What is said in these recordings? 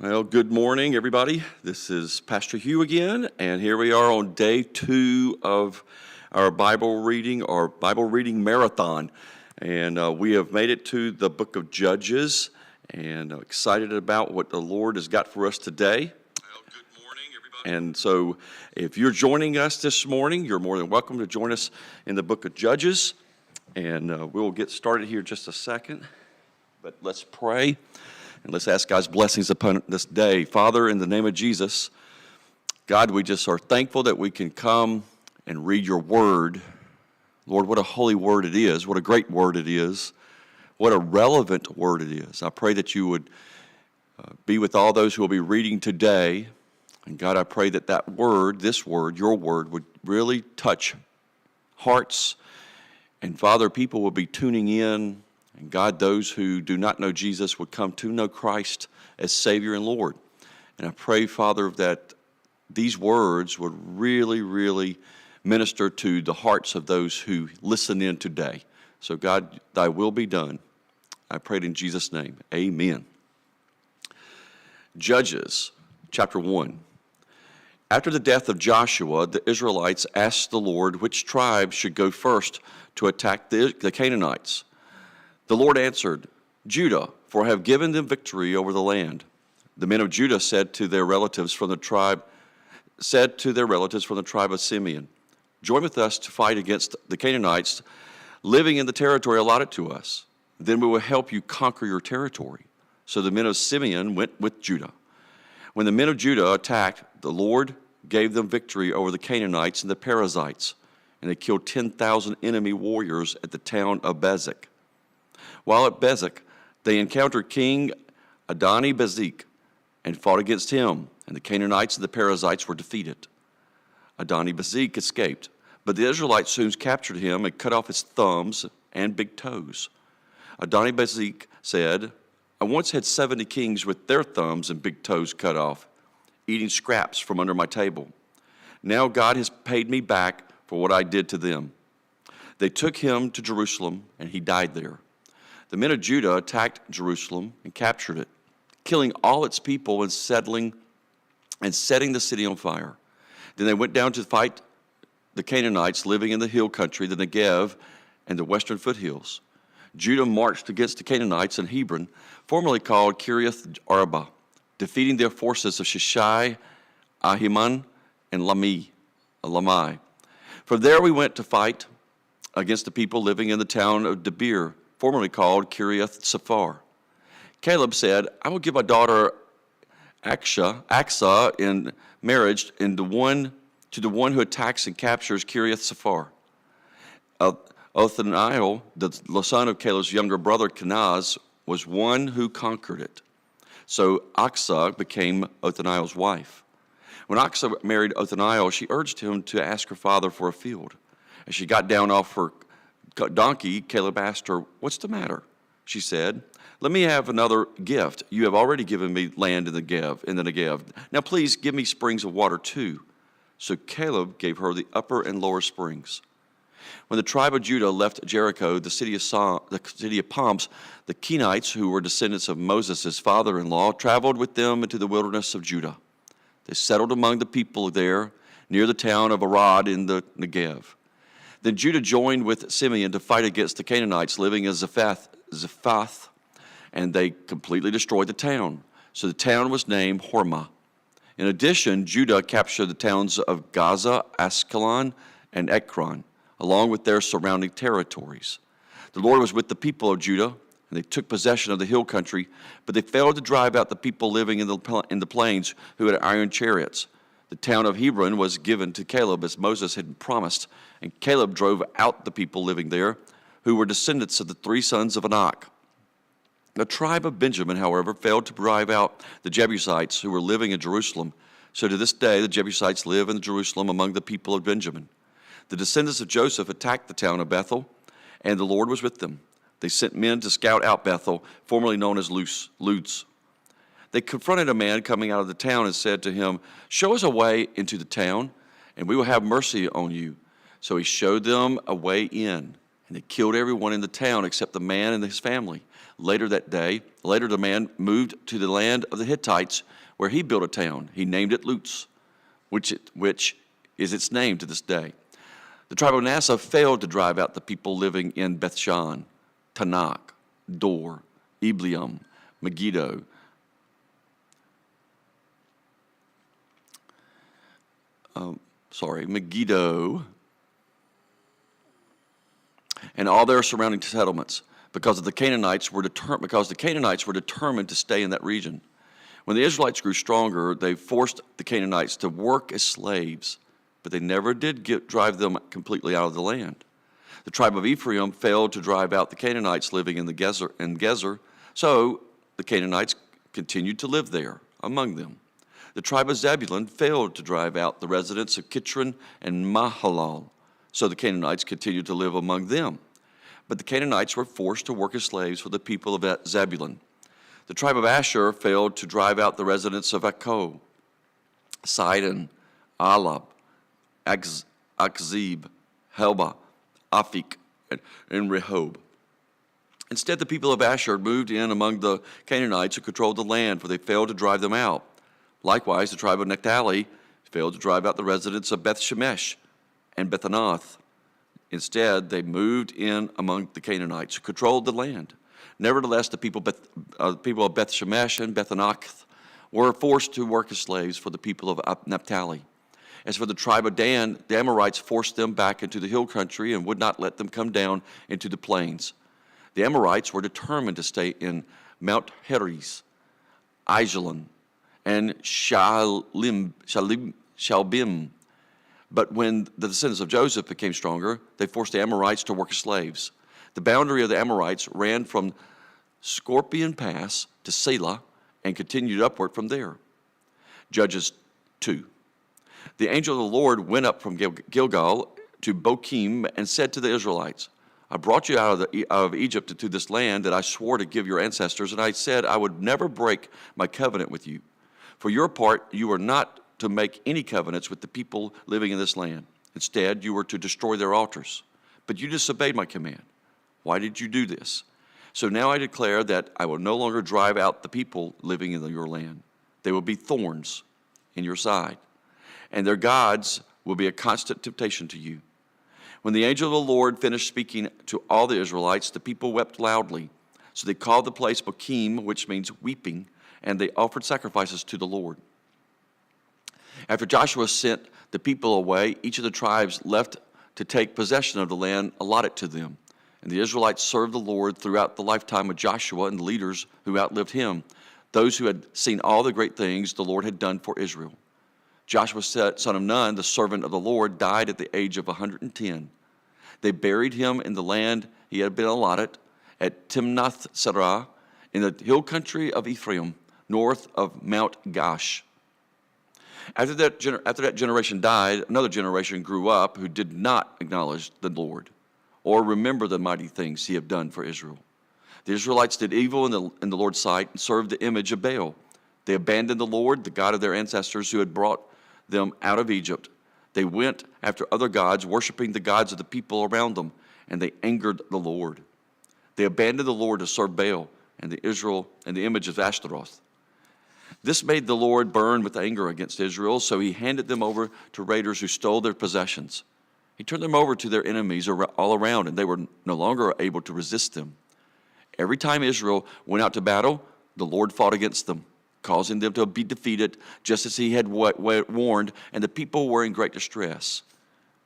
Well, good morning, everybody. This is Pastor Hugh again, and here we are on day 2 of our Bible reading marathon. And we have made it to the book of Judges, and I'm excited about what the Lord has got for us today. Well, good morning, everybody. And so if you're joining us this morning, you're more than welcome to join us in the book of Judges. And we'll get started here in just a second, but let's pray. And let's ask God's blessings upon this day. Father, in the name of Jesus, God, we just are thankful that we can come and read your word. Lord, what a holy word it is. What a great word it is. What a relevant word it is. I pray that you would be with all those who will be reading today. And God, I pray that that word, this word, your word, would really touch hearts. And Father, people will be tuning in. And God, those who do not know Jesus would come to know Christ as Savior and Lord. And I pray, Father, that these words would really, really minister to the hearts of those who listen in today. So God, thy will be done. I pray it in Jesus' name. Amen. Judges, chapter 1. After the death of Joshua, the Israelites asked the Lord which tribe should go first to attack the Canaanites. The Lord answered, Judah, for I have given them victory over the land. The men of Judah said to their relatives from the tribe of Simeon, join with us to fight against the Canaanites living in the territory allotted to us. Then we will help you conquer your territory. So the men of Simeon went with Judah. When the men of Judah attacked, the Lord gave them victory over the Canaanites and the Perizzites, and they killed 10,000 enemy warriors at the town of Bezek. While at Bezek, they encountered King Adoni-Bezek and fought against him, and the Canaanites and the Perizzites were defeated. Adoni-Bezek escaped, but the Israelites soon captured him and cut off his thumbs and big toes. Adoni-Bezek said, I once had 70 kings with their thumbs and big toes cut off, eating scraps from under my table. Now God has paid me back for what I did to them. They took him to Jerusalem, and he died there. The men of Judah attacked Jerusalem and captured it, killing all its people and setting the city on fire. Then they went down to fight the Canaanites living in the hill country, the Negev, and the western foothills. Judah marched against the Canaanites in Hebron, formerly called Kiriath Arba, defeating their forces of Shishai, Ahiman, and Lamai. From there we went to fight against the people living in the town of Debir, formerly called Kiriath Sephar. Caleb said, I will give my daughter Aksa in marriage to the one who attacks and captures Kiriath Sephar. Othniel, the son of Caleb's younger brother Kenaz, was one who conquered it. So Aksa became Othniel's wife. When Aksa married Othniel, she urged him to ask her father for a field. As she got down off her donkey, Caleb asked her, what's the matter? She said, let me have another gift. You have already given me land in the Negev. Now please give me springs of water too. So Caleb gave her the upper and lower springs. When the tribe of Judah left Jericho, the city of palms, the Kenites, who were descendants of Moses, his father-in-law, traveled with them into the wilderness of Judah. They settled among the people there, near the town of Arad in the Negev. Then Judah joined with Simeon to fight against the Canaanites living in Zephath, and they completely destroyed the town. So the town was named Hormah. In addition, Judah captured the towns of Gaza, Askelon, and Ekron, along with their surrounding territories. The Lord was with the people of Judah, and they took possession of the hill country, but they failed to drive out the people living in the plains who had iron chariots. The town of Hebron was given to Caleb as Moses had promised, and Caleb drove out the people living there, who were descendants of the 3 sons of Anak. The tribe of Benjamin, however, failed to drive out the Jebusites who were living in Jerusalem. So to this day, the Jebusites live in Jerusalem among the people of Benjamin. The descendants of Joseph attacked the town of Bethel, and the Lord was with them. They sent men to scout out Bethel, formerly known as Luz. They confronted a man coming out of the town and said to him, show us a way into the town, and we will have mercy on you. So he showed them a way in, and And they killed everyone in the town except the man and his family. Later the man moved to the land of the Hittites, where he built a town. He named it Luz, which is its name to this day. The tribe of Manasseh failed to drive out the people living in Bethshan, Tanakh, Dor, Ibleam, Megiddo, Megiddo, and all their surrounding settlements, because the Canaanites were determined to stay in that region. When the Israelites grew stronger, they forced the Canaanites to work as slaves, but they never did drive them completely out of the land. The tribe of Ephraim failed to drive out the Canaanites living in Gezer, so the Canaanites continued to live there among them. The tribe of Zebulun failed to drive out the residents of Kitron and Mahalal, so the Canaanites continued to live among them. But the Canaanites were forced to work as slaves for the people of Zebulun. The tribe of Asher failed to drive out the residents of Akko, Sidon, Alab, Akzib, Helba, Afik, and Rehob. Instead, the people of Asher moved in among the Canaanites who controlled the land, for they failed to drive them out. Likewise, the tribe of Naphtali failed to drive out the residents of Beth Shemesh and Bethanath. Instead, they moved in among the Canaanites who controlled the land. Nevertheless, the people of Beth Shemesh and Bethanath were forced to work as slaves for the people of Naphtali. As for the tribe of Dan, the Amorites forced them back into the hill country and would not let them come down into the plains. The Amorites were determined to stay in Mount Heres, Aijalon, and Shalbim. But when the descendants of Joseph became stronger, they forced the Amorites to work as slaves. The boundary of the Amorites ran from Scorpion Pass to Selah and continued upward from there. Judges 2. The angel of the Lord went up from Gilgal to Bochim and said to the Israelites, I brought you out of Egypt into this land that I swore to give your ancestors, and I said I would never break my covenant with you. For your part, you are not to make any covenants with the people living in this land. Instead, you were to destroy their altars. But you disobeyed my command. Why did you do this? So now I declare that I will no longer drive out the people living in your land. They will be thorns in your side, and their gods will be a constant temptation to you. When the angel of the Lord finished speaking to all the Israelites, the people wept loudly. So they called the place Bochim, which means weeping, and they offered sacrifices to the Lord. After Joshua sent the people away, each of the tribes left to take possession of the land allotted to them. And the Israelites served the Lord throughout the lifetime of Joshua and the leaders who outlived him, those who had seen all the great things the Lord had done for Israel. Joshua, son of Nun, the servant of the Lord, died at the age of 110. They buried him in the land he had been allotted at Timnath-Serah in the hill country of Ephraim, north of Mount Gash. After that generation died, another generation grew up who did not acknowledge the Lord or remember the mighty things he had done for Israel. The Israelites did evil in the Lord's sight and served the image of Baal. They abandoned the Lord, the God of their ancestors who had brought them out of Egypt. They went after other gods, worshiping the gods of the people around them, and they angered the Lord. They abandoned the Lord to serve Baal and the image of Ashtaroth. This made the Lord burn with anger against Israel, so he handed them over to raiders who stole their possessions. He turned them over to their enemies all around, and they were no longer able to resist them. Every time Israel went out to battle, the Lord fought against them, causing them to be defeated, just as he had warned, and the people were in great distress.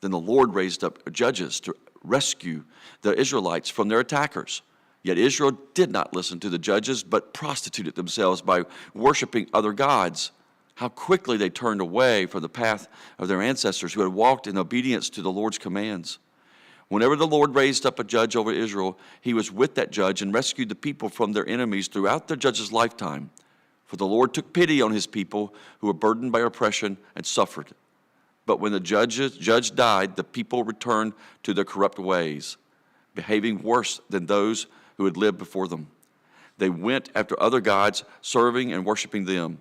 Then the Lord raised up judges to rescue the Israelites from their attackers. Yet Israel did not listen to the judges, but prostituted themselves by worshiping other gods. How quickly they turned away from the path of their ancestors who had walked in obedience to the Lord's commands. Whenever the Lord raised up a judge over Israel, he was with that judge and rescued the people from their enemies throughout their judge's lifetime. For the Lord took pity on his people who were burdened by oppression and suffered. But when the judge died, the people returned to their corrupt ways, behaving worse than those who had lived before them. They went after other gods, serving and worshiping them,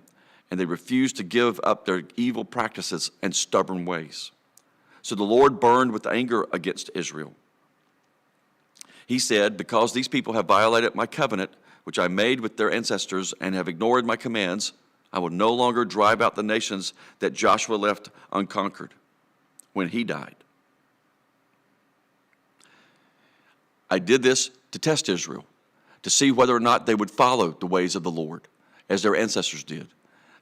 and they refused to give up their evil practices and stubborn ways. So the Lord burned with anger against Israel. He said, "Because these people have violated my covenant, which I made with their ancestors, and have ignored my commands, I will no longer drive out the nations that Joshua left unconquered when he died. I did this to test Israel, to see whether or not they would follow the ways of the Lord, as their ancestors did.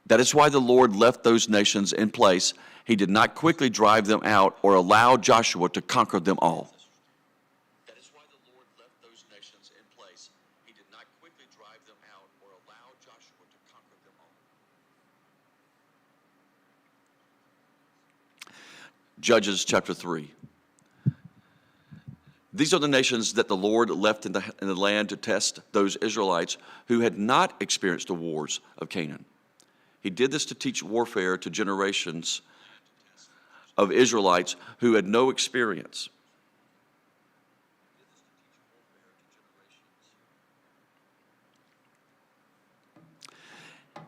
That is why the Lord left those nations in place. He did not quickly drive them out or allow Joshua to conquer them all." That is why the Lord left those nations in place. He did not quickly drive them out or allow Joshua to conquer them all. Judges chapter 3. These are the nations that the Lord left in the land to test those Israelites who had not experienced the wars of Canaan. He did this to teach warfare to generations of Israelites who had no experience.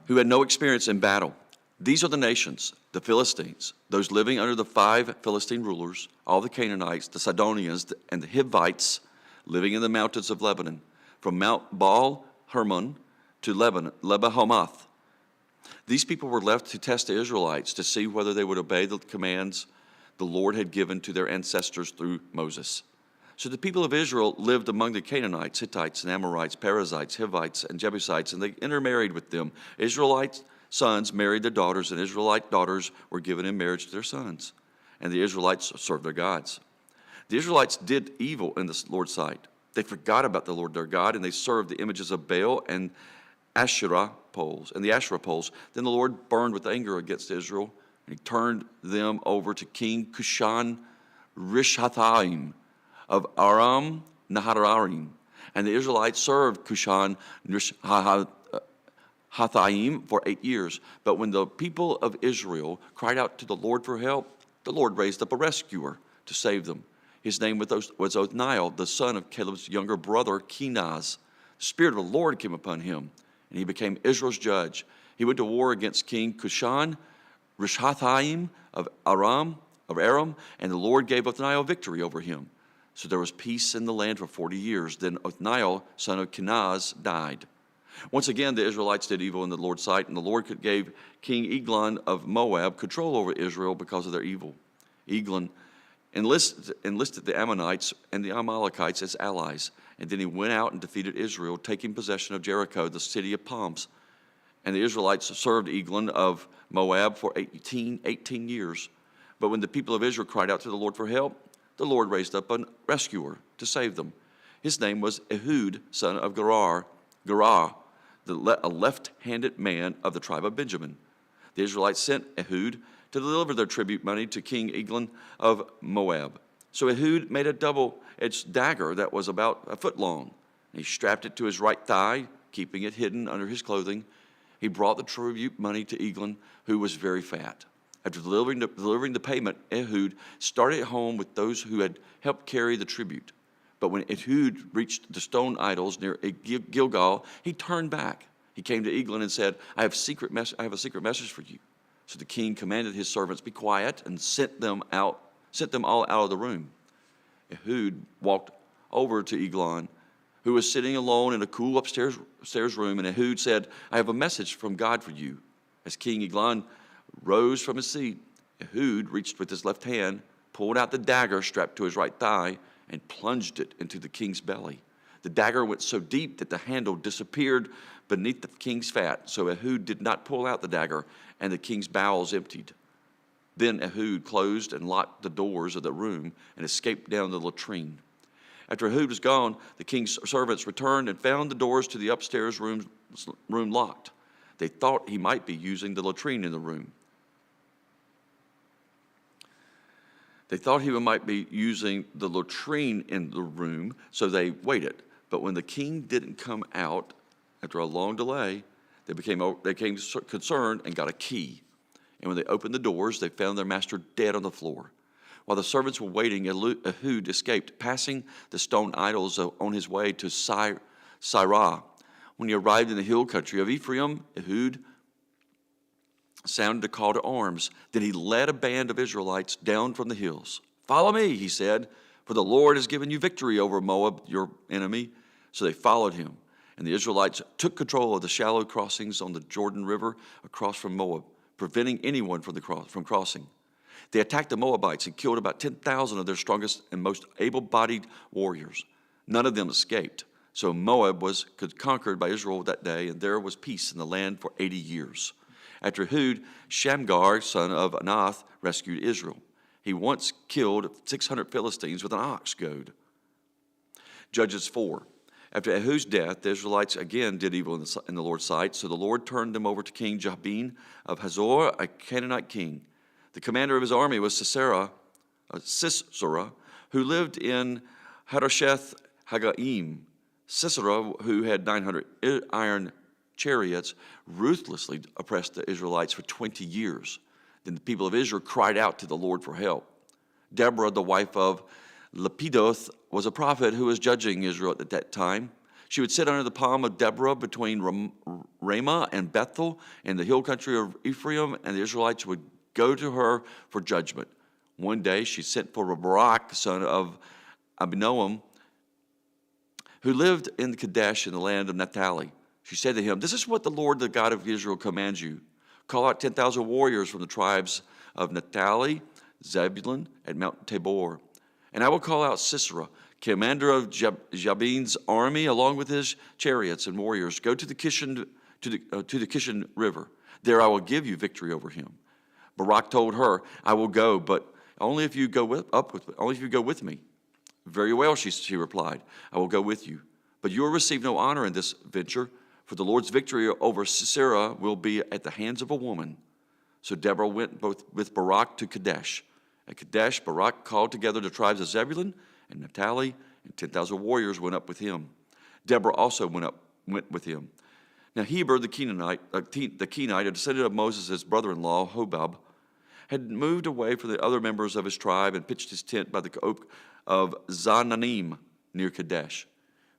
Who had no experience in battle. These are the nations, the Philistines, those living under the 5 Philistine rulers, all the Canaanites, the Sidonians, and the Hivites living in the mountains of Lebanon, from Mount Baal Hermon to Lebahomath. These people were left to test the Israelites to see whether they would obey the commands the Lord had given to their ancestors through Moses. So the people of Israel lived among the Canaanites, Hittites, and Amorites, Perizzites, Hivites, and Jebusites, and they intermarried with them. Israelite sons married their daughters, and Israelite daughters were given in marriage to their sons. And the Israelites served their gods. The Israelites did evil in the Lord's sight. They forgot about the Lord their God, and they served the images of Baal and Asherah poles, and the Asherah poles. Then the Lord burned with anger against Israel, and he turned them over to King Cushan Rishathaim of Aram Naharaim. And the Israelites served Cushan Rishathaim for 8 years. But when the people of Israel cried out to the Lord for help, the Lord raised up a rescuer to save them. His name was Othniel, the son of Caleb's younger brother Kenaz. The Spirit of the Lord came upon him, and he became Israel's judge. He went to war against King Cushan Rishathaim of Aram, and the Lord gave Othniel victory over him. So there was peace in the land for 40 years. Then Othniel, son of Kenaz, died. Once again, the Israelites did evil in the Lord's sight, and the Lord gave King Eglon of Moab control over Israel because of their evil. Eglon enlisted the Ammonites and the Amalekites as allies, and then he went out and defeated Israel, taking possession of Jericho, the city of palms. And the Israelites served Eglon of Moab for 18 years. But when the people of Israel cried out to the Lord for help, the Lord raised up a rescuer to save them. His name was Ehud, son of Gerah, a left-handed man of the tribe of Benjamin. The Israelites sent Ehud to deliver their tribute money to King Eglon of Moab. So Ehud made a double-edged dagger that was about a foot long. He strapped it to his right thigh, keeping it hidden under his clothing. He brought the tribute money to Eglon, who was very fat. After delivering the payment, Ehud started home with those who had helped carry the tribute. But when Ehud reached the stone idols near Gilgal, he turned back. He came to Eglon and said, I have a secret message for you. So the king commanded his servants, be quiet, and sent them all out of the room. Ehud walked over to Eglon, who was sitting alone in a cool upstairs room, and Ehud said, I have a message from God for you. As King Eglon rose from his seat, Ehud reached with his left hand, pulled out the dagger strapped to his right thigh, and plunged it into the king's belly. The dagger went so deep that the handle disappeared beneath the king's fat. So Ehud did not pull out the dagger, and the king's bowels emptied. Then Ehud closed and locked the doors of the room and escaped down the latrine. After Ehud was gone, the king's servants returned and found the doors to the upstairs room locked. They thought he might be using the latrine in the room. So they waited. But when the king didn't come out after a long delay, they became concerned and got a key. And when they opened the doors, they found their master dead on the floor. While the servants were waiting, Ehud escaped, passing the stone idols on his way to Sirah. When he arrived in the hill country of Ephraim, Ehud sounded a call to arms. Then he led a band of Israelites down from the hills. Follow me, he said, for the Lord has given you victory over Moab, your enemy." So they followed him, and the Israelites took control of the shallow crossings on the Jordan River across from Moab, preventing anyone from crossing. They attacked the Moabites and killed about 10,000 of their strongest and most able-bodied warriors. None of them escaped. So Moab was conquered by Israel that day, and there was peace in the land for 80 years. After Ehud, Shamgar, son of Anath, rescued Israel. He once killed 600 Philistines with an ox goad. Judges 4. After Ehud's death, the Israelites again did evil in the Lord's sight, so the Lord turned them over to King Jabin of Hazor, a Canaanite king. The commander of his army was Sisera, who lived in Harosheth Hagaim. Sisera, who had 900 iron chariots, ruthlessly oppressed the Israelites for 20 years. Then the people of Israel cried out to the Lord for help. Deborah, the wife of Lapidoth, was a prophet who was judging Israel at that time. She would sit under the palm of Deborah between Ramah and Bethel in the hill country of Ephraim, and the Israelites would go to her for judgment. One day she sent for Barak, son of Abinoam, who lived in Kadesh in the land of Naphtali. She said to him, "This is what the Lord, the God of Israel, commands you. Call out 10,000 warriors from the tribes of Naphtali, Zebulun, at Mount Tabor. And I will call out Sisera, commander of Jabin's army, along with his chariots and warriors. Go to the Kishon River. There I will give you victory over him." Barak told her, "I will go, but only if you go with me." "Very well," she replied, "I will go with you. But you will receive no honor in this venture, for the Lord's victory over Sisera will be at the hands of a woman." So Deborah went both with Barak to Kadesh. At Kadesh, Barak called together the tribes of Zebulun and Naphtali, and 10,000 warriors went up with him. Deborah also went with him. Now Heber the Kenite, a descendant of Moses' brother-in-law, Hobab, had moved away from the other members of his tribe and pitched his tent by the oak of Zananim near Kadesh.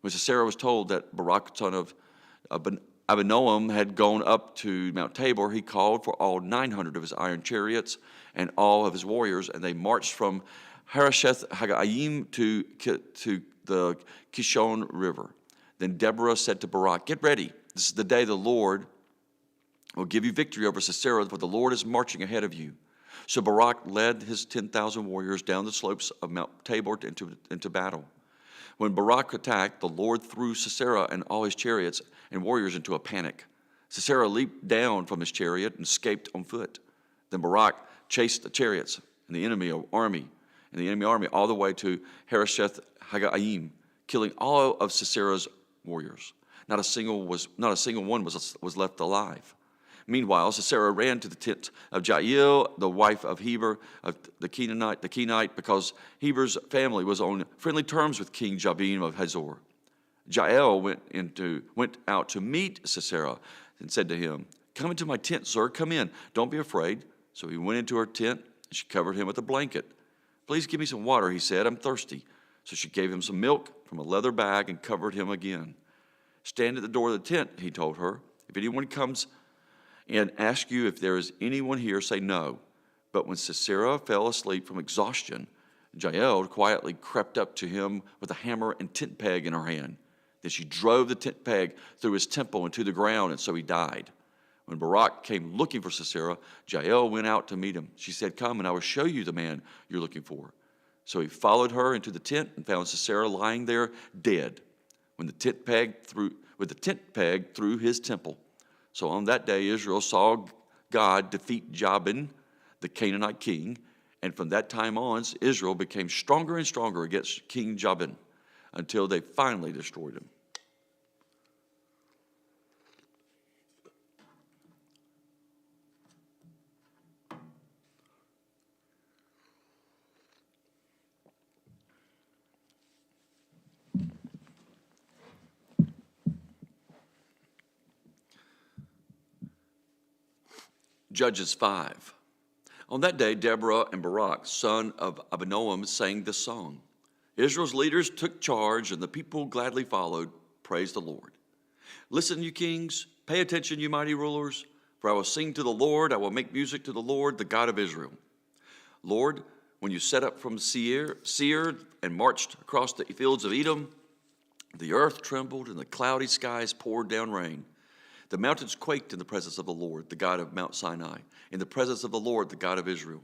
When Sisera was told that Barak, son of Abinoam, had gone up to Mount Tabor, he called for all 900 of his iron chariots and all of his warriors, and they marched from Harosheth Hagaim to the Kishon River. Then Deborah said to Barak, "Get ready. This is the day the Lord will give you victory over Sisera, for the Lord is marching ahead of you." So Barak led his 10,000 warriors down the slopes of Mount Tabor into battle. When Barak attacked, the Lord threw Sisera and all his chariots and warriors into a panic. Sisera leaped down from his chariot and escaped on foot. Then Barak chased the chariots and the enemy army all the way to Harosheth Hagaim, killing all of Sisera's warriors. Not a single one was left alive. Meanwhile, Sisera ran to the tent of Jael, the wife of Heber, of the Kenite, because Heber's family was on friendly terms with King Jabin of Hazor. Jael went out to meet Sisera and said to him, "Come into my tent, sir. Come in. Don't be afraid." So he went into her tent, and she covered him with a blanket. "Please give me some water," he said. "I'm thirsty." So she gave him some milk from a leather bag and covered him again. "Stand at the door of the tent," he told her. "If anyone comes and ask you if there is anyone here, say no." But when Sisera fell asleep from exhaustion, Jael quietly crept up to him with a hammer and tent peg in her hand. Then she drove the tent peg through his temple and to the ground, and so he died. When Barak came looking for Sisera, Jael went out to meet him. She said, "Come, and I will show you the man you're looking for." So he followed her into the tent and found Sisera lying there dead, with the tent peg through his temple. So on that day, Israel saw God defeat Jabin, the Canaanite king, and from that time on, Israel became stronger and stronger against King Jabin until they finally destroyed him. Judges 5. On that day, Deborah and Barak, son of Abinoam, sang this song. Israel's leaders took charge, and the people gladly followed. Praise the Lord. Listen, you kings. Pay attention, you mighty rulers. For I will sing to the Lord. I will make music to the Lord, the God of Israel. Lord, When you set up from Seir and marched across the fields of Edom, the earth trembled and the cloudy skies poured down rain. The mountains quaked in the presence of the Lord, the God of Mount Sinai, in the presence of the Lord, the God of Israel.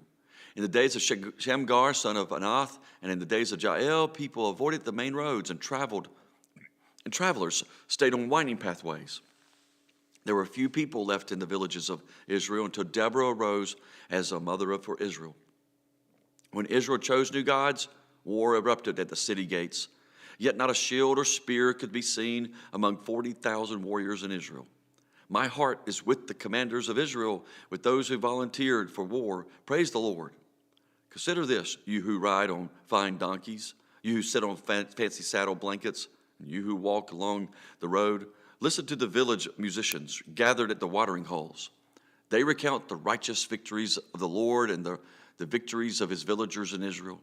In the days of Shamgar, son of Anath, and in the days of Jael, people avoided the main roads and travelers stayed on winding pathways. There were few people left in the villages of Israel until Deborah arose as a mother for Israel. When Israel chose new gods, war erupted at the city gates. Yet not a shield or spear could be seen among 40,000 warriors in Israel. My heart is with the commanders of Israel, with those who volunteered for war. Praise the Lord. Consider this, you who ride on fine donkeys, you who sit on fancy saddle blankets, and you who walk along the road. Listen to the village musicians gathered at the watering holes. They recount the righteous victories of the Lord and the victories of his villagers in Israel.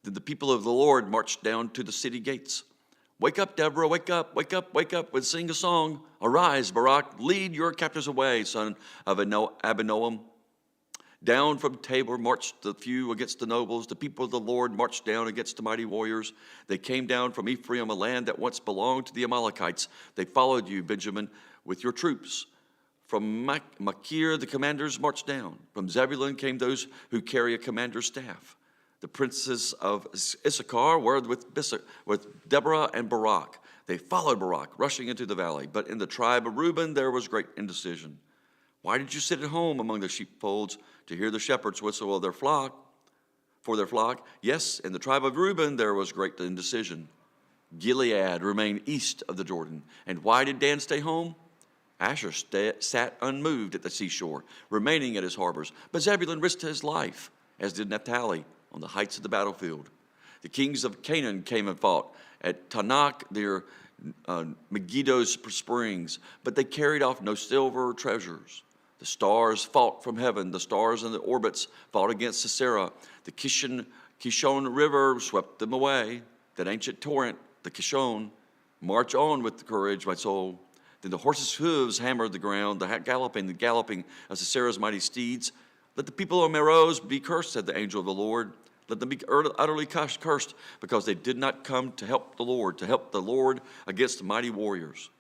Then the people of the Lord marched down to the city gates. Wake up, Deborah, wake up, wake up, wake up, and sing a song. Arise, Barak, lead your captives away, son of Abinoam. Down from Tabor marched the few against the nobles. The people of the Lord marched down against the mighty warriors. They came down from Ephraim, a land that once belonged to the Amalekites. They followed you, Benjamin, with your troops. From Machir, the commanders marched down. From Zebulun came those who carry a commander's staff. The princes of Issachar were with Deborah and Barak. They followed Barak, rushing into the valley. But in the tribe of Reuben, there was great indecision. Why did you sit at home among the sheepfolds to hear the shepherds whistle of their flock? For their flock? Yes, in the tribe of Reuben, there was great indecision. Gilead remained east of the Jordan. And why did Dan stay home? Asher sat unmoved at the seashore, remaining at his harbors. But Zebulun risked his life, as did Naphtali, on the heights of the battlefield. The kings of Canaan came and fought at Tanakh near Megiddo's springs, but they carried off no silver or treasures. The stars fought from heaven. The stars in the orbits fought against Sisera. The Kishon River swept them away. That ancient torrent, the Kishon, march on with courage, my soul. Then the horses' hooves hammered the ground, the galloping of Sisera's mighty steeds. Let the people of Meroz be cursed, said the angel of the Lord. Let them be utterly cursed, because they did not come to help the Lord against the mighty warriors.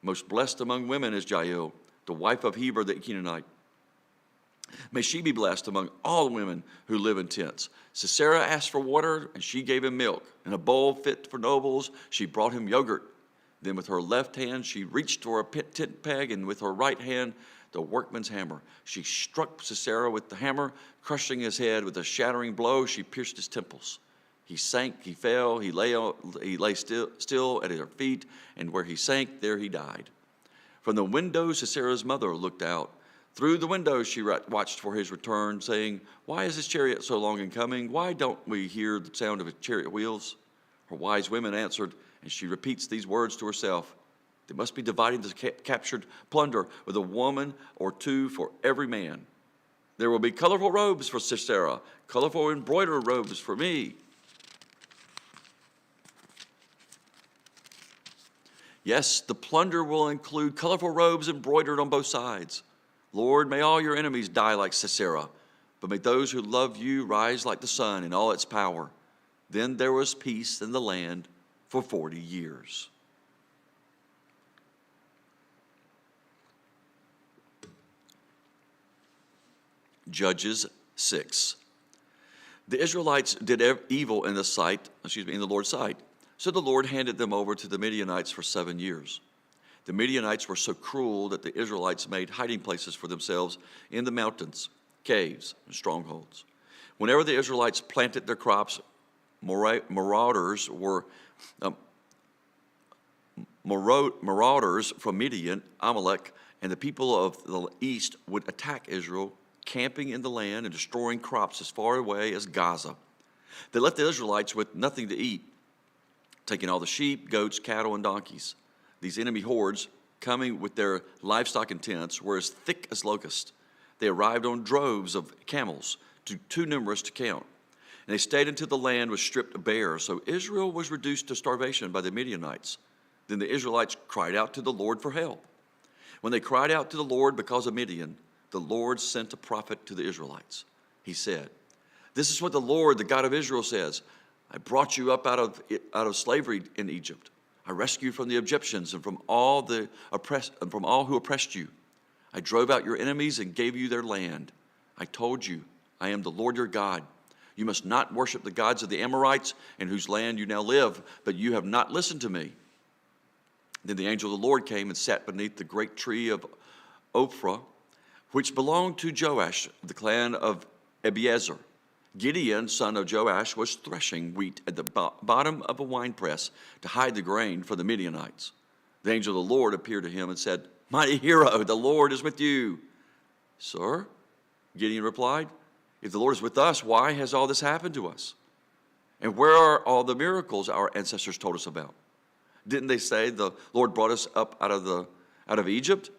Most blessed among women is Jael, the wife of Heber the Canaanite. May she be blessed among all women who live in tents. Sisera asked for water, and she gave him milk. In a bowl fit for nobles, she brought him yogurt. Then with her left hand she reached for a tent peg, and with her right hand the workman's hammer. She struck Sisera with the hammer, crushing his head. With a shattering blow she pierced his temples. He sank, he fell, he lay still at her feet, and where he sank, there he died. From the window Sisera's mother looked out. Through the window she watched for his return, saying, why is his chariot so long in coming? Why don't we hear the sound of his chariot wheels? Her wise women answered, and she repeats these words to herself. They must be dividing the captured plunder with a woman or two for every man. There will be colorful robes for Sisera, colorful embroidered robes for me. Yes, the plunder will include colorful robes embroidered on both sides. Lord, may all your enemies die like Sisera, but may those who love you rise like the sun in all its power. Then there was peace in the land for 40 years. Judges 6. The Israelites did evil in the Lord's sight. So the Lord handed them over to the Midianites for 7 years. The Midianites were so cruel that the Israelites made hiding places for themselves in the mountains, caves, and strongholds. Whenever the Israelites planted their crops, marauders from Midian, Amalek, and the people of the east would attack Israel, camping in the land and destroying crops as far away as Gaza. They left the Israelites with nothing to eat, taking all the sheep, goats, cattle, and donkeys. These enemy hordes, coming with their livestock and tents, were as thick as locusts. They arrived on droves of camels, too numerous to count. And they stayed until the land was stripped bare. So Israel was reduced to starvation by the Midianites. Then the Israelites cried out to the Lord for help. When they cried out to the Lord because of Midian, the Lord sent a prophet to the Israelites. He said, This is what the Lord, the God of Israel, says. I brought you up out of slavery in Egypt. I rescued you from the Egyptians and from all who oppressed you. I drove out your enemies and gave you their land. I told you, I am the Lord your God. You must not worship the gods of the Amorites in whose land you now live, but you have not listened to me. Then the angel of the Lord came and sat beneath the great tree of Ophrah, which belonged to Joash, the clan of Abiezer. Gideon, son of Joash, was threshing wheat at the bottom of a winepress to hide the grain for the Midianites. The angel of the Lord appeared to him and said, Mighty hero, the Lord is with you. Sir, Gideon replied, if the Lord is with us, why has all this happened to us? And where are all the miracles our ancestors told us about? Didn't they say the Lord brought us up out of Egypt?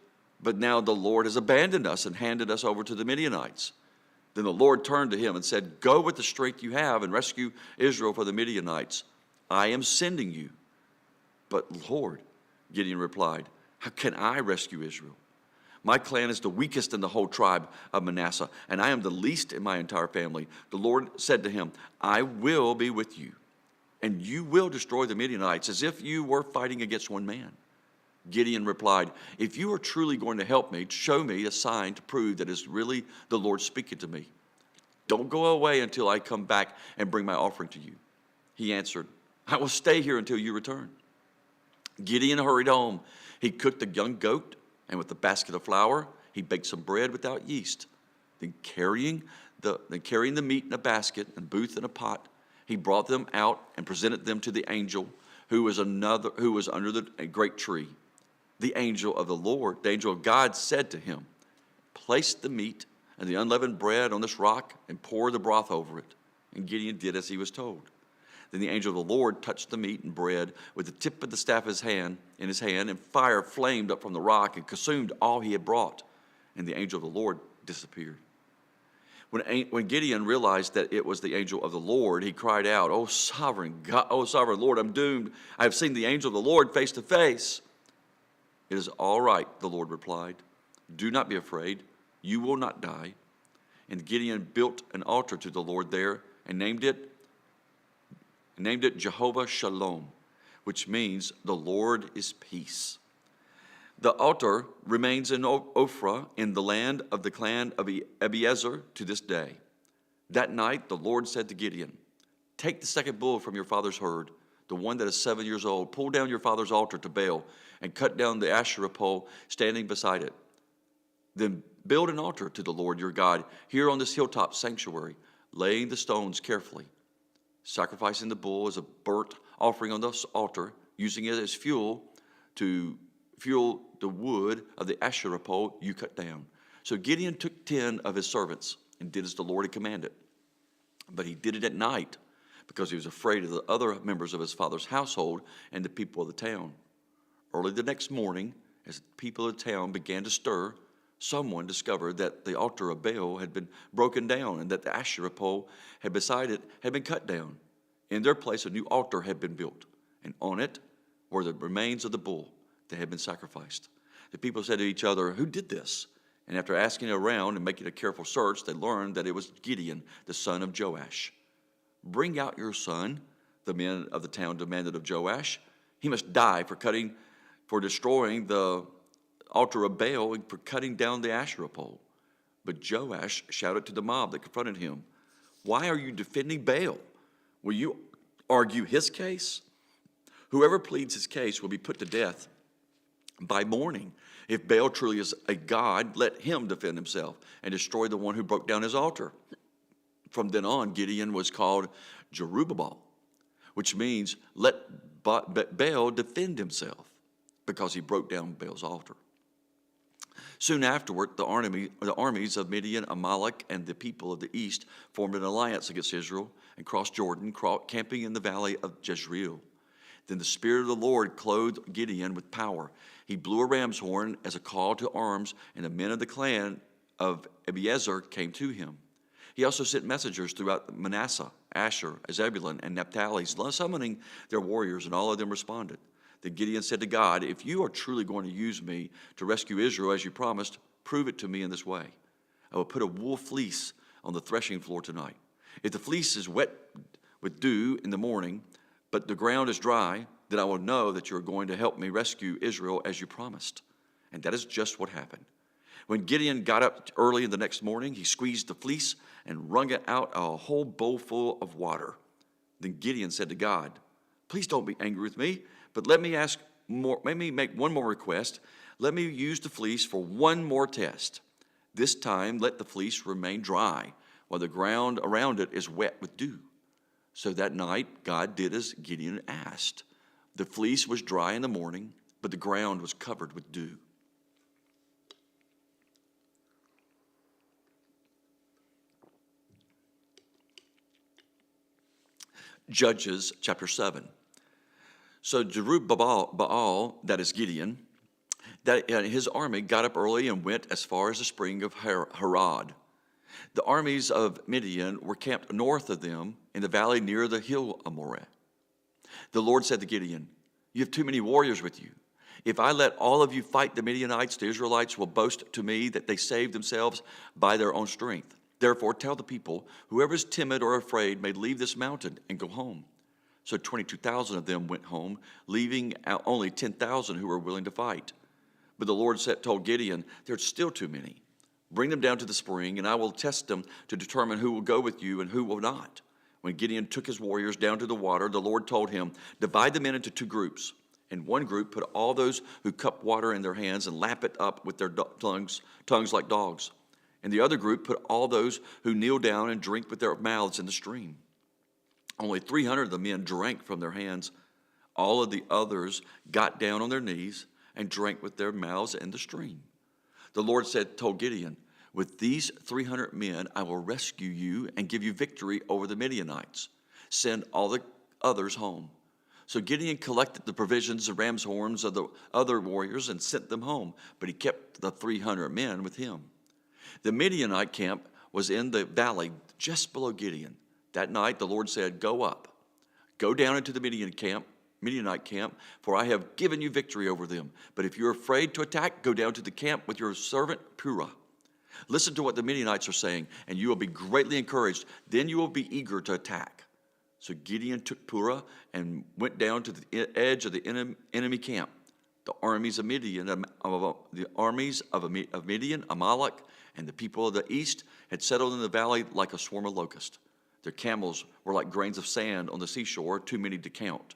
But now the Lord has abandoned us and handed us over to the Midianites. Then the Lord turned to him and said, Go with the strength you have and rescue Israel for the Midianites. I am sending you. But Lord, Gideon replied, how can I rescue Israel? My clan is the weakest in the whole tribe of Manasseh, and I am the least in my entire family. The Lord said to him, I will be with you, and you will destroy the Midianites as if you were fighting against one man. Gideon replied, if you are truly going to help me, show me a sign to prove that it's really the Lord speaking to me. Don't go away until I come back and bring my offering to you. He answered, I will stay here until you return. Gideon hurried home. He cooked a young goat, and with a basket of flour, he baked some bread without yeast. Then carrying the meat in a basket and booth in a pot, he brought them out and presented them to the angel who was under a great tree. The angel of the Lord, the angel of God, said to him, place the meat and the unleavened bread on this rock and pour the broth over it. And Gideon did as he was told. Then the angel of the Lord touched the meat and bread with the tip of the staff in his hand, and fire flamed up from the rock and consumed all he had brought. And the angel of the Lord disappeared. When Gideon realized that it was the angel of the Lord, he cried out, "O sovereign God, O sovereign Lord, I'm doomed. I have seen the angel of the Lord face to face." "It is all right," the Lord replied. "Do not be afraid. You will not die." And Gideon built an altar to the Lord there and named it Jehovah Shalom, which means the Lord is peace. The altar remains in Ophrah in the land of the clan of Abiezer to this day. That night the Lord said to Gideon, "Take the second bull from your father's herd, the one that is 7 years old. Pull down your father's altar to Baal and cut down the Asherah pole standing beside it. Then build an altar to the Lord your God here on this hilltop sanctuary, laying the stones carefully. Sacrificing the bull as a burnt offering on this altar, using it as fuel to fuel the wood of the Asherah pole you cut down." So Gideon took 10 of his servants and did as the Lord had commanded. But he did it at night because he was afraid of the other members of his father's household and the people of the town. Early the next morning, as the people of the town began to stir, someone discovered that the altar of Baal had been broken down and that the Asherah pole beside it had been cut down. In their place, a new altar had been built, and on it were the remains of the bull that had been sacrificed. The people said to each other, "Who did this?" And after asking around and making a careful search, they learned that it was Gideon, the son of Joash. "Bring out your son," the men of the town demanded of Joash. "He must die for destroying the altar of Baal and for cutting down the Asherah pole." But Joash shouted to the mob that confronted him, "Why are you defending Baal? Will you argue his case? Whoever pleads his case will be put to death by morning. If Baal truly is a god, let him defend himself and destroy the one who broke down his altar." From then on, Gideon was called Jerubbaal, which means let Baal defend himself, because he broke down Baal's altar. Soon afterward, the armies of Midian, Amalek, and the people of the east formed an alliance against Israel and crossed Jordan, camping in the valley of Jezreel. Then the Spirit of the Lord clothed Gideon with power. He blew a ram's horn as a call to arms, and the men of the clan of Abiezer came to him. He also sent messengers throughout Manasseh, Asher, Zebulun, and Naphtali, summoning their warriors, and all of them responded. Then Gideon said to God, "If you are truly going to use me to rescue Israel as you promised, prove it to me in this way. I will put a wool fleece on the threshing floor tonight, If the fleece is wet with dew in the morning, but the ground is dry, then I will know that you are going to help me rescue Israel as you promised." And that is just what happened. When Gideon got up early in the next morning, he squeezed the fleece and wrung it out a whole bowl full of water. Then Gideon said to God, "Please don't be angry with me, but let me make one more request. Let me use the fleece for one more test. This time let the fleece remain dry, while the ground around it is wet with dew." So that night God did as Gideon asked. The fleece was dry in the morning, but the ground was covered with dew. Judges chapter 7. So Jerubbaal, that is Gideon, his army got up early and went as far as the spring of Harod. The armies of Midian were camped north of them in the valley near the hill of Moab. The Lord said to Gideon, "You have too many warriors with you. If I let all of you fight the Midianites, the Israelites will boast to me that they saved themselves by their own strength. Therefore, tell the people, whoever is timid or afraid may leave this mountain and go home." So 22,000 of them went home, leaving out only 10,000 who were willing to fight. But the Lord told Gideon, "There's still too many. Bring them down to the spring, and I will test them to determine who will go with you and who will not." When Gideon took his warriors down to the water, the Lord told him, "Divide the men into two groups. In one group, put all those who cup water in their hands and lap it up with their tongues like dogs. In the other group, put all those who kneel down and drink with their mouths in the stream." Only 300 of the men drank from their hands. All of the others got down on their knees and drank with their mouths in the stream. The Lord told Gideon, "With these 300 men, I will rescue you and give you victory over the Midianites. Send all the others home." So Gideon collected the provisions and ram's horns of the other warriors and sent them home, but he kept the 300 men with him. The Midianite camp was in the valley just below Gideon. That night the Lord said, "Go up, go down into the Midianite camp, for I have given you victory over them. But if you're afraid to attack, go down to the camp with your servant Purah. Listen to what the Midianites are saying, and you will be greatly encouraged. Then you will be eager to attack." So Gideon took Purah and went down to the edge of the enemy camp. The armies of Midian, Amalek, and the people of the east had settled in the valley like a swarm of locusts. Their camels were like grains of sand on the seashore, too many to count.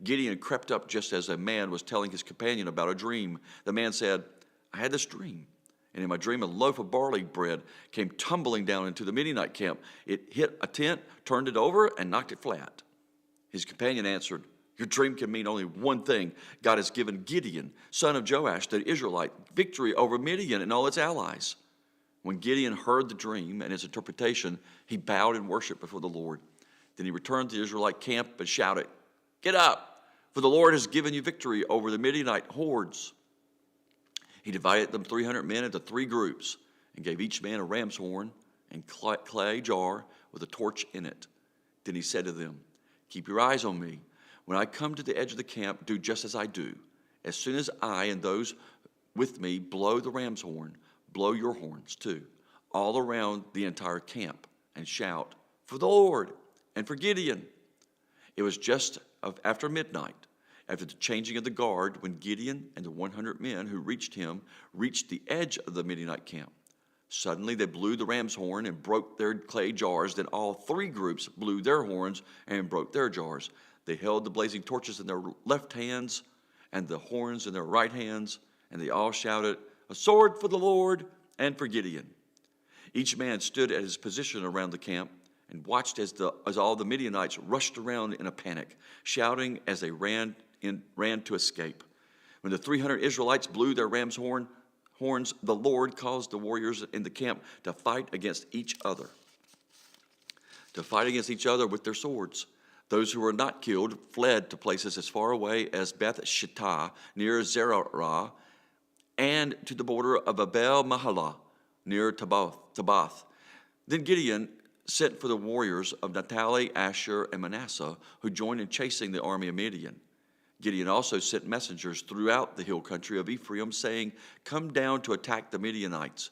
Gideon crept up just as a man was telling his companion about a dream. The man said, "I had this dream, and in my dream a loaf of barley bread came tumbling down into the Midianite camp. It hit a tent, turned it over, and knocked it flat." His companion answered, "Your dream can mean only one thing. God has given Gideon, son of Joash, the Israelite, victory over Midian and all its allies." When Gideon heard the dream and its interpretation, he bowed in worship before the Lord. Then he returned to the Israelite camp and shouted, "Get up, for the Lord has given you victory over the Midianite hordes." He divided the 300 men into three groups and gave each man a ram's horn and clay jar with a torch in it. Then he said to them, "Keep your eyes on me. When I come to the edge of the camp, do just as I do. As soon as I and those with me blow the ram's horn, blow your horns too, all around the entire camp, and shout, 'For the Lord and for Gideon.'" It was just after midnight, after the changing of the guard, when Gideon and the 100 men who reached the edge of the Midianite camp. Suddenly they blew the ram's horn and broke their clay jars. Then all three groups blew their horns and broke their jars. They held the blazing torches in their left hands and the horns in their right hands, and they all shouted, "A sword for the Lord and for Gideon." Each man stood at his position around the camp and watched as all the Midianites rushed around in a panic, shouting as they ran to escape. When the 300 Israelites blew their ram's horns, the Lord caused the warriors in the camp to fight against each other with their swords. Those who were not killed fled to places as far away as Beth Shittah near Zerah and to the border of Abel Mahalah near Tabbath. Then Gideon sent for the warriors of Naphtali, Asher, and Manasseh, who joined in chasing the army of Midian. Gideon also sent messengers throughout the hill country of Ephraim, saying, "Come down to attack the Midianites."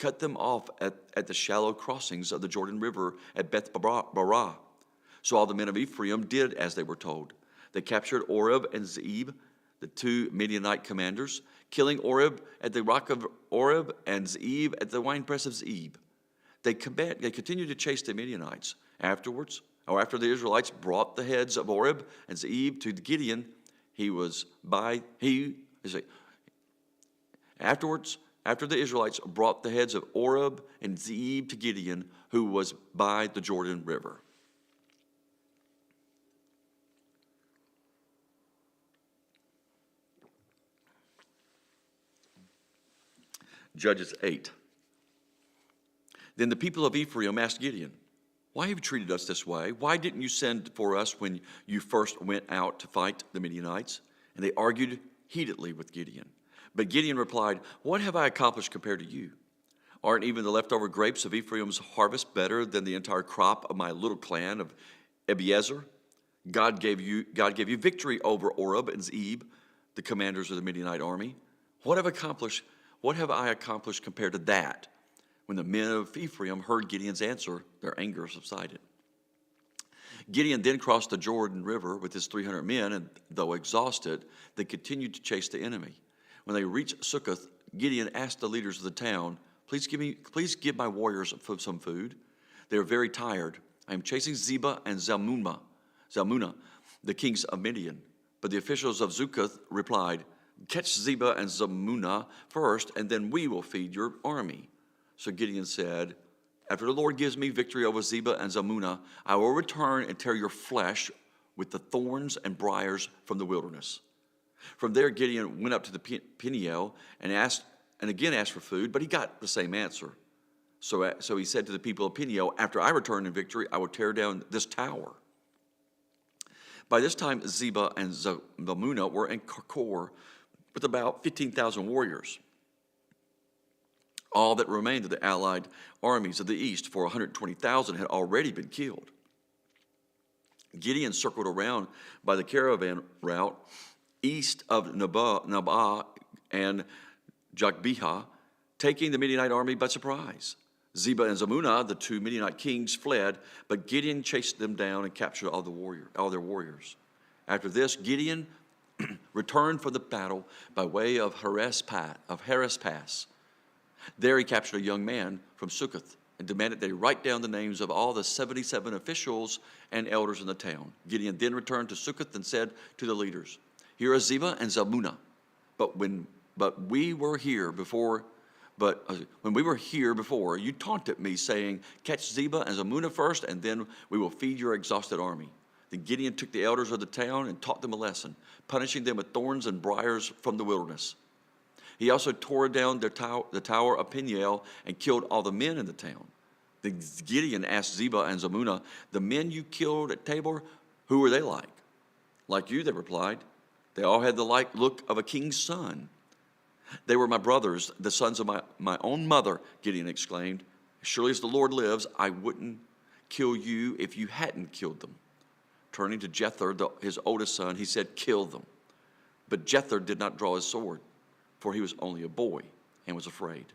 cut them off at the shallow crossings of the Jordan River at Beth Barah. So all the men of Ephraim did as they were told. They captured Oreb and Zeeb, the two Midianite commanders, killing Oreb at the rock of Oreb and Zeeb at the winepress of Zeeb. They continued to chase the Midianites. After the Israelites brought the heads of Oreb and Zeeb to Gideon, after the Israelites brought the heads of Oreb and Zeeb to Gideon, who was by the Jordan River. Judges 8. Then the people of Ephraim asked Gideon, "Why have you treated us this way? Why didn't you send for us when you first went out to fight the Midianites?" And they argued heatedly with Gideon. But Gideon replied, "What have I accomplished compared to you? Aren't even the leftover grapes of Ephraim's harvest better than the entire crop of my little clan of Abiezer? God gave you victory over Oreb and Zeeb, the commanders of the Midianite army. What have I accomplished compared to that?" When the men of Ephraim heard Gideon's answer, their anger subsided. Gideon then crossed the Jordan River with his 300 men, and though exhausted, they continued to chase the enemy. When they reached Succoth, Gideon asked the leaders of the town, Please give my warriors some food. They are very tired. I am chasing Zebah and Zalmunna, the kings of Midian." But the officials of Succoth replied, "Catch Zebah and Zalmunna first, and then we will feed your army." So Gideon said, "After the Lord gives me victory over Zebah and Zalmunna, I will return and tear your flesh with the thorns and briars from the wilderness." From there, Gideon went up to the Peniel and again asked for food, but he got the same answer. So he said to the people of Peniel, "After I return in victory, I will tear down this tower." By this time, Zebah and Zalmunna were in Karkor with about 15,000 warriors. All that remained of the allied armies of the east, for 120,000, had already been killed. Gideon circled around by the caravan route east of Nabah and Jogbehah, taking the Midianite army by surprise. Zebah and Zalmunna, the two Midianite kings, fled, but Gideon chased them down and captured all their warriors. After this, Gideon returned from the battle by way of Heres Pass. There he captured a young man from Succoth and demanded that he write down the names of all the 77 officials and elders in the town. Gideon then returned to Succoth and said to the leaders, "Here are Zebah and Zalmunna. When we were here before, you taunted me, saying, 'Catch Zebah and Zalmunna first, and then we will feed your exhausted army.'" Then Gideon took the elders of the town and taught them a lesson, punishing them with thorns and briars from the wilderness. He also tore down the tower of Peniel and killed all the men in the town. Then Gideon asked Zebah and Zalmunna, "The men you killed at Tabor, who were they like?" "Like you," they replied. "They all had the like look of a king's son." "They were my brothers, the sons of my own mother," Gideon exclaimed. "Surely as the Lord lives, I wouldn't kill you if you hadn't killed them." Turning to Jether, his oldest son, he said, "Kill them." But Jether did not draw his sword, for he was only a boy and was afraid.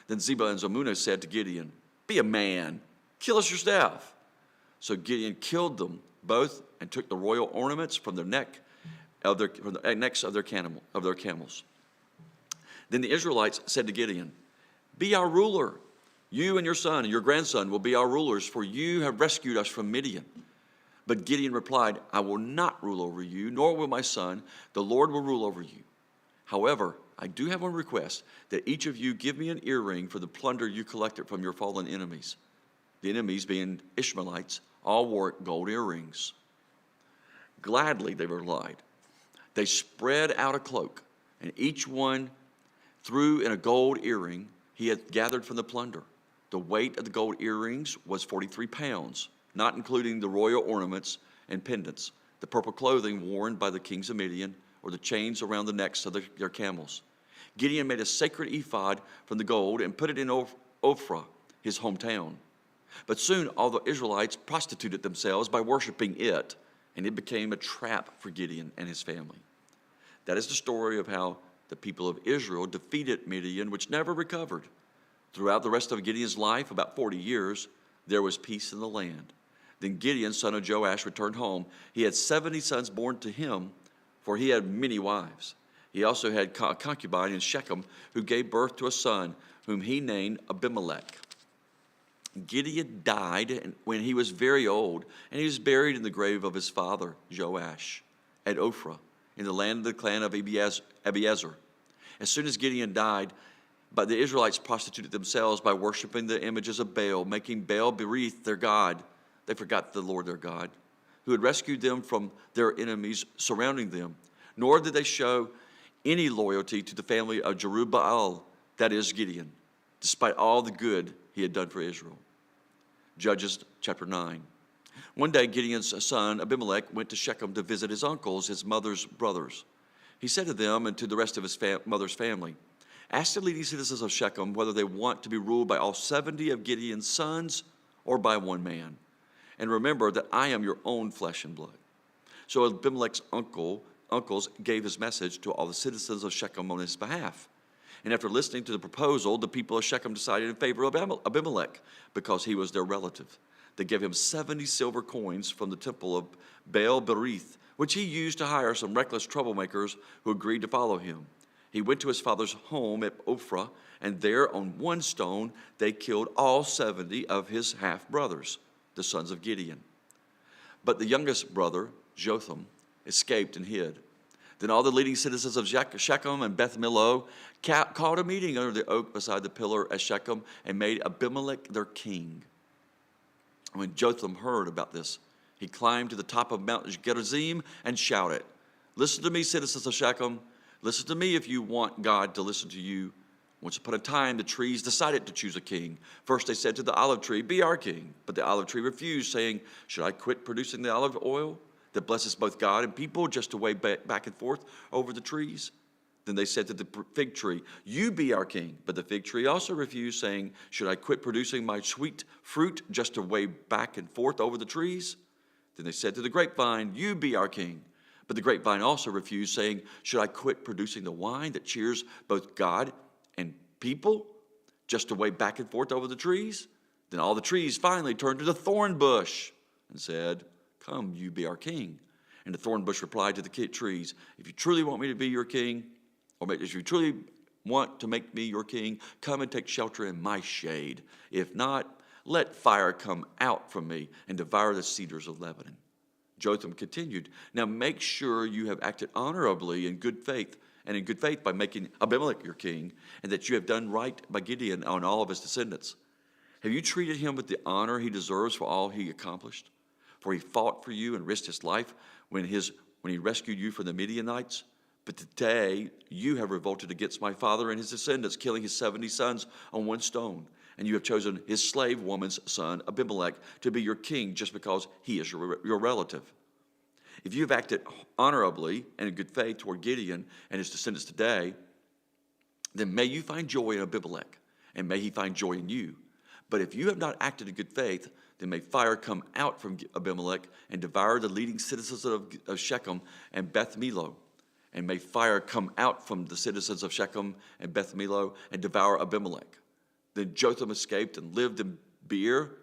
Then Zebah and Zalmunna said to Gideon, "Be a man, kill us yourself." So Gideon killed them both and took the royal ornaments from the necks of their camels. Then the Israelites said to Gideon, "Be our ruler. You and your son and your grandson will be our rulers, for you have rescued us from Midian." But Gideon replied, "I will not rule over you, nor will my son. The Lord will rule over you. However, I do have one request, that each of you give me an earring for the plunder you collected from your fallen enemies." The enemies, being Ishmaelites, all wore gold earrings. "Gladly," they replied. They spread out a cloak, and each one threw in a gold earring he had gathered from the plunder. The weight of the gold earrings was 43 pounds, not including the royal ornaments and pendants, the purple clothing worn by the kings of Midian, or the chains around the necks of their camels. Gideon made a sacred ephod from the gold and put it in Ophrah, his hometown. But soon all the Israelites prostituted themselves by worshiping it, and it became a trap for Gideon and his family. That is the story of how the people of Israel defeated Midian, which never recovered. Throughout the rest of Gideon's life, about 40 years, there was peace in the land. Then Gideon, son of Joash, returned home. He had 70 sons born to him, for he had many wives. He also had a concubine in Shechem, who gave birth to a son, whom he named Abimelech. Gideon died when he was very old, and he was buried in the grave of his father, Joash, at Ophrah, in the land of the clan of Abiezer. As soon as Gideon died, but the Israelites prostituted themselves by worshiping the images of Baal, making Baal Berith their god. They forgot the Lord their God, who had rescued them from their enemies surrounding them. Nor did they show any loyalty to the family of Jerubbaal, that is Gideon, despite all the good he had done for Israel. Judges chapter 9. One day Gideon's son Abimelech went to Shechem to visit his uncles, his mother's brothers. He said to them and to the rest of his mother's family, "Ask the leading citizens of Shechem whether they want to be ruled by all 70 of Gideon's sons or by one man. And remember that I am your own flesh and blood." So Abimelech's uncles gave his message to all the citizens of Shechem on his behalf. And after listening to the proposal, the people of Shechem decided in favor of Abimelech because he was their relative. They gave him 70 silver coins from the temple of Baal Berith, which he used to hire some reckless troublemakers who agreed to follow him. He went to his father's home at Ophrah, and there on one stone they killed all 70 of his half-brothers, the sons of Gideon. But the youngest brother, Jotham, escaped and hid. Then all the leading citizens of Shechem and Beth Millo called a meeting under the oak beside the pillar at Shechem and made Abimelech their king. When Jotham heard about this, he climbed to the top of Mount Gerizim and shouted, "Listen to me, citizens of Shechem. Listen to me if you want God to listen to you. Once upon a time, the trees decided to choose a king. First, they said to the olive tree, 'Be our king.' But the olive tree refused, saying, 'Should I quit producing the olive oil that blesses both God and people just to weigh back and forth over the trees?' Then they said to the fig tree, 'You be our king.' But the fig tree also refused, saying, 'Should I quit producing my sweet fruit just to weigh back and forth over the trees?' Then they said to the grapevine, 'You be our king.' But the grapevine also refused, saying, 'Should I quit producing the wine that cheers both God and people just to weigh back and forth over the trees?' Then all the trees finally turned to the thorn bush and said, 'Come, you be our king.' And the thorn bush replied to the trees, 'If you truly want me to be your king, or if you truly want to make me your king, come and take shelter in my shade. If not, let fire come out from me and devour the cedars of Lebanon.' Jotham continued, 'Now make sure you have acted honorably in good faith by making Abimelech your king, and that you have done right by Gideon and all of his descendants. Have you treated him with the honor he deserves for all he accomplished? For he fought for you and risked his life when he rescued you from the Midianites. But today you have revolted against my father and his descendants, killing his 70 sons on one stone. And you have chosen his slave woman's son, Abimelech, to be your king just because he is your relative. If you have acted honorably and in good faith toward Gideon and his descendants today, then may you find joy in Abimelech, and may he find joy in you. But if you have not acted in good faith, then may fire come out from Abimelech and devour the leading citizens of Shechem and Beth Millo. And may fire come out from the citizens of Shechem and Beth Millo and devour Abimelech.' Then Jotham escaped and lived in Beer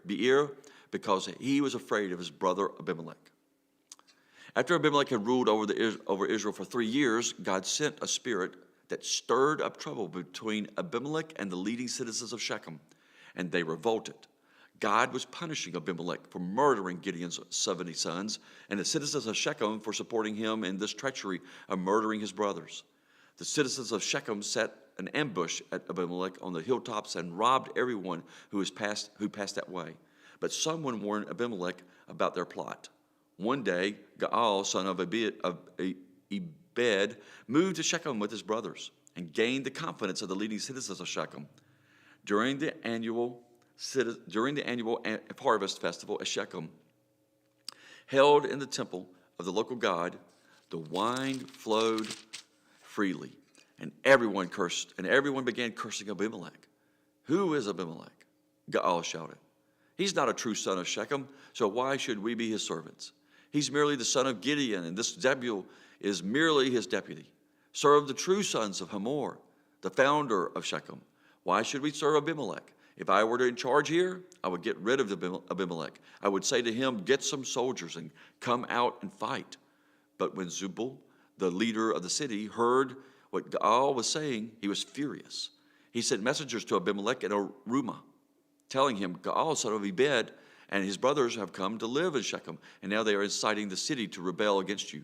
because he was afraid of his brother Abimelech. After Abimelech had ruled over Israel for 3 years, God sent a spirit that stirred up trouble between Abimelech and the leading citizens of Shechem, and they revolted. God was punishing Abimelech for murdering Gideon's 70 sons, and the citizens of Shechem for supporting him in this treachery of murdering his brothers. The citizens of Shechem set an ambush at Abimelech on the hilltops and robbed everyone who passed that way. But someone warned Abimelech about their plot. One day, Gaal, son of Ebed, moved to Shechem with his brothers and gained the confidence of the leading citizens of Shechem. During the annual harvest festival at Shechem, held in the temple of the local god, the wine flowed freely, and everyone began cursing Abimelech. "Who is Abimelech?" Gaal shouted. "He's not a true son of Shechem, so why should we be his servants? He's merely the son of Gideon, and this Zebul is merely his deputy. Serve the true sons of Hamor, the founder of Shechem. Why should we serve Abimelech? If I were in charge here, I would get rid of Abimelech. I would say to him, get some soldiers and come out and fight. But when Zubal, the leader of the city, heard what Gaal was saying, he was furious. He sent messengers to Abimelech at Arumah, telling him, Gaal, son of Ebed, and his brothers have come to live in Shechem, and now they are inciting the city to rebel against you.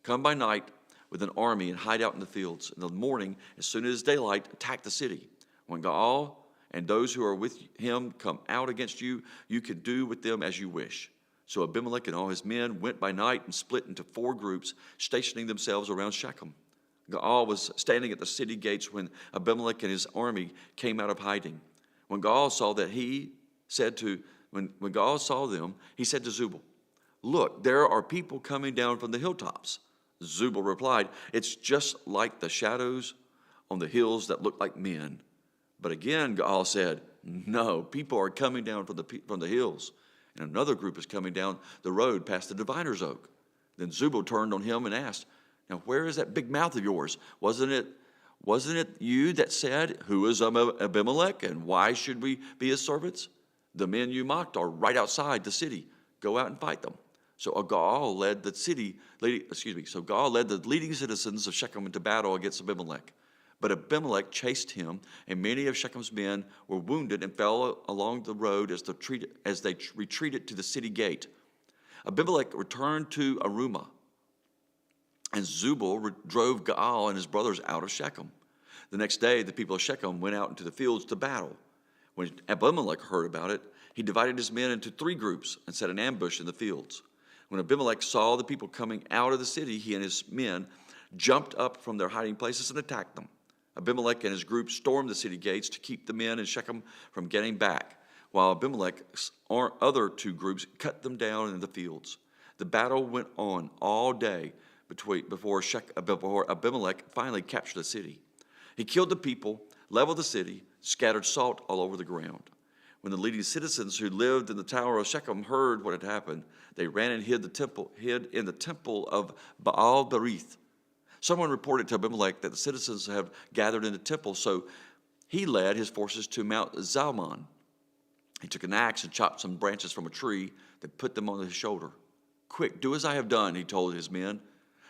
Come by night with an army and hide out in the fields. In the morning, as soon as daylight, attack the city. When Gaal and those who are with him come out against you, you can do with them as you wish. So Abimelech and all his men went by night and split into 4 groups, stationing themselves around Shechem. Gaal was standing at the city gates when Abimelech and his army came out of hiding. When Gaal saw them, he said to Zubal, look, there are people coming down from the hilltops. Zubal replied, it's just like the shadows on the hills that look like men. But again, Gaal said, no, people are coming down from the hills. And another group is coming down the road past the diviner's oak. Then Zubal turned on him and asked, now where is that big mouth of yours? Wasn't it you that said, who is Abimelech, and why should we be his servants? The men you mocked are right outside the city. Go out and fight them. So Gaal led the leading citizens of Shechem into battle against Abimelech. But Abimelech chased him, and many of Shechem's men were wounded and fell along the road as they retreated to the city gate. Abimelech returned to Arumah, and Zubal drove Gaal and his brothers out of Shechem. The next day, the people of Shechem went out into the fields to battle. When Abimelech heard about it, he divided his men into 3 groups and set an ambush in the fields. When Abimelech saw the people coming out of the city, he and his men jumped up from their hiding places and attacked them. Abimelech and his group stormed the city gates to keep the men in Shechem from getting back, while Abimelech's other 2 groups cut them down in the fields. The battle went on all day before Abimelech finally captured the city. He killed the people, leveled the city, scattered salt all over the ground. When the leading citizens who lived in the tower of Shechem heard what had happened, they ran and hid in the temple of Baal-berith. Someone reported to Abimelech that the citizens have gathered in the temple, so he led his forces to Mount Zalmon. He took an axe and chopped some branches from a tree, then put them on his shoulder. Quick, do as I have done, he told his men.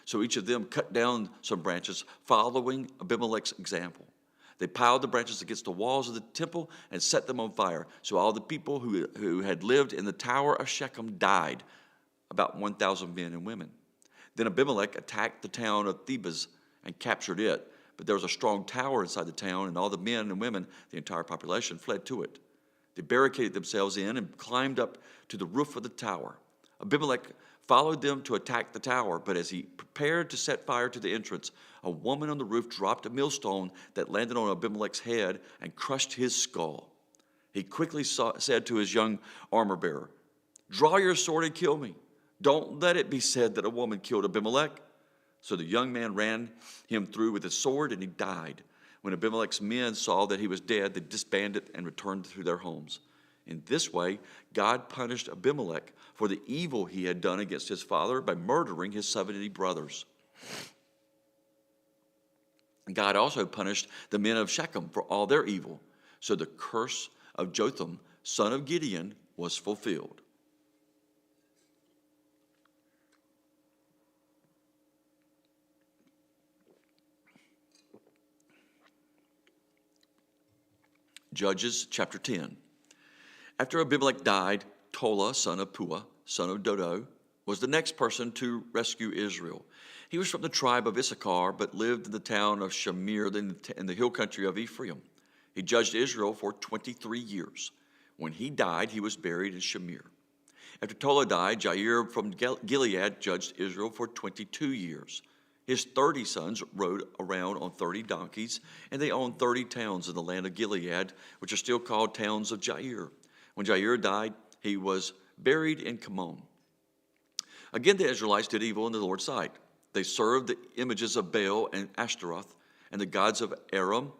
So each of them cut down some branches, following Abimelech's example. They piled the branches against the walls of the temple and set them on fire. So all the people who had lived in the tower of Shechem died, about 1,000 men and women. Then Abimelech attacked the town of Thebez and captured it. But there was a strong tower inside the town, and all the men and women, the entire population, fled to it. They barricaded themselves in and climbed up to the roof of the tower. Abimelech followed them to attack the tower, but as he prepared to set fire to the entrance, a woman on the roof dropped a millstone that landed on Abimelech's head and crushed his skull. He quickly said to his young armor-bearer, draw your sword and kill me. Don't let it be said that a woman killed Abimelech. So the young man ran him through with his sword, and he died. When Abimelech's men saw that he was dead, they disbanded and returned to their homes. In this way, God punished Abimelech for the evil he had done against his father by murdering his 70 brothers. God also punished the men of Shechem for all their evil. So the curse of Jotham, son of Gideon, was fulfilled. Judges chapter 10. After Abimelech died, Tola, son of Puah, son of Dodo, was the next person to rescue Israel. He was from the tribe of Issachar, but lived in the town of Shamir in the hill country of Ephraim. He judged Israel for 23 years. When he died, he was buried in Shamir. After Tola died, Jair from Gilead judged Israel for 22 years. His 30 sons rode around on 30 donkeys, and they owned 30 towns in the land of Gilead, which are still called towns of Jair. When Jair died, he was buried in Kamon. Again, the Israelites did evil in the Lord's sight. They served the images of Baal and Ashtaroth and the gods of Aram,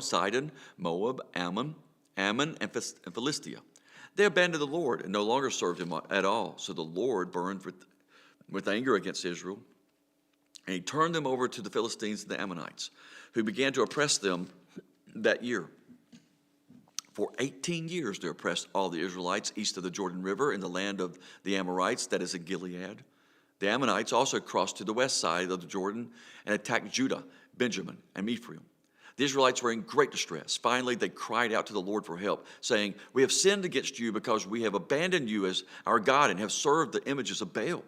Sidon, Moab, Ammon, and Philistia. They abandoned the Lord and no longer served him at all. So the Lord burned with anger against Israel, and he turned them over to the Philistines and the Ammonites, who began to oppress them that year. For 18 years they oppressed all the Israelites east of the Jordan River in the land of the Amorites, that is in Gilead. The Ammonites also crossed to the west side of the Jordan and attacked Judah, Benjamin, and Ephraim. The Israelites were in great distress. Finally, they cried out to the Lord for help, saying, "We have sinned against you because we have abandoned you as our God and have served the images of Baal."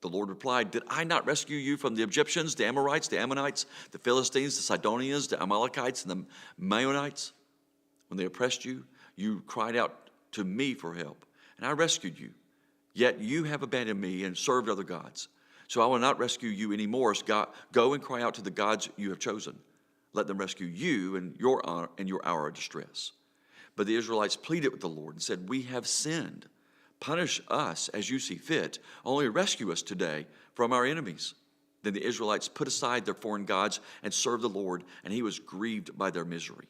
The Lord replied, "Did I not rescue you from the Egyptians, the Amorites, the Ammonites, the Philistines, the Sidonians, the Amalekites, and the Maonites? When they oppressed you, you cried out to me for help, and I rescued you. Yet you have abandoned me and served other gods. So I will not rescue you anymore. Go and cry out to the gods you have chosen. Let them rescue you in your hour of distress." But the Israelites pleaded with the Lord and said, "We have sinned. Punish us as you see fit. Only rescue us today from our enemies." Then the Israelites put aside their foreign gods and served the Lord, and he was grieved by their misery.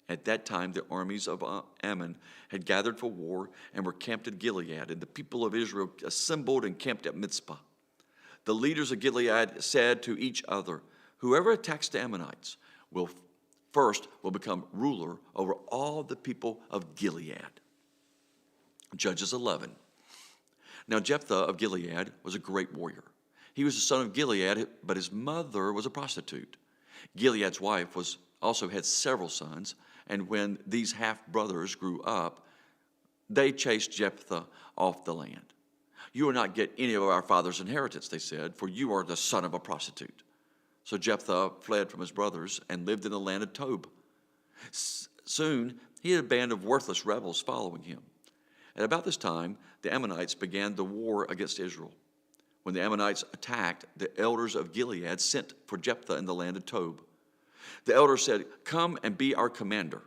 At that time, the armies of Ammon had gathered for war and were camped at Gilead, and the people of Israel assembled and camped at Mizpah. The leaders of Gilead said to each other, "Whoever attacks the Ammonites will become ruler over all the people of Gilead." Judges 11. Now Jephthah of Gilead was a great warrior. He was the son of Gilead, but his mother was a prostitute. Gilead's wife also had several sons, and when these half-brothers grew up, they chased Jephthah off the land. "You will not get any of our father's inheritance," they said, "for you are the son of a prostitute." So Jephthah fled from his brothers and lived in the land of Tob. Soon he had a band of worthless rebels following him. At about this time, the Ammonites began the war against Israel. When the Ammonites attacked, the elders of Gilead sent for Jephthah in the land of Tob. The elders said, "Come and be our commander.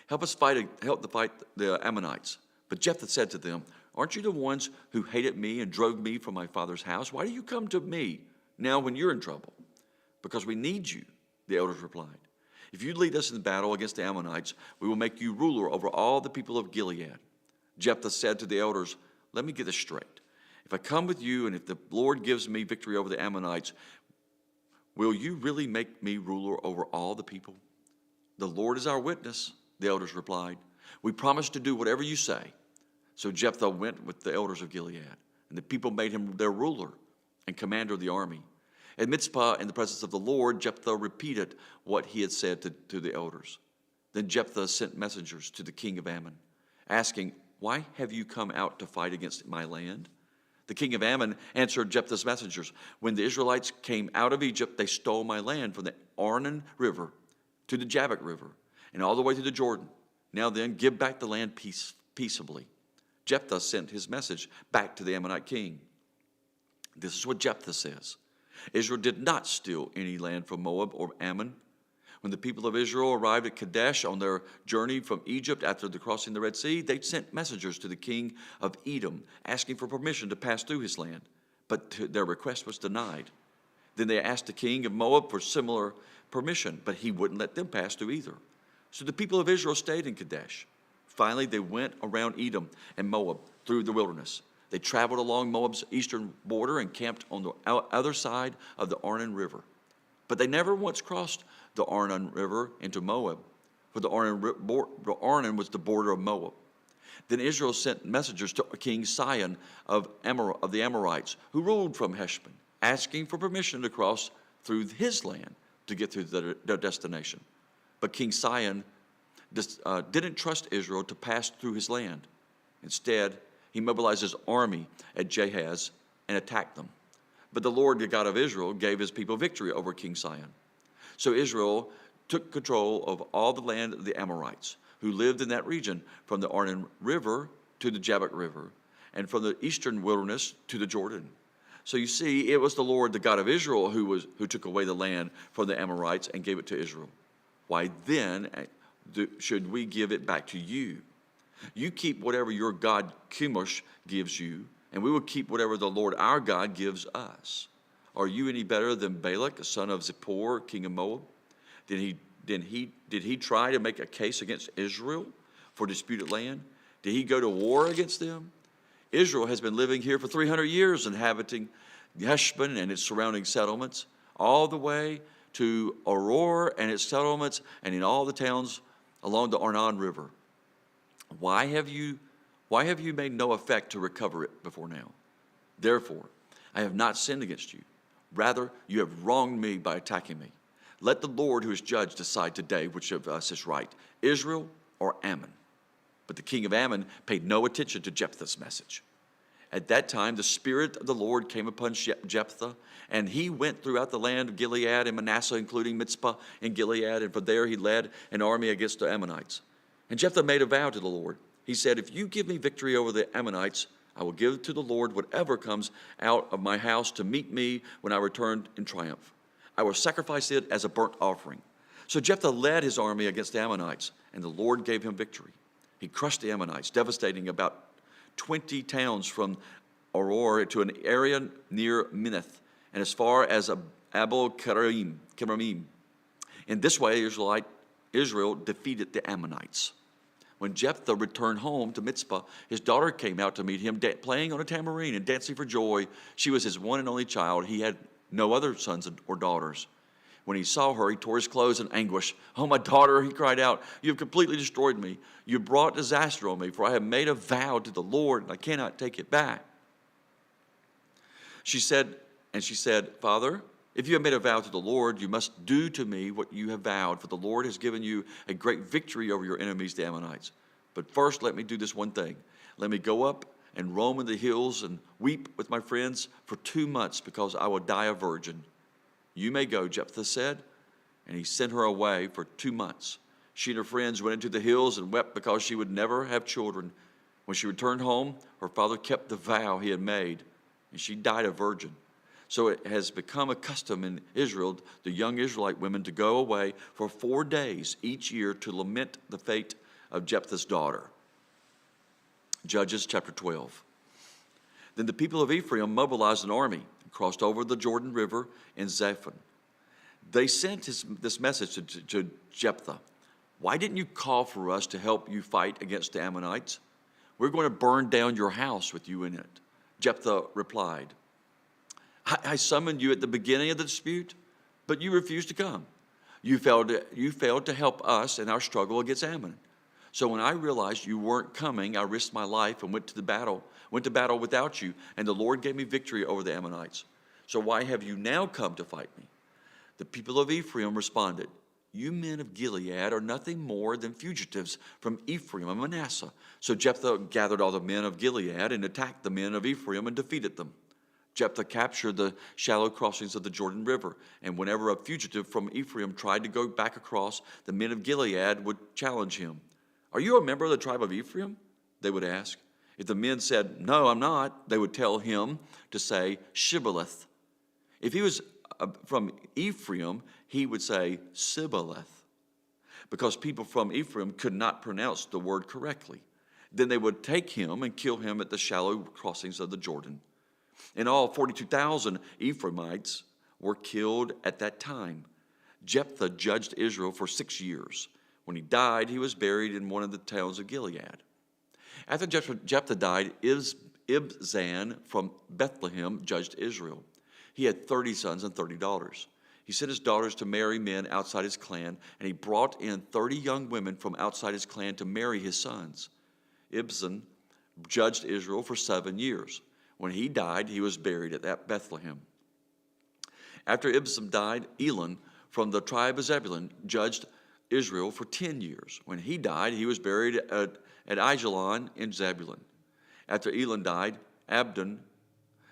Help to fight the Ammonites." But Jephthah said to them, "Aren't you the ones who hated me and drove me from my father's house? Why do you come to me now when you're in trouble?" "Because we need you," the elders replied. "If you lead us in battle against the Ammonites, we will make you ruler over all the people of Gilead." Jephthah said to the elders, "Let me get this straight. If I come with you and if the Lord gives me victory over the Ammonites, will you really make me ruler over all the people?" "The Lord is our witness," the elders replied. "We promise to do whatever you say." So Jephthah went with the elders of Gilead, and the people made him their ruler and commander of the army. At Mizpah, in the presence of the Lord, Jephthah repeated what he had said to the elders. Then Jephthah sent messengers to the king of Ammon, asking, "Why have you come out to fight against my land?" The king of Ammon answered Jephthah's messengers, "When the Israelites came out of Egypt, they stole my land from the Arnon River to the Jabbok River and all the way to the Jordan. Now then, give back the land peaceably." Jephthah sent his message back to the Ammonite king. This is what Jephthah says: "Israel did not steal any land from Moab or Ammon. When the people of Israel arrived at Kadesh on their journey from Egypt after crossing the Red Sea, they sent messengers to the king of Edom asking for permission to pass through his land, but their request was denied. Then they asked the king of Moab for similar permission, but he wouldn't let them pass through either. So the people of Israel stayed in Kadesh. Finally, they went around Edom and Moab through the wilderness. They traveled along Moab's eastern border and camped on the other side of the Arnon River. But they never once crossed the Arnon River into Moab, for the Arnon was the border of Moab. Then Israel sent messengers to King Sihon of the Amorites, who ruled from Heshbon, asking for permission to cross through his land to get to their destination. But King Sihon didn't trust Israel to pass through his land. Instead, he mobilized his army at Jahaz and attacked them. But the Lord, the God of Israel, gave his people victory over King Sihon. So Israel took control of all the land of the Amorites, who lived in that region, from the Arnon River to the Jabbok River, and from the eastern wilderness to the Jordan. So you see, it was the Lord, the God of Israel, who took away the land from the Amorites and gave it to Israel. Why then should we give it back to you? You keep whatever your god Chemosh gives you, and we will keep whatever the Lord our God gives us. Are you any better than Balak, son of Zippor, king of Moab? Did he try to make a case against Israel for disputed land? Did he go to war against them? Israel has been living here for 300 years, inhabiting Heshbon and its surrounding settlements, all the way to Aurora and its settlements, and in all the towns along the Arnon River. Why have you made no effect to recover it before now? Therefore, I have not sinned against you. Rather, you have wronged me by attacking me. Let the Lord who is judge decide today which of us is right, Israel or Ammon." But the king of Ammon paid no attention to Jephthah's message. At that time, the Spirit of the Lord came upon Jephthah, and he went throughout the land of Gilead and Manasseh, including Mizpah and Gilead, and from there he led an army against the Ammonites. And Jephthah made a vow to the Lord. He said, "If you give me victory over the Ammonites, I will give to the Lord whatever comes out of my house to meet me when I return in triumph. I will sacrifice it as a burnt offering." So Jephthah led his army against the Ammonites, and the Lord gave him victory. He crushed the Ammonites, devastating about 20 towns from Auror to an area near Minnith, and as far as Abel Keramim. In this way, Israel defeated the Ammonites. When Jephthah returned home to Mizpah, his daughter came out to meet him, playing on a tambourine and dancing for joy. She was his one and only child. He had no other sons or daughters. When he saw her, he tore his clothes in anguish. "Oh, my daughter," he cried out, "you have completely destroyed me. You brought disaster on me, for I have made a vow to the Lord, and I cannot take it back." She said, "Father, if you have made a vow to the Lord, you must do to me what you have vowed, for the Lord has given you a great victory over your enemies, the Ammonites. But first, let me do this one thing. Let me go up and roam in the hills and weep with my friends for 2 months, because I will die a virgin." "You may go," Jephthah said, and he sent her away for 2 months. She and her friends went into the hills and wept because she would never have children. When she returned home, her father kept the vow he had made, and she died a virgin. So it has become a custom in Israel, the young Israelite women to go away for 4 days each year to lament the fate of Jephthah's daughter. Judges chapter 12. Then the people of Ephraim mobilized an army and crossed over the Jordan River in Zaphon. They sent this message to Jephthah: "Why didn't you call for us to help you fight against the Ammonites? We're going to burn down your house with you in it." Jephthah replied, I summoned you at the beginning of the dispute, but you refused to come. You failed to help us in our struggle against Ammon. So when I realized you weren't coming, I risked my life and went to battle without you, and the Lord gave me victory over the Ammonites. So why have you now come to fight me?" The people of Ephraim responded, "You men of Gilead are nothing more than fugitives from Ephraim and Manasseh." So Jephthah gathered all the men of Gilead and attacked the men of Ephraim and defeated them. Jephthah captured the shallow crossings of the Jordan River, and whenever a fugitive from Ephraim tried to go back across, the men of Gilead would challenge him. "Are you a member of the tribe of Ephraim?" they would ask. If the men said, "No, I'm not," they would tell him to say Shibboleth. If he was from Ephraim, he would say Sibboleth, because people from Ephraim could not pronounce the word correctly. Then they would take him and kill him at the shallow crossings of the Jordan. In all, 42,000 Ephraimites were killed at that time. Jephthah judged Israel for 6 years. When he died, he was buried in one of the towns of Gilead. After Jephthah died, Ibzan from Bethlehem judged Israel. He had 30 sons and 30 daughters. He sent his daughters to marry men outside his clan, and he brought in 30 young women from outside his clan to marry his sons. Ibzan judged Israel for 7 years. When he died, he was buried at Bethlehem. After Ibzan died, Elon from the tribe of Zebulun judged Israel for 10 years. When he died, he was buried at Aijalon in Zebulun. After Elon died, Abdon,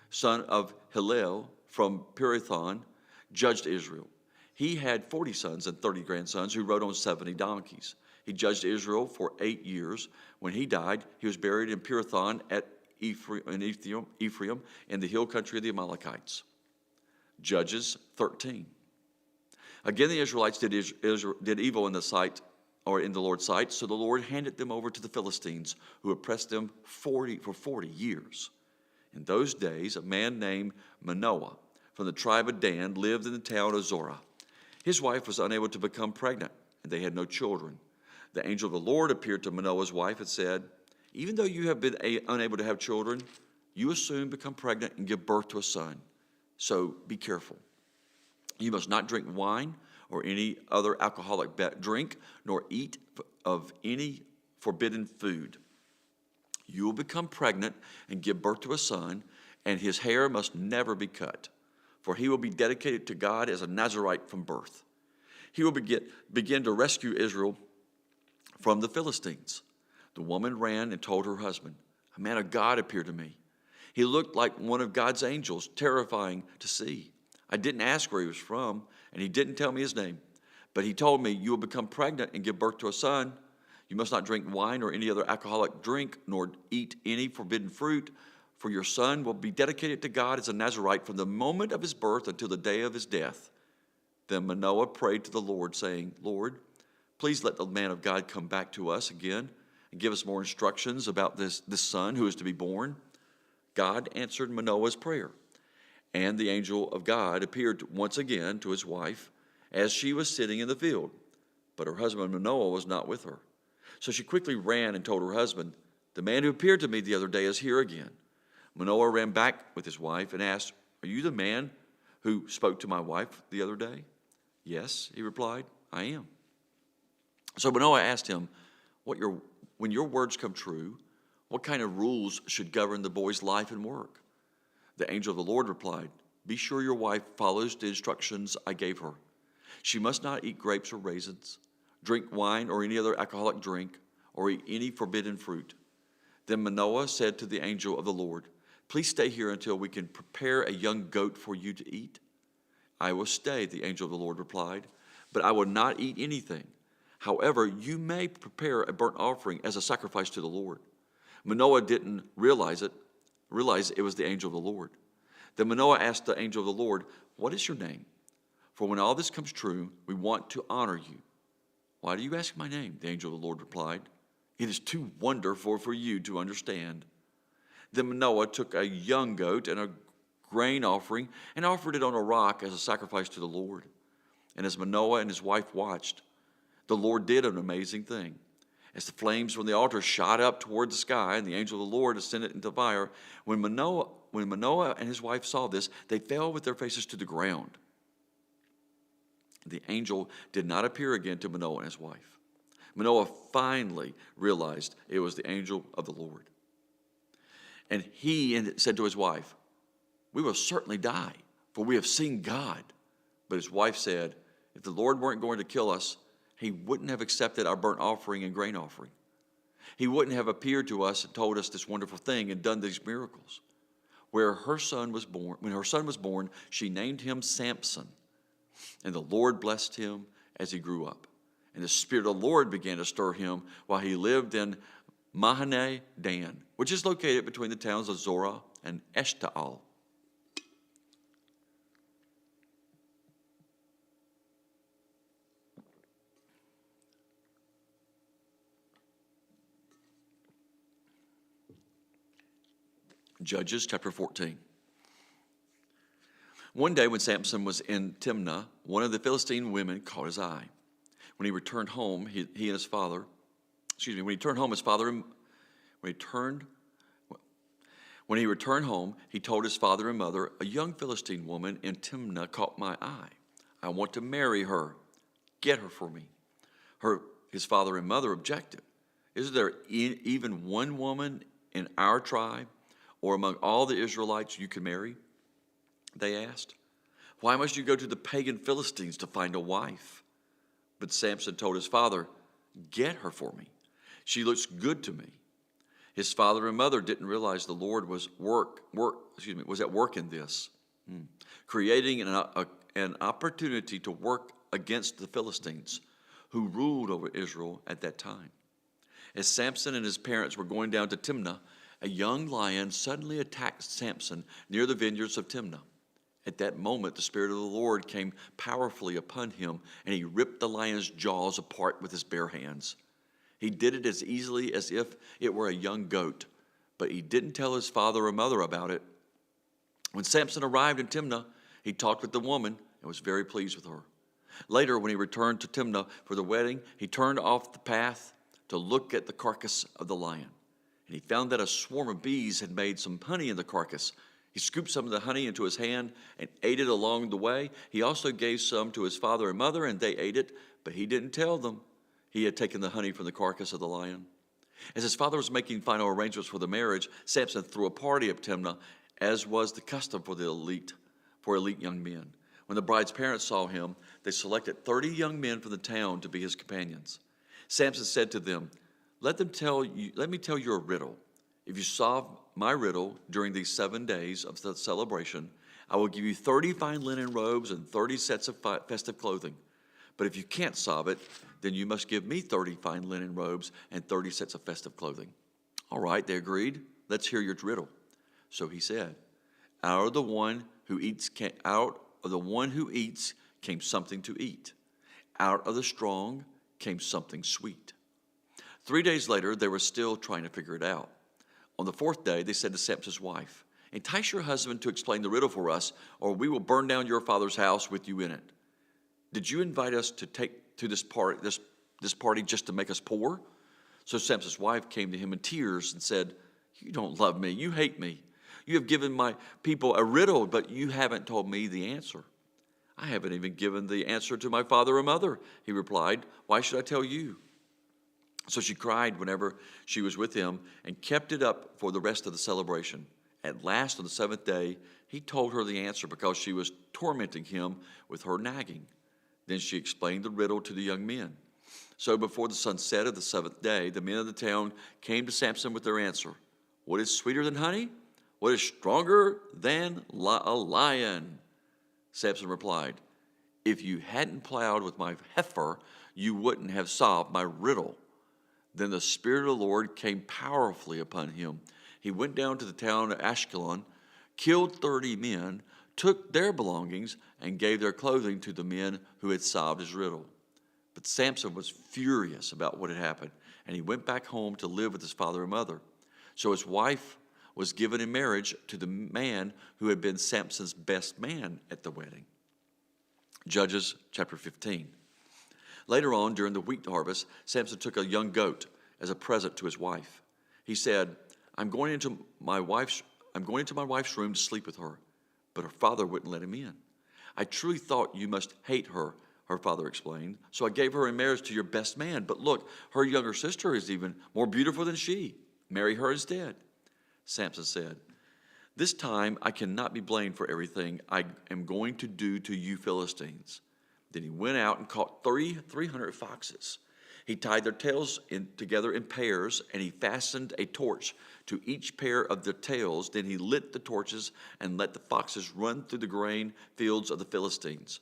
son of Hillel from Pirathon, judged Israel. He had 40 sons and 30 grandsons who rode on 70 donkeys. He judged Israel for 8 years. When he died, he was buried in Pirathon at Ephraim in the hill country of the Amalekites. Judges 13. Again, the Israelites did evil in the Lord's sight, so the Lord handed them over to the Philistines, who oppressed them for 40 years. In those days, a man named Manoah from the tribe of Dan lived in the town of Zorah. His wife was unable to become pregnant, and they had no children. The angel of the Lord appeared to Manoah's wife and said, "Even though you have been unable to have children, you will soon become pregnant and give birth to a son. So be careful. You must not drink wine or any other alcoholic drink, nor eat of any forbidden food. You will become pregnant and give birth to a son, and his hair must never be cut, for he will be dedicated to God as a Nazirite from birth. He will begin to rescue Israel from the Philistines." The woman ran and told her husband, "A man of God appeared to me. He looked like one of God's angels, terrifying to see. I didn't ask where he was from, and he didn't tell me his name. But he told me, 'You will become pregnant and give birth to a son. You must not drink wine or any other alcoholic drink, nor eat any forbidden fruit, for your son will be dedicated to God as a Nazirite from the moment of his birth until the day of his death.' Then Manoah prayed to the Lord, saying, 'Lord, please let the man of God come back to us again and give us more instructions about this son who is to be born.' God answered Manoah's prayer, and the angel of God appeared once again to his wife as she was sitting in the field, but her husband Manoah was not with her. So she quickly ran and told her husband, 'The man who appeared to me the other day is here again.' Manoah ran back with his wife and asked, 'Are you the man who spoke to my wife the other day?' 'Yes,' he replied, 'I am.' So Manoah asked him, when your words come true, what kind of rules should govern the boy's life and work?' The angel of the Lord replied, 'Be sure your wife follows the instructions I gave her. She must not eat grapes or raisins, drink wine or any other alcoholic drink, or eat any forbidden fruit.' Then Manoah said to the angel of the Lord, 'Please stay here until we can prepare a young goat for you to eat.' 'I will stay,' the angel of the Lord replied, 'but I will not eat anything. However, you may prepare a burnt offering as a sacrifice to the Lord.' Manoah didn't realize it was the angel of the Lord. Then Manoah asked the angel of the Lord, 'What is your name? For when all this comes true, we want to honor you.' 'Why do you ask my name?' the angel of the Lord replied. 'It is too wonderful for you to understand.' Then Manoah took a young goat and a grain offering and offered it on a rock as a sacrifice to the Lord. And as Manoah and his wife watched, the Lord did an amazing thing. As the flames from the altar shot up toward the sky and the angel of the Lord ascended into fire, when Manoah and his wife saw this, they fell with their faces to the ground. The angel did not appear again to Manoah and his wife. Manoah finally realized it was the angel of the Lord. And he said to his wife, 'We will certainly die, for we have seen God.' But his wife said, 'If the Lord weren't going to kill us, he wouldn't have accepted our burnt offering and grain offering. He wouldn't have appeared to us and told us this wonderful thing and done these miracles.' When her son was born, she named him Samson. And the Lord blessed him as he grew up. And the Spirit of the Lord began to stir him while he lived in Mahane Dan, which is located between the towns of Zorah and Eshtaol. Judges chapter 14. One day when Samson was in Timnah, one of the Philistine women caught his eye. When he returned home, he told his father and mother, 'A young Philistine woman in Timnah caught my eye. I want to marry her. Get her for me.' His father and mother objected. 'Is there even one woman in our tribe or among all the Israelites you can marry?' they asked. 'Why must you go to the pagan Philistines to find a wife?' But Samson told his father, 'Get her for me. She looks good to me.' His father and mother didn't realize the Lord was at work in this, creating an opportunity to work against the Philistines, who ruled over Israel at that time. As Samson and his parents were going down to Timnah, a young lion suddenly attacked Samson near the vineyards of Timnah. At that moment, the Spirit of the Lord came powerfully upon him, and he ripped the lion's jaws apart with his bare hands. He did it as easily as if it were a young goat, but he didn't tell his father or mother about it. When Samson arrived in Timnah, he talked with the woman and was very pleased with her. Later, when he returned to Timnah for the wedding, he turned off the path to look at the carcass of the lion. And he found that a swarm of bees had made some honey in the carcass. He scooped some of the honey into his hand and ate it along the way. He also gave some to his father and mother, and they ate it, but he didn't tell them he had taken the honey from the carcass of the lion. As his father was making final arrangements for the marriage, Samson threw a party at Timnah, as was the custom for elite young men. When the bride's parents saw him, they selected 30 young men from the town to be his companions. Samson said to them, let me tell you a riddle. If you solve my riddle during these 7 days of the celebration, I will give you 30 fine linen robes and 30 sets of festive clothing. But if you can't solve it, then you must give me 30 fine linen robes and 30 sets of festive clothing. All right, they agreed. Let's hear your riddle. So he said, out of the one who eats came something to eat. Out of the strong came something sweet. 3 days later, they were still trying to figure it out. On the 4th day, they said to Samson's wife, entice your husband to explain the riddle for us, or we will burn down your father's house with you in it. Did you invite us to this party just to make us poor? So Samson's wife came to him in tears and said, you don't love me, you hate me. You have given my people a riddle, but you haven't told me the answer. I haven't even given the answer to my father or mother, he replied. Why should I tell you? So she cried whenever she was with him and kept it up for the rest of the celebration. At last, on the 7th day, he told her the answer because she was tormenting him with her nagging. Then she explained the riddle to the young men. So before the sun set of the 7th day, the men of the town came to Samson with their answer. What is sweeter than honey? What is stronger than a lion? Samson replied, if you hadn't plowed with my heifer, you wouldn't have solved my riddle. Then the Spirit of the Lord came powerfully upon him. He went down to the town of Ashkelon, killed 30 men, took their belongings, and gave their clothing to the men who had solved his riddle. But Samson was furious about what had happened, and he went back home to live with his father and mother. So his wife was given in marriage to the man who had been Samson's best man at the wedding. Judges chapter 15. Later on, during the wheat harvest, Samson took a young goat as a present to his wife. He said, I'm going into my wife's room to sleep with her. But her father wouldn't let him in. I truly thought you must hate her, her father explained. So I gave her in marriage to your best man. But look, her younger sister is even more beautiful than she. Marry her instead. Samson said, this time I cannot be blamed for everything I am going to do to you Philistines. Then he went out and caught 300 foxes. He tied their tails together in pairs, and he fastened a torch to each pair of their tails. Then he lit the torches and let the foxes run through the grain fields of the Philistines.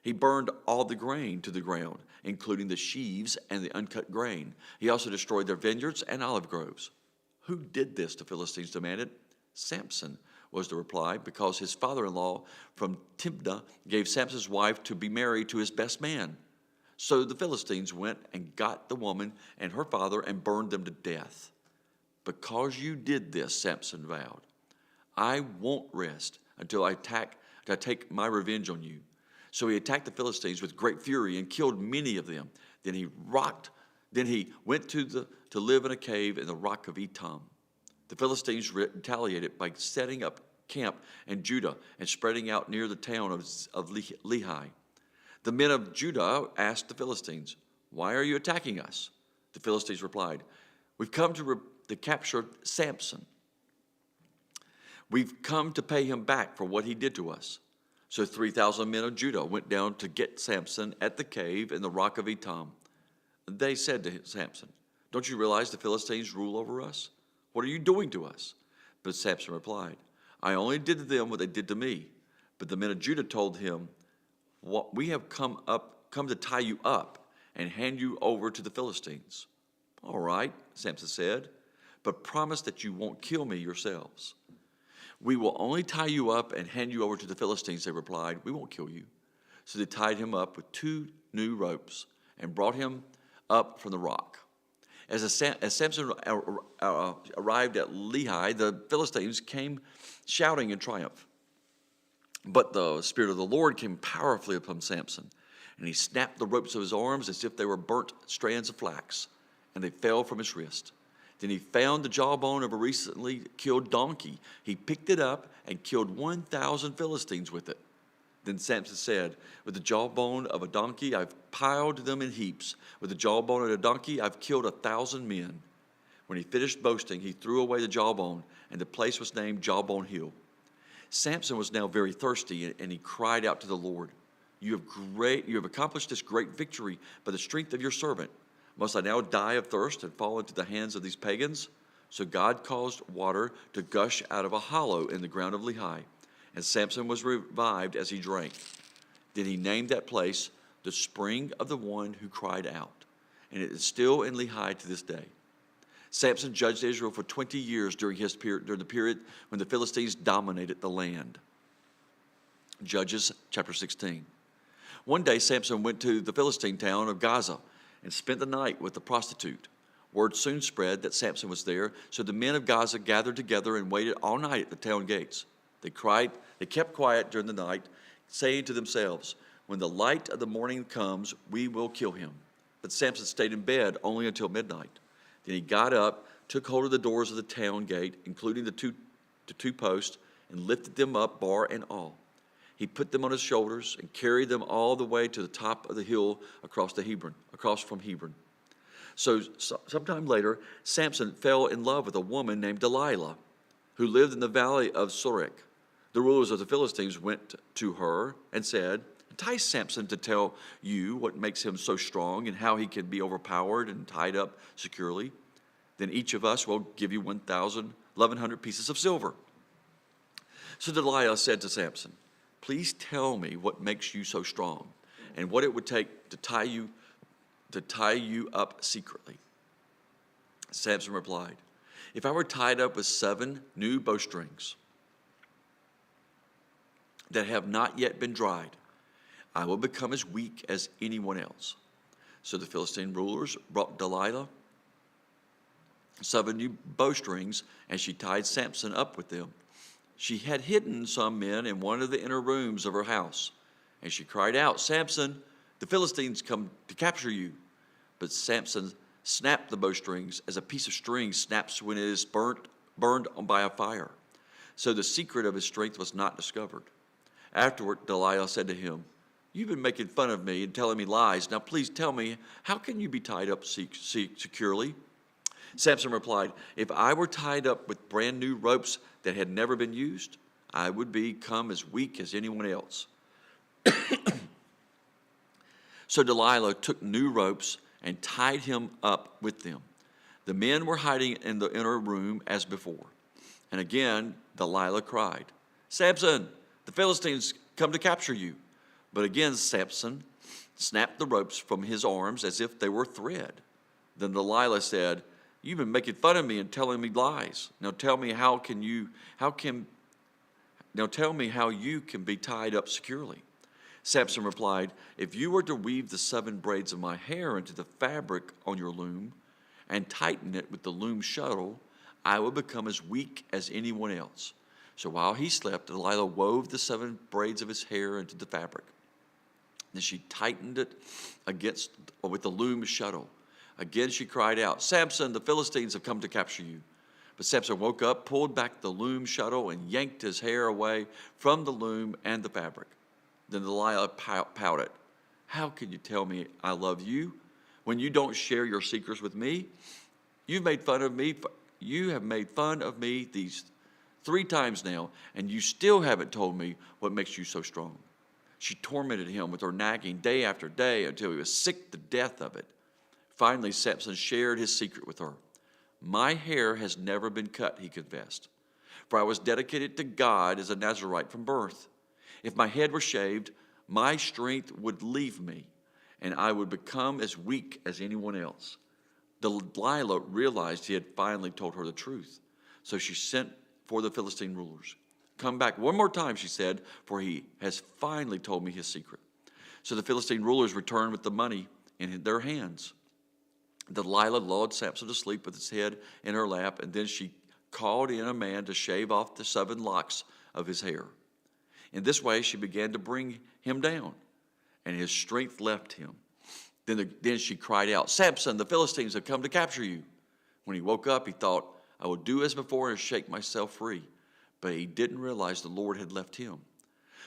He burned all the grain to the ground, including the sheaves and the uncut grain. He also destroyed their vineyards and olive groves. Who did this? The Philistines demanded. Samson, was the reply, because his father-in-law from Timnah gave Samson's wife to be married to his best man. So the Philistines went and got the woman and her father and burned them to death. Because you did this, Samson vowed, I won't rest until I take my revenge on you. So he attacked the Philistines with great fury and killed many of them. Then he went to live in a cave in the rock of Etam. The Philistines retaliated by setting up camp in Judah and spreading out near the town of Lehi. The men of Judah asked the Philistines, why are you attacking us? The Philistines replied, we've come to capture Samson. We've come to pay him back for what he did to us. So 3,000 men of Judah went down to get Samson at the cave in the rock of Etam. They said to Samson, don't you realize the Philistines rule over us? What are you doing to us? But Samson replied, I only did to them what they did to me. But the men of Judah told him, we have come to tie you up and hand you over to the Philistines. All right, Samson said, but promise that you won't kill me yourselves. We will only tie you up and hand you over to the Philistines, they replied. We won't kill you. So they tied him up with 2 new ropes and brought him up from the rock. As Samson arrived at Lehi, the Philistines came shouting in triumph. But the Spirit of the Lord came powerfully upon Samson, and he snapped the ropes of his arms as if they were burnt strands of flax, and they fell from his wrist. Then he found the jawbone of a recently killed donkey. He picked it up and killed 1,000 Philistines with it. Then Samson said, with the jawbone of a donkey, I've piled them in heaps. With the jawbone of a donkey, I've killed 1,000 men. When he finished boasting, he threw away the jawbone, and the place was named Jawbone Hill. Samson was now very thirsty, and he cried out to the Lord, You have accomplished this great victory by the strength of your servant. Must I now die of thirst and fall into the hands of these pagans? So God caused water to gush out of a hollow in the ground of Lehi, and Samson was revived as he drank. Then he named that place the spring of the one who cried out, and it is still in Lehi to this day. Samson judged Israel for 20 years during the period when the Philistines dominated the land. Judges chapter 16. One day Samson went to the Philistine town of Gaza and spent the night with the prostitute. Word soon spread that Samson was there, so the men of Gaza gathered together and waited all night at the town gates. They kept quiet during the night, saying to themselves, When the light of the morning comes, we will kill him. But Samson stayed in bed only until midnight. Then he got up, took hold of the doors of the town gate, including the two posts, and lifted them up, bar and all. He put them on his shoulders and carried them all the way to the top of the hill across from Hebron. So sometime later, Samson fell in love with a woman named Delilah, who lived in the valley of Sorek. The rulers of the Philistines went to her and said, Entice Samson to tell you what makes him so strong and how he can be overpowered and tied up securely. Then each of us will give you 1,100 pieces of silver. So Delilah said to Samson, Please tell me what makes you so strong and what it would take to tie you up secretly. Samson replied, If I were tied up with 7 new bowstrings that have not yet been dried, I will become as weak as anyone else. So the Philistine rulers brought Delilah 7 new bowstrings, and she tied Samson up with them. She had hidden some men in one of the inner rooms of her house, and she cried out, Samson, the Philistines come to capture you. But Samson snapped the bowstrings as a piece of string snaps when it is burned by a fire. So the secret of his strength was not discovered. Afterward, Delilah said to him, You've been making fun of me and telling me lies. Now please tell me, how can you be tied up securely? Samson replied, If I were tied up with brand new ropes that had never been used, I would become as weak as anyone else. So Delilah took new ropes and tied him up with them. The men were hiding in the inner room as before. And again, Delilah cried, Samson, the Philistines come to capture you. But again, Samson snapped the ropes from his arms as if they were thread. Then Delilah said, You've been making fun of me and telling me lies. Now tell me how you can be tied up securely. Samson replied, If you were to weave the 7 braids of my hair into the fabric on your loom and tighten it with the loom shuttle, I would become as weak as anyone else. So while he slept, Delilah wove the 7 braids of his hair into the fabric. Then she tightened it with the loom shuttle. Again she cried out, Samson, the Philistines have come to capture you. But Samson woke up, pulled back the loom shuttle, and yanked his hair away from the loom and the fabric. Then Delilah pouted, How can you tell me I love you when you don't share your secrets with me? You have made fun of me these 3 times now, and you still haven't told me what makes you so strong. She tormented him with her nagging day after day until he was sick to death of it. Finally, Samson shared his secret with her. My hair has never been cut, he confessed, for I was dedicated to God as a Nazirite from birth. If my head were shaved, my strength would leave me, and I would become as weak as anyone else. Delilah realized he had finally told her the truth, so she sent for the Philistine rulers. Come back one more time, she said, for he has finally told me his secret. So the Philistine rulers returned with the money in their hands. Delilah lulled Samson to sleep with his head in her lap, and then she called in a man to shave off the 7 locks of his hair. In this way she began to bring him down, and his strength left him. Then she cried out, Samson, the Philistines have come to capture you. When he woke up, he thought, I will do as before and shake myself free. But he didn't realize the Lord had left him.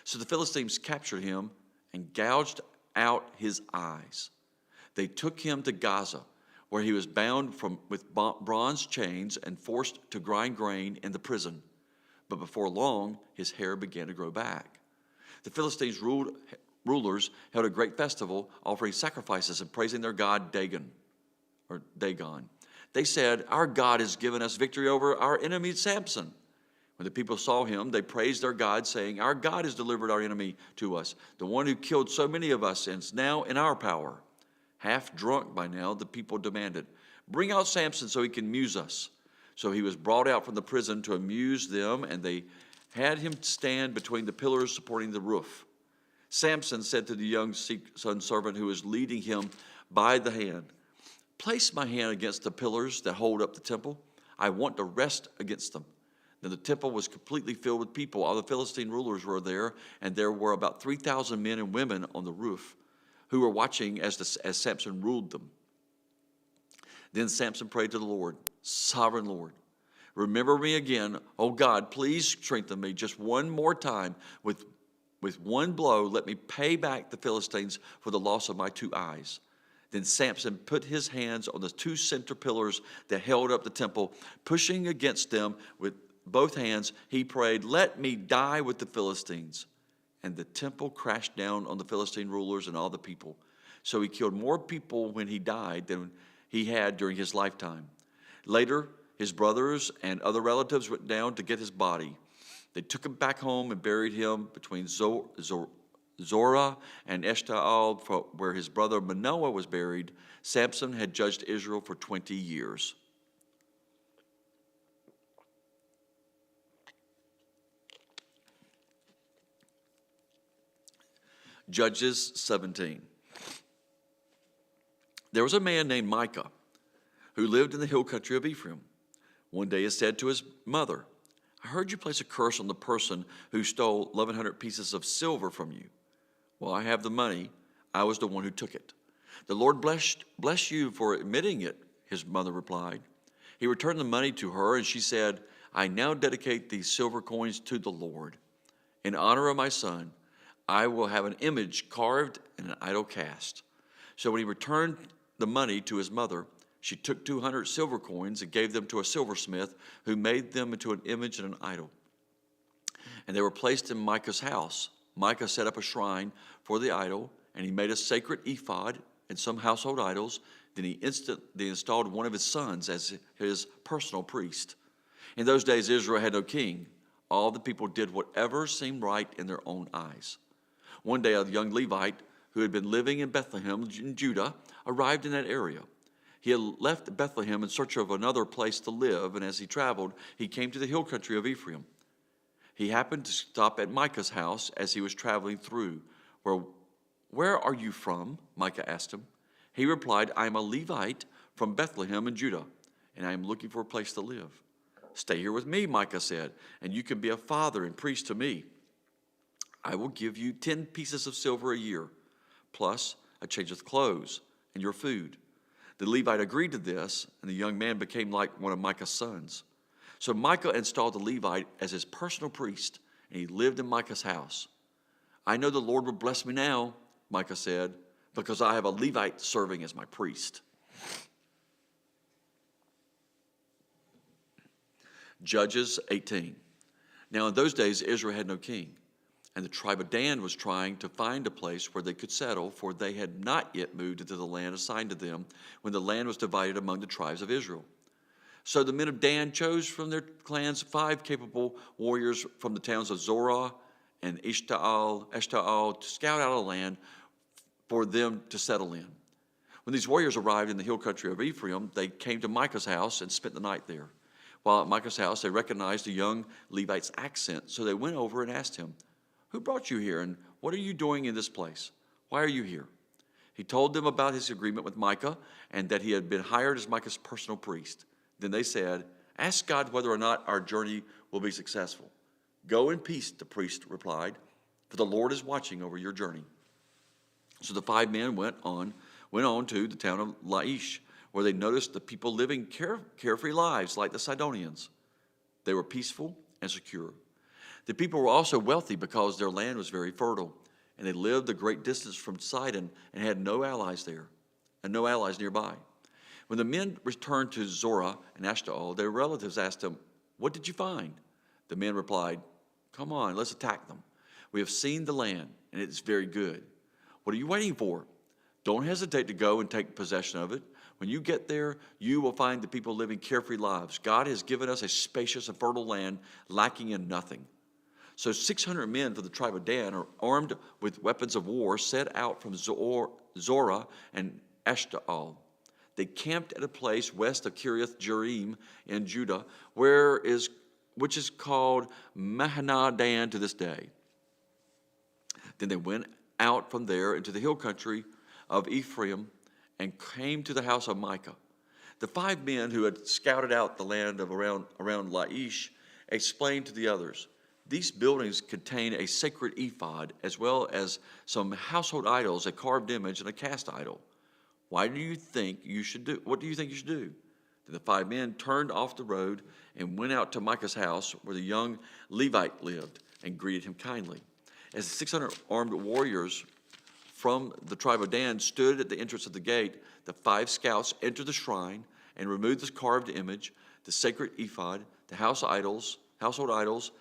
So the Philistines captured him and gouged out his eyes. They took him to Gaza, where he was bound with bronze chains and forced to grind grain in the prison. But before long, his hair began to grow back. The Philistines' rulers held a great festival, offering sacrifices and praising their god Dagon. They said, "Our God has given us victory over our enemy Samson." When the people saw him, they praised their God, saying, "Our God has delivered our enemy to us, the one who killed so many of us and is now in our power." Half drunk by now, the people demanded, "Bring out Samson so he can amuse us." So he was brought out from the prison to amuse them, and they had him stand between the pillars supporting the roof. Samson said to the young son servant who was leading him by the hand, "Place my hand against the pillars that hold up the temple. I want to rest against them." Then the temple was completely filled with people. All the Philistine rulers were there, and there were about 3,000 men and women on the roof who were watching as Samson ruled them. Then Samson prayed to the Lord, "Sovereign Lord, remember me again. Oh God, please strengthen me just one more time. With one blow, let me pay back the Philistines for the loss of my 2 eyes." Then Samson put his hands on the 2 center pillars that held up the temple. Pushing against them with both hands, he prayed, "Let me die with the Philistines." And the temple crashed down on the Philistine rulers and all the people. So he killed more people when he died than he had during his lifetime. Later, his brothers and other relatives went down to get his body. They took him back home and buried him between Zorah and Eshtaol, where his brother Manoah was buried. Samson had judged Israel for 20 years. Judges 17. There was a man named Micah who lived in the hill country of Ephraim. One day he said to his mother, "I heard you place a curse on the person who stole 1,100 pieces of silver from you." "Well, I have the money. I was the one who took it." "The Lord bless you for admitting it," his mother replied. He returned the money to her, and she said, "I now dedicate these silver coins to the Lord. In honor of my son, I will have an image carved and an idol cast." So when he returned the money to his mother, she took 200 silver coins and gave them to a silversmith who made them into an image and an idol. And they were placed in Micah's house. Micah set up a shrine for the idol, and he made a sacred ephod and some household idols. Then he installed one of his sons as his personal priest. In those days, Israel had no king. All the people did whatever seemed right in their own eyes. One day, a young Levite who had been living in Bethlehem in Judah arrived in that area. He had left Bethlehem in search of another place to live, and as he traveled, he came to the hill country of Ephraim. He happened to stop at Micah's house as he was traveling through. "Where are you from?" Micah asked him. He replied, "I am a Levite from Bethlehem in Judah, and I am looking for a place to live." "Stay here with me," Micah said, "and you can be a father and priest to me. I will give you 10 pieces of silver a year, plus a change of clothes and your food." The Levite agreed to this, and the young man became like one of Micah's sons. So Micah installed the Levite as his personal priest, and he lived in Micah's house. "I know the Lord will bless me now," Micah said, "because I have a Levite serving as my priest." Judges 18. Now in those days, Israel had no king, and the tribe of Dan was trying to find a place where they could settle, for they had not yet moved into the land assigned to them when the land was divided among the tribes of Israel. So the men of Dan chose from their clans 5 capable warriors from the towns of Zorah and Eshtaol to scout out a land for them to settle in. When these warriors arrived in the hill country of Ephraim, they came to Micah's house and spent the night there. While at Micah's house, they recognized the young Levite's accent, so they went over and asked him, "Who brought you here, and what are you doing in this place? Why are you here?" He told them about his agreement with Micah and that he had been hired as Micah's personal priest. Then they said, "Ask God whether or not our journey will be successful." "Go in peace," the priest replied, "for the Lord is watching over your journey." So the 5 men went on to the town of Laish, where they noticed the people living carefree lives like the Sidonians. They were peaceful and secure. The people were also wealthy because their land was very fertile, and they lived a great distance from Sidon and had no allies there, and no allies nearby. When the men returned to Zorah and Eshtaol, their relatives asked them, "What did you find?" The men replied, "Come on, let's attack them. We have seen the land, and it is very good. What are you waiting for? Don't hesitate to go and take possession of it. When you get there, you will find the people living carefree lives. God has given us a spacious and fertile land, lacking in nothing." So 600 men from the tribe of Dan, armed with weapons of war, set out from Zorah and Eshtaol. They camped at a place west of Kiriath Jearim in Judah, which is called Mahaneh Dan to this day. Then they went out from there into the hill country of Ephraim and came to the house of Micah. The 5 men who had scouted out the land of around Laish explained to the others, "These buildings contain a sacred ephod, as well as some household idols, a carved image, and a cast idol. What do you think you should do? Then the 5 men turned off the road and went out to Micah's house, where the young Levite lived, and greeted him kindly. As the 600 armed warriors from the tribe of Dan stood at the entrance of the gate, the 5 scouts entered the shrine and removed the carved image, the sacred ephod, the household idols,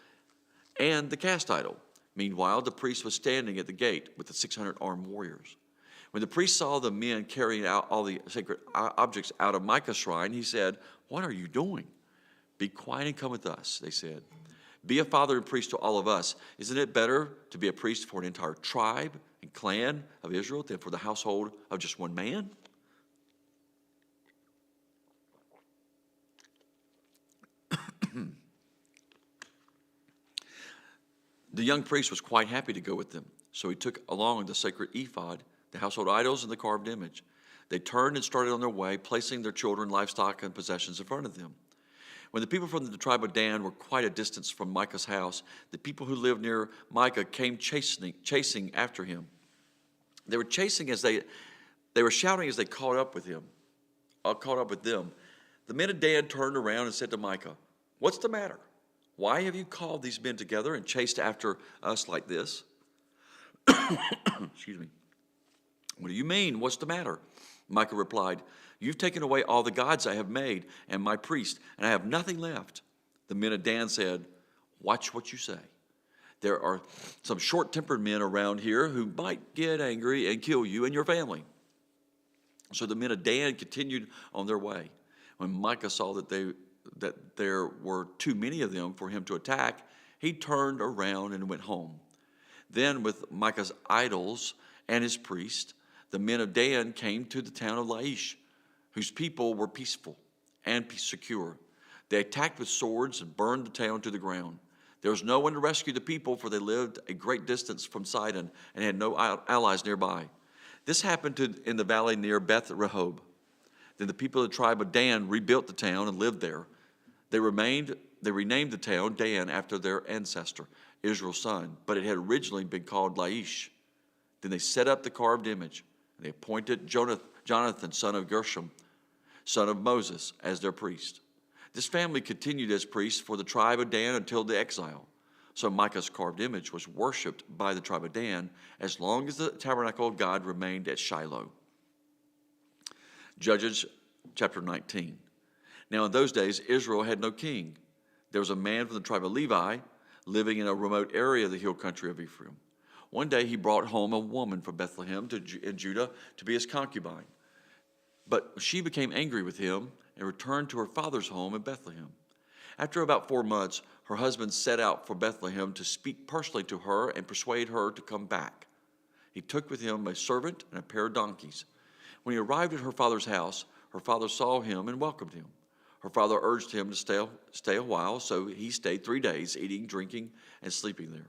and the cast idol. Meanwhile, the priest was standing at the gate with the 600 armed warriors. When the priest saw the men carrying out all the sacred objects out of Micah's shrine, he said, "What are you doing?" "Be quiet and come with us," they said. "Be a father and priest to all of us. Isn't it better to be a priest for an entire tribe and clan of Israel than for the household of just one man?" The young priest was quite happy to go with them, so he took along the sacred ephod, the household idols, and the carved image. They turned and started on their way, placing their children, livestock, and possessions in front of them. When the people from the tribe of Dan were quite a distance from Micah's house, the people who lived near Micah came chasing after him. They were shouting as they caught up with them. The men of Dan turned around and said to Micah, "What's the matter? Why have you called these men together and chased after us like this?" Excuse me. "What do you mean? What's the matter?" Micah replied, "You've taken away all the gods I have made and my priest, and I have nothing left." The men of Dan said, "Watch what you say. There are some short-tempered men around here who might get angry and kill you and your family." So the men of Dan continued on their way. When Micah saw that there were too many of them for him to attack, he turned around and went home. Then with Micah's idols and his priest, the men of Dan came to the town of Laish, whose people were peaceful and secure. They attacked with swords and burned the town to the ground. There was no one to rescue the people, for they lived a great distance from Sidon and had no allies nearby. This happened in the valley near Beth Rehob. Then the people of the tribe of Dan rebuilt the town and lived there. They renamed the town Dan after their ancestor, Israel's son, but it had originally been called Laish. Then they set up the carved image, and they appointed Jonathan, son of Gershom, son of Moses, as their priest. This family continued as priests for the tribe of Dan until the exile. So Micah's carved image was worshipped by the tribe of Dan as long as the tabernacle of God remained at Shiloh. Judges chapter 19. Now in those days, Israel had no king. There was a man from the tribe of Levi living in a remote area of the hill country of Ephraim. One day he brought home a woman from Bethlehem in Judah to be his concubine. But she became angry with him and returned to her father's home in Bethlehem. After about 4 months, her husband set out for Bethlehem to speak personally to her and persuade her to come back. He took with him a servant and a pair of donkeys. When he arrived at her father's house, her father saw him and welcomed him. Her father urged him to stay a while, so he stayed 3 days, eating, drinking, and sleeping there.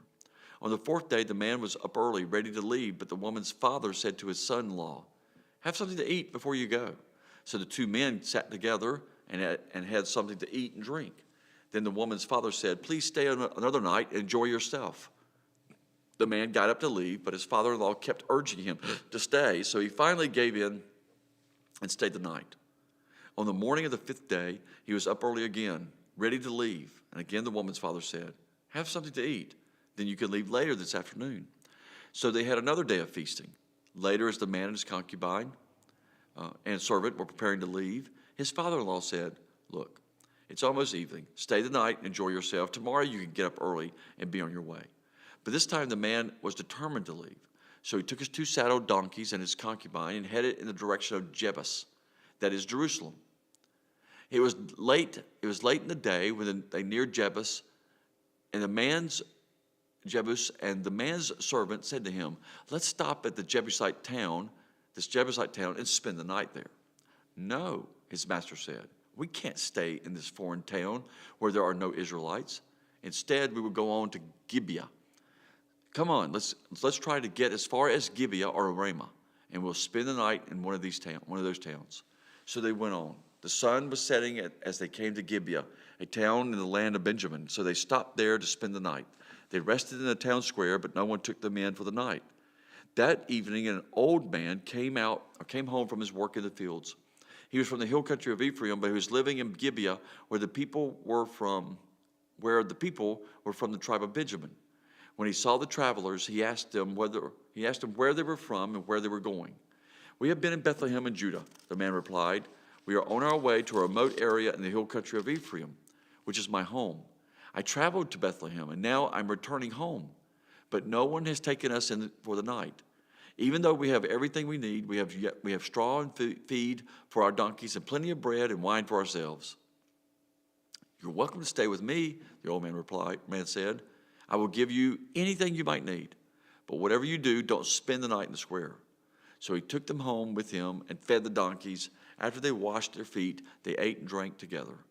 On the 4th day, the man was up early, ready to leave, but the woman's father said to his son-in-law, "Have something to eat before you go." So the 2 men sat together and had something to eat and drink. Then the woman's father said, "Please stay another night and enjoy yourself." The man got up to leave, but his father-in-law kept urging him to stay, so he finally gave in and stayed the night. On the morning of the 5th day, he was up early again, ready to leave. And again the woman's father said, "Have something to eat, then you can leave later this afternoon." So they had another day of feasting. Later, as the man and his concubine and servant were preparing to leave, his father-in-law said, "Look, it's almost evening. Stay the night and enjoy yourself. Tomorrow you can get up early and be on your way." But this time the man was determined to leave. So he took his 2 saddled donkeys and his concubine and headed in the direction of Jebus, that is Jerusalem. It was late in the day when they neared Jebus, and the man's servant said to him, "Let's stop at the Jebusite town, and spend the night there." "No," his master said, "we can't stay in this foreign town where there are no Israelites. Instead, we will go on to Gibeah. Come on, let's try to get as far as Gibeah or Ramah, and we'll spend the night in one of those towns." So they went on. The sun was setting as they came to Gibeah, a town in the land of Benjamin. So they stopped there to spend the night. They rested in the town square, but no one took them in for the night. That evening, an old man came home from his work in the fields. He was from the hill country of Ephraim, but he was living in Gibeah, where the people were from the tribe of Benjamin. When he saw the travelers, he asked them where they were from and where they were going. "We have been in Bethlehem in Judah," the man replied. "We are on our way to a remote area in the hill country of Ephraim, which is my home. I traveled to Bethlehem, and now I'm returning home. But no one has taken us in for the night. Even though we have everything we need, we have straw and feed for our donkeys and plenty of bread and wine for ourselves." "You're welcome to stay with me," the old man said. "I will give you anything you might need. But whatever you do, don't spend the night in the square." So he took them home with him and fed the donkeys. After they washed their feet, they ate and drank together.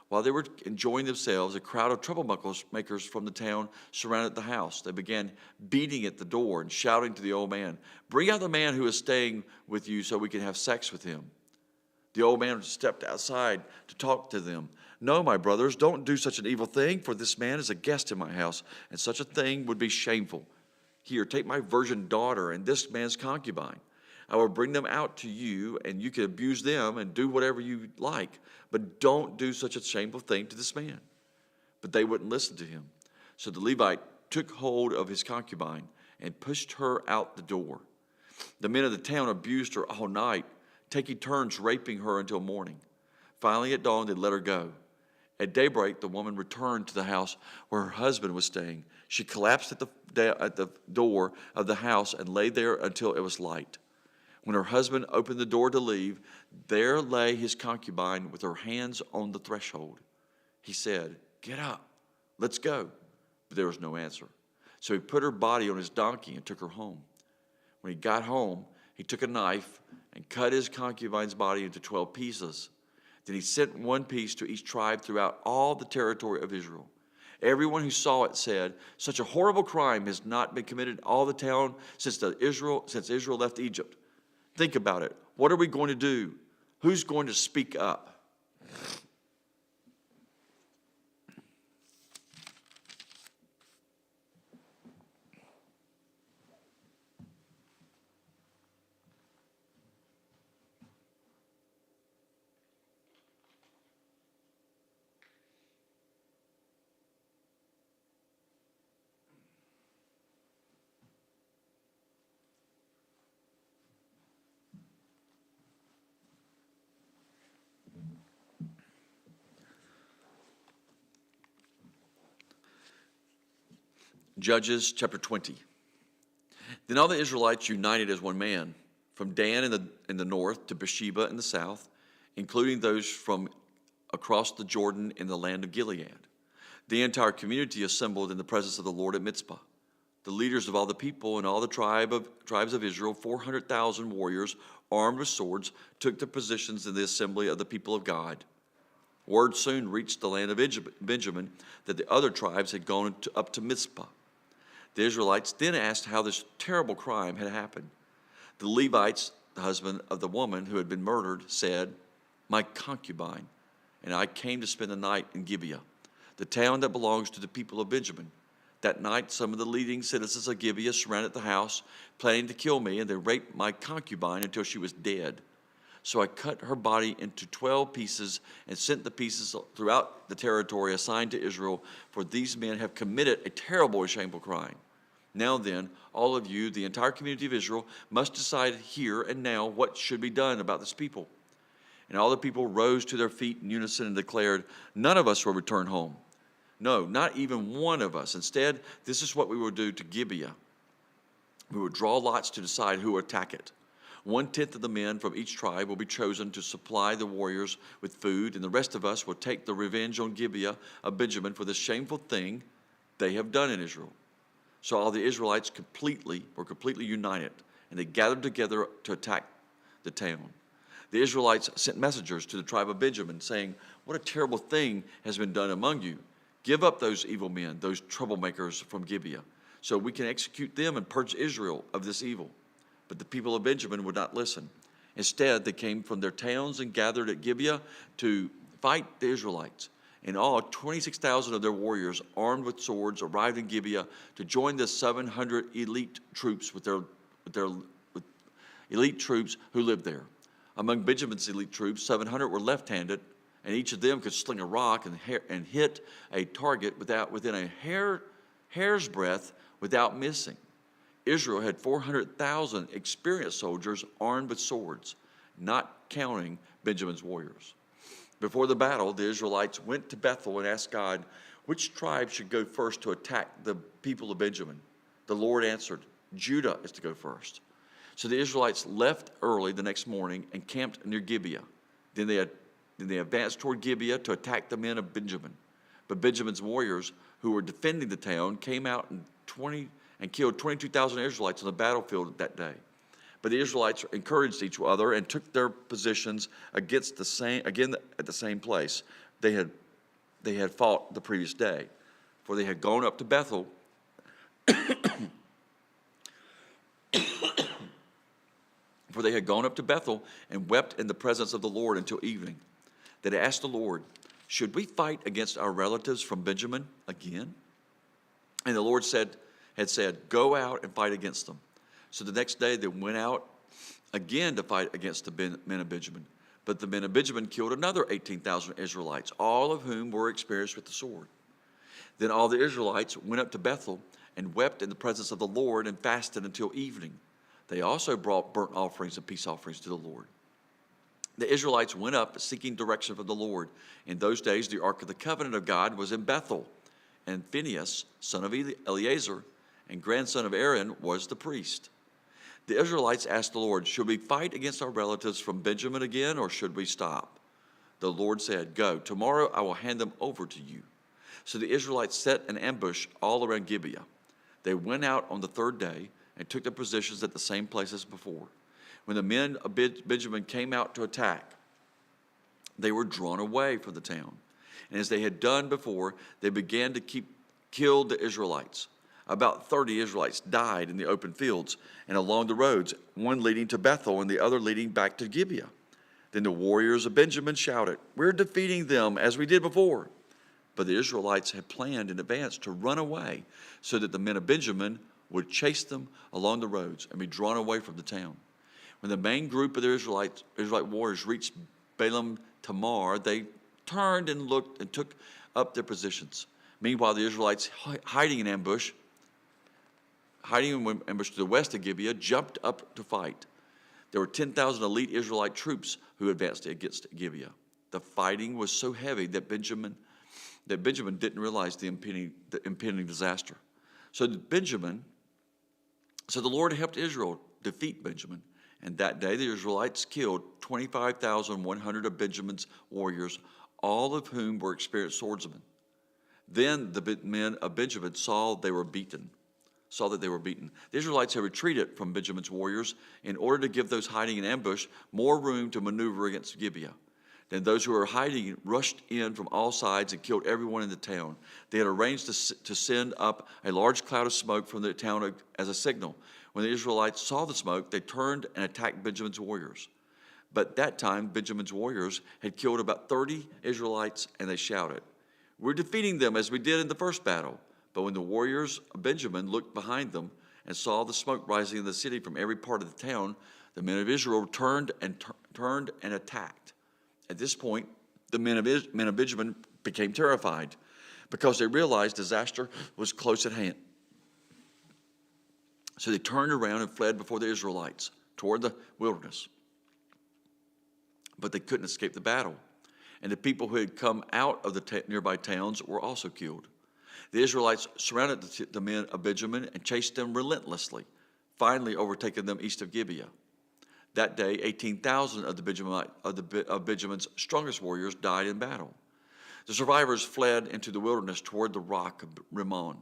While they were enjoying themselves, a crowd of troublemakers from the town surrounded the house. They began beating at the door and shouting to the old man, "Bring out the man who is staying with you so we can have sex with him." The old man stepped outside to talk to them. "No, my brothers, don't do such an evil thing, for this man is a guest in my house, and such a thing would be shameful. Here, take my virgin daughter and this man's concubine. I will bring them out to you, and you can abuse them and do whatever you like, but don't do such a shameful thing to this man." But they wouldn't listen to him. So the Levite took hold of his concubine and pushed her out the door. The men of the town abused her all night, taking turns raping her until morning. Finally, at dawn, they let her go. At daybreak, the woman returned to the house where her husband was staying. She collapsed at the door of the house and lay there until it was light. When her husband opened the door to leave, there lay his concubine with her hands on the threshold. He said, "Get up, let's go." But there was no answer. So he put her body on his donkey and took her home. When he got home, he took a knife and cut his concubine's body into 12 pieces. Then he sent one piece to each tribe throughout all the territory of Israel. Everyone who saw it said, "Such a horrible crime has not been committed in all the town since Israel left Egypt. Think about it. What are we going to do? Who's going to speak up?" Judges chapter 20. Then all the Israelites united as one man, from Dan in the north to Beersheba in the south, including those from across the Jordan in the land of Gilead. The entire community assembled in the presence of the Lord at Mizpah. The leaders of all the people and all the tribes of Israel, 400,000 warriors armed with swords, took their positions in the assembly of the people of God. Word soon reached the land of Benjamin that the other tribes had gone up to Mizpah. The Israelites then asked how this terrible crime had happened. The Levites, the husband of the woman who had been murdered, said, "My concubine and I came to spend the night in Gibeah, the town that belongs to the people of Benjamin. That night, some of the leading citizens of Gibeah surrounded the house, planning to kill me, and they raped my concubine until she was dead. So I cut her body into 12 pieces and sent the pieces throughout the territory assigned to Israel, for these men have committed a terrible and shameful crime. Now then, all of you, the entire community of Israel, must decide here and now what should be done about this people." And all the people rose to their feet in unison and declared, "None of us will return home. No, not even one of us. Instead, this is what we will do to Gibeah. We will draw lots to decide who will attack it. 1/10 of the men from each tribe will be chosen to supply the warriors with food, and the rest of us will take the revenge on Gibeah of Benjamin for the shameful thing they have done in Israel." So all the Israelites were completely united, and they gathered together to attack the town. The Israelites sent messengers to the tribe of Benjamin, saying, "What a terrible thing has been done among you. Give up those evil men, those troublemakers from Gibeah, so we can execute them and purge Israel of this evil." But the people of Benjamin would not listen. Instead, they came from their towns and gathered at Gibeah to fight the Israelites. In all, 26,000 of their warriors, armed with swords, arrived in Gibeah to join the 700 elite troops with elite troops who lived there. Among Benjamin's elite troops, 700 were left-handed, and each of them could sling a rock and hit a target within a hair's breadth without missing. Israel had 400,000 experienced soldiers armed with swords, not counting Benjamin's warriors. Before the battle, the Israelites went to Bethel and asked God, which tribe should go first to attack the people of Benjamin? The Lord answered, "Judah is to go first." So the Israelites left early the next morning and camped near Gibeah. Then they advanced toward Gibeah to attack the men of Benjamin. But Benjamin's warriors, who were defending the town, came out and killed 22,000 Israelites on the battlefield that day. But the Israelites encouraged each other and took their positions at the same place they had fought the previous day, for they had gone up to Bethel. For they had gone up to Bethel and wept in the presence of the Lord until evening. They had asked the Lord, "Should we fight against our relatives from Benjamin again?" And the Lord had said, "Go out and fight against them." So the next day they went out again to fight against the men of Benjamin. But the men of Benjamin killed another 18,000 Israelites, all of whom were experienced with the sword. Then all the Israelites went up to Bethel and wept in the presence of the Lord and fasted until evening. They also brought burnt offerings and peace offerings to the Lord. The Israelites went up seeking direction from the Lord. In those days, the Ark of the Covenant of God was in Bethel, and Phinehas, son of Eleazar, and grandson of Aaron, was the priest. The Israelites asked the Lord, "Should we fight against our relatives from Benjamin again, or should we stop?" The Lord said, "Go, tomorrow I will hand them over to you." So the Israelites set an ambush all around Gibeah. They went out on the third day and took their positions at the same place as before. When the men of Benjamin came out to attack, they were drawn away from the town. And as they had done before, they began to kill the Israelites. About 30 Israelites died in the open fields and along the roads, one leading to Bethel and the other leading back to Gibeah. Then the warriors of Benjamin shouted, "We're defeating them as we did before." But the Israelites had planned in advance to run away so that the men of Benjamin would chase them along the roads and be drawn away from the town. When the main group of the Israelite warriors reached Balaam Tamar, they turned and looked and took up their positions. Meanwhile, the Israelites, hiding in ambush to the west of Gibeah, jumped up to fight. There were 10,000 elite Israelite troops who advanced against Gibeah. The fighting was so heavy that Benjamin didn't realize the impending disaster. So the Lord helped Israel defeat Benjamin. And that day the Israelites killed 25,100 of Benjamin's warriors, all of whom were experienced swordsmen. Then the men of Benjamin saw that they were beaten. The Israelites had retreated from Benjamin's warriors in order to give those hiding in ambush more room to maneuver against Gibeah. Then those who were hiding rushed in from all sides and killed everyone in the town. They had arranged to send up a large cloud of smoke from the town as a signal. When the Israelites saw the smoke, they turned and attacked Benjamin's warriors. But that time, Benjamin's warriors had killed about 30 Israelites, and they shouted, "We're defeating them as we did in the first battle." But when the warriors of Benjamin looked behind them and saw the smoke rising in the city from every part of the town, the men of Israel turned and attacked. At this point, the men of Benjamin became terrified because they realized disaster was close at hand. So they turned around and fled before the Israelites toward the wilderness. But they couldn't escape the battle. And the people who had come out of the nearby towns were also killed. The Israelites surrounded the men of Benjamin and chased them relentlessly, finally overtaking them east of Gibeah. That day, 18,000 of Benjamin's strongest warriors died in battle. The survivors fled into the wilderness toward the rock of Rimmon.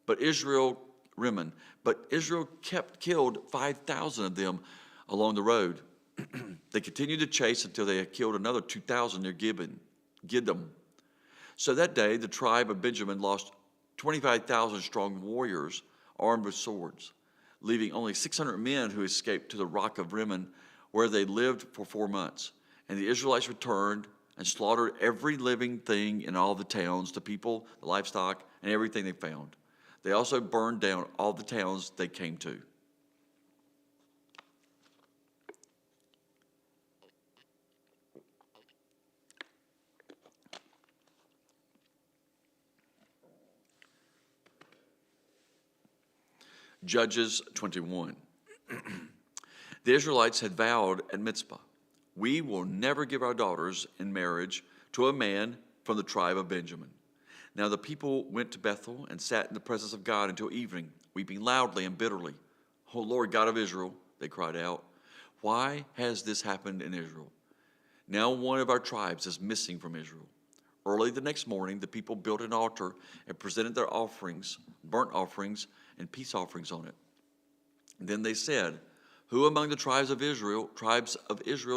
But Israel killed 5,000 of them along the road. They continued to chase until they had killed another 2,000 near Gidom. So that day, the tribe of Benjamin lost 25,000 strong warriors armed with swords, leaving only 600 men who escaped to the rock of Rimmon, where they lived for 4 months. And the Israelites returned and slaughtered every living thing in all the towns, the people, the livestock, and everything they found. They also burned down all the towns they came to. Judges 21. The Israelites had vowed at Mizpah, "We will never give our daughters in marriage to a man from the tribe of Benjamin." Now the people went to Bethel and sat in the presence of God until evening, weeping loudly and bitterly. "O Lord God of Israel," they cried out, "why has this happened in Israel? Now one of our tribes is missing from Israel." Early the next morning, the people built an altar and presented their offerings, burnt offerings, and peace offerings on it. Then they said, "Who among the tribes of Israel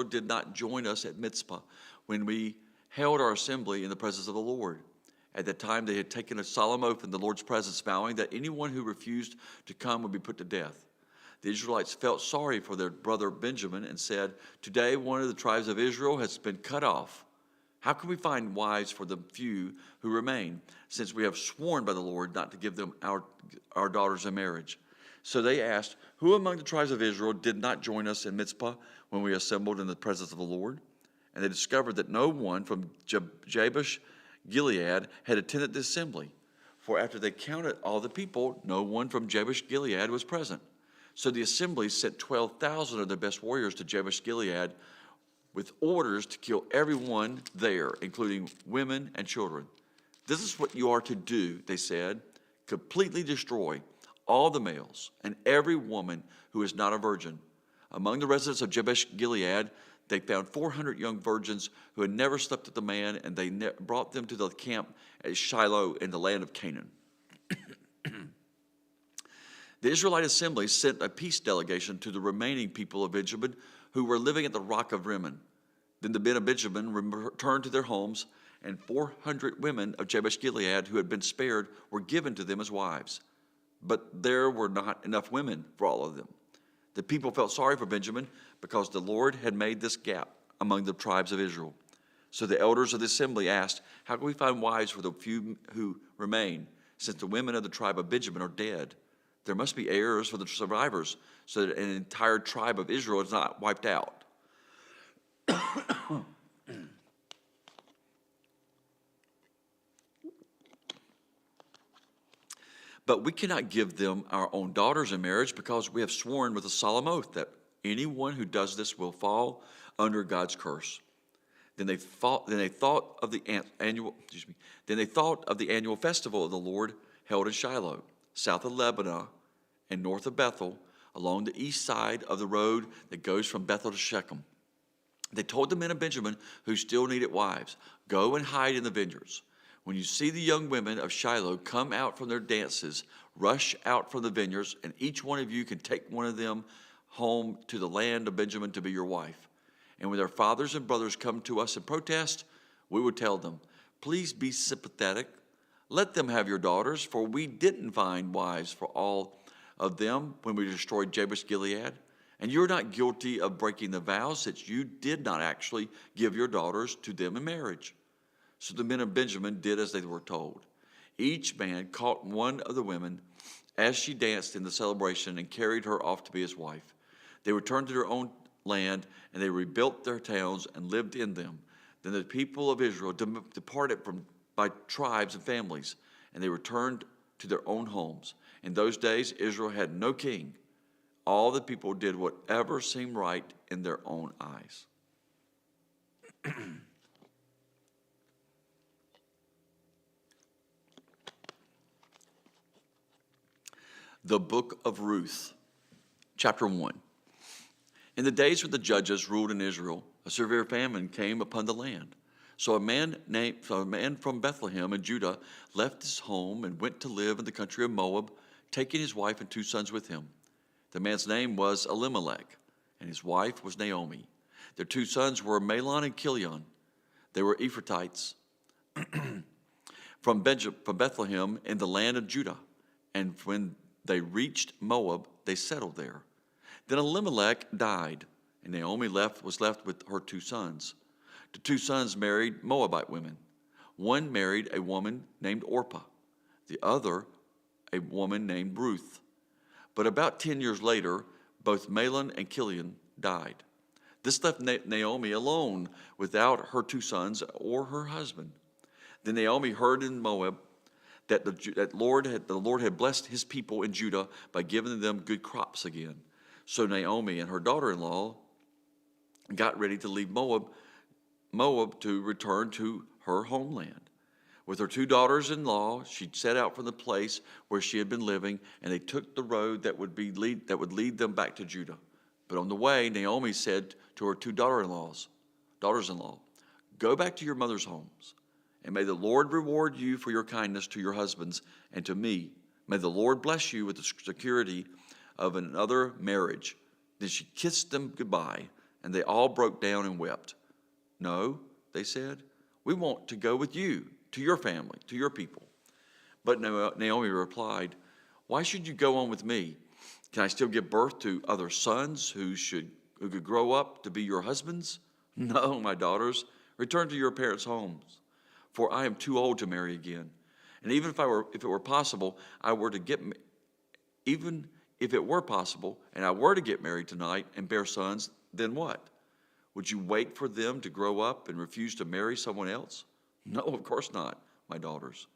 did not join us at Mizpah when we held our assembly in the presence of the Lord?" At that time they had taken a solemn oath in the Lord's presence, vowing that anyone who refused to come would be put to death. The Israelites felt sorry for their brother Benjamin and said, "Today one of the tribes of Israel has been cut off. How can we find wives for the few who remain, since we have sworn by the Lord not to give them our daughters in marriage?" So they asked, "Who among the tribes of Israel did not join us in Mizpah when we assembled in the presence of the Lord?" And they discovered that no one from Jabesh Gilead had attended the assembly. For after they counted all the people, no one from Jabesh Gilead was present. So the assembly sent 12,000 of their best warriors to Jabesh Gilead with orders to kill everyone there, including women and children. "This is what you are to do," they said, "completely destroy all the males and every woman who is not a virgin." Among the residents of Jabesh Gilead, they found 400 young virgins who had never slept with a man, and they brought them to the camp at Shiloh in the land of Canaan. The Israelite assembly sent a peace delegation to the remaining people of Benjamin who were living at the rock of Rimmon. Then the men of Benjamin returned to their homes, and 400 women of Jabesh Gilead who had been spared were given to them as wives. But there were not enough women for all of them. The people felt sorry for Benjamin because the Lord had made this gap among the tribes of Israel. So the elders of the assembly asked, "How can we find wives for the few who remain, since the women of the tribe of Benjamin are dead? There must be heirs for the survivors, so that an entire tribe of Israel is not wiped out." "But we cannot give them our own daughters in marriage because we have sworn with a solemn oath that anyone who does this will fall under God's curse." Then they thought of the annual festival of the Lord held in Shiloh, south of Lebanon and north of Bethel, along the east side of the road that goes from Bethel to Shechem. They told the men of Benjamin who still needed wives, "Go and hide in the vineyards. When you see the young women of Shiloh come out from their dances, rush out from the vineyards, and each one of you can take one of them home to the land of Benjamin to be your wife. And when their fathers and brothers come to us in protest, we will tell them, 'Please be sympathetic. Let them have your daughters, for we didn't find wives for all of them when we destroyed Jabesh Gilead. And you're not guilty of breaking the vows, since you did not actually give your daughters to them in marriage.' So the men of Benjamin did as they were told. Each man caught one of the women as she danced in the celebration and carried her off to be his wife. They returned to their own land, and they rebuilt their towns and lived in them. Then the people of Israel departed by tribes and families, and they returned to their own homes. In those days, Israel had no king. All the people did whatever seemed right in their own eyes. The book of Ruth, chapter 1. In the days when the judges ruled in Israel, a severe famine came upon the land. So a man from Bethlehem in Judah left his home and went to live in the country of Moab, taking his wife and 2 sons with him. The man's name was Elimelech, and his wife was Naomi. Their 2 sons were Mahlon and Chilion. They were Ephrathites from Bethlehem in the land of Judah. And when they reached Moab, they settled there. Then Elimelech died, and Naomi was left with her 2 sons. The 2 sons married Moabite women. One married a woman named Orpah, the other a woman named Ruth. But about 10 years later, both Mahlon and Chilion died. This left Naomi alone without her 2 sons or her husband. Then Naomi heard in Moab that the Lord had blessed his people in Judah by giving them good crops again. So Naomi and her daughter-in-law got ready to leave Moab to return to her homeland. With her 2 daughters-in-law, she set out from the place where she had been living, and they took the road that would lead them back to Judah. But on the way, Naomi said to her 2 daughters-in-law, "Go back to your mother's homes, and may the Lord reward you for your kindness to your husbands and to me. May the Lord bless you with the security of another marriage." Then she kissed them goodbye, and they all broke down and wept. "No," they said, "we want to go with you, to your family, to your people." But Naomi replied, "Why should you go on with me? Can I still give birth to other sons who could grow up to be your husbands? No, my daughters, return to your parents' homes, for I am too old to marry again. And even if it were possible, and I were to get married tonight and bear sons, then what? Would you wait for them to grow up and refuse to marry someone else? No, of course not, my daughters.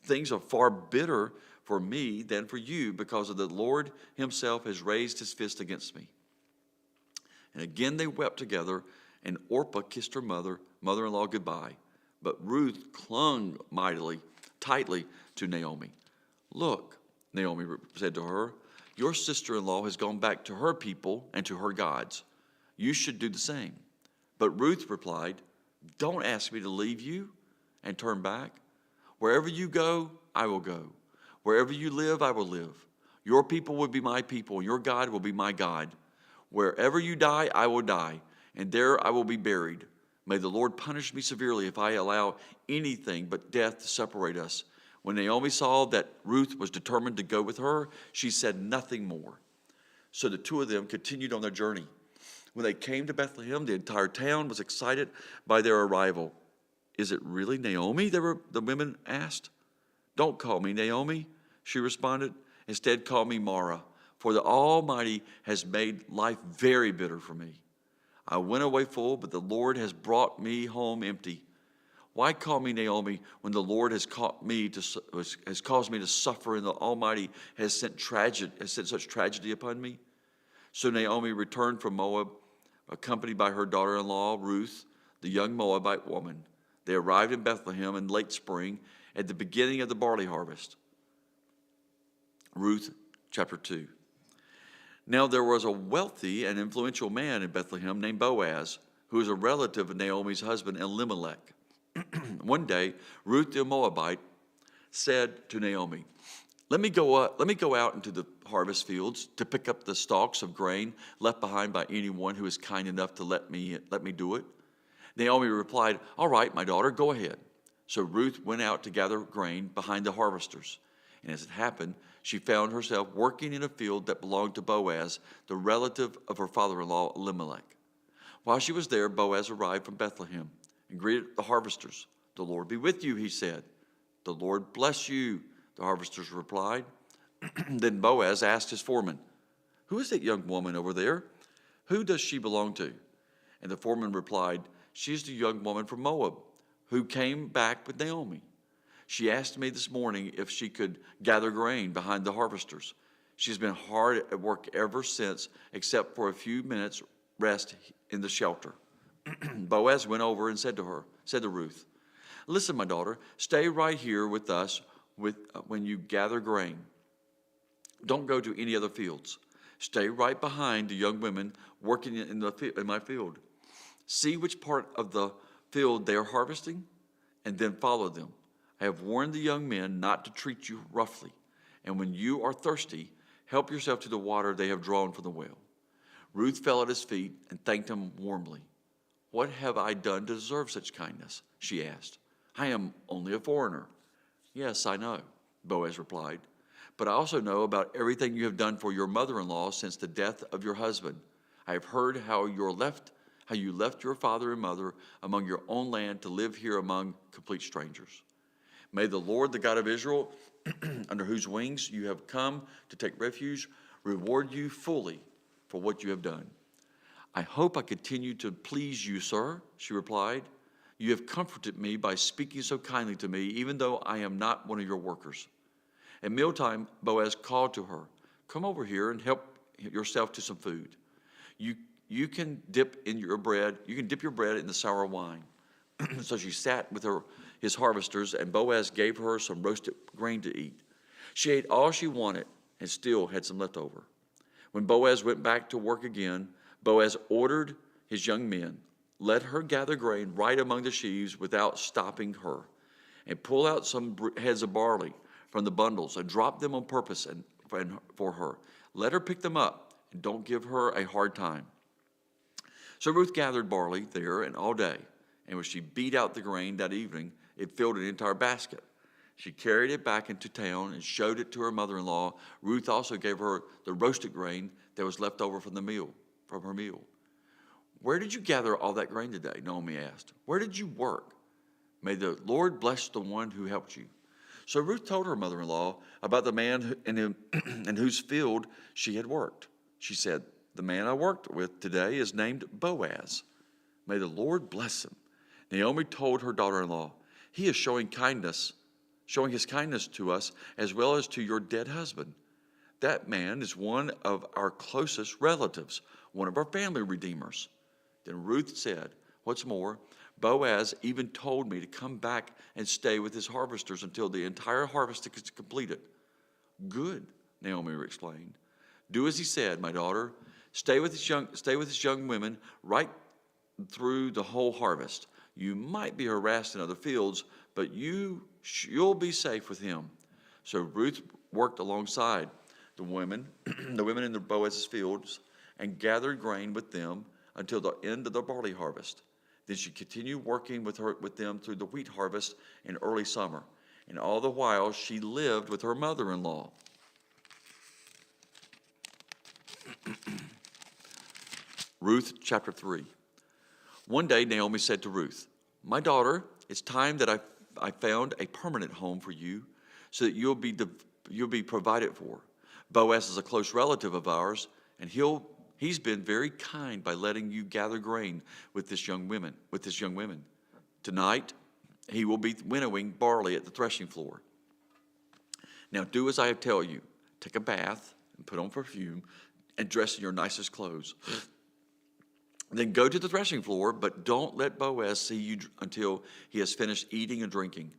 Things are far better for me than for you, because of the Lord himself has raised his fist against me." And again they wept together, and Orpah kissed her mother-in-law goodbye. But Ruth clung tightly to Naomi. "Look," Naomi said to her, "your sister-in-law has gone back to her people and to her gods. You should do the same." But Ruth replied, "Don't ask me to leave you and turn back. Wherever you go, I will go. Wherever you live, I will live. Your people will be my people, and your God will be my God. Wherever you die, I will die, and there I will be buried. May the Lord punish me severely if I allow anything but death to separate us." When Naomi saw that Ruth was determined to go with her, she said nothing more. So the 2 of them continued on their journey. When they came to Bethlehem, the entire town was excited by their arrival. "Is it really Naomi?" the women asked. "Don't call me Naomi," she responded. "Instead, call me Mara, for the Almighty has made life very bitter for me. I went away full, but the Lord has brought me home empty. Why call me Naomi when the Lord has caused me to suffer, and the Almighty has sent such tragedy upon me?" So Naomi returned from Moab, accompanied by her daughter-in-law, Ruth, the young Moabite woman. They arrived in Bethlehem in late spring, at the beginning of the barley harvest. Ruth chapter 2. Now there was a wealthy and influential man in Bethlehem named Boaz, who was a relative of Naomi's husband Elimelech. One day, Ruth the Moabite said to Naomi, let me go out into the harvest fields to pick up the stalks of grain left behind by anyone who is kind enough to let me do it." Naomi replied, "All right, my daughter, go ahead." So Ruth went out to gather grain behind the harvesters. And as it happened, she found herself working in a field that belonged to Boaz, the relative of her father-in-law Elimelech. While she was there, Boaz arrived from Bethlehem and greeted the harvesters. "The Lord be with you," he said. "The Lord bless you," the harvesters replied. Then Boaz asked his foreman, "Who is that young woman over there? Who does she belong to?" And the foreman replied, "She is the young woman from Moab, who came back with Naomi. She asked me this morning if she could gather grain behind the harvesters. She's been hard at work ever since, except for a few minutes rest in the shelter." Boaz went over and said to Ruth, "Listen, my daughter, stay right here with us when you gather grain. Don't go to any other fields. Stay right behind the young women working in my field. See which part of the field they are harvesting, and then follow them. I have warned the young men not to treat you roughly, and when you are thirsty, help yourself to the water they have drawn from the well." Ruth fell at his feet and thanked him warmly. "What have I done to deserve such kindness?" she asked. "I am only a foreigner." "Yes, I know," Boaz replied, "but I also know about everything you have done for your mother-in-law since the death of your husband. I have heard how you left your father and mother among your own land to live here among complete strangers. May the Lord, the God of Israel, under whose wings you have come to take refuge, reward you fully for what you have done." "I hope I continue to please you, sir," she replied. "You have comforted me by speaking so kindly to me, even though I am not one of your workers." At mealtime, Boaz called to her, "Come over here and help yourself to some food. You can dip your bread in the sour wine." So she sat with his harvesters, and Boaz gave her some roasted grain to eat. She ate all she wanted and still had some left over. When Boaz went back to work again, Boaz ordered his young men, "Let her gather grain right among the sheaves without stopping her, and pull out some heads of barley from the bundles and drop them on purpose and for her. Let her pick them up, and don't give her a hard time." So Ruth gathered barley there and all day, and when she beat out the grain that evening, it filled an entire basket. She carried it back into town and showed it to her mother-in-law. Ruth also gave her the roasted grain that was left over from her meal. "Where did you gather all that grain today?" Naomi asked. "Where did you work? May the Lord bless the one who helped you." So Ruth told her mother-in-law about the man in whose field she had worked. She said, "The man I worked with today is named Boaz. May the Lord bless him." Naomi told her daughter-in-law, "He is showing his kindness to us as well as to your dead husband. That man is one of our closest relatives, one of our family redeemers." Then Ruth said, "What's more, Boaz even told me to come back and stay with his harvesters until the entire harvest is completed." "Good," Naomi explained. "Do as he said, my daughter. Stay with his young women right through the whole harvest. You might be harassed in other fields, but you'll be safe with him." So Ruth worked alongside the women in the Boaz's fields and gathered grain with them until the end of the barley harvest. Then she continued working with them through the wheat harvest in early summer, and all the while she lived with her mother-in-law. Ruth chapter 3. One day Naomi said to Ruth, "My daughter, it's time that I found a permanent home for you, so that you'll be provided for. Boaz is a close relative of ours, and he's been very kind by letting you gather grain with his young women. Tonight, he will be winnowing barley at the threshing floor. Now do as I tell you. Take a bath and put on perfume and dress in your nicest clothes. Then go to the threshing floor, but don't let Boaz see you until he has finished eating and drinking.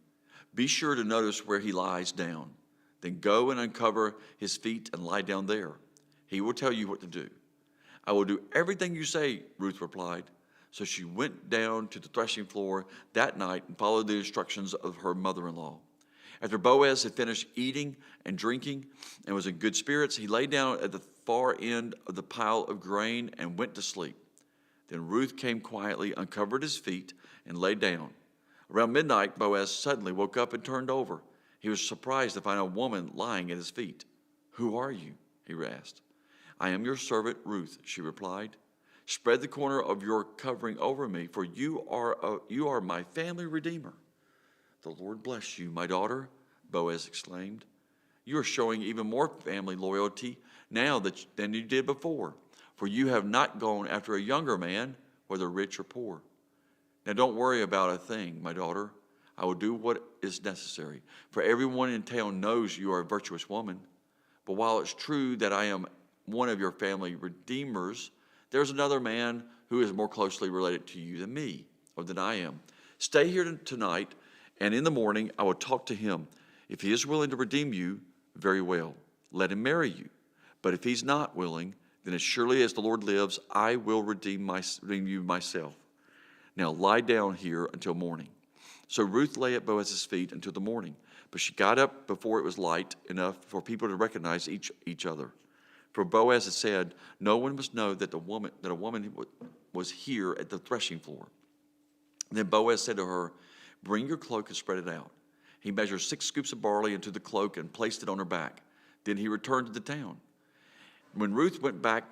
Be sure to notice where he lies down. Then go and uncover his feet and lie down there. He will tell you what to do." "I will do everything you say," Ruth replied. So she went down to the threshing floor that night and followed the instructions of her mother-in-law. After Boaz had finished eating and drinking and was in good spirits, he lay down at the far end of the pile of grain and went to sleep. Then Ruth came quietly, uncovered his feet, and lay down. Around midnight, Boaz suddenly woke up and turned over. He was surprised to find a woman lying at his feet. "Who are you?" he asked. "I am your servant Ruth," she replied. "Spread the corner of your covering over me, for you are my family redeemer." "The Lord bless you, my daughter," Boaz exclaimed. "You are showing even more family loyalty now than you did before, for you have not gone after a younger man, whether rich or poor. Now don't worry about a thing, my daughter. I will do what is necessary. For everyone in town knows you are a virtuous woman. But while it's true that I am one of your family redeemers, there's another man who is more closely related to you than me, or than I am. Stay here tonight, and in the morning I will talk to him. If he is willing to redeem you, very well, let him marry you. But if he's not willing, then as surely as the Lord lives, I will redeem you myself. Now lie down here until morning. So Ruth lay at Boaz's feet until the morning, but she got up before it was light enough for people to recognize each other. For Boaz had said, no one must know that a woman was here at the threshing floor. Then Boaz said to her, bring your cloak and spread it out. He measured 6 scoops of barley into the cloak and placed it on her back. Then he returned to the town. When Ruth went back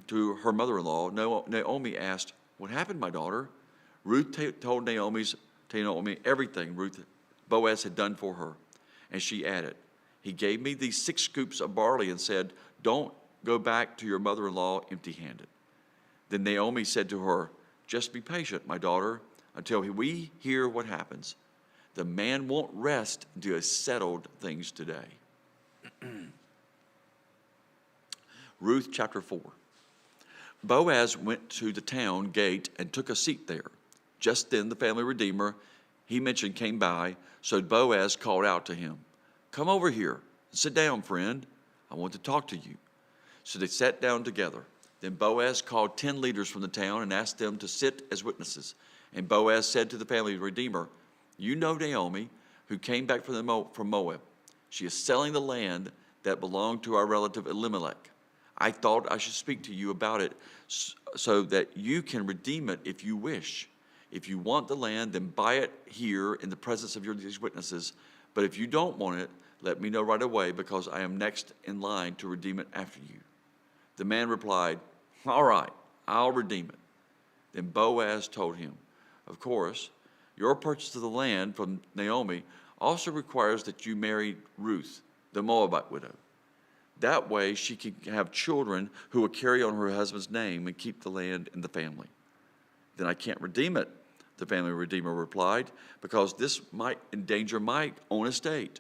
to her mother-in-law, Naomi asked, what happened, my daughter? Ruth told Naomi everything Boaz had done for her. And she added, he gave me these 6 scoops of barley and said, don't go back to your mother-in-law empty-handed. Then Naomi said to her, just be patient, my daughter, until we hear what happens. The man won't rest until he has settled things today. Ruth chapter 4. Boaz went to the town gate and took a seat there. Just then the family redeemer he mentioned came by, so Boaz called out to him, come over here and sit down, friend. I want to talk to you. So they sat down together. Then Boaz called 10 leaders from the town and asked them to sit as witnesses. And Boaz said to the family redeemer, you know Naomi, who came back from Moab. She is selling the land that belonged to our relative Elimelech. I thought I should speak to you about it so that you can redeem it if you wish. If you want the land, then buy it here in the presence of these witnesses. But if you don't want it, let me know right away, because I am next in line to redeem it after you. The man replied, all right, I'll redeem it. Then Boaz told him, of course, your purchase of the land from Naomi also requires that you marry Ruth, the Moabite widow. That way she can have children who will carry on her husband's name and keep the land in the family. Then I can't redeem it, the family redeemer replied, because this might endanger my own estate.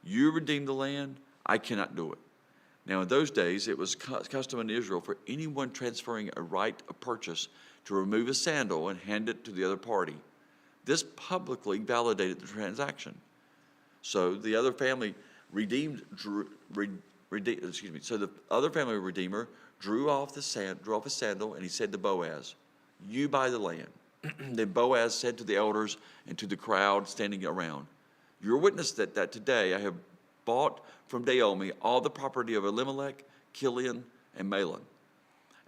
You redeem the land, I cannot do it. Now in those days it was custom in Israel for anyone transferring a right of purchase to remove a sandal and hand it to the other party. This publicly validated the transaction. So the other family So the other family redeemer drew off his sandal, and he said to Boaz, you buy the land. Then Boaz said to the elders and to the crowd standing around, you're witness that today I have bought from Naomi all the property of Elimelech, Kilion, and Mahlon.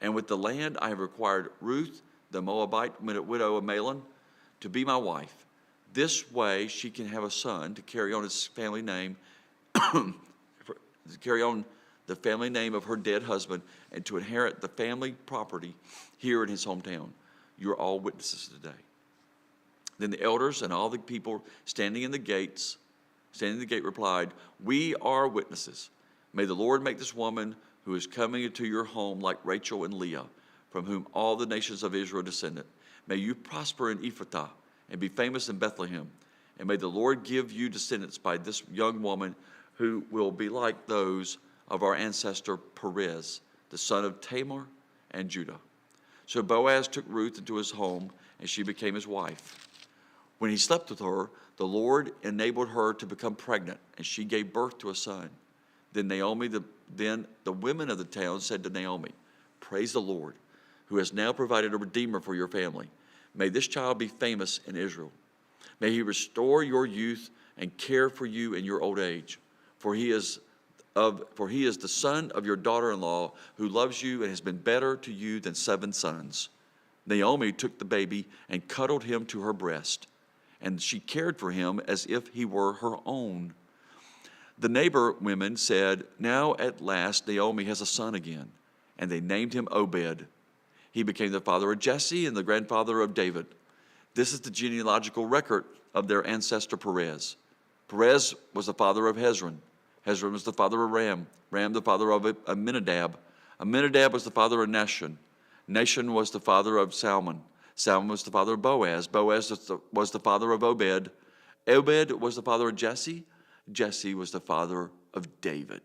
And with the land I have required Ruth, the Moabite widow of Mahlon, to be my wife. This way she can have a son to carry on his family name, to carry on the family name of her dead husband, and to inherit the family property here in his hometown. You're all witnesses today. Then the elders and all the people standing in the gate replied, we are witnesses. May the Lord make this woman who is coming into your home like Rachel and Leah, from whom all the nations of Israel descended. May you prosper in Ephrathah and be famous in Bethlehem. And may the Lord give you descendants by this young woman who will be like those of our ancestor Perez, the son of Tamar and Judah. So Boaz took Ruth into his home, and she became his wife. When he slept with her, the Lord enabled her to become pregnant, and she gave birth to a son. Then the women of the town said to Naomi, praise the Lord, who has now provided a redeemer for your family. May this child be famous in Israel. May he restore your youth and care for you in your old age. For he is the son of your daughter-in-law, who loves you and has been better to you than 7 sons. Naomi took the baby and cuddled him to her breast, and she cared for him as if he were her own. The neighbor women said, now at last Naomi has a son again, and they named him Obed. He became the father of Jesse and the grandfather of David. This is the genealogical record of their ancestor Perez. Perez was the father of Hezron. Hezron was the father of Ram. Ram the father of Amminadab. Amminadab was the father of Nahshon. Nahshon was the father of Salmon. Salmon was the father of Boaz. Boaz was the father of Obed. Obed was the father of Jesse. Jesse was the father of David.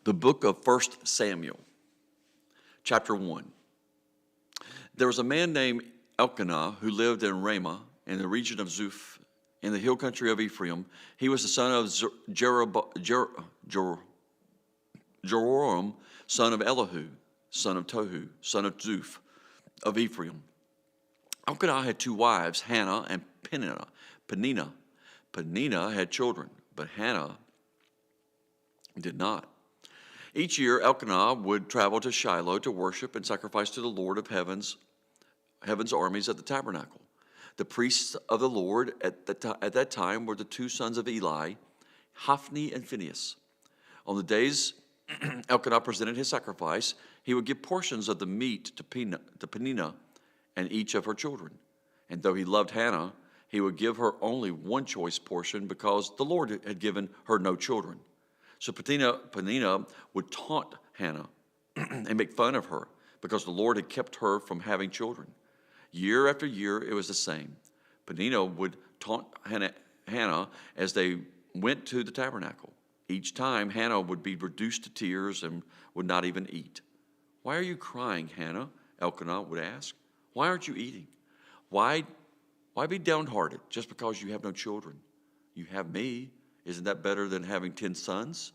The book of 1 Samuel, chapter 1. There was a man named Elkanah who lived in Ramah in the region of Zuph in the hill country of Ephraim. He was the son of Jeroram, son of Elihu, son of Tohu, son of Zuph of Ephraim. Elkanah had two wives, Hannah and Peninnah. Peninnah had children, but Hannah did not. Each year, Elkanah would travel to Shiloh to worship and sacrifice to the Lord of heaven's armies at the tabernacle. The priests of the Lord at that time were the two sons of Eli, Hophni and Phinehas. On the days Elkanah presented his sacrifice, he would give portions of the meat to Peninnah and each of her children. And though he loved Hannah, he would give her only one choice portion because the Lord had given her no children. So Peninnah would taunt Hannah and make fun of her because the Lord had kept her from having children. Year after year, it was the same. Peninnah would taunt Hannah as they went to the tabernacle. Each time, Hannah would be reduced to tears and would not even eat. "Why are you crying, Hannah?" Elkanah would ask. "Why aren't you eating? Why be downhearted just because you have no children? You have me. Isn't that better than having 10 sons?"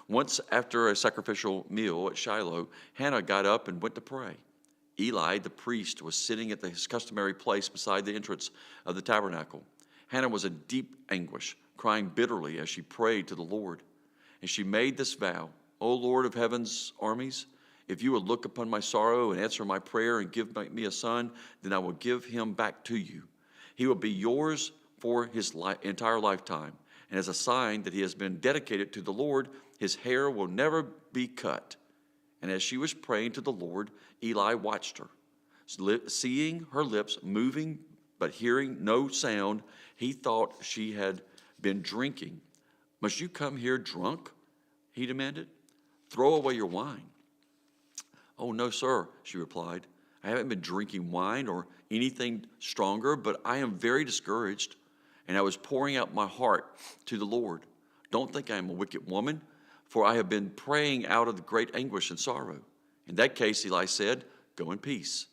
Once after a sacrificial meal at Shiloh, Hannah got up and went to pray. Eli, the priest, was sitting at his customary place beside the entrance of the tabernacle. Hannah was in deep anguish, crying bitterly as she prayed to the Lord. And she made this vow: "O Lord of heaven's armies, if you will look upon my sorrow and answer my prayer and give me a son, then I will give him back to you. He will be yours for his entire lifetime. And as a sign that he has been dedicated to the Lord, his hair will never be cut." And as she was praying to the Lord, Eli watched her. Seeing her lips moving but hearing no sound, he thought she had been drinking. "Must you come here drunk?" he demanded. "Throw away your wine." "Oh, no, sir," she replied. "I haven't been drinking wine or anything stronger, but I am very discouraged, and I was pouring out my heart to the Lord. Don't think I am a wicked woman, for I have been praying out of the great anguish and sorrow." In that case, Eli said, "Go in peace.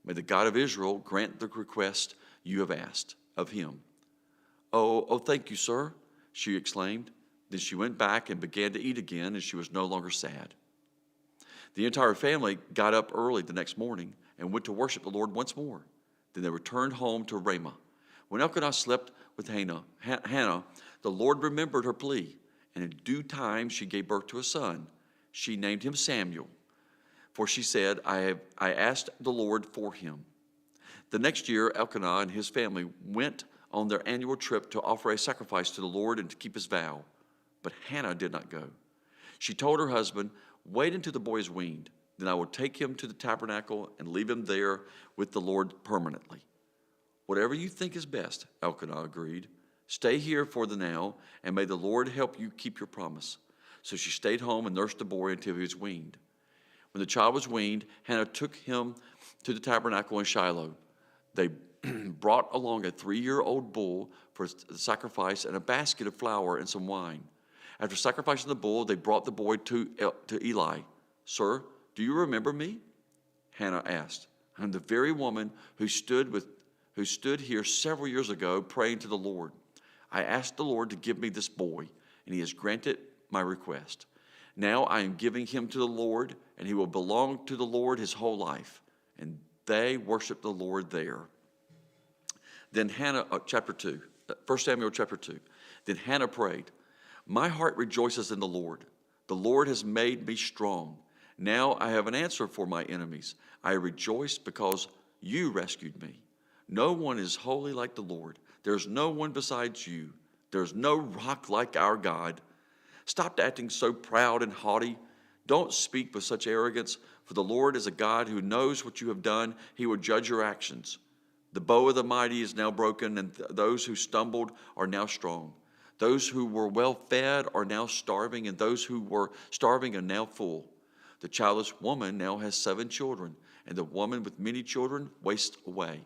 May the God of Israel grant the request you have asked of him." Oh, thank you, sir," she exclaimed. Then she went back and began to eat again, and she was no longer sad. The entire family got up early the next morning and went to worship the Lord once more. Then they returned home to Ramah. When Elkanah slept with Hannah, the Lord remembered her plea, and in due time she gave birth to a son. She named him Samuel, for she said, I asked the Lord for him. The next year, Elkanah and his family went on their annual trip to offer a sacrifice to the Lord and to keep his vow. But Hannah did not go. She told her husband, "Wait until the boy is weaned. Then I will take him to the tabernacle and leave him there with the Lord permanently." "Whatever you think is best," Elkanah agreed. "Stay here for the now, and may the Lord help you keep your promise." So she stayed home and nursed the boy until he was weaned. When the child was weaned, Hannah took him to the tabernacle in Shiloh. They brought along a 3-year-old bull for the sacrifice and a basket of flour and some wine. After sacrificing the bull, they brought the boy to Eli. "Sir, do you remember me?" Hannah asked. "I'm the very woman who stood here several years ago praying to the Lord. I asked the Lord to give me this boy, and he has granted my request. Now I am giving him to the Lord, and he will belong to the Lord his whole life." And they worshiped the Lord there. Then Hannah, chapter 2, 1 Samuel chapter 2. Then Hannah prayed, "My heart rejoices in the Lord. The Lord has made me strong. Now I have an answer for my enemies. I rejoice because you rescued me. No one is holy like the Lord. There is no one besides you. There is no rock like our God. Stop acting so proud and haughty. Don't speak with such arrogance, for the Lord is a God who knows what you have done. He will judge your actions. The bow of the mighty is now broken, and those who stumbled are now strong. Those who were well fed are now starving, and those who were starving are now full. The childless woman now has 7 children, and the woman with many children wastes away.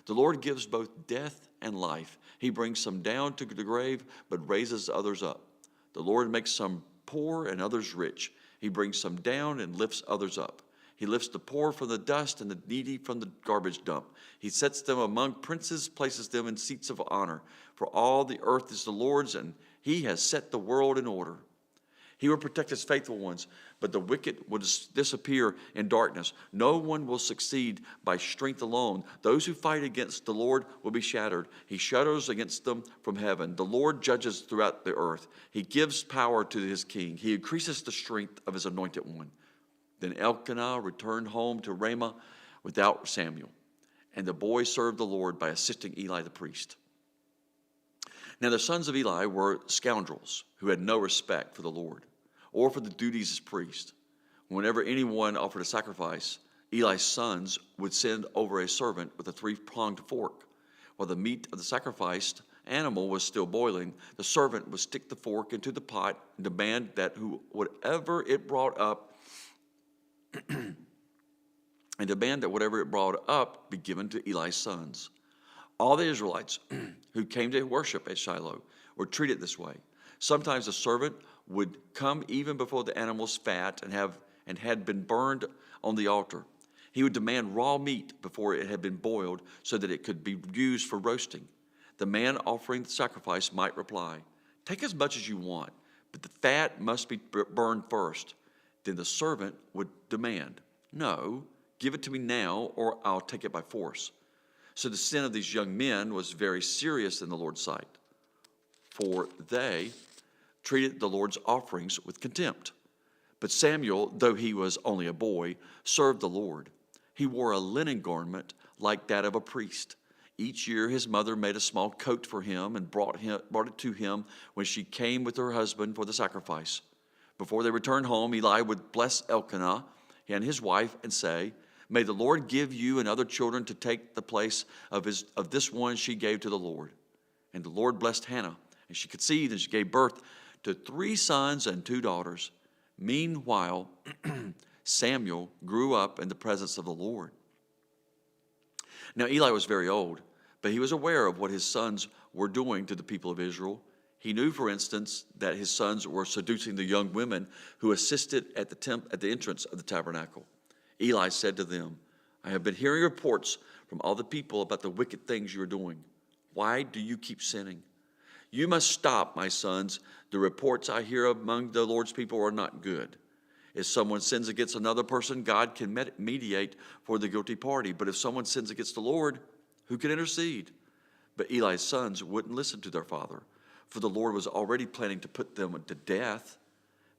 The Lord gives both death and life. He brings some down to the grave, but raises others up. The Lord makes some poor and others rich. He brings some down and lifts others up. He lifts the poor from the dust and the needy from the garbage dump. He sets them among princes, places them in seats of honor. For all the earth is the Lord's, and he has set the world in order. He will protect his faithful ones, but the wicked will disappear in darkness. No one will succeed by strength alone. Those who fight against the Lord will be shattered. He shudders against them from heaven. The Lord judges throughout the earth. He gives power to his king. He increases the strength of his anointed one. Then Elkanah returned home to Ramah without Samuel, and the boy served the Lord by assisting Eli the priest. Now the sons of Eli were scoundrels who had no respect for the Lord or for the duties as priest. Whenever anyone offered a sacrifice, Eli's sons would send over a servant with a 3-pronged fork. While the meat of the sacrificed animal was still boiling, the servant would stick the fork into the pot and demand that whatever it brought up be given to Eli's sons. All the Israelites who came to worship at Shiloh were treated this way. Sometimes the servant would come even before the animal's fat and had been burned on the altar. He would demand raw meat before it had been boiled so that it could be used for roasting. The man offering the sacrifice might reply, "Take as much as you want, but the fat must be burned first." Then the servant would demand, "No, give it to me now, or I'll take it by force." So the sin of these young men was very serious in the Lord's sight, for they treated the Lord's offerings with contempt. But Samuel, though he was only a boy, served the Lord. He wore a linen garment like that of a priest. Each year his mother made a small coat for him and brought it to him when she came with her husband for the sacrifice. Before they returned home, Eli would bless Elkanah and his wife and say, "May the Lord give you and other children to take the place of this one she gave to the Lord." And the Lord blessed Hannah, and she conceived, and she gave birth to 3 sons and 2 daughters. Meanwhile, Samuel grew up in the presence of the Lord. Now Eli was very old, but he was aware of what his sons were doing to the people of Israel. He knew, for instance, that his sons were seducing the young women who assisted at the entrance of the tabernacle. Eli said to them, I have been hearing reports from all the people about the wicked things you are doing. Why do you keep sinning? You must stop, my sons. The reports I hear among the Lord's people are not good. If someone sins against another person, God can mediate for the guilty party. But if someone sins against the Lord, who can intercede? But Eli's sons wouldn't listen to their father, for the Lord was already planning to put them to death.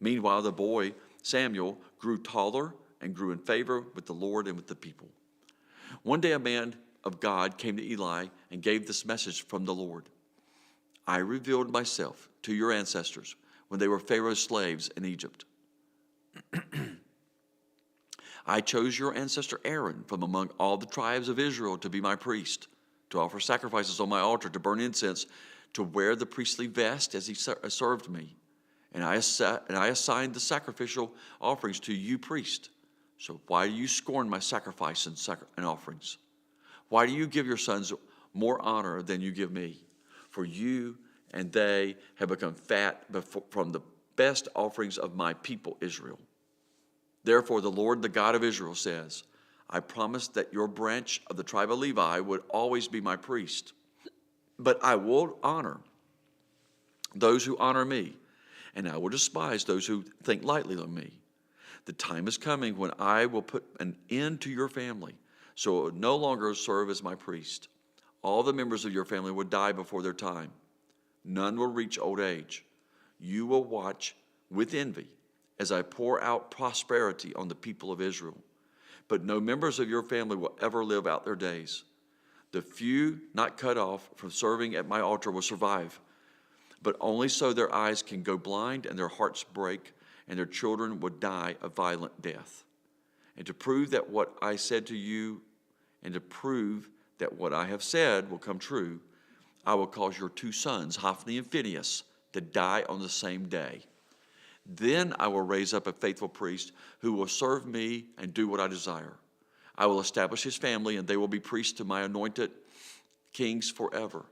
Meanwhile, the boy Samuel grew taller and grew in favor with the Lord and with the people. One day a man of God came to Eli and gave this message from the Lord. I revealed myself to your ancestors when they were Pharaoh's slaves in Egypt. I chose your ancestor Aaron from among all the tribes of Israel to be my priest, to offer sacrifices on my altar, to burn incense, to wear the priestly vest as he served me. And I assigned the sacrificial offerings to you, priest. So why do you scorn my sacrifice and offerings? Why do you give your sons more honor than you give me? For you and they have become fat from the best offerings of my people Israel. Therefore, the Lord, the God of Israel, says, I promised that your branch of the tribe of Levi would always be my priest. But I will honor those who honor me, and I will despise those who think lightly of me. The time is coming when I will put an end to your family, so it will no longer serve as my priest. All the members of your family will die before their time. None will reach old age. You will watch with envy as I pour out prosperity on the people of Israel. But no members of your family will ever live out their days. The few not cut off from serving at my altar will survive, but only so their eyes can go blind and their hearts break, and their children will die a violent death. And to prove that what I said to you, and to prove that what I have said will come true, I will cause your two sons, Hophni and Phinehas, to die on the same day. Then I will raise up a faithful priest who will serve me and do what I desire. I will establish his family, and they will be priests to my anointed kings forever.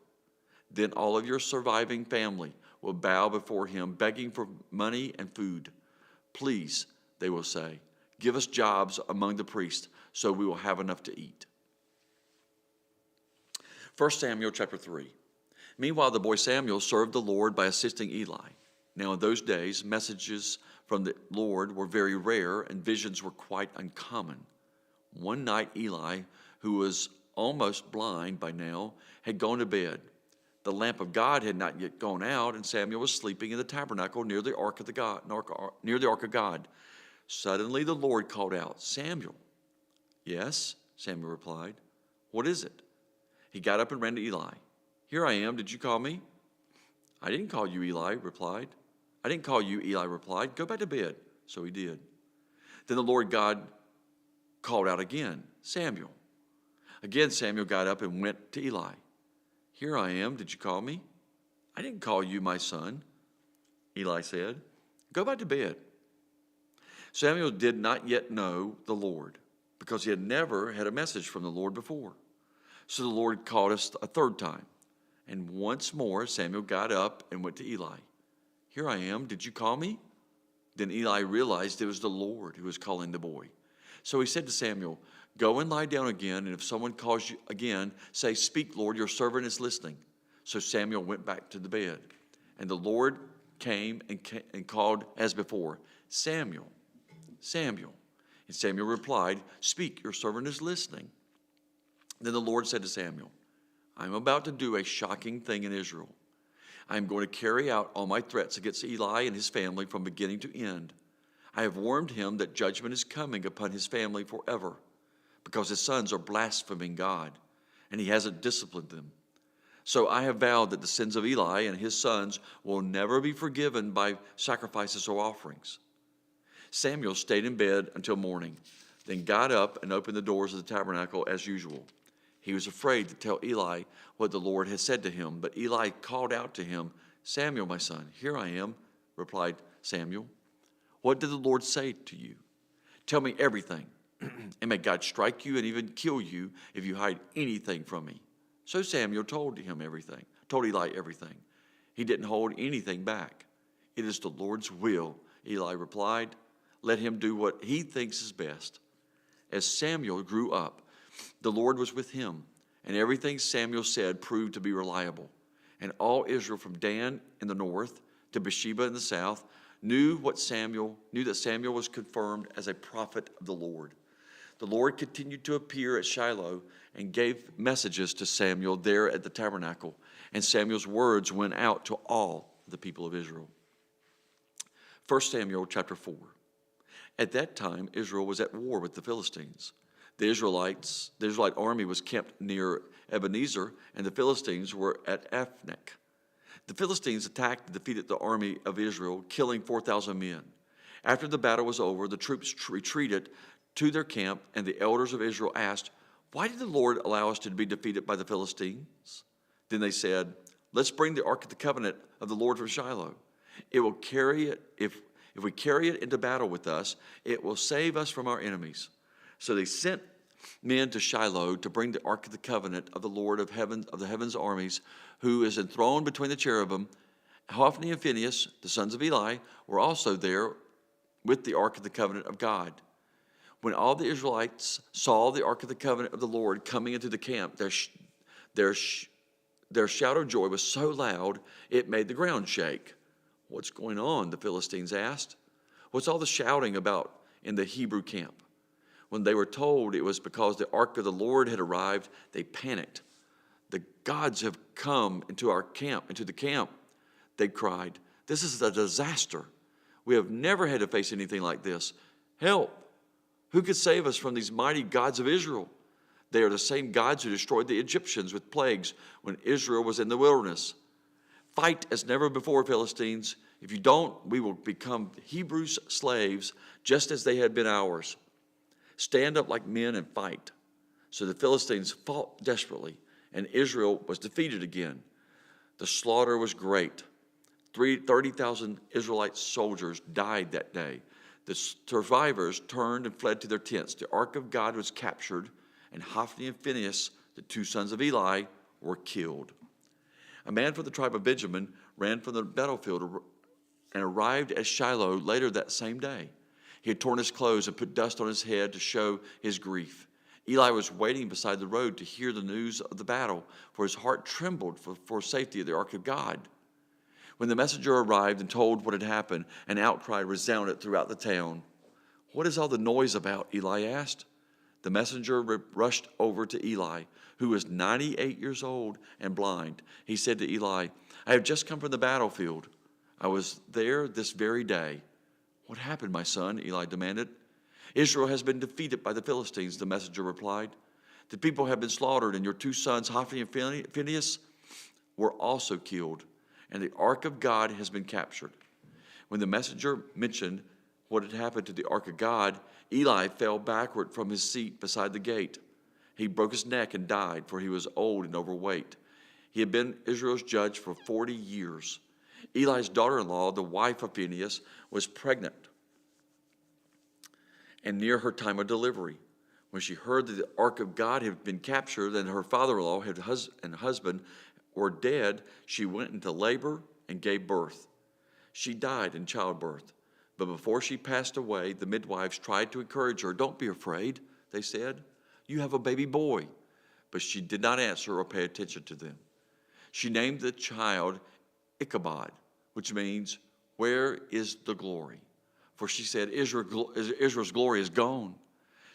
Then all of your surviving family will bow before him, begging for money and food. Please, they will say, give us jobs among the priests, so we will have enough to eat. 1 Samuel chapter 3. Meanwhile, the boy Samuel served the Lord by assisting Eli. Now in those days, messages from the Lord were very rare, and visions were quite uncommon. One night, Eli, who was almost blind by now, had gone to bed. The lamp of God had not yet gone out, and Samuel was sleeping in the tabernacle near the ark of God. Suddenly the Lord called out, Samuel. Yes, Samuel replied. What is it? He got up and ran to Eli. Here I am. Did you call me? I didn't call you, Eli replied. I didn't call you, Eli replied. Go back to bed. So he did. Then the Lord God called out again, Samuel. Again, Samuel got up and went to Eli. Here I am. Did you call me? I didn't call you, my son. Eli said, go back to bed. Samuel did not yet know the Lord, because he had never had a message from the Lord before. So the Lord called us a third time. And once more Samuel got up and went to Eli. Here I am. Did you call me? Then Eli realized it was the Lord who was calling the boy. So he said to Samuel, go and lie down again, and if someone calls you again, say, speak, Lord, your servant is listening. So Samuel went back to the bed. And the Lord came and called as before, Samuel, Samuel. And Samuel replied, speak, your servant is listening. Then the Lord said to Samuel, I am about to do a shocking thing in Israel. I am going to carry out all my threats against Eli and his family from beginning to end. I have warned him that judgment is coming upon his family forever, because his sons are blaspheming God, and he hasn't disciplined them. So I have vowed that the sins of Eli and his sons will never be forgiven by sacrifices or offerings. Samuel stayed in bed until morning, then got up and opened the doors of the tabernacle as usual. He was afraid to tell Eli what the Lord had said to him, but Eli called out to him, Samuel, my son. Here I am, replied Samuel. What did the Lord say to you? Tell me everything, and may God strike you and even kill you if you hide anything from me. So Samuel told Eli everything. He didn't hold anything back. It is the Lord's will, Eli replied. Let him do what he thinks is best. as Samuel grew up, the Lord was with him, and everything Samuel said proved to be reliable. And all Israel from Dan in the north to Beersheba in the south knew that Samuel was confirmed as a prophet of the Lord. The Lord continued to appear at Shiloh and gave messages to Samuel there at the tabernacle, and Samuel's words went out to all the people of Israel. 1 Samuel chapter 4. At that time, Israel was at war with the Philistines. The Israelite army was camped near Ebenezer, and the Philistines were at Aphek. The Philistines attacked and defeated the army of Israel, killing 4,000 men. After the battle was over, the troops retreated to their camp, and the elders of Israel asked, "Why did the Lord allow us to be defeated by the Philistines?" Then they said, "Let's bring the Ark of the Covenant of the Lord from Shiloh. It will carry it, if we carry it into battle with us, it will save us from our enemies." So they sent men to Shiloh to bring the Ark of the Covenant of the Lord of the heaven's armies, who is enthroned between the cherubim. Hophni and Phinehas, the sons of Eli, were also there with the Ark of the Covenant of God. When all the Israelites saw the Ark of the Covenant of the Lord coming into the camp, their shout of joy was so loud it made the ground shake. "What's going on?" the Philistines asked. "What's all the shouting about in the Hebrew camp?" When they were told it was because the ark of the Lord had arrived, they panicked. "The gods have come into the camp," they cried. "This is a disaster. We have never had to face anything like this. Help! Who could save us from these mighty gods of Israel? They are the same gods who destroyed the Egyptians with plagues when Israel was in the wilderness. Fight as never before, Philistines. If you don't, we will become Hebrews' slaves, just as they had been ours. Stand up like men and fight." So the Philistines fought desperately, and Israel was defeated again. The slaughter was great. 30,000 Israelite soldiers died that day. The survivors turned and fled to their tents. The ark of God was captured, and Hophni and Phinehas, the two sons of Eli, were killed. A man from the tribe of Benjamin ran from the battlefield and arrived at Shiloh later that same day. He had torn his clothes and put dust on his head to show his grief. Eli was waiting beside the road to hear the news of the battle, for his heart trembled for safety of the ark of God. When the messenger arrived and told what had happened, an outcry resounded throughout the town. "What is all the noise about?" Eli asked. The messenger rushed over to Eli, who was 98 years old and blind. He said to Eli, "I have just come from the battlefield. I was there this very day." "What happened, my son?" Eli demanded. "Israel has been defeated by the Philistines," the messenger replied. "The people have been slaughtered, and your two sons, Hophni and Phinehas, were also killed, and the ark of God has been captured." When the messenger mentioned what had happened to the ark of God, Eli fell backward from his seat beside the gate. He broke his neck and died, for he was old and overweight. He had been Israel's judge for 40 years. Eli's daughter-in-law, the wife of Phinehas, was pregnant and near her time of delivery. When she heard that the ark of God had been captured and her father-in-law and husband were dead, she went into labor and gave birth. She died in childbirth. But before she passed away, the midwives tried to encourage her. "Don't be afraid," they said. "You have a baby boy." But she did not answer or pay attention to them. She named the child Ichabod, which means, "Where is the glory?" For she said, Israel's glory is gone.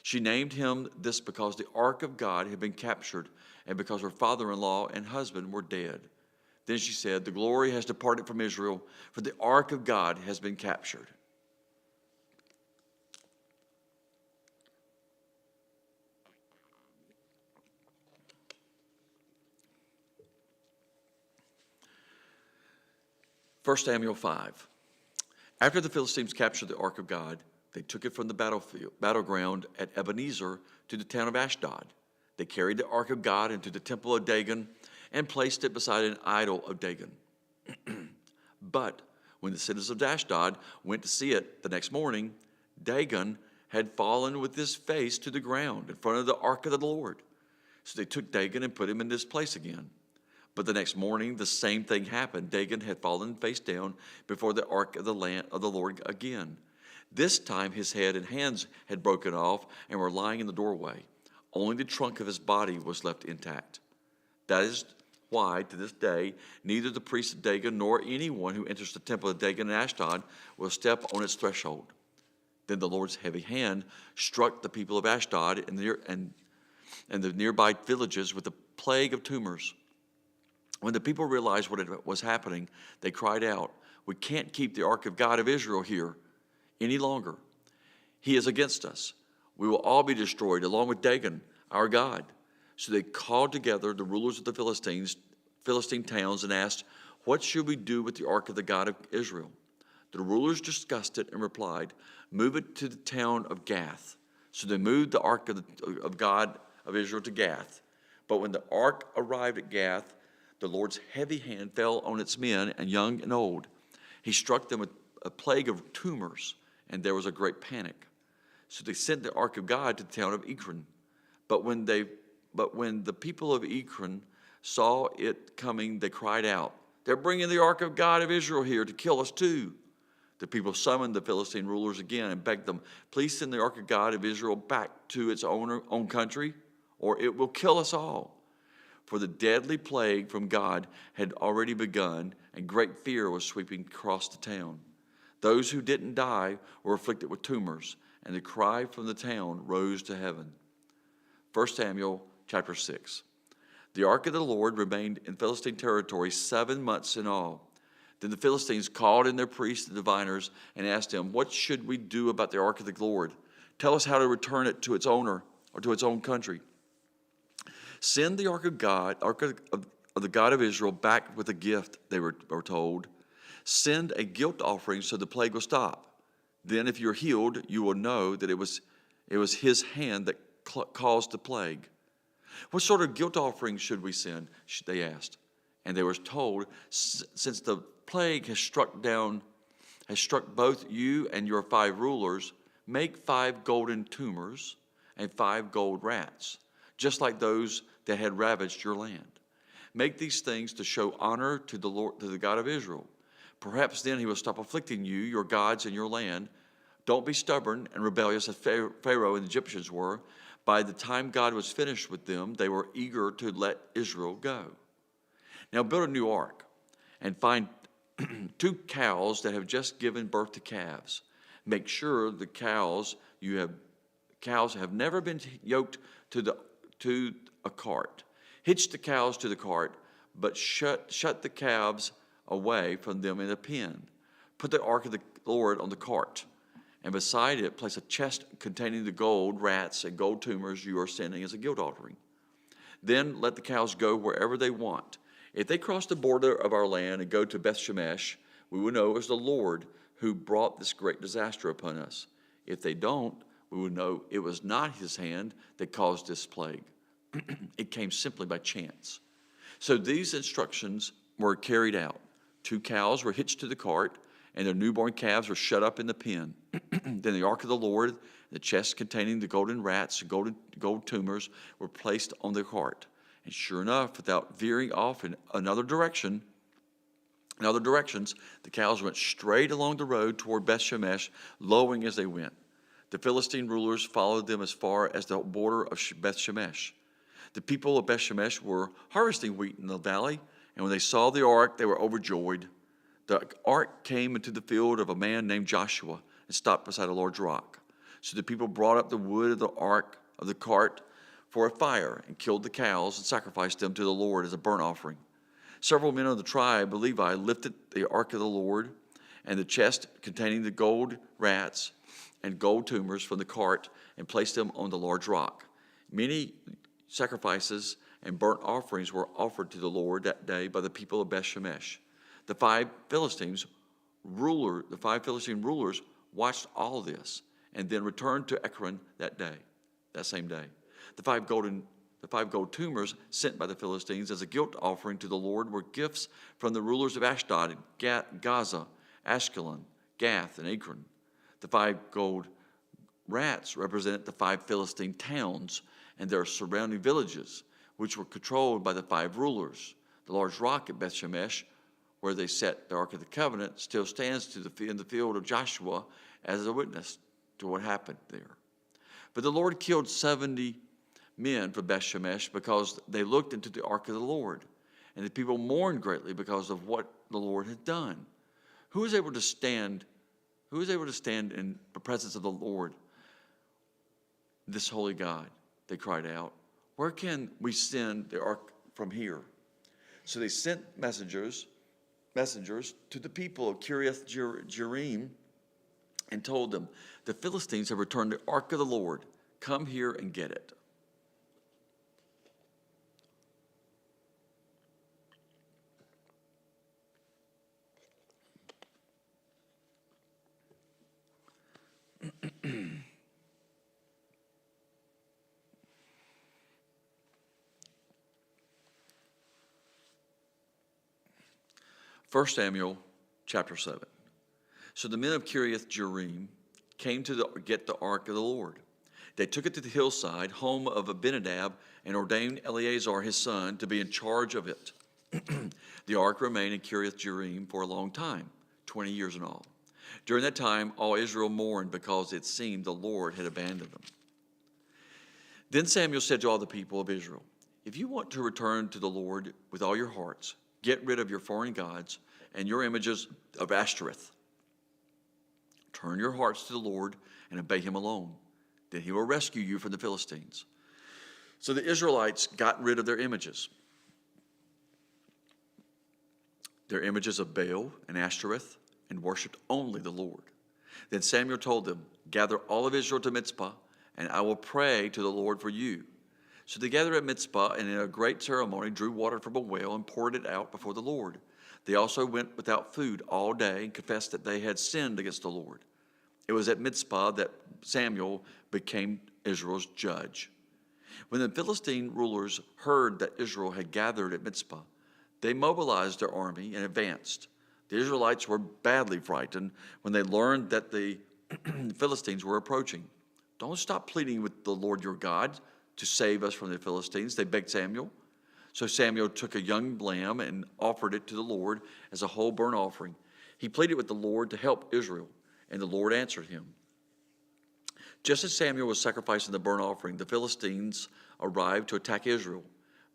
She named him this because the ark of God had been captured and because her father-in-law and husband were dead. Then she said, "The glory has departed from Israel, for the ark of God has been captured." First Samuel 5. After the Philistines captured the ark of God, they took it from the battleground at Ebenezer to the town of Ashdod. They carried the ark of God into the temple of Dagon and placed it beside an idol of Dagon. But when the citizens of Ashdod went to see it the next morning, Dagon had fallen with his face to the ground in front of the ark of the Lord. So they took Dagon and put him in his place again. But the next morning, the same thing happened. Dagon had fallen face down before the ark of the Lord again. This time his head and hands had broken off and were lying in the doorway. Only the trunk of his body was left intact. That is why, to this day, neither the priest of Dagon nor anyone who enters the temple of Dagon in Ashdod will step on its threshold. Then the Lord's heavy hand struck the people of Ashdod and the nearby villages with the plague of tumors. When the people realized what was happening, they cried out, "We can't keep the ark of God of Israel here any longer. He is against us. We will all be destroyed along with Dagon, our God." So they called together the rulers of the Philistine towns and asked, "What should we do with the ark of the God of Israel?" The rulers discussed it and replied, "Move it to the town of Gath." So they moved the ark of God of Israel to Gath. But when the ark arrived at Gath, the Lord's heavy hand fell on its men, and young and old. He struck them with a plague of tumors, and there was a great panic. So they sent the ark of God to the town of Ekron. But when the people of Ekron saw it coming, they cried out, "They're bringing the ark of God of Israel here to kill us too." The people summoned the Philistine rulers again and begged them, "Please send the ark of God of Israel back to its own country, or it will kill us all." For the deadly plague from God had already begun, and great fear was sweeping across the town. Those who didn't die were afflicted with tumors, and the cry from the town rose to heaven. 1 Samuel chapter 6. The ark of the Lord remained in Philistine territory 7 months in all. Then the Philistines called in their priests and diviners and asked them, "What should we do about the ark of the Lord? Tell us how to return it to its owner or to its own country." "Send the ark of the God of Israel back with a gift," they were told. "Send a guilt offering so the plague will stop. Then if you're healed, you will know that it was his hand that caused the plague." "What sort of guilt offering should we send?" they asked. And they were told, "Since the plague has struck both you and your 5 rulers, make 5 golden tumors and 5 gold rats, just like those that had ravaged your land. Make these things to show honor to the Lord, to the God of Israel. Perhaps then he will stop afflicting you, your gods, and your land. Don't be stubborn and rebellious as Pharaoh and the Egyptians were. By the time God was finished with them, they were eager to let Israel go. Now build a new ark and find 2 cows that have just given birth to calves. Make sure the cows have never been yoked to a cart. Hitch the cows to the cart, but shut the calves away from them in a pen. Put the ark of the Lord on the cart, and beside it place a chest containing the gold rats and gold tumors you are sending as a guilt offering. Then let the cows go wherever they want. If they cross the border of our land and go to Beth-Shemesh, we will know it was the Lord who brought this great disaster upon us. If they don't, we will know it was not his hand that caused this plague. It came simply by chance." So these instructions were carried out. 2 cows were hitched to the cart, and their newborn calves were shut up in the pen. Then the ark of the Lord, the chest containing the golden rats and gold tumors, were placed on the cart. And sure enough, without veering off in other directions, the cows went straight along the road toward Beth-Shemesh, lowing as they went. The Philistine rulers followed them as far as the border of Beth-Shemesh. The people of Beth-Shemesh were harvesting wheat in the valley, and when they saw the ark, they were overjoyed. The ark came into the field of a man named Joshua and stopped beside a large rock. So the people brought up the wood of the cart for a fire and killed the cows and sacrificed them to the Lord as a burnt offering. Several men of the tribe of Levi lifted the ark of the Lord and the chest containing the gold rats and gold tumors from the cart and placed them on the large rock. Many sacrifices and burnt offerings were offered to the Lord that day by the people of Beth-Shemesh. The 5 Philistine rulers watched all this and then returned to Ekron that same day. The five gold tumors sent by the Philistines as a guilt offering to the Lord were gifts from the rulers of Ashdod, Gaza, Ashkelon, Gath, and Ekron. The 5 gold rats represented the 5 Philistine towns and their surrounding villages, which were controlled by the 5 rulers. The large rock at Beth-Shemesh, where they set the Ark of the Covenant, still stands in the field of Joshua as a witness to what happened there. But the Lord killed 70 men from Beth Shemesh because they looked into the ark of the Lord. And the people mourned greatly because of what the Lord had done. Who is able to stand in the presence of the Lord, this holy God? They cried out. Where can we send the ark from here? So they sent messengers to the people of Kiriath Jearim and told them, the Philistines have returned the ark of the Lord. Come here and get it. First Samuel chapter 7. So the men of Kiriath Jearim came to get the ark of the Lord. They took it to the hillside, home of Abinadab, and ordained Eleazar his son to be in charge of it. The ark remained in Kiriath Jearim for a long time, 20 years in all. During that time, all Israel mourned because it seemed the Lord had abandoned them. Then Samuel said to all the people of Israel, if you want to return to the Lord with all your hearts, get rid of your foreign gods and your images of Ashtoreth. Turn your hearts to the Lord and obey him alone. Then he will rescue you from the Philistines. So the Israelites got rid of their images of Baal and Ashtoreth, and worshipped only the Lord. Then Samuel told them, gather all of Israel to Mizpah, and I will pray to the Lord for you. So they gathered at Mizpah, and in a great ceremony drew water from a well and poured it out before the Lord. They also went without food all day and confessed that they had sinned against the Lord. It was at Mizpah that Samuel became Israel's judge. When the Philistine rulers heard that Israel had gathered at Mizpah, they mobilized their army and advanced. The Israelites were badly frightened when they learned that the Philistines were approaching. Don't stop pleading with the Lord your God to save us from the Philistines, they begged Samuel. So Samuel took a young lamb and offered it to the Lord as a whole burnt offering. He pleaded with the Lord to help Israel, and the Lord answered him. Just as Samuel was sacrificing the burnt offering, the Philistines arrived to attack Israel.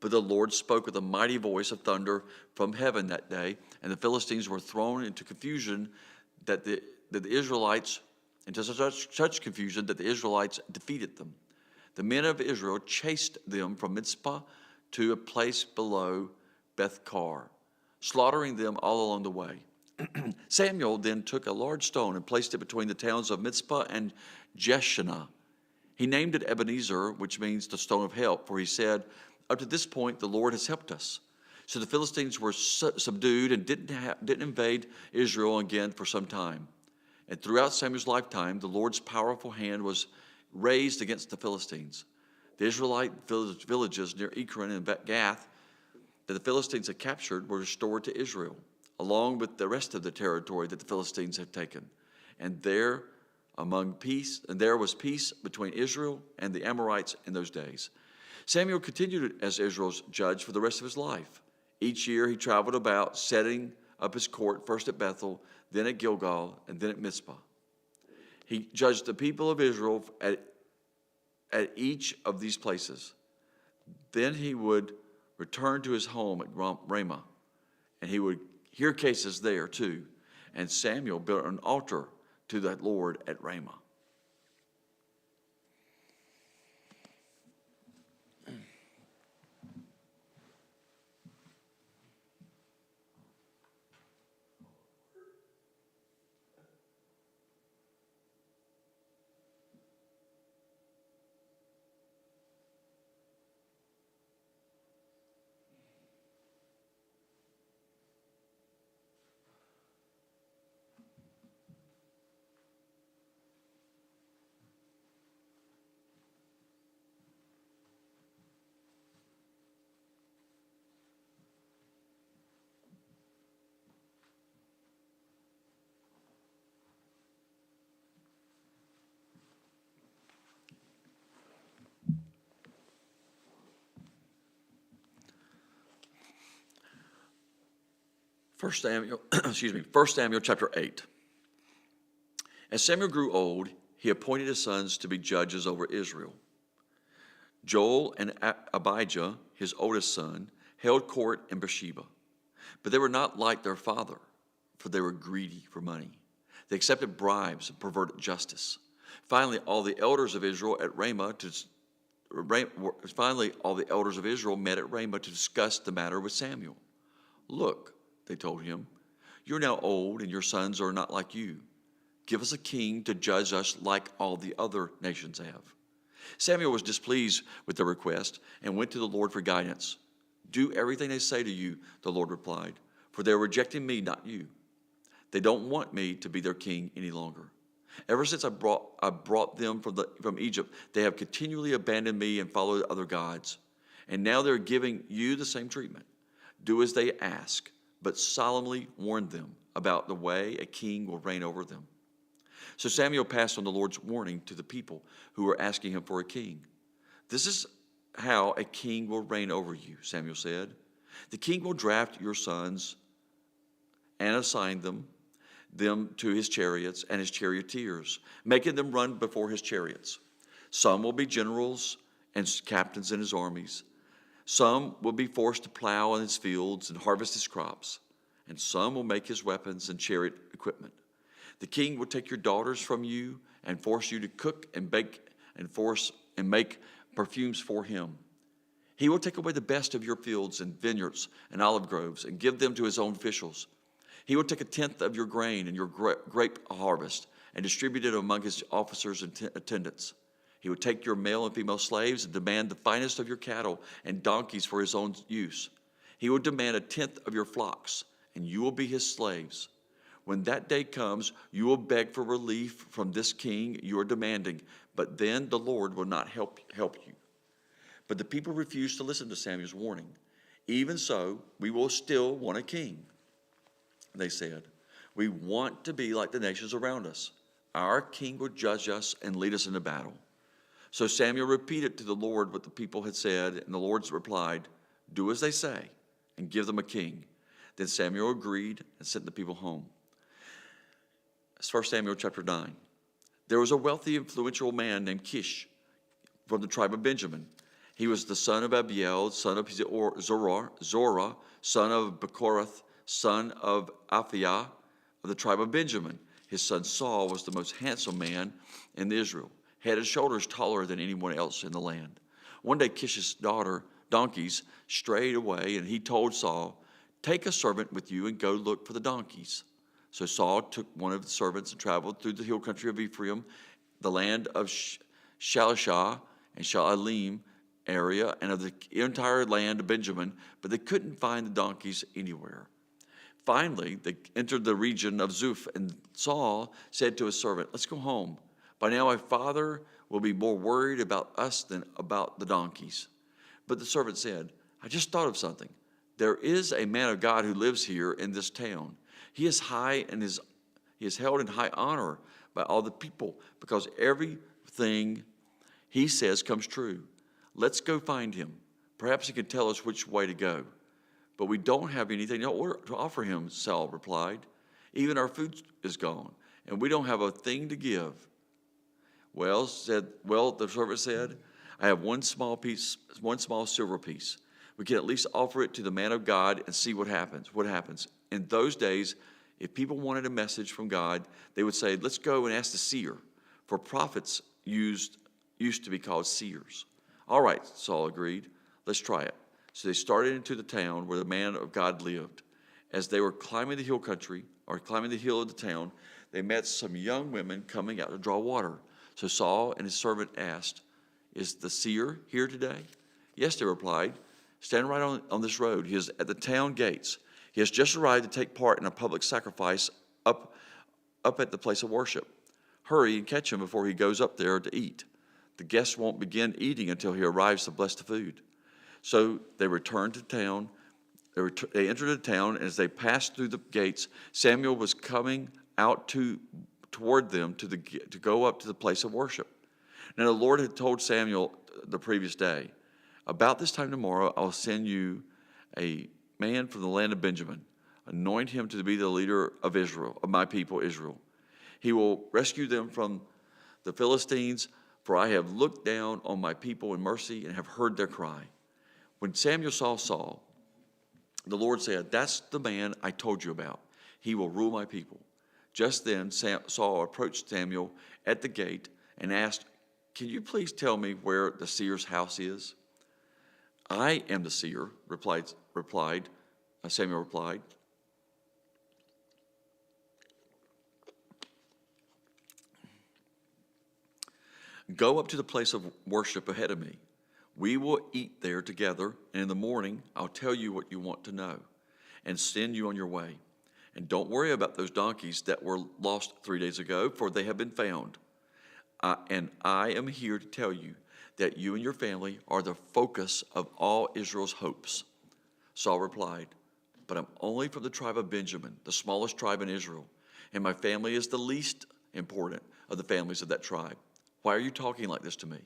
But the Lord spoke with a mighty voice of thunder from heaven that day, and the Philistines were thrown into confusion that the Israelites, into such confusion that the Israelites defeated them. The men of Israel chased them from Mizpah to a place below Beth-kar, slaughtering them all along the way. Samuel then took a large stone and placed it between the towns of Mizpah and Jeshanah. He named it Ebenezer, which means the stone of help, for he said, up to this point, the Lord has helped us. So the Philistines were subdued and didn't invade Israel again for some time. And throughout Samuel's lifetime, the Lord's powerful hand was raised against the Philistines. The Israelite villages near Ekron and Gath that the Philistines had captured were restored to Israel, along with the rest of the territory that the Philistines had taken. And there was peace between Israel and the Amorites in those days. Samuel continued as Israel's judge for the rest of his life. Each year he traveled about, setting up his court first at Bethel, then at Gilgal, and then at Mizpah. He judged the people of Israel at each of these places. Then he would return to his home at Ramah, and he would hear cases there too. And Samuel built an altar to the Lord at Ramah. First Samuel chapter 8. As Samuel grew old, he appointed his sons to be judges over Israel. Joel and Abijah, his oldest son, held court in Beersheba. But they were not like their father, for they were greedy for money. They accepted bribes and perverted justice. Finally, all the elders of Israel met at Ramah to discuss the matter with Samuel. "Look," they told him, "you're now old, and your sons are not like you. Give us a king to judge us like all the other nations have." Samuel was displeased with their request and went to the Lord for guidance. "Do everything they say to you," the Lord replied, "for they are rejecting me, not you. They don't want me to be their king any longer. Ever since I brought them from Egypt, they have continually abandoned me and followed other gods. And now they're giving you the same treatment. Do as they ask, but solemnly warn them about the way a king will reign over them." So Samuel passed on the Lord's warning to the people who were asking him for a king. "This is how a king will reign over you," Samuel said. "The king will draft your sons and assign them to his chariots and his charioteers, making them run before his chariots. Some will be generals and captains in his armies. Some will be forced to plow in his fields and harvest his crops, and some will make his weapons and chariot equipment. The king will take your daughters from you and force you to cook and bake and make perfumes for him. He will take away the best of your fields and vineyards and olive groves and give them to his own officials. He will take a tenth of your grain and your grape harvest and distribute it among his officers and attendants. He will take your male and female slaves and demand the finest of your cattle and donkeys for his own use. He will demand a tenth of your flocks, and you will be his slaves. When that day comes, you will beg for relief from this king you are demanding, but then the Lord will not help you." But the people refused to listen to Samuel's warning. "Even so, we will still want a king," they said. "We want to be like the nations around us. Our king will judge us and lead us into battle." So Samuel repeated to the Lord what the people had said, and the Lord replied, "Do as they say, and give them a king." Then Samuel agreed and sent the people home. It's 1 Samuel chapter 9. There was a wealthy, influential man named Kish from the tribe of Benjamin. He was the son of Abiel, son of Zorah, son of Bechorath, son of Aphiah of the tribe of Benjamin. His son Saul was the most handsome man in Israel, head and shoulders taller than anyone else in the land. One day Kish's donkeys strayed away, and he told Saul, "Take a servant with you and go look for the donkeys." So Saul took one of the servants and traveled through the hill country of Ephraim, the land of Shalishah and Shaalim area, and of the entire land of Benjamin, but they couldn't find the donkeys anywhere. Finally, they entered the region of Zuph, and Saul said to his servant, "Let's go home. By now my father will be more worried about us than about the donkeys." But the servant said, "I just thought of something. There is a man of God who lives here in this town. He is held in high honor by all the people because everything he says comes true. Let's go find him. Perhaps he can tell us which way to go." "But we don't have anything to offer him," Saul replied. "Even our food is gone, and we don't have a thing to give." Well, the servant said, "I have one small silver piece. We can at least offer it to the man of God and see what happens. In those days, if people wanted a message from God, they would say, 'Let's go and ask the seer,' for prophets used to be called seers." "All right," Saul agreed. "Let's try it." So they started into the town where the man of God lived. As they were climbing the hill of the town, they met some young women coming out to draw water. So Saul and his servant asked, "Is the seer here today?" "Yes," they replied. "Stand right on this road. He is at the town gates. He has just arrived to take part in a public sacrifice up at the place of worship. Hurry and catch him before he goes up there to eat. The guests won't begin eating until he arrives to bless the food." So they returned to town. They entered the town, and as they passed through the gates, Samuel was coming out toward them to go up to the place of worship. Now the Lord had told Samuel the previous day, "About this time tomorrow, I'll send you a man from the land of Benjamin. Anoint him to be the leader of Israel, of my people Israel. He will rescue them from the Philistines, for I have looked down on my people in mercy and have heard their cry. When Samuel saw Saul, the Lord said, that's the man I told you about. He will rule my people. Just then Saul approached Samuel at the gate and asked, can you please tell me where the seer's house is? I am the seer, Samuel replied. Go up to the place of worship ahead of me. We will eat there together, and in the morning I'll tell you what you want to know and send you on your way. And don't worry about those donkeys that were lost 3 days ago, for they have been found. And I am here to tell you that you and your family are the focus of all Israel's hopes. Saul replied, but I'm only from the tribe of Benjamin, the smallest tribe in Israel, and my family is the least important of the families of that tribe. Why are you talking like this to me?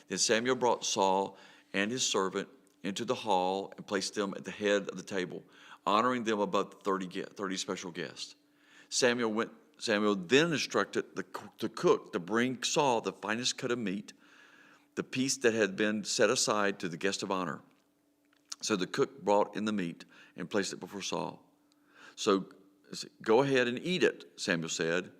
Then Samuel brought Saul and his servant into the hall and placed them at the head of the table, honoring them above 30 special guests. Samuel then instructed the cook to bring Saul the finest cut of meat, the piece that had been set aside to the guest of honor. So the cook brought in the meat and placed it before Saul. So go ahead and eat it, Samuel said.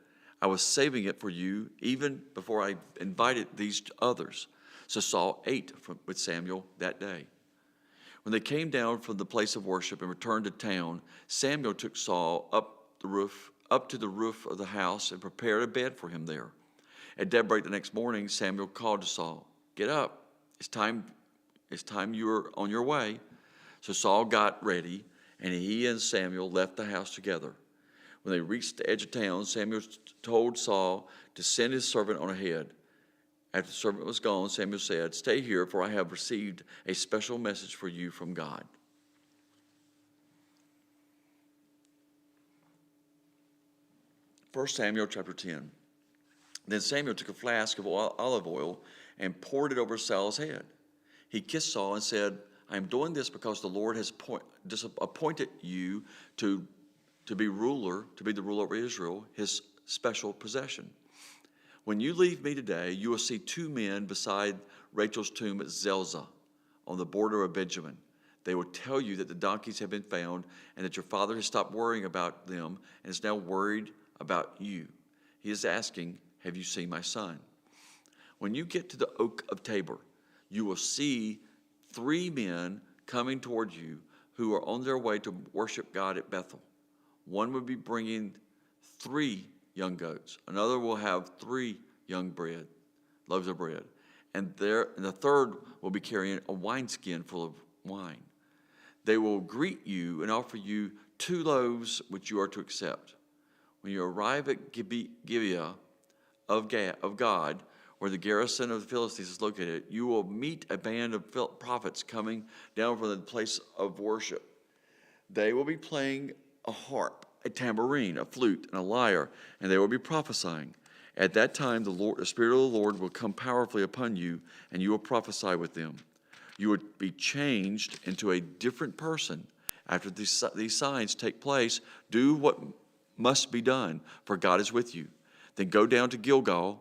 I was saving it for you even before I invited these others. So Saul ate with Samuel that day. When they came down from the place of worship and returned to town, Samuel took Saul up to the roof of the house and prepared a bed for him there. At daybreak the next morning, Samuel called to Saul, get up, it's time you're on your way. So Saul got ready, and he and Samuel left the house together. When they reached the edge of town, Samuel told Saul to send his servant on ahead. After the servant was gone, Samuel said, stay here, for I have received a special message for you from God. 1 Samuel chapter 10. Then Samuel took a flask of olive oil and poured it over Saul's head. He kissed Saul and said, I am doing this because the Lord has appointed you to be the ruler over Israel, his special possession. When you leave me today, you will see two men beside Rachel's tomb at Zelzah on the border of Benjamin. They will tell you that the donkeys have been found and that your father has stopped worrying about them and is now worried about you. He is asking, have you seen my son? When you get to the oak of Tabor, you will see 3 men coming toward you who are on their way to worship God at Bethel. One will be bringing 3 young goats. Another will have 3 loaves of bread. And the third will be carrying a wineskin full of wine. They will greet you and offer you 2 loaves which you are to accept. When you arrive at Gibeah of God, where the garrison of the Philistines is located, you will meet a band of prophets coming down from the place of worship. They will be playing a harp, a tambourine, a flute, and a lyre, and they will be prophesying. At that time, the Spirit of the Lord will come powerfully upon you, and you will prophesy with them. You will be changed into a different person. After these signs take place, do what must be done, for God is with you. Then go down to Gilgal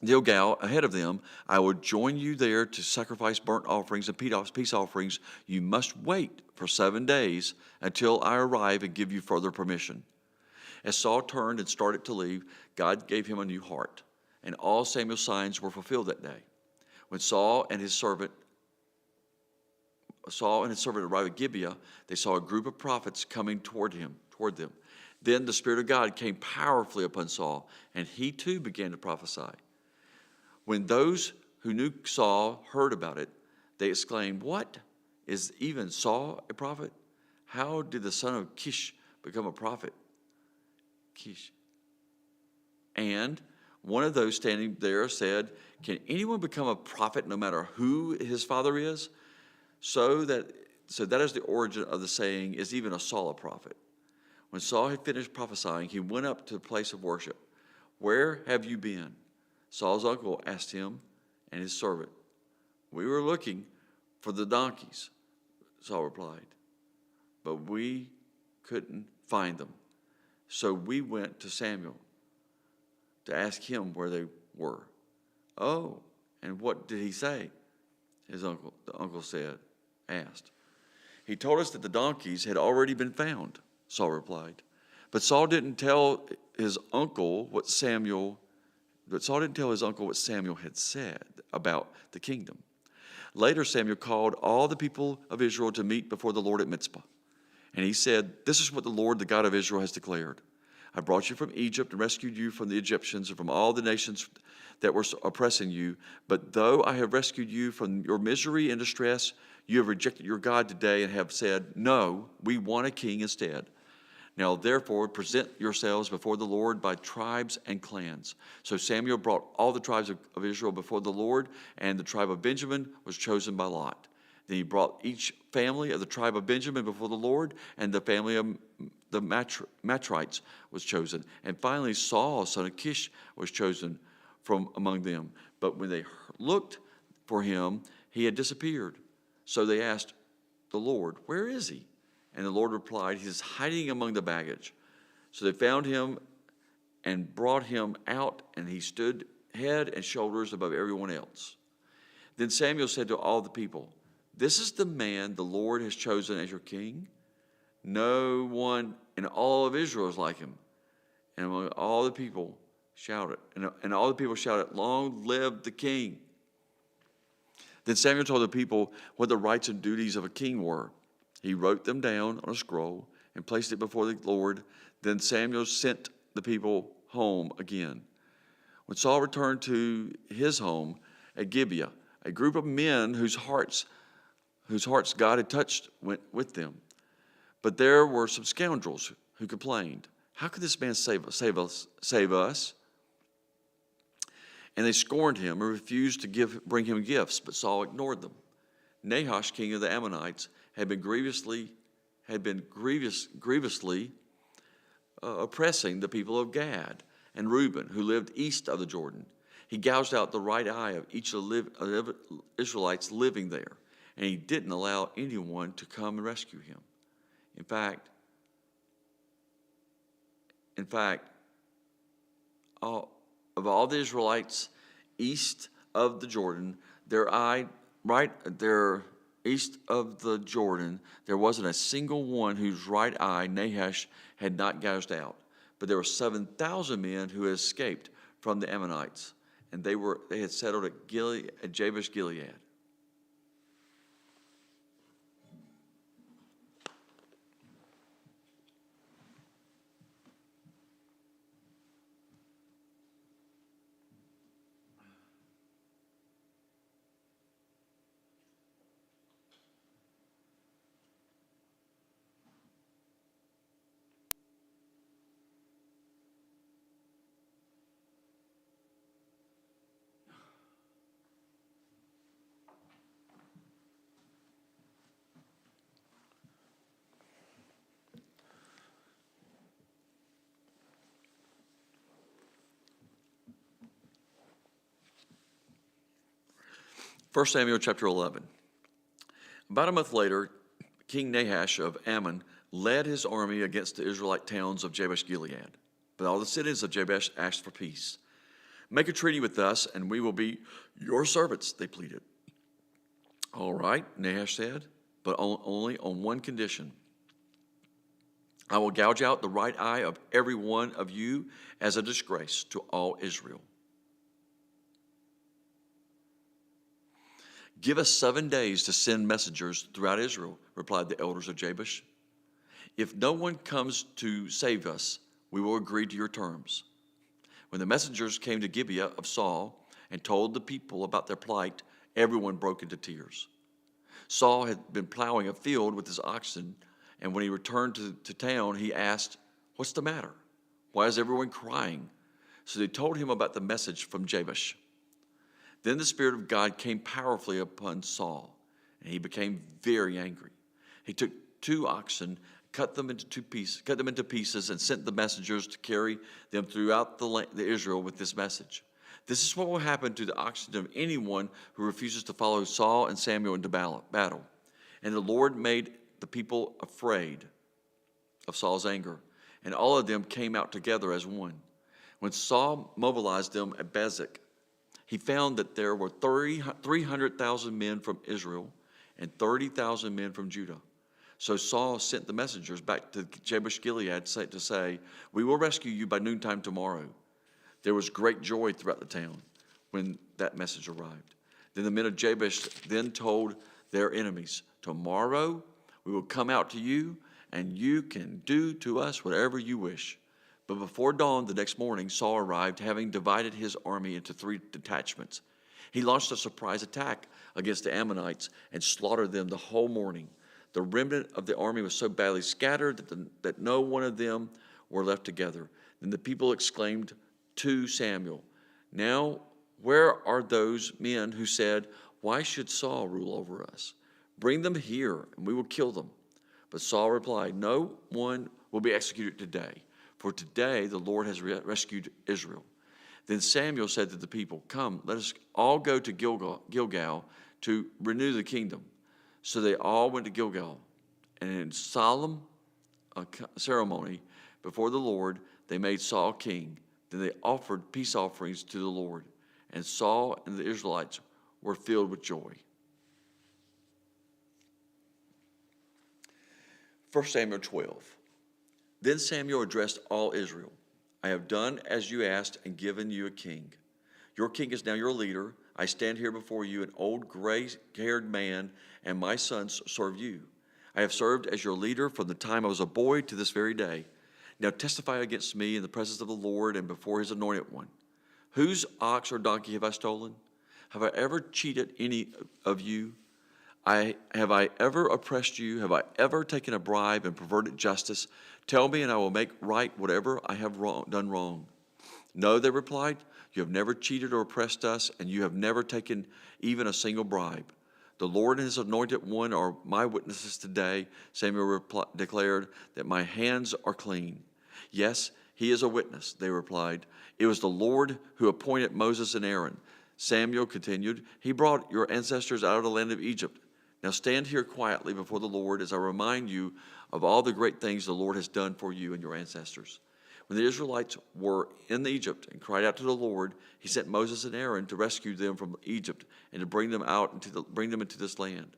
ahead of them. I will join you there to sacrifice burnt offerings and peace offerings. You must wait for 7 days until I arrive and give you further permission. As Saul turned and started to leave, God gave him a new heart, and all Samuel's signs were fulfilled that day. When Saul and his servant arrived at Gibeah, they saw a group of prophets coming toward them. Then the Spirit of God came powerfully upon Saul, and he too began to prophesy. When those who knew Saul heard about it, they exclaimed, what? Is even Saul a prophet? How did the son of Kish become a prophet? Kish. And one of those standing there said, can anyone become a prophet no matter who his father is? So that is the origin of the saying, is even a Saul a prophet? When Saul had finished prophesying, he went up to the place of worship. Where have you been? Saul's uncle asked him and his servant. We were looking for the donkeys, Saul replied, but we couldn't find them. So we went to Samuel to ask him where they were. Oh, and what did he say? The uncle asked. He told us that the donkeys had already been found, Saul replied. But Saul didn't tell his uncle what Samuel had said about the kingdom. Later, Samuel called all the people of Israel to meet before the Lord at Mizpah. And he said, "This is what the Lord, the God of Israel, has declared. I brought you from Egypt and rescued you from the Egyptians and from all the nations that were oppressing you. But though I have rescued you from your misery and distress, you have rejected your God today and have said, 'No, we want a king instead.' Now, therefore, present yourselves before the Lord by tribes and clans." So Samuel brought all the tribes of Israel before the Lord, and the tribe of Benjamin was chosen by lot. Then he brought each family of the tribe of Benjamin before the Lord, and the family of the Matrites was chosen. And finally, Saul, son of Kish, was chosen from among them. But when they looked for him, he had disappeared. So they asked the Lord, "Where is he?" And the Lord replied, "He is hiding among the baggage." So they found him and brought him out, and he stood head and shoulders above everyone else. Then Samuel said to all the people, "This is the man the Lord has chosen as your king. No one in all of Israel is like him." And among all the people shouted, "Long live the king." Then Samuel told the people what the rights and duties of a king were. He wrote them down on a scroll and placed it before the Lord. Then Samuel sent the people home again. When Saul returned to his home at Gibeah, a group of men whose hearts God had touched went with them. But there were some scoundrels who complained, "How could this man save us?" And they scorned him and refused to bring him gifts, but Saul ignored them. Nahash, king of the Ammonites, had been grievously oppressing the people of Gad and Reuben, who lived east of the Jordan. He gouged out the right eye of each of the Israelites living there, and he didn't allow anyone to come and rescue him. In fact, of all the Israelites east of the Jordan, there wasn't a single one whose right eye Nahash had not gouged out. But there were 7,000 men who had escaped from the Ammonites, and they had settled at Jabesh Gilead. First Samuel chapter 11. About a month later, King Nahash of Ammon led his army against the Israelite towns of Jabesh Gilead. But all the citizens of Jabesh asked for peace. "Make a treaty with us, and we will be your servants," they pleaded. "All right," Nahash said, "but only on one condition. I will gouge out the right eye of every one of you as a disgrace to all Israel." "Give us 7 days to send messengers throughout Israel," replied the elders of Jabesh. "If no one comes to save us, we will agree to your terms." When the messengers came to Gibeah of Saul and told the people about their plight, everyone broke into tears. Saul had been plowing a field with his oxen, and when he returned to town, he asked, "What's the matter? Why is everyone crying?" So they told him about the message from Jabesh. Then the Spirit of God came powerfully upon Saul, and he became very angry. He took 2 oxen, cut them into pieces, and sent the messengers to carry them throughout the Israel with this message: "This is what will happen to the oxen of anyone who refuses to follow Saul and Samuel into battle." And the Lord made the people afraid of Saul's anger, and all of them came out together as one. When Saul mobilized them at Bezek, he found that there were 300,000 men from Israel and 30,000 men from Judah. So Saul sent the messengers back to Jabesh Gilead to say, "We will rescue you by noontime tomorrow." There was great joy throughout the town when that message arrived. Then the men of Jabesh then told their enemies, "Tomorrow we will come out to you, and you can do to us whatever you wish." But before dawn the next morning, Saul arrived, having divided his army into 3 detachments. He launched a surprise attack against the Ammonites and slaughtered them the whole morning. The remnant of the army was so badly scattered that no one of them were left together. Then the people exclaimed to Samuel, "Now where are those men who said, 'Why should Saul rule over us?' Bring them here, and we will kill them." But Saul replied, "No one will be executed today, for today the Lord has rescued Israel." Then Samuel said to the people, "Come, let us all go to Gilgal to renew the kingdom." So they all went to Gilgal, and in solemn ceremony before the Lord, they made Saul king. Then they offered peace offerings to the Lord, and Saul and the Israelites were filled with joy. 1 Samuel 12. Then Samuel addressed all Israel. "I have done as you asked and given you a king. Your king is now your leader. I stand here before you, an old gray-haired man, and my sons serve you. I have served as your leader from the time I was a boy to this very day. Now testify against me in the presence of the Lord and before his anointed one. Whose ox or donkey have I stolen? Have I ever cheated any of you? Have I ever oppressed you? Have I ever taken a bribe and perverted justice? Tell me, and I will make right whatever I have done wrong." "No," they replied, "you have never cheated or oppressed us, and you have never taken even a single bribe. The Lord and his anointed one are my witnesses today." Samuel declared that my hands are clean. "Yes, he is a witness," they replied. "It was the Lord who appointed Moses and Aaron." Samuel continued, "He brought your ancestors out of the land of Egypt. Now stand here quietly before the Lord as I remind you of all the great things the Lord has done for you and your ancestors." When the Israelites were in Egypt and cried out to the Lord, he sent Moses and Aaron to rescue them from Egypt and to bring them into this land.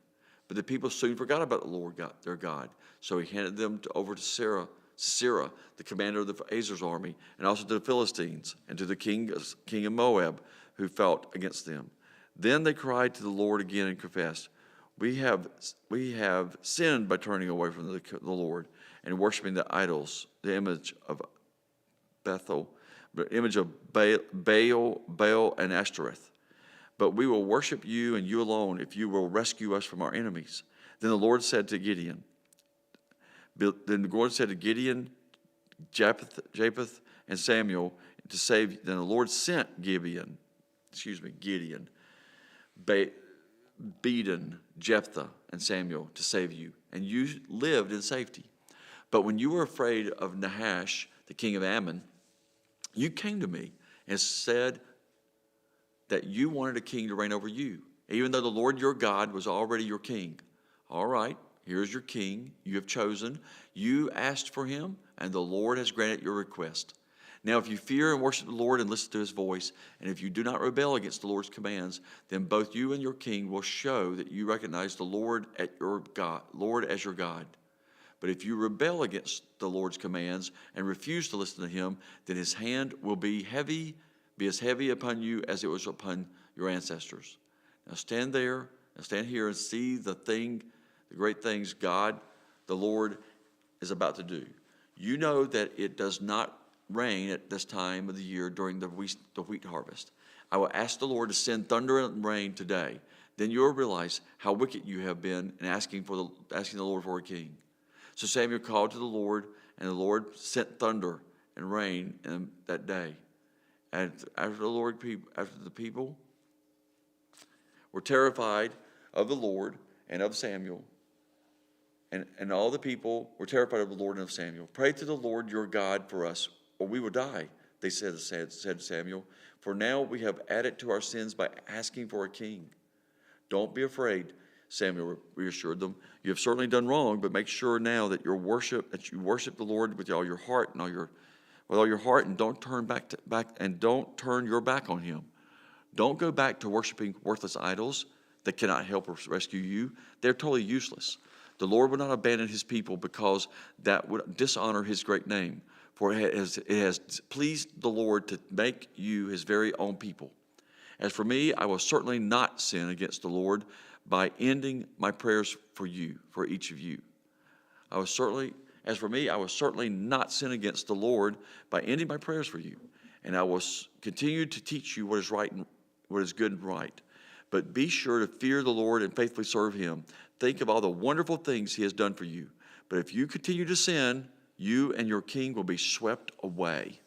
But the people soon forgot about the Lord their God. So he handed them over to Sisera, the commander of the Azar's army, and also to the Philistines and to the king of Moab, who fought against them. Then they cried to the Lord again and confessed, We have sinned by turning away from the Lord and worshiping the idols, the image of Bethel, the image of Baal, and Ashtoreth. But we will worship you and you alone if you will rescue us from our enemies." Then the Lord said to Gideon, Japheth, and Samuel to save. Then the Lord sent Gideon, Bedan, Jephthah, and Samuel to save you, and you lived in safety. But when you were afraid of Nahash, the king of Ammon, you came to me and said that you wanted a king to reign over you, even though the Lord your God was already your king. All right, here's your king you have chosen. You asked for him, and the Lord has granted your request. Now, if you fear and worship the Lord and listen to his voice, and if you do not rebel against the Lord's commands, then both you and your king will show that you recognize the Lord as your God. But if you rebel against the Lord's commands and refuse to listen to him, then his hand will be as heavy upon you as it was upon your ancestors. Now stand here and see the great things God, the Lord, is about to do. You know that it does not rain at this time of the year during the wheat harvest. I will ask the Lord to send thunder and rain today. Then you will realize how wicked you have been in asking the Lord for a king. So Samuel called to the Lord, and the Lord sent thunder and rain that day. And after the people were terrified of the Lord and of Samuel, and all the people were terrified of the Lord and of Samuel. "Pray to the Lord your God for us, or we will die," they said to Samuel. "For now we have added to our sins by asking for a king." "Don't be afraid," Samuel reassured them. "You have certainly done wrong, but make sure now that you worship the Lord with all your heart and with all your heart, and don't turn don't turn your back on him. Don't go back to worshiping worthless idols that cannot help or rescue you. They're totally useless. The Lord will not abandon his people because that would dishonor his great name, for it has pleased the Lord to make you his very own people. As for me, I will certainly not sin against the Lord by ending my prayers for each of you. As for me, I will certainly not sin against the Lord by ending my prayers for you, and I will continue to teach you what is right and what is good and right. But be sure to fear the Lord and faithfully serve him. Think of all the wonderful things he has done for you. But if you continue to sin, you and your king will be swept away."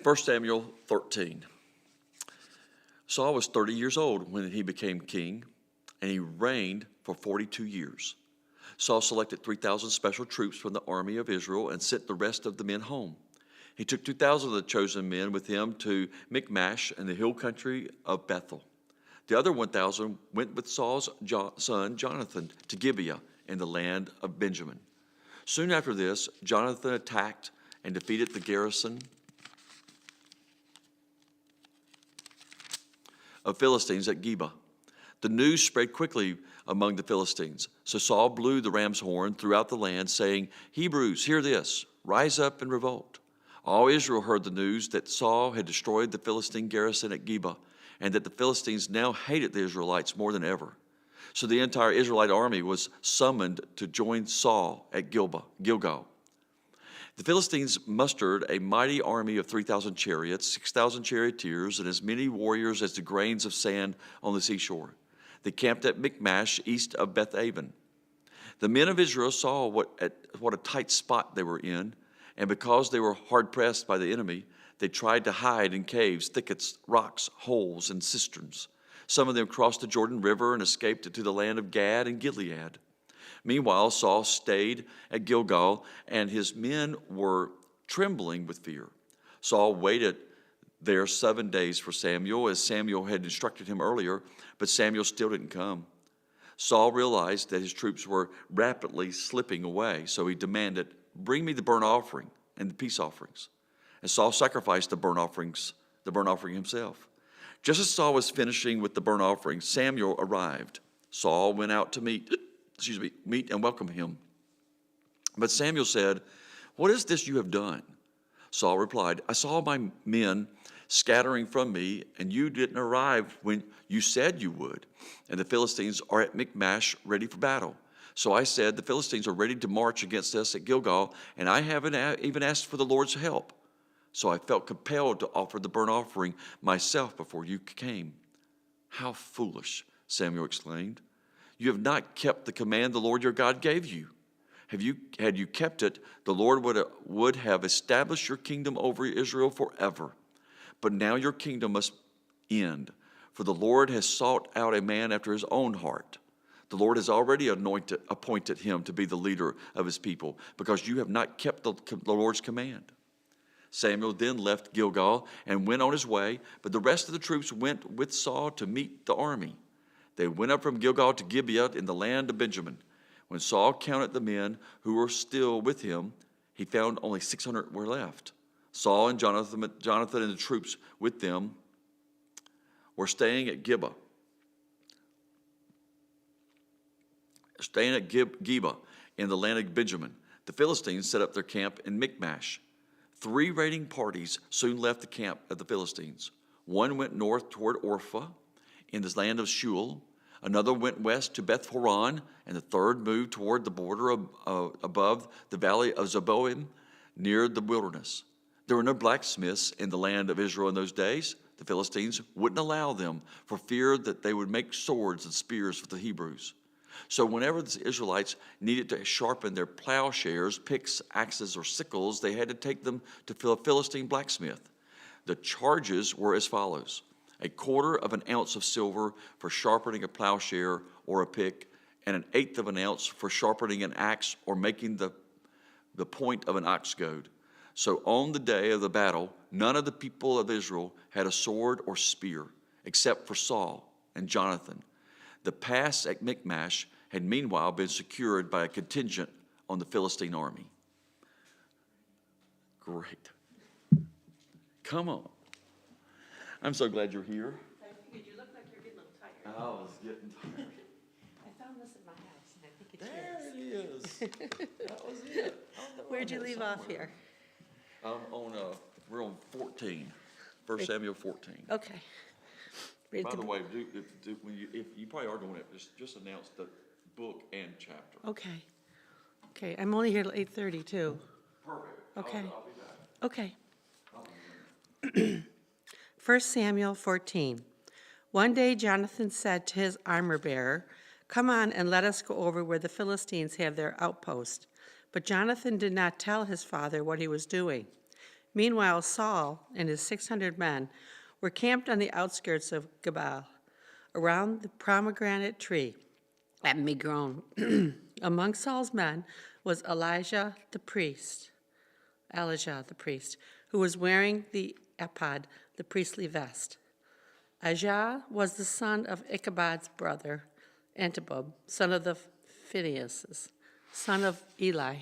First Samuel 13. Saul was 30 years old when he became king, and he reigned for 42 years. Saul selected 3,000 special troops from the army of Israel and sent the rest of the men home. He took 2,000 of the chosen men with him to Michmash and the hill country of Bethel. The other 1,000 went with Saul's son Jonathan to Gibeah in the land of Benjamin. Soon after this, Jonathan attacked and defeated the garrison of Philistines at Geba. The news spread quickly among the Philistines. So Saul blew the ram's horn throughout the land, saying, "Hebrews, hear this, rise up and revolt." All Israel heard the news that Saul had destroyed the Philistine garrison at Geba, and that the Philistines now hated the Israelites more than ever. So the entire Israelite army was summoned to join Saul at Gilgal. The Philistines mustered a mighty army of 3,000 chariots, 6,000 charioteers, and as many warriors as the grains of sand on the seashore. They camped at Michmash, east of Beth-aven. The men of Israel saw what a tight spot they were in, and because they were hard-pressed by the enemy, they tried to hide in caves, thickets, rocks, holes, and cisterns. Some of them crossed the Jordan River and escaped to the land of Gad and Gilead. Meanwhile, Saul stayed at Gilgal, and his men were trembling with fear. Saul waited there 7 days for Samuel, as Samuel had instructed him earlier, but Samuel still didn't come. Saul realized that his troops were rapidly slipping away, so he demanded "Bring me the burnt offering and the peace offerings." And Saul sacrificed the burnt offering himself. Just as Saul was finishing with the burnt offering, Samuel arrived. Saul went out to meet and welcome him. But Samuel said, "What is this you have done?" Saul replied, "I saw my men scattering from me, and you didn't arrive when you said you would. And the Philistines are at Michmash ready for battle. So I said, the Philistines are ready to march against us at Gilgal, and I haven't even asked for the Lord's help. So I felt compelled to offer the burnt offering myself before you came." "How foolish," Samuel exclaimed. "You have not kept the command the Lord your God gave you. Had you kept it, the Lord would have established your kingdom over Israel forever. But now your kingdom must end, for the Lord has sought out a man after his own heart. The Lord has already appointed him to be the leader of his people, because you have not kept the Lord's command." Samuel then left Gilgal and went on his way, but the rest of the troops went with Saul to meet the army. They went up from Gilgal to Gibeah in the land of Benjamin. When Saul counted the men who were still with him, he found only 600 were left. Saul and Jonathan and the troops with them were staying at Gibeah in the land of Benjamin. The Philistines set up their camp in Michmash. 3 raiding parties soon left the camp of the Philistines. One went north toward Orpha in the land of Shual. Another went west to Beth Horon, and the third moved toward the border above the valley of Zeboim near the wilderness. There were no blacksmiths in the land of Israel in those days. The Philistines wouldn't allow them for fear that they would make swords and spears for the Hebrews. So whenever the Israelites needed to sharpen their plowshares, picks, axes, or sickles, they had to take them to a Philistine blacksmith. The charges were as follows: 1/4 of an ounce of silver for sharpening a plowshare or a pick, and 1/8 of an ounce for sharpening an axe or making the point of an ox goad. So on the day of the battle, none of the people of Israel had a sword or spear, except for Saul and Jonathan. The pass at Michmash had meanwhile been secured by a contingent on the Philistine army. Great. Come on. I'm so glad you're here. I figured you look like you're getting a little tired. I was getting tired. I found this in my house, and I think it's There yours. it is. That was it. Where'd you leave off here? We're on 14, 1 Samuel 14. Okay. Read By the way, if you probably are doing it, just announce the book and chapter. Okay. Okay, I'm only here till 8:30 too. Perfect. Okay. I'll be back. Okay. 1 Samuel 14. One day Jonathan said to his armor-bearer, "Come on and let us go over where the Philistines have their outpost." But Jonathan did not tell his father what he was doing. Meanwhile, Saul and his 600 men were camped on the outskirts of Gilgal, around the pomegranate tree at Migron. Among Saul's men was Elijah the priest, who was wearing the ephod, the priestly vest. Ahijah was the son of Ichabod's brother, Antibub, son of the Phinehas, son of Eli,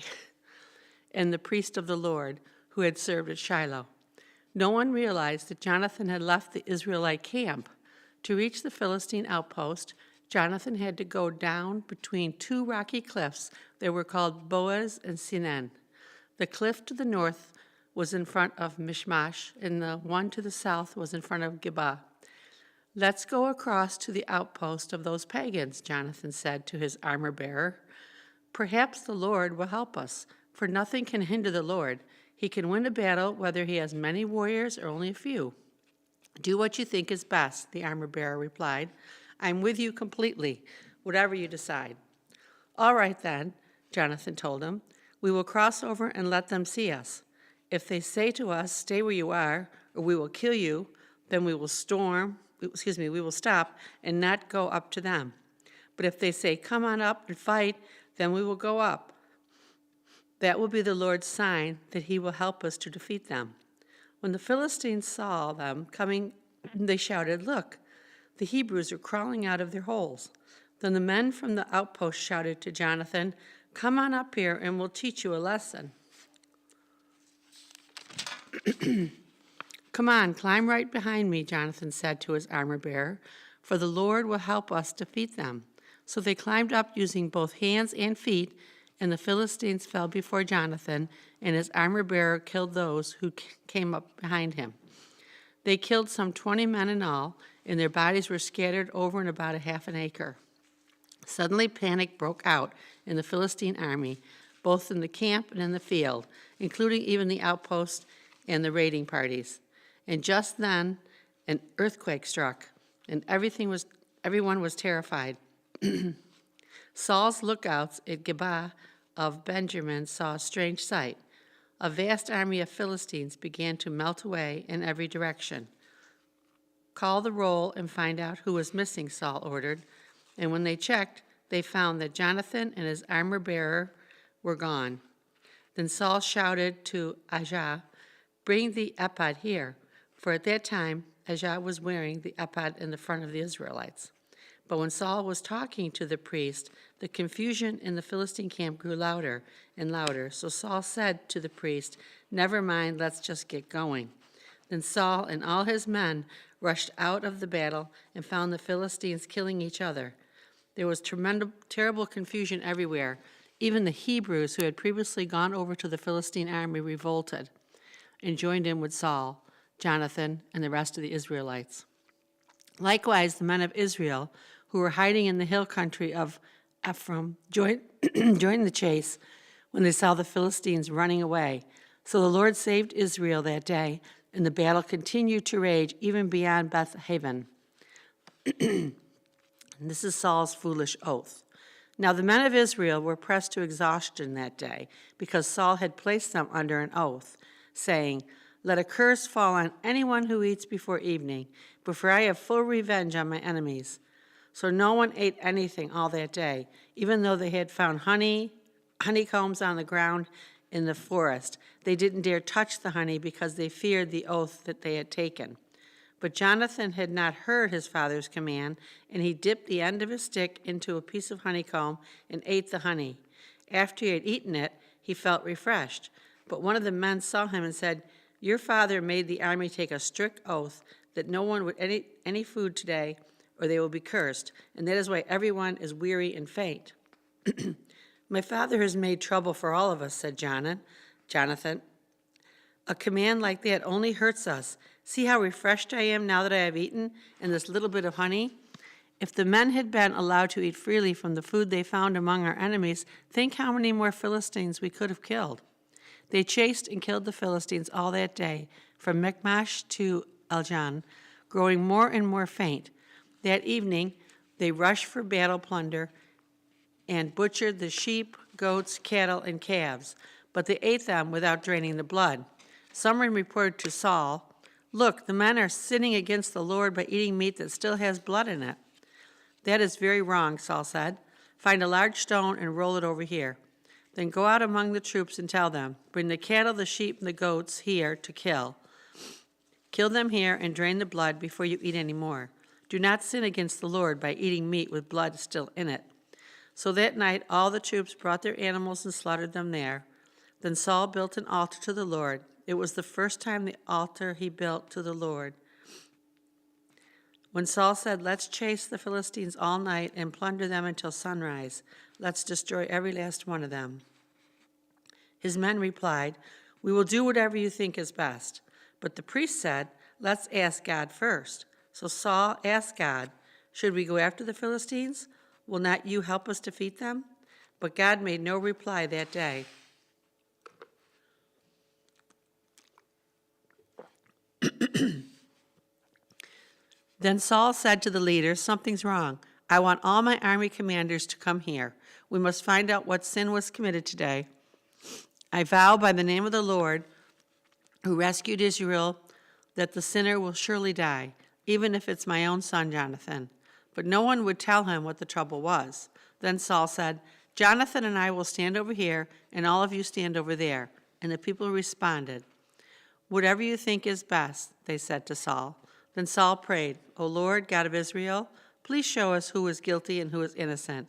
and the priest of the Lord, who had served at Shiloh. No one realized that Jonathan had left the Israelite camp. To reach the Philistine outpost, Jonathan had to go down between 2 rocky cliffs that were called Boaz and Sinan. The cliff to the north was in front of Michmash, and the one to the south was in front of Gibeah. "Let's go across to the outpost of those pagans," Jonathan said to his armor-bearer. "Perhaps the Lord will help us, for nothing can hinder the Lord. He can win a battle whether he has many warriors or only a few." "Do what you think is best," the armor-bearer replied. "I'm with you completely, whatever you decide." "All right, then," Jonathan told him. "We will cross over and let them see us. If they say to us, 'Stay where you are, or we will kill you,' then we will stop and not go up to them. But if they say, 'Come on up and fight,' then we will go up. That will be the Lord's sign that he will help us to defeat them." When the Philistines saw them coming, they shouted, "Look, the Hebrews are crawling out of their holes." Then the men from the outpost shouted to Jonathan, "Come on up here and we'll teach you a lesson." "Come on, climb right behind me," Jonathan said to his armor-bearer, "for the Lord will help us defeat them." So they climbed up using both hands and feet, and the Philistines fell before Jonathan, and his armor-bearer killed those who came up behind him. They killed some 20 men in all, and their bodies were scattered over and about a half an acre. Suddenly panic broke out in the Philistine army, both in the camp and in the field, including even the outposts and the raiding parties. And just then, an earthquake struck, and everyone was terrified. Saul's lookouts at Gibeah of Benjamin saw a strange sight. A vast army of Philistines began to melt away in every direction. "Call the roll and find out who was missing," Saul ordered. And when they checked, they found that Jonathan and his armor-bearer were gone. Then Saul shouted to Ahijah, "Bring the ephod here," for at that time Ahijah was wearing the ephod in the front of the Israelites. But when Saul was talking to the priest, the confusion in the Philistine camp grew louder and louder. So Saul said to the priest, "Never mind, let's just get going." Then Saul and all his men rushed out of the battle and found the Philistines killing each other. There was terrible confusion everywhere. Even the Hebrews who had previously gone over to the Philistine army revolted and joined in with Saul, Jonathan, and the rest of the Israelites. Likewise, the men of Israel, who were hiding in the hill country of Ephraim, joined the chase when they saw the Philistines running away. So the Lord saved Israel that day, and the battle continued to rage even beyond Beth-haven. And this is Saul's foolish oath. Now the men of Israel were pressed to exhaustion that day, because Saul had placed them under an oath, saying, "Let a curse fall on anyone who eats before evening, for I have full revenge on my enemies." So no one ate anything all that day, even though they had found honeycombs on the ground in the forest. They didn't dare touch the honey because they feared the oath that they had taken. But Jonathan had not heard his father's command, and he dipped the end of his stick into a piece of honeycomb and ate the honey. After he had eaten it, he felt refreshed. But one of the men saw him and said, "Your father made the army take a strict oath that no one would eat any food today, or they will be cursed, and that is why everyone is weary and faint." "My father has made trouble for all of us," said Jonathan. "A command like that only hurts us. See how refreshed I am now that I have eaten, and this little bit of honey. If the men had been allowed to eat freely from the food they found among our enemies, think how many more Philistines we could have killed." They chased and killed the Philistines all that day, from Michmash to Eljon, growing more and more faint. That evening, they rushed for battle plunder and butchered the sheep, goats, cattle, and calves, but they ate them without draining the blood. Someone reported to Saul, "Look, the men are sinning against the Lord by eating meat that still has blood in it." "That is very wrong," Saul said. "Find a large stone and roll it over here. Then go out among the troops and tell them, 'Bring the cattle, the sheep, and the goats here to kill. Kill them here and drain the blood before you eat any more. Do not sin against the Lord by eating meat with blood still in it.'" So that night all the troops brought their animals and slaughtered them there. Then Saul built an altar to the Lord. It was the first time the altar he built to the Lord. When Saul said, "Let's chase the Philistines all night and plunder them until sunrise. Let's destroy every last one of them," his men replied, "We will do whatever you think is best." But the priest said, "Let's ask God first." So Saul asked God, "Should we go after the Philistines? Will not you help us defeat them?" But God made no reply that day. Then Saul said to the leaders, "Something's wrong. I want all my army commanders to come here. We must find out what sin was committed today. I vow by the name of the Lord, who rescued Israel, that the sinner will surely die, even if it's my own son Jonathan." But no one would tell him what the trouble was. Then Saul said, "Jonathan and I will stand over here, and all of you stand over there." And the people responded, "Whatever you think is best," they said to Saul. Then Saul prayed, "O Lord, God of Israel, please show us who is guilty and who is innocent."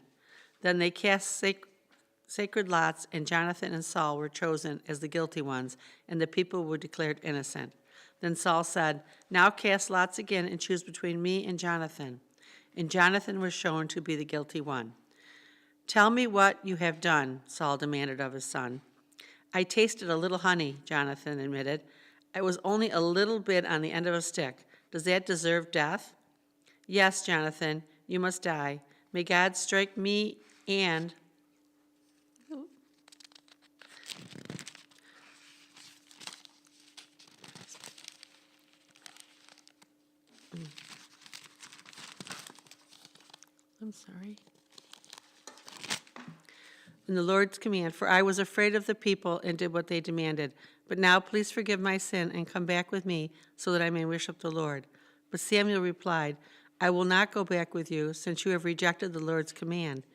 Then they cast sacred lots, and Jonathan and Saul were chosen as the guilty ones, and the people were declared innocent. Then Saul said, "Now cast lots again and choose between me and Jonathan." And Jonathan was shown to be the guilty one. "Tell me what you have done," Saul demanded of his son. "I tasted a little honey," Jonathan admitted. "It was only a little bit on the end of a stick. Does that deserve death?" "Yes, Jonathan, you must die. May God strike me and..." I'm sorry. In the Lord's command, "For I was afraid of the people and did what they demanded. But now please forgive my sin and come back with me so that I may worship the Lord." But Samuel replied, "I will not go back with you, since you have rejected the Lord's command.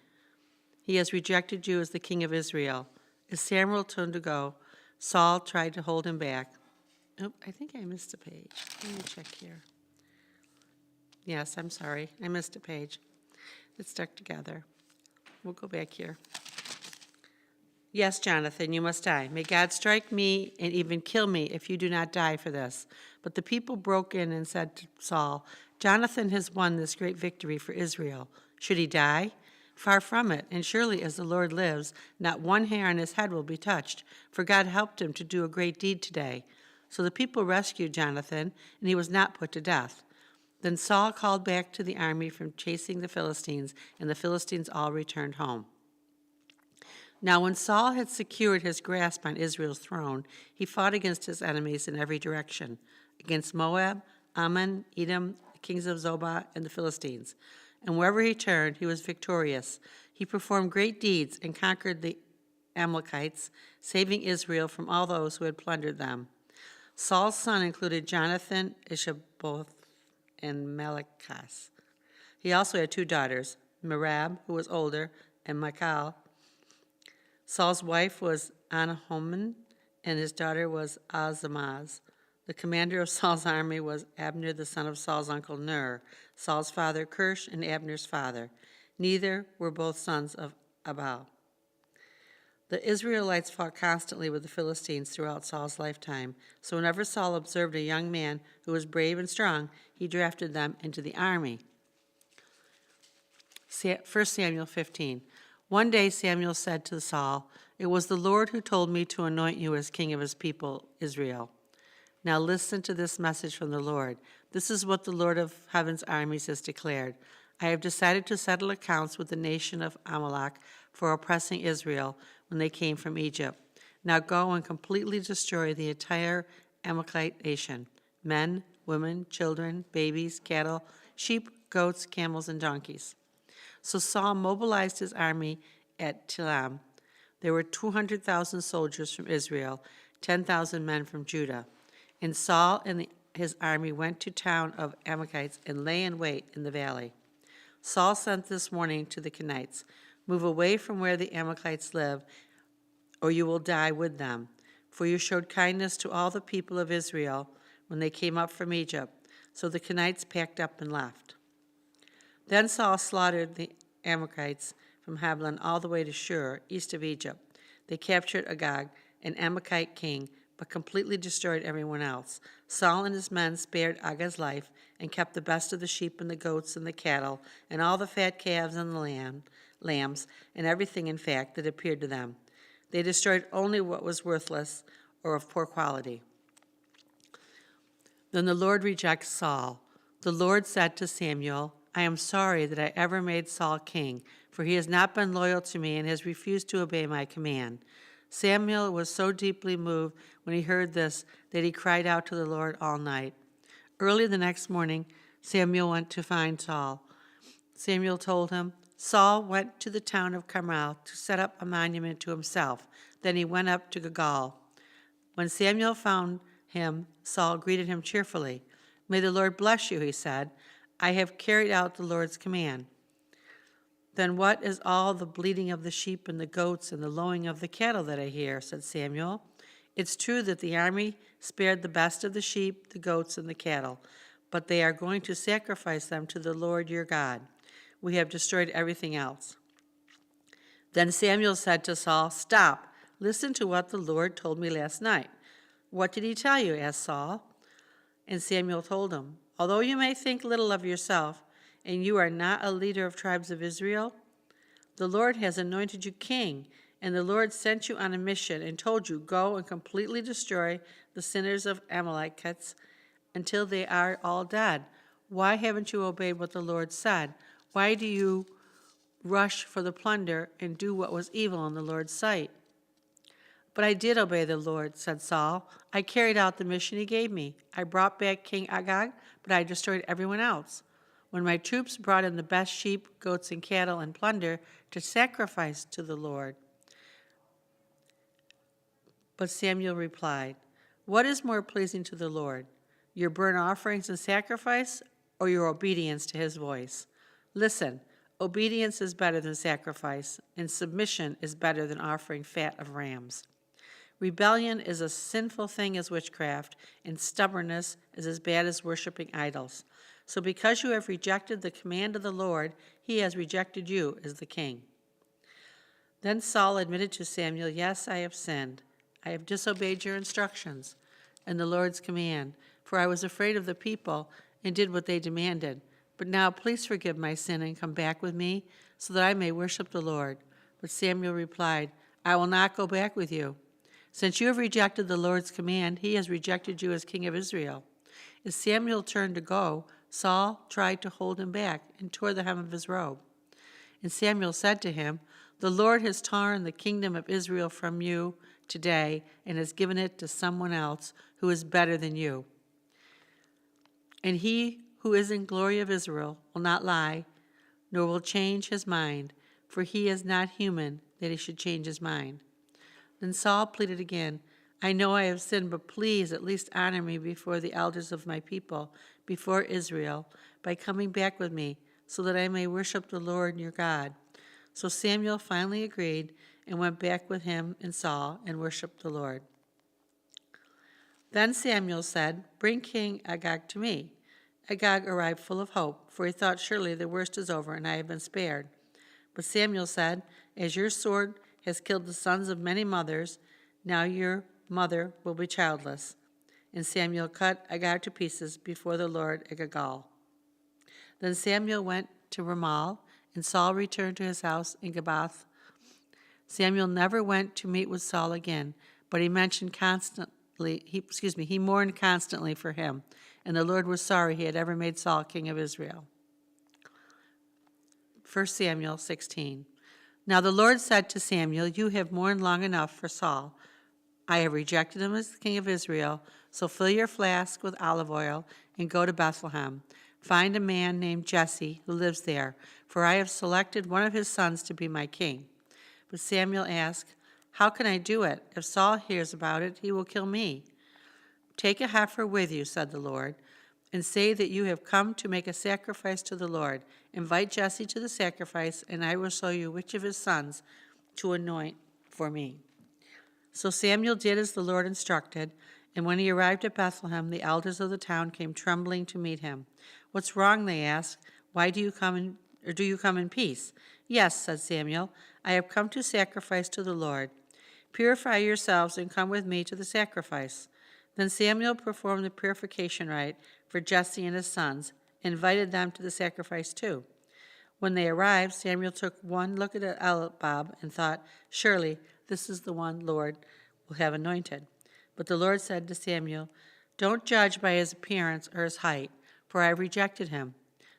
He has rejected you as the king of Israel." As Samuel turned to go, Saul tried to hold him back. Oh, I think I missed a page. Let me check here. Yes, I'm sorry. I missed a page. It's stuck together. We'll go back here. "Yes, Jonathan, you must die. May God strike me and even kill me if you do not die for this." But the people broke in and said to Saul, "Jonathan has won this great victory for Israel. Should he die? Far from it, and surely as the Lord lives, not one hair on his head will be touched, for God helped him to do a great deed today." So the people rescued Jonathan, and he was not put to death. Then Saul called back to the army from chasing the Philistines, and the Philistines all returned home. Now when Saul had secured his grasp on Israel's throne, he fought against his enemies in every direction, against Moab, Ammon, Edom, the kings of Zobah, and the Philistines. And wherever he turned, he was victorious. He performed great deeds and conquered the Amalekites, saving Israel from all those who had plundered them. Saul's son included Jonathan, Ishaboth, and Malachas. He also had 2 daughters, Merab, who was older, and Michal. Saul's wife was Anahoman, and his daughter was Azamaz. The commander of Saul's army was Abner, the son of Saul's uncle Ner, Saul's father Kirsh, and Abner's father. Neither were both sons of Abal. The Israelites fought constantly with the Philistines throughout Saul's lifetime, so whenever Saul observed a young man who was brave and strong, he drafted them into the army. 1 Samuel 15. One day Samuel said to Saul, "It was the Lord who told me to anoint you as king of his people, Israel. Now listen to this message from the Lord. This is what the Lord of heaven's armies has declared. I have decided to settle accounts with the nation of Amalek for oppressing Israel when they came from Egypt. Now go and completely destroy the entire Amalekite nation, men, women, children, babies, cattle, sheep, goats, camels, and donkeys." So Saul mobilized his army at Tilam. There were 200,000 soldiers from Israel, 10,000 men from Judah. And Saul and his army went to town of Amalekites and lay in wait in the valley. Saul sent this warning to the Kenites, "Move away from where the Amalekites live, or you will die with them. For you showed kindness to all the people of Israel when they came up from Egypt." So the Kenites packed up and left. Then Saul slaughtered the Amalekites from Hablon all the way to Shur, east of Egypt. They captured Agag, an Amalekite king, but completely destroyed everyone else. Saul and his men spared Agag's and kept the best of the sheep and the goats and the cattle and all the fat calves and the lambs and everything, in fact, that appeared to them. They destroyed only what was worthless or of poor quality. Then the Lord rejects Saul. The Lord said to Samuel, "I am sorry that I ever made Saul king, for he has not been loyal to me and has refused to obey my command." Samuel was so deeply moved when he heard this that he cried out to the Lord all night. Early the next morning, Samuel went to find Saul. Samuel told him, "Saul went to the town of Carmel to set up a monument to himself. Then he went up to Gilgal." When Samuel found him, Saul greeted him cheerfully. "May the Lord bless you," he said. "I have carried out the Lord's command." "Then what is all the bleating of the sheep and the goats and the lowing of the cattle that I hear?" said Samuel. "It's true that the army spared the best of the sheep, the goats, and the cattle, but they are going to sacrifice them to the Lord your God. We have destroyed everything else." Then Samuel said to Saul, "Stop, listen to what the Lord told me last night." "What did he tell you?" asked Saul. And Samuel told him, "Although you may think little of yourself, and you are not a leader of tribes of Israel, the Lord has anointed you king, and the Lord sent you on a mission and told you, 'Go and completely destroy the sinners of Amalekites until they are all dead.' Why haven't you obeyed what the Lord said? Why do you rush for the plunder and do what was evil in the Lord's sight?" "But I did obey the Lord," said Saul. "I carried out the mission he gave me. I brought back King Agag, but I destroyed everyone else. When my troops brought in the best sheep, goats, and cattle and plunder to sacrifice to the Lord." But Samuel replied, "What is more pleasing to the Lord, your burnt offerings and sacrifice, or your obedience to his voice? Listen, obedience is better than sacrifice, and submission is better than offering fat of rams. Rebellion is as sinful thing as witchcraft, and stubbornness is as bad as worshiping idols. So because you have rejected the command of the Lord, he has rejected you as the king." Then Saul admitted to Samuel, "Yes, I have sinned. I have disobeyed your instructions and the Lord's command, for I was afraid of the people and did what they demanded. But now please forgive my sin and come back with me so that I may worship the Lord." But Samuel replied, "I will not go back with you. Since you have rejected the Lord's command, he has rejected you as king of Israel." As Samuel turned to go, Saul tried to hold him back and tore the hem of his robe. And Samuel said to him, "The Lord has torn the kingdom of Israel from you today and has given it to someone else who is better than you. And he who is in glory of Israel will not lie, nor will change his mind, for he is not human that he should change his mind." Then Saul pleaded again, "I know I have sinned, but please at least honor me before the elders of my people, before Israel, by coming back with me, so that I may worship the Lord your God." So Samuel finally agreed and went back with him and Saul and worshiped the Lord. Then Samuel said, "Bring King Agag to me." Agag arrived full of hope, for he thought, "Surely the worst is over and I have been spared." But Samuel said, "As your sword has killed the sons of many mothers, now your mother will be childless." And Samuel cut Agag to pieces before the Lord at Gilgal. Then Samuel went to Ramah, and Saul returned to his house in Gabath. Samuel never went to meet with Saul again, but he mourned constantly for him, and the Lord was sorry he had ever made Saul king of Israel. 1 Samuel 16. Now the Lord said to Samuel, "You have mourned long enough for Saul. I have rejected him as king of Israel, so fill your flask with olive oil and go to Bethlehem. Find a man named Jesse who lives there, for I have selected one of his sons to be my king." But Samuel asked, "How can I do it? If Saul hears about it, he will kill me." "Take a heifer with you," said the Lord, "and say that you have come to make a sacrifice to the Lord. Invite Jesse to the sacrifice, and I will show you which of his sons to anoint for me." So Samuel did as the Lord instructed, and when he arrived at Bethlehem, the elders of the town came trembling to meet him. "What's wrong?" they asked. "Why do you come in peace?" "Yes," said Samuel, "I have come to sacrifice to the Lord. Purify yourselves and come with me to the sacrifice." Then Samuel performed the purification rite for Jesse and his sons, and invited them to the sacrifice too. When they arrived, Samuel took one look at Eliab and thought, "Surely this is the one Lord will have anointed." But the Lord said to Samuel, "Don't judge by his appearance or his height, for I have rejected him.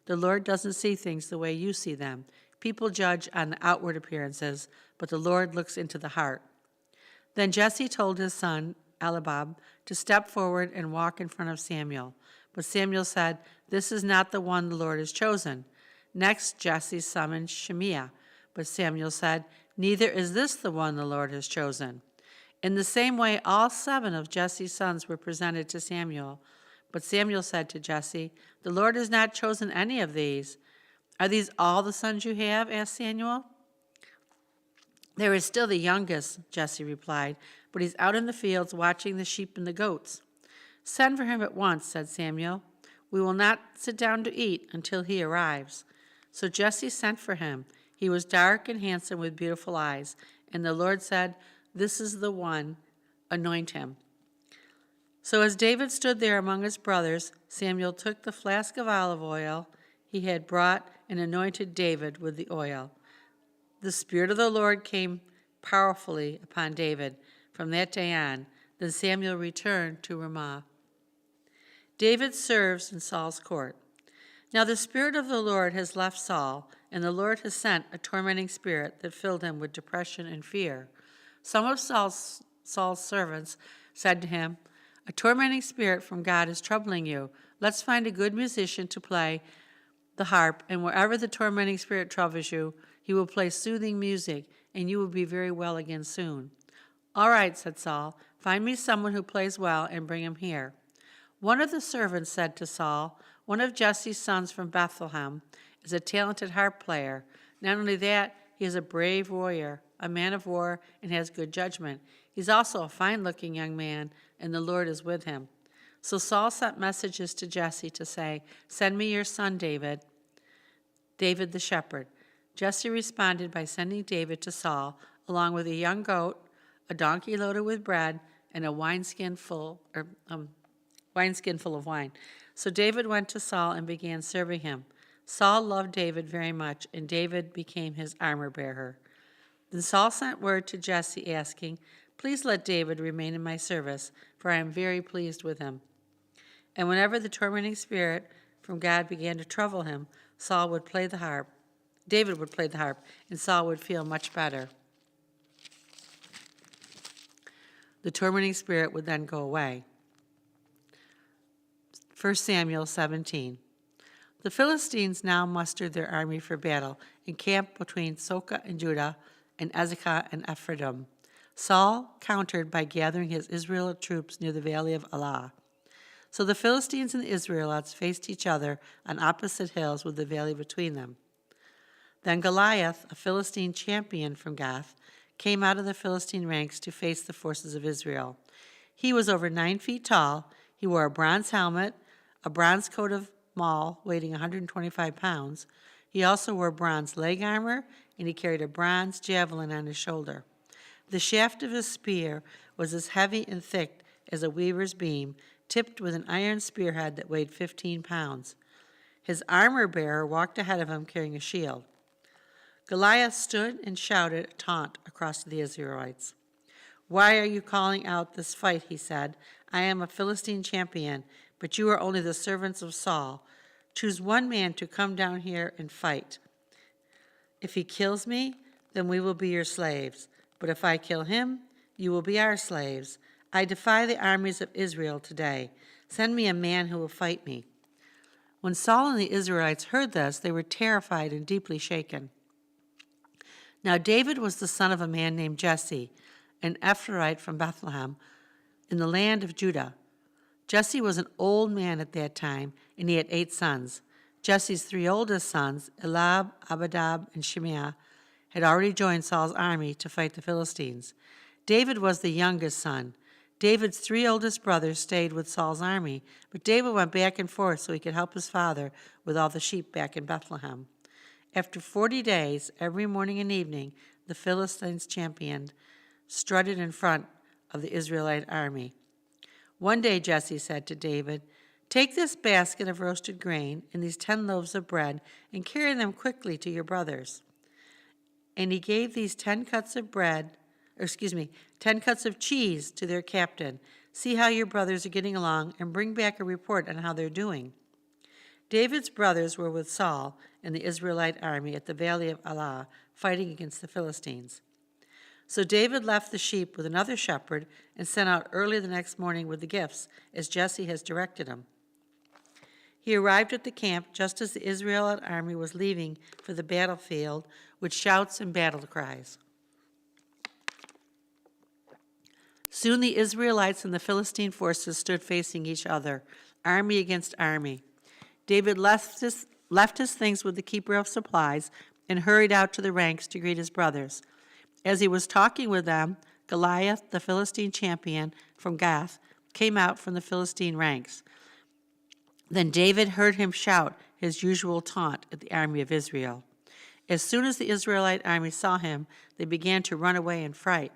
The Lord doesn't see things the way you see them. People judge on the outward appearances, but the Lord looks into the heart." Then Jesse told his son Eliab to step forward and walk in front of Samuel. But Samuel said, "This is not the one the Lord has chosen." Next, Jesse summoned Shimea. But Samuel said, "Neither is this the one the Lord has chosen." In the same way, all 7 of Jesse's sons were presented to Samuel. But Samuel said to Jesse, "The Lord has not chosen any of these." "Are these all the sons you have?" asked Samuel. "There is still the youngest," Jesse replied, "but he's out in the fields watching the sheep and the goats." "Send for him at once," said Samuel. "We will not sit down to eat until he arrives." So Jesse sent for him. He was dark and handsome with beautiful eyes. And the Lord said, "This is the one, anoint him." So as David stood there among his brothers, Samuel took the flask of olive oil he had brought and anointed David with the oil. The Spirit of the Lord came powerfully upon David from that day on. Then Samuel returned to Ramah. David serves in Saul's court. Now the Spirit of the Lord has left Saul, and the Lord has sent a tormenting spirit that filled him with depression and fear. Some of Saul's servants said to him, "A tormenting spirit from God is troubling you. Let's find a good musician to play the harp, and wherever the tormenting spirit troubles you, he will play soothing music, and you will be very well again soon." "All right," said Saul, "find me someone who plays well and bring him here." One of the servants said to Saul, "One of Jesse's sons from Bethlehem is a talented harp player. Not only that, he is a brave warrior, a man of war, and has good judgment. He's also a fine-looking young man, and the Lord is with him." So Saul sent messages to Jesse to say, "Send me your son David the shepherd." Jesse responded by sending David to Saul, along with a young goat, a donkey loaded with bread, and a wineskin full of wine. So David went to Saul and began serving him. Saul loved David very much, and David became his armor-bearer. Then Saul sent word to Jesse, asking, "Please let David remain in my service, for I am very pleased with him." And whenever the tormenting spirit from God began to trouble him, David would play the harp, and Saul would feel much better. The tormenting spirit would then go away. 1 Samuel 17. The Philistines now mustered their army for battle and camped between Soka and Judah and Azekah and Ephraim. Saul countered by gathering his Israelite troops near the valley of Elah. So the Philistines and the Israelites faced each other on opposite hills with the valley between them. Then Goliath, a Philistine champion from Gath, came out of the Philistine ranks to face the forces of Israel. He was over 9 feet tall. He wore a bronze helmet, a bronze coat of maul weighing 125 pounds. He also wore bronze leg armor, and he carried a bronze javelin on his shoulder. The shaft of his spear was as heavy and thick as a weaver's beam, tipped with an iron spearhead that weighed 15 pounds. His armor-bearer walked ahead of him carrying a shield. Goliath stood and shouted a taunt across to the Israelites. "Why are you calling out this fight?" he said. "I am a Philistine champion, but you are only the servants of Saul. Choose one man to come down here and fight. If he kills me, then we will be your slaves. But if I kill him, you will be our slaves. I defy the armies of Israel today. Send me a man who will fight me." When Saul and the Israelites heard this, they were terrified and deeply shaken. Now David was the son of a man named Jesse, an Ephraite from Bethlehem, in the land of Judah. Jesse was an old man at that time, and he had 8 sons. Jesse's 3 oldest sons, Eliab, Abinadab, and Shimea, had already joined Saul's army to fight the Philistines. David was the youngest son. David's 3 oldest brothers stayed with Saul's army, but David went back and forth so he could help his father with all the sheep back in Bethlehem. After 40 days, every morning and evening, the Philistines' champion strutted in front of the Israelite army. One day Jesse said to David, "Take this basket of roasted grain and these 10 loaves of bread and carry them quickly to your brothers." And he gave these 10 cuts of 10 cuts of cheese to their captain. "See how your brothers are getting along and bring back a report on how they're doing." David's brothers were with Saul and the Israelite army at the valley of Elah, fighting against the Philistines. So David left the sheep with another shepherd and set out early the next morning with the gifts, as Jesse has directed him. He arrived at the camp just as the Israelite army was leaving for the battlefield with shouts and battle cries. Soon the Israelites and the Philistine forces stood facing each other, army against army. David left his things with the keeper of supplies and hurried out to the ranks to greet his brothers. As he was talking with them, Goliath, the Philistine champion from Gath, came out from the Philistine ranks. Then David heard him shout his usual taunt at the army of Israel. As soon as the Israelite army saw him, they began to run away in fright.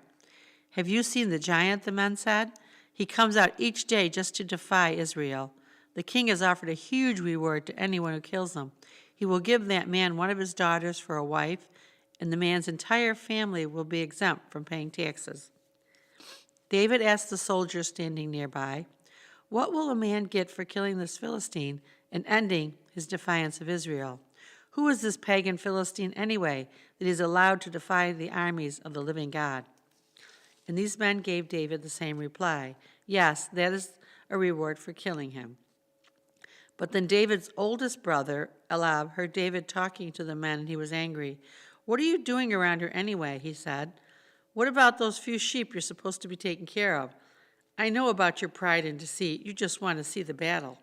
"Have you seen the giant?" the men said. "He comes out each day just to defy Israel. The king has offered a huge reward to anyone who kills him. He will give that man one of his daughters for a wife, and the man's entire family will be exempt from paying taxes." David asked the soldiers standing nearby, "What will a man get for killing this Philistine and ending his defiance of Israel? Who is this pagan Philistine anyway, that he is allowed to defy the armies of the living God?" And these men gave David the same reply: "Yes, that is a reward for killing him." But then David's oldest brother, Eliab, heard David talking to the men, and he was angry. "What are you doing around here anyway?" he said. "What about those few sheep you're supposed to be taking care of? I know about your pride and deceit. You just want to see the battle."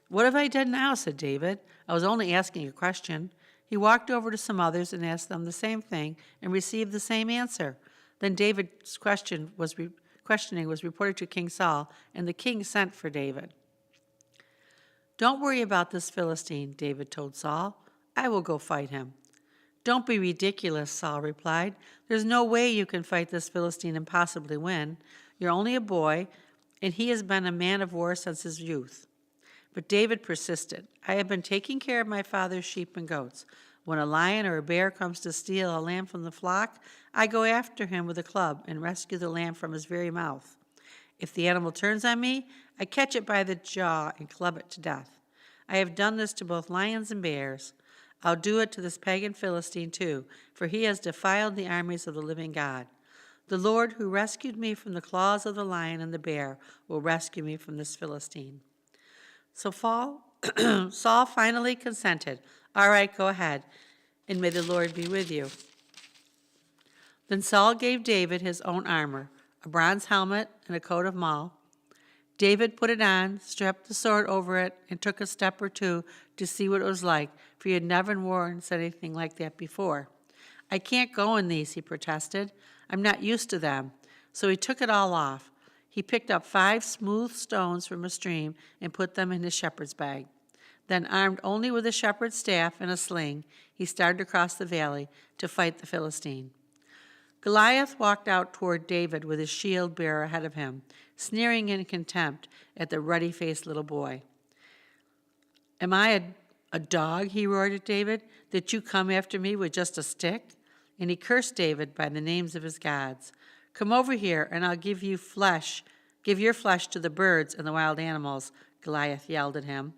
"What have I done now?" said David. "I was only asking a question." He walked over to some others and asked them the same thing and received the same answer. Then David's questioning was reported to King Saul, and the king sent for David. "Don't worry about this Philistine," David told Saul. "I will go fight him." "Don't be ridiculous," Saul replied. "There's no way you can fight this Philistine and possibly win. You're only a boy, and he has been a man of war since his youth." But David persisted. "I have been taking care of my father's sheep and goats. When a lion or a bear comes to steal a lamb from the flock, I go after him with a club and rescue the lamb from his very mouth. If the animal turns on me, I catch it by the jaw and club it to death. I have done this to both lions and bears. I'll do it to this pagan Philistine too, for he has defiled the armies of the living God. The Lord who rescued me from the claws of the lion and the bear will rescue me from this Philistine." So Saul finally consented. "All right, go ahead, and may the Lord be with you." Then Saul gave David his own armor, a bronze helmet and a coat of mail. David put it on, strapped the sword over it, and took a step or two to see what it was like, for he had never worn anything like that before. "I can't go in these," he protested. "I'm not used to them." So he took it all off. He picked up 5 smooth stones from a stream and put them in his shepherd's bag. Then, armed only with a shepherd's staff and a sling, he started across the valley to fight the Philistine. Goliath walked out toward David with his shield bearer ahead of him, sneering in contempt at the ruddy-faced little boy. "Am I a dog," he roared at David, "that you come after me with just a stick?" And he cursed David by the names of his gods. "Come over here, and I'll give your flesh to the birds and the wild animals," Goliath yelled at him.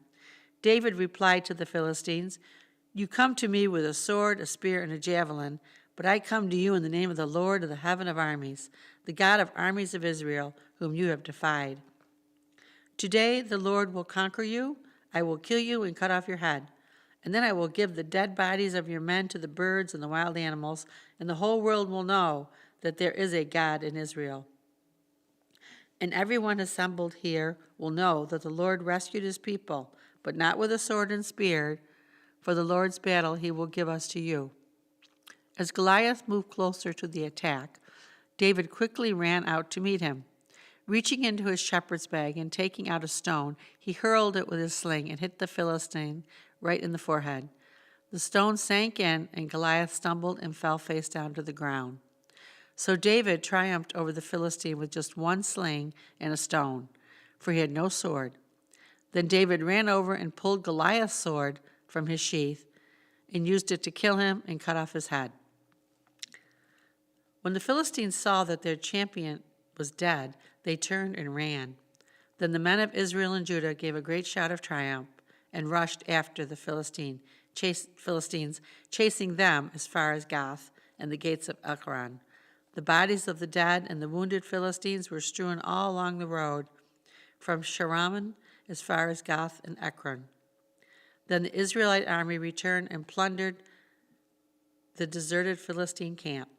David replied to the Philistines, "You come to me with a sword, a spear, and a javelin, but I come to you in the name of the Lord of the heaven of armies, the God of armies of Israel, whom you have defied. Today the Lord will conquer you. I will kill you and cut off your head. And then I will give the dead bodies of your men to the birds and the wild animals, and the whole world will know that there is a God in Israel. And everyone assembled here will know that the Lord rescued his people, but not with a sword and spear. For the Lord's battle he will give us to you." As Goliath moved closer to the attack, David quickly ran out to meet him. Reaching into his shepherd's bag and taking out a stone, he hurled it with his sling and hit the Philistine right in the forehead. The stone sank in, and Goliath stumbled and fell face down to the ground. So David triumphed over the Philistine with just one sling and a stone, for he had no sword. Then David ran over and pulled Goliath's sword from his sheath and used it to kill him and cut off his head. When the Philistines saw that their champion was dead, they turned and ran. Then the men of Israel and Judah gave a great shout of triumph and rushed after the Philistines, chasing them as far as Gath and the gates of Ekron. The bodies of the dead and the wounded Philistines were strewn all along the road from Shaaraman as far as Gath and Ekron. Then the Israelite army returned and plundered the deserted Philistine camp.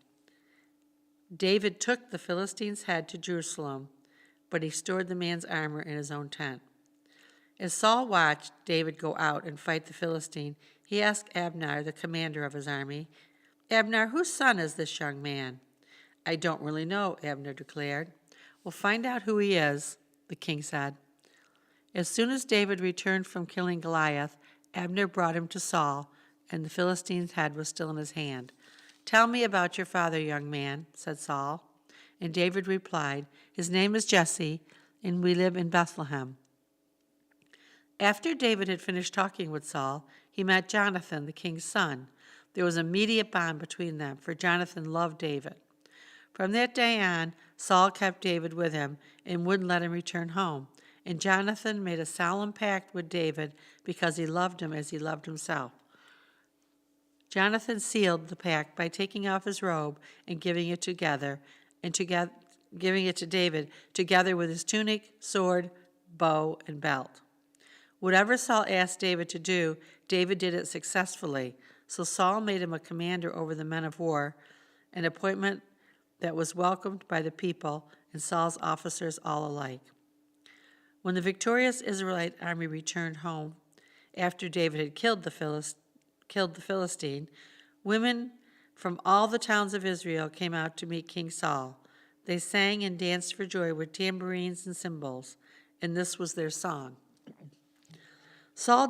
David took the Philistine's head to Jerusalem, but he stored the man's armor in his own tent. As Saul watched David go out and fight the Philistine, he asked Abner, the commander of his army, "Abner, whose son is this young man?" "I don't really know," Abner declared. "Well, find out who he is," the king said. As soon as David returned from killing Goliath, Abner brought him to Saul, and the Philistine's head was still in his hand. "Tell me about your father, young man," said Saul. And David replied, "His name is Jesse, and we live in Bethlehem." After David had finished talking with Saul, he met Jonathan, the king's son. There was an immediate bond between them, for Jonathan loved David. From that day on, Saul kept David with him and wouldn't let him return home. And Jonathan made a solemn pact with David because he loved him as he loved himself. Jonathan sealed the pact by taking off his robe and giving it to David, together with his tunic, sword, bow, and belt. Whatever Saul asked David to do, David did it successfully. So Saul made him a commander over the men of war, an appointment that was welcomed by the people and Saul's officers all alike. When the victorious Israelite army returned home after David had killed the Philistine, women from all the towns of Israel came out to meet King Saul. They sang and danced for joy with tambourines and cymbals, and this was their song.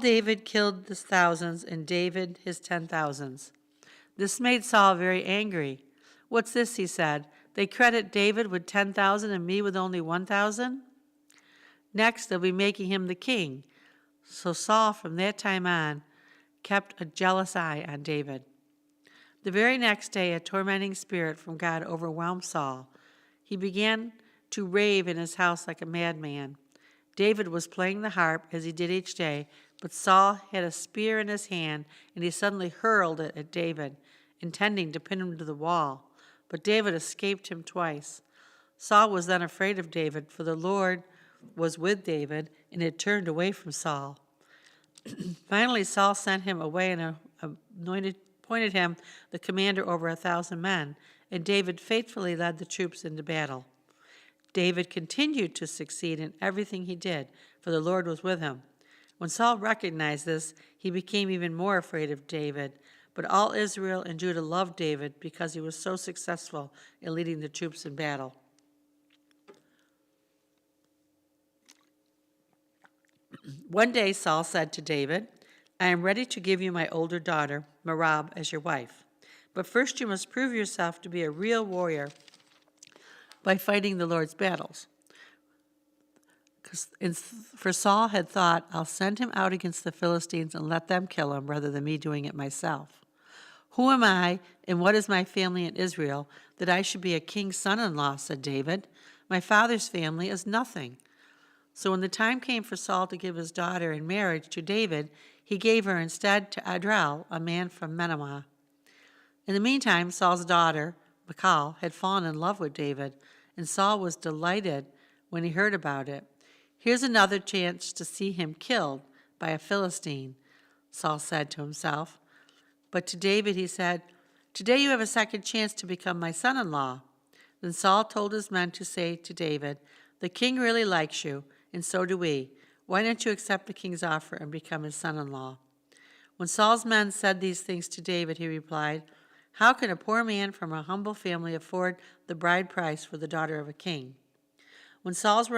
David killed his thousands, and David his 10,000s. This made Saul very angry. "What's this?" he said. "They credit David with 10,000 and me with only 1,000? Next, they'll be making him the king." So Saul, from that time on, kept a jealous eye on David. The very next day, a tormenting spirit from God overwhelmed Saul. He began to rave in his house like a madman. David was playing the harp, as he did each day, but Saul had a spear in his hand, and he suddenly hurled it at David, intending to pin him to the wall. But David escaped him twice. Saul was then afraid of David, for the Lord was with David and had turned away from Saul. Finally, Saul sent him away and appointed him the commander over 1,000 men, and David faithfully led the troops into battle. David continued to succeed in everything he did, for the Lord was with him. When Saul recognized this, he became even more afraid of David. But all Israel and Judah loved David because he was so successful in leading the troops in battle. One day Saul said to David, "I am ready to give you my older daughter, Moab, as your wife. But first you must prove yourself to be a real warrior by fighting the Lord's battles." For Saul had thought, "I'll send him out against the Philistines and let them kill him rather than me doing it myself. Who am I and what is my family in Israel that I should be a king's son-in-law?" said David. "My father's family is nothing." So when the time came for Saul to give his daughter in marriage to David, he gave her instead to Adriel, a man from Moab. In the meantime, Saul's daughter, Michal, had fallen in love with David, and Saul was delighted when he heard about it. "Here's another chance to see him killed by a Philistine," Saul said to himself. But to David he said, "Today you have a second chance to become my son-in-law." Then Saul told his men to say to David, "The king really likes you, and so do we. Why don't you accept the king's offer and become his son-in-law?" When Saul's men said these things to David, he replied, "How can a poor man from a humble family afford the bride price for the daughter of a king?" When Saul's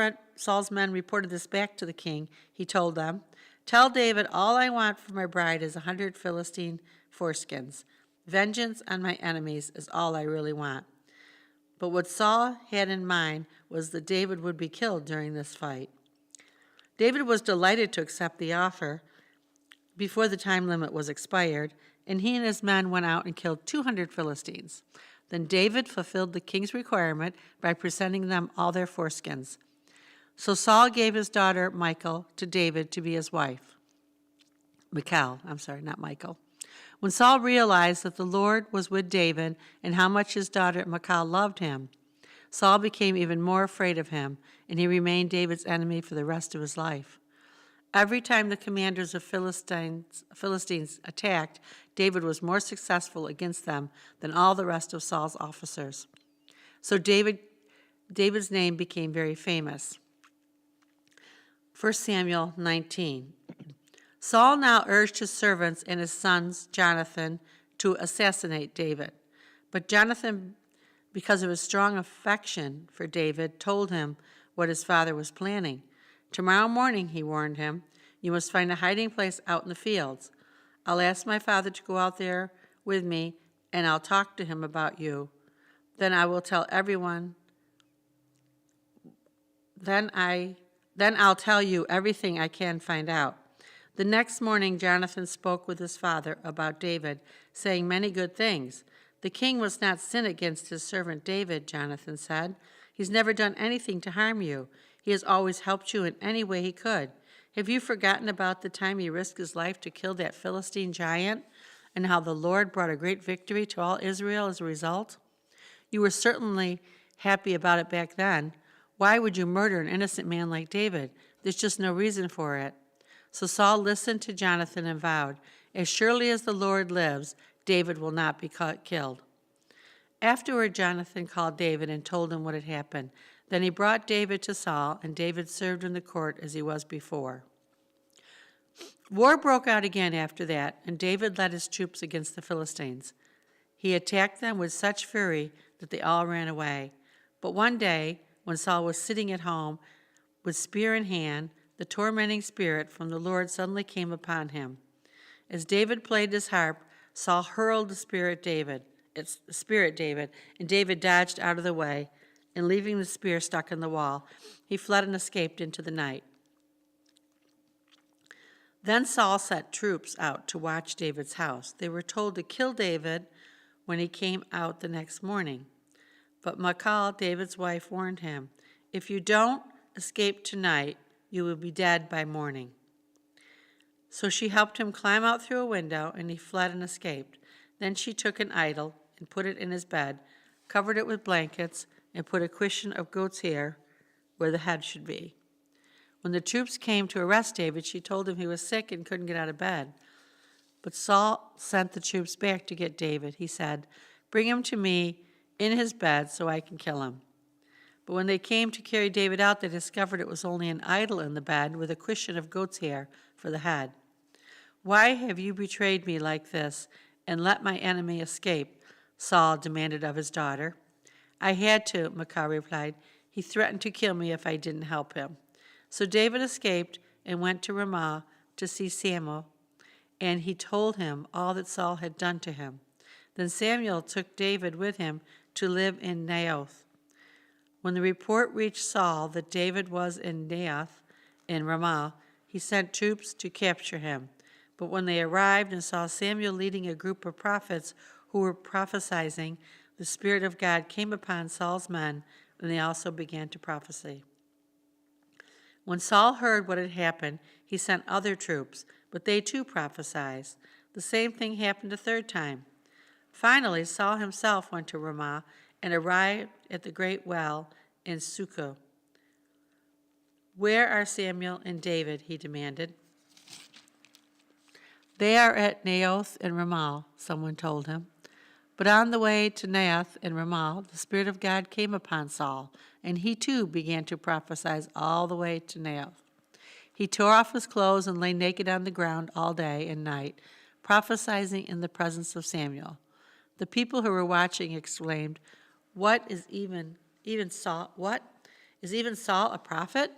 men reported this back to the king, he told them, "Tell David all I want for my bride is 100 Philistine foreskins. Vengeance on my enemies is all I really want." But what Saul had in mind was that David would be killed during this fight. David was delighted to accept the offer before the time limit was expired, and he and his men went out and killed 200 Philistines. Then David fulfilled the king's requirement by presenting them all their foreskins. So Saul gave his daughter Michal to David to be his wife. Michal, not Michael. When Saul realized that the Lord was with David and how much his daughter Michal loved him, Saul became even more afraid of him, and he remained David's enemy for the rest of his life. Every time the commanders of Philistines attacked, David was more successful against them than all the rest of Saul's officers. So David's name became very famous. 1 Samuel 19. Saul now urged his servants and his sons, Jonathan, to assassinate David. But Jonathan, because of his strong affection for David, told him what his father was planning. "Tomorrow morning," he warned him, "you must find a hiding place out in the fields. I'll ask my father to go out there with me, and I'll talk to him about you. Then I will tell everyone. Then I'll tell you everything I can find out." The next morning, Jonathan spoke with his father about David, saying many good things. "The king must not sin against his servant David," Jonathan said. "He's never done anything to harm you. He has always helped you in any way he could. Have you forgotten about the time he risked his life to kill that Philistine giant, and how the Lord brought a great victory to all Israel as a result? You were certainly happy about it back then. Why would you murder an innocent man like David? There's just no reason for it." So Saul listened to Jonathan and vowed, "As surely as the Lord lives, David will not be killed." Afterward, Jonathan called David and told him what had happened. Then he brought David to Saul, and David served in the court as he was before. War broke out again after that, and David led his troops against the Philistines. He attacked them with such fury that they all ran away. But one day, when Saul was sitting at home with spear in hand, the tormenting spirit from the Lord suddenly came upon him. As David played his harp, Saul hurled the spirit at David, and David dodged out of the way, and leaving the spear stuck in the wall, he fled and escaped into the night. Then Saul sent troops out to watch David's house. They were told to kill David when he came out the next morning. But Michal, David's wife, warned him, "If you don't escape tonight, you will be dead by morning." So she helped him climb out through a window, and he fled and escaped. Then she took an idol and put it in his bed, covered it with blankets, and put a cushion of goat's hair where the head should be. When the troops came to arrest David, she told him he was sick and couldn't get out of bed. But Saul sent the troops back to get David. He said, "Bring him to me in his bed so I can kill him." But when they came to carry David out, they discovered it was only an idol in the bed with a cushion of goat's hair for the head. "Why have you betrayed me like this and let my enemy escape?" Saul demanded of his daughter. "I had to," Michal replied. "He threatened to kill me if I didn't help him." So David escaped and went to Ramah to see Samuel, and he told him all that Saul had done to him. Then Samuel took David with him to live in Naioth. When the report reached Saul that David was in Naioth in Ramah, he sent troops to capture him. But when they arrived and saw Samuel leading a group of prophets who were prophesying, the Spirit of God came upon Saul's men, and they also began to prophesy. When Saul heard what had happened, he sent other troops, but they too prophesied. The same thing happened a third time. Finally, Saul himself went to Ramah and arrived at the great well in Succoth. "Where are Samuel and David?" he demanded. "They are at Naioth and Ramah," someone told him. But on the way to Naioth and Ramah, the Spirit of God came upon Saul, and he too began to prophesy all the way to Naioth. He tore off his clothes and lay naked on the ground all day and night, prophesying in the presence of Samuel. The people who were watching exclaimed, "What is even Saul? What is even Saul a prophet?"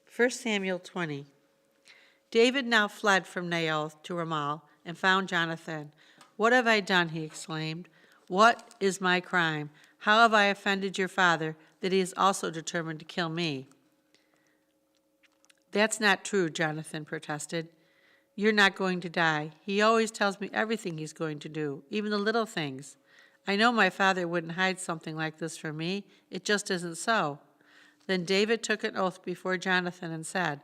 1 Samuel 20. David now fled from Naioth to Ramah and found Jonathan. "What have I done?" he exclaimed. "What is my crime? How have I offended your father that he is also determined to kill me?" "That's not true," Jonathan protested. "You're not going to die. He always tells me everything he's going to do, even the little things. I know my father wouldn't hide something like this from me. It just isn't so." Then David took an oath before Jonathan and said,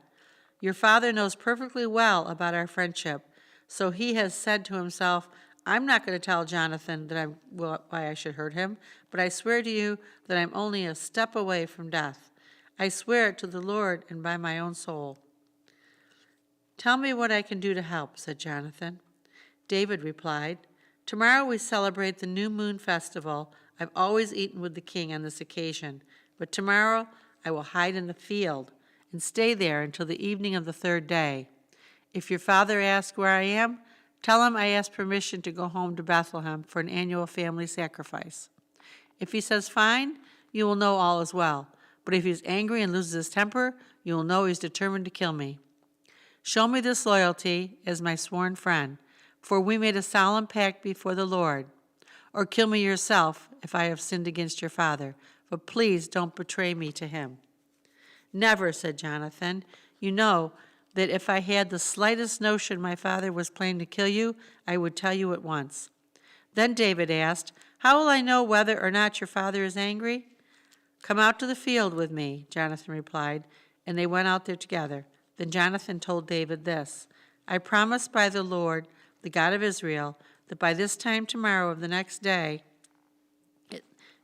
"Your father knows perfectly well about our friendship, so he has said to himself, 'I'm not going to tell Jonathan why I should hurt him, but I swear to you that I'm only a step away from death. I swear it to the Lord and by my own soul.'" "Tell me what I can do to help," said Jonathan. David replied, "Tomorrow we celebrate the New Moon Festival. I've always eaten with the king on this occasion, but tomorrow I will hide in the field and stay there until the evening of the third day. If your father asks where I am, tell him I asked permission to go home to Bethlehem for an annual family sacrifice. If he says fine, you will know all is well, but if he's angry and loses his temper, you will know he's determined to kill me." Show me this loyalty as my sworn friend, for we made a solemn pact before the Lord. Or kill me yourself if I have sinned against your father, but please don't betray me to him." "Never," said Jonathan. "You know that if I had the slightest notion my father was planning to kill you, I would tell you at once." Then David asked, "How will I know whether or not your father is angry?" "Come out to the field with me," Jonathan replied, and they went out there together. Then Jonathan told David this, "I promise by the Lord, the God of Israel, that by this time tomorrow of the next day,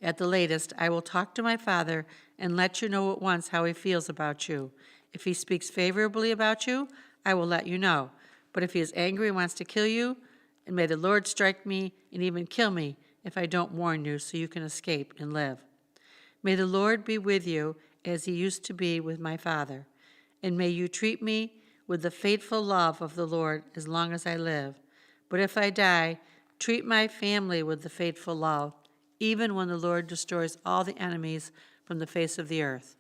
at the latest, I will talk to my father and let you know at once how he feels about you. If he speaks favorably about you, I will let you know. But if he is angry and wants to kill you, and may the Lord strike me and even kill me if I don't warn you so you can escape and live. May the Lord be with you as he used to be with my father, and may you treat me with the faithful love of the Lord as long as I live. But if I die, treat my family with the faithful love, even when the Lord destroys all the enemies from the face of the earth."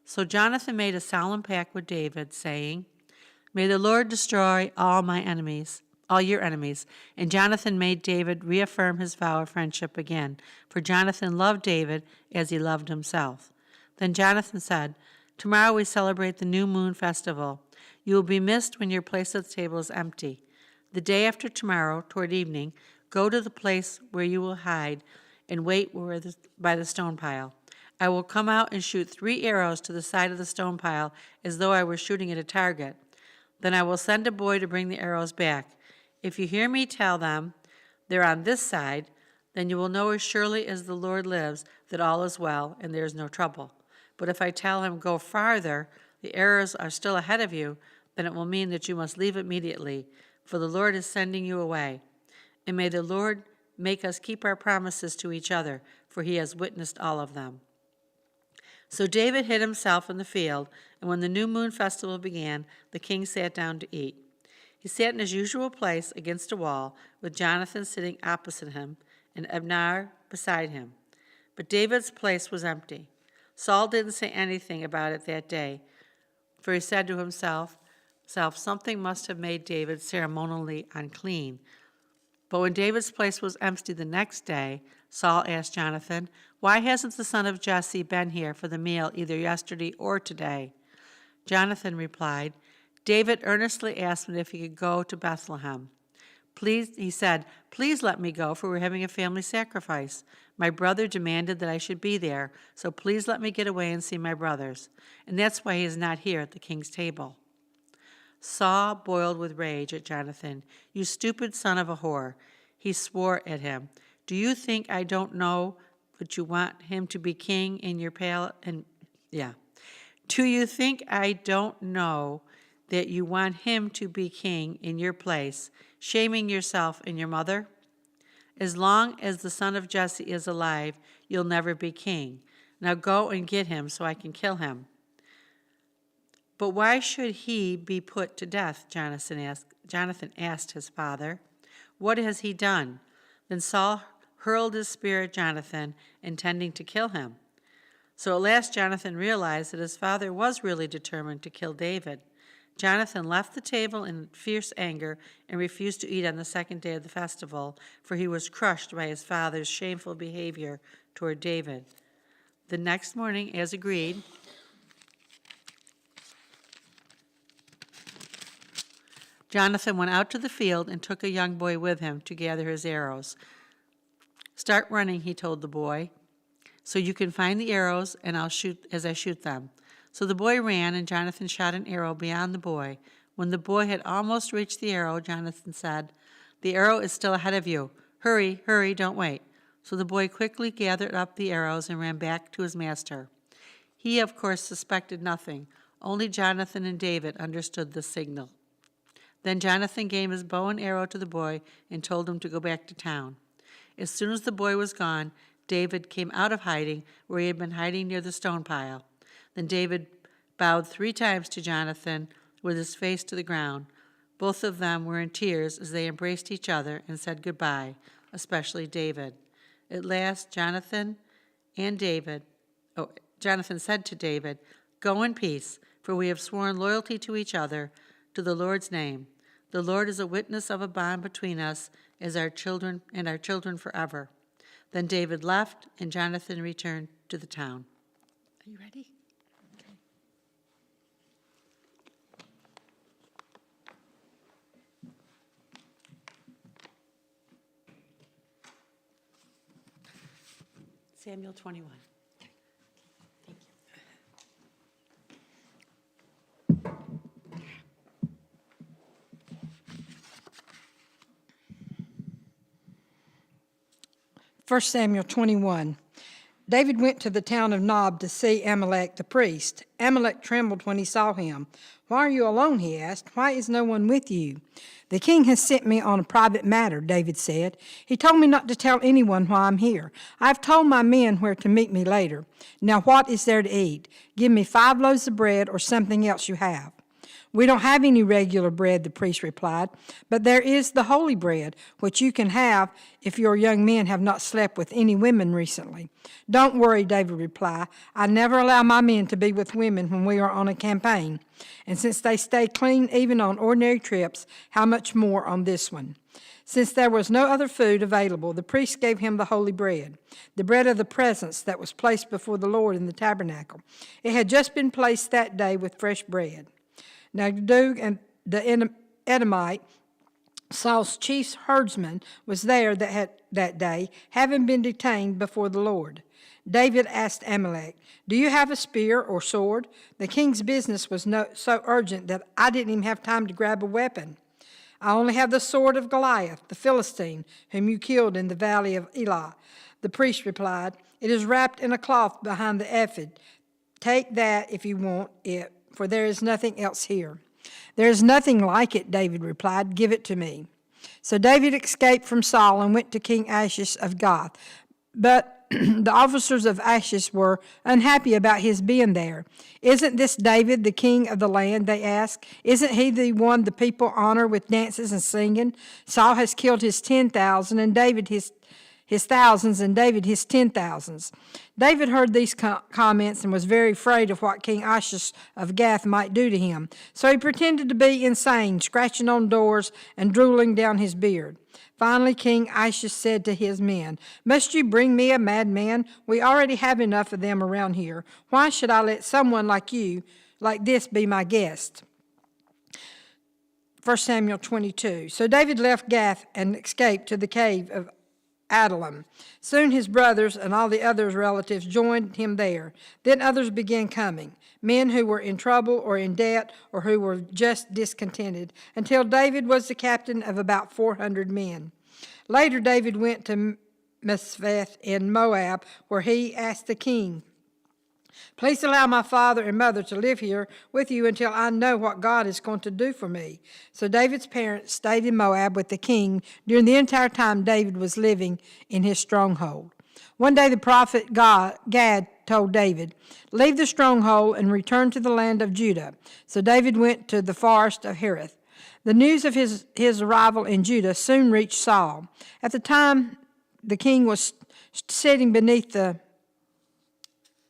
So Jonathan made a solemn pact with David, saying, "May the Lord destroy all my enemies, all your enemies." And Jonathan made David reaffirm his vow of friendship again, for Jonathan loved David as he loved himself. Then Jonathan said, "Tomorrow we celebrate the new moon festival. You will be missed when your place at the table is empty. The day after tomorrow, toward evening, go to the place where you will hide and wait by the stone pile. I will come out and shoot 3 arrows to the side of the stone pile as though I were shooting at a target. Then I will send a boy to bring the arrows back. If you hear me tell them they're on this side, then you will know as surely as the Lord lives that all is well and there is no trouble. But if I tell him go farther, the arrows are still ahead of you, then it will mean that you must leave immediately, for the Lord is sending you away. And may the Lord make us keep our promises to each other, for he has witnessed all of them." So David hid himself in the field, and when the new moon festival began, the king sat down to eat. He sat in his usual place against a wall, with Jonathan sitting opposite him and Abner beside him. But David's place was empty. Saul didn't say anything about it that day, for he said to himself, "Something must have made David ceremonially unclean." But when David's place was empty the next day, Saul asked Jonathan, "Why hasn't the son of Jesse been here for the meal either yesterday or today?" Jonathan replied, "David earnestly asked me if he could go to Bethlehem. He said, 'Please let me go, for we're having a family sacrifice. My brother demanded that I should be there, so please let me get away and see my brothers.' And that's why he is not here at the king's table." Saul boiled with rage at Jonathan. "You stupid son of a whore." He swore at him. "Do you think I don't know that you want him to be king in your palace?" Do you think I don't know that you want him to be king in your place, shaming yourself and your mother? As long as the son of Jesse is alive, you'll never be king. Now go and get him so I can kill him." "But why should he be put to death?" Jonathan asked his father. "What has he done?" Then Saul hurled his spear at Jonathan, intending to kill him. So at last Jonathan realized that his father was really determined to kill David. Jonathan left the table in fierce anger and refused to eat on the second day of the festival, for he was crushed by his father's shameful behavior toward David. The next morning, as agreed, Jonathan went out to the field and took a young boy with him to gather his arrows. "Start running," he told the boy, "so you can find the arrows, and I'll shoot as I shoot them." So the boy ran, and Jonathan shot an arrow beyond the boy. When the boy had almost reached the arrow, Jonathan said, "The arrow is still ahead of you. Hurry, hurry, don't wait." So the boy quickly gathered up the arrows and ran back to his master. He, of course, suspected nothing. Only Jonathan and David understood the signal. Then Jonathan gave his bow and arrow to the boy and told him to go back to town. As soon as the boy was gone, David came out of hiding where he had been hiding near the stone pile. Then David bowed 3 times to Jonathan with his face to the ground. Both of them were in tears as they embraced each other and said goodbye, especially David. At last, Jonathan said to David, "Go in peace, for we have sworn loyalty to each other. to the Lord's name. The Lord is a witness of a bond between us as our children and our children forever." Then David left, and Jonathan returned to the town. Are you ready? Okay. Samuel 21. Thank you. 1 Samuel 21. David went to the town of Moab to see Amalek the priest. Amalek trembled when he saw him. "Why are you alone?" he asked. "Why is no one with you?" "The king has sent me on a private matter," David said. "He told me not to tell anyone why I'm here. I have told my men where to meet me later. Now what is there to eat? Give me 5 loaves of bread or something else you have." "We don't have any regular bread," the priest replied, "but there is the holy bread, which you can have if your young men have not slept with any women recently." "Don't worry," David replied. "I never allow my men to be with women when we are on a campaign. And since they stay clean even on ordinary trips, how much more on this one?" Since there was no other food available, the priest gave him the holy bread, the bread of the presence that was placed before the Lord in the tabernacle. It had just been placed that day with fresh bread. Now Doeg and the Edomite, Saul's chief herdsman, was there that day, having been detained before the Lord. David asked Amalek, "Do you have a spear or sword?" The king's business was so urgent that I didn't even have time to grab a weapon. "I only have the sword of Goliath, the Philistine, whom you killed in the valley of Elah," the priest replied. "It is wrapped in a cloth behind the ephod. Take that if you want it, for there is nothing else here." "There is nothing like it," David replied. "Give it to me." So David escaped from Saul and went to King Achish of Gath. But the officers of Achish were unhappy about his being there. "Isn't this David, the king of the land?" they asked. "Isn't he the one the people honor with dances and singing? Saul has killed his 10,000 and David his thousands, and David his 10,000s. David heard these comments and was very afraid of what King Achish of Gath might do to him. So he pretended to be insane, scratching on doors and drooling down his beard. Finally, King Achish said to his men, "Must you bring me a madman? We already have enough of them around here. Why should I let someone like this be my guest?" 1 Samuel 22. So David left Gath and escaped to the cave of Adullam. Soon his brothers and all the other relatives joined him there. Then others began coming, men who were in trouble or in debt or who were just discontented, until David was the captain of about 400 men. Later David went to Mespheth in Moab, where he asked the king, "Please allow my father and mother to live here with you until I know what God is going to do for me." So David's parents stayed in Moab with the king during the entire time David was living in his stronghold. One day the prophet Gad told David, "Leave the stronghold and return to the land of Judah." So David went to the forest of Hereth. The news of his arrival in Judah soon reached Saul. At the time, the king was sitting beneath the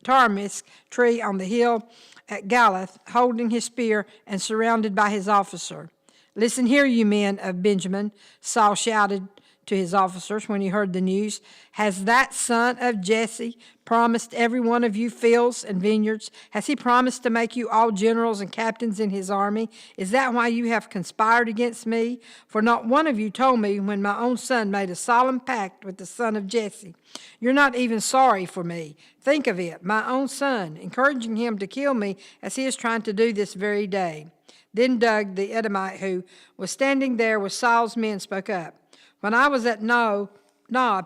Tarmisk tree on the hill at Galath, holding his spear and surrounded by his officer. "Listen here, you men of Benjamin," Saul shouted to his officers when he heard the news. "Has that son of Jesse promised every one of you fields and vineyards? Has he promised to make you all generals and captains in his army? Is that why you have conspired against me? For not one of you told me when my own son made a solemn pact with the son of Jesse. You're not even sorry for me. Think of it, my own son, encouraging him to kill me as he is trying to do this very day." Then Doeg the Edomite, who was standing there with Saul's men, spoke up. "When I was at Nob,"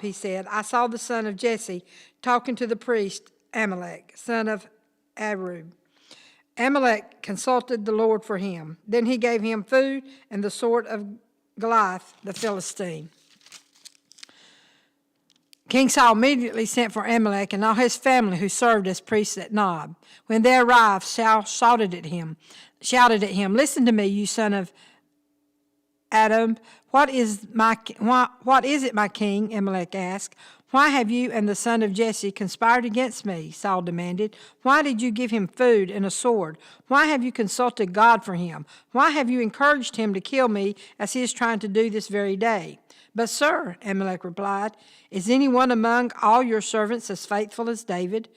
he said, "I saw the son of Jesse talking to the priest Amalek, son of Arub. Amalek consulted the Lord for him. Then he gave him food and the sword of Goliath the Philistine." King Saul immediately sent for Amalek and all his family who served as priests at Nob. When they arrived, Saul shouted at him, "Listen to me, you son of Adam. What is it, my king?" Amalek asked. Why have you and the son of Jesse conspired against me? Saul demanded. Why did you give him food and a sword? Why have you consulted God for him? Why have you encouraged him to kill me as he is trying to do this very day? But, sir, Amalek replied, is anyone among all your servants as faithful as David,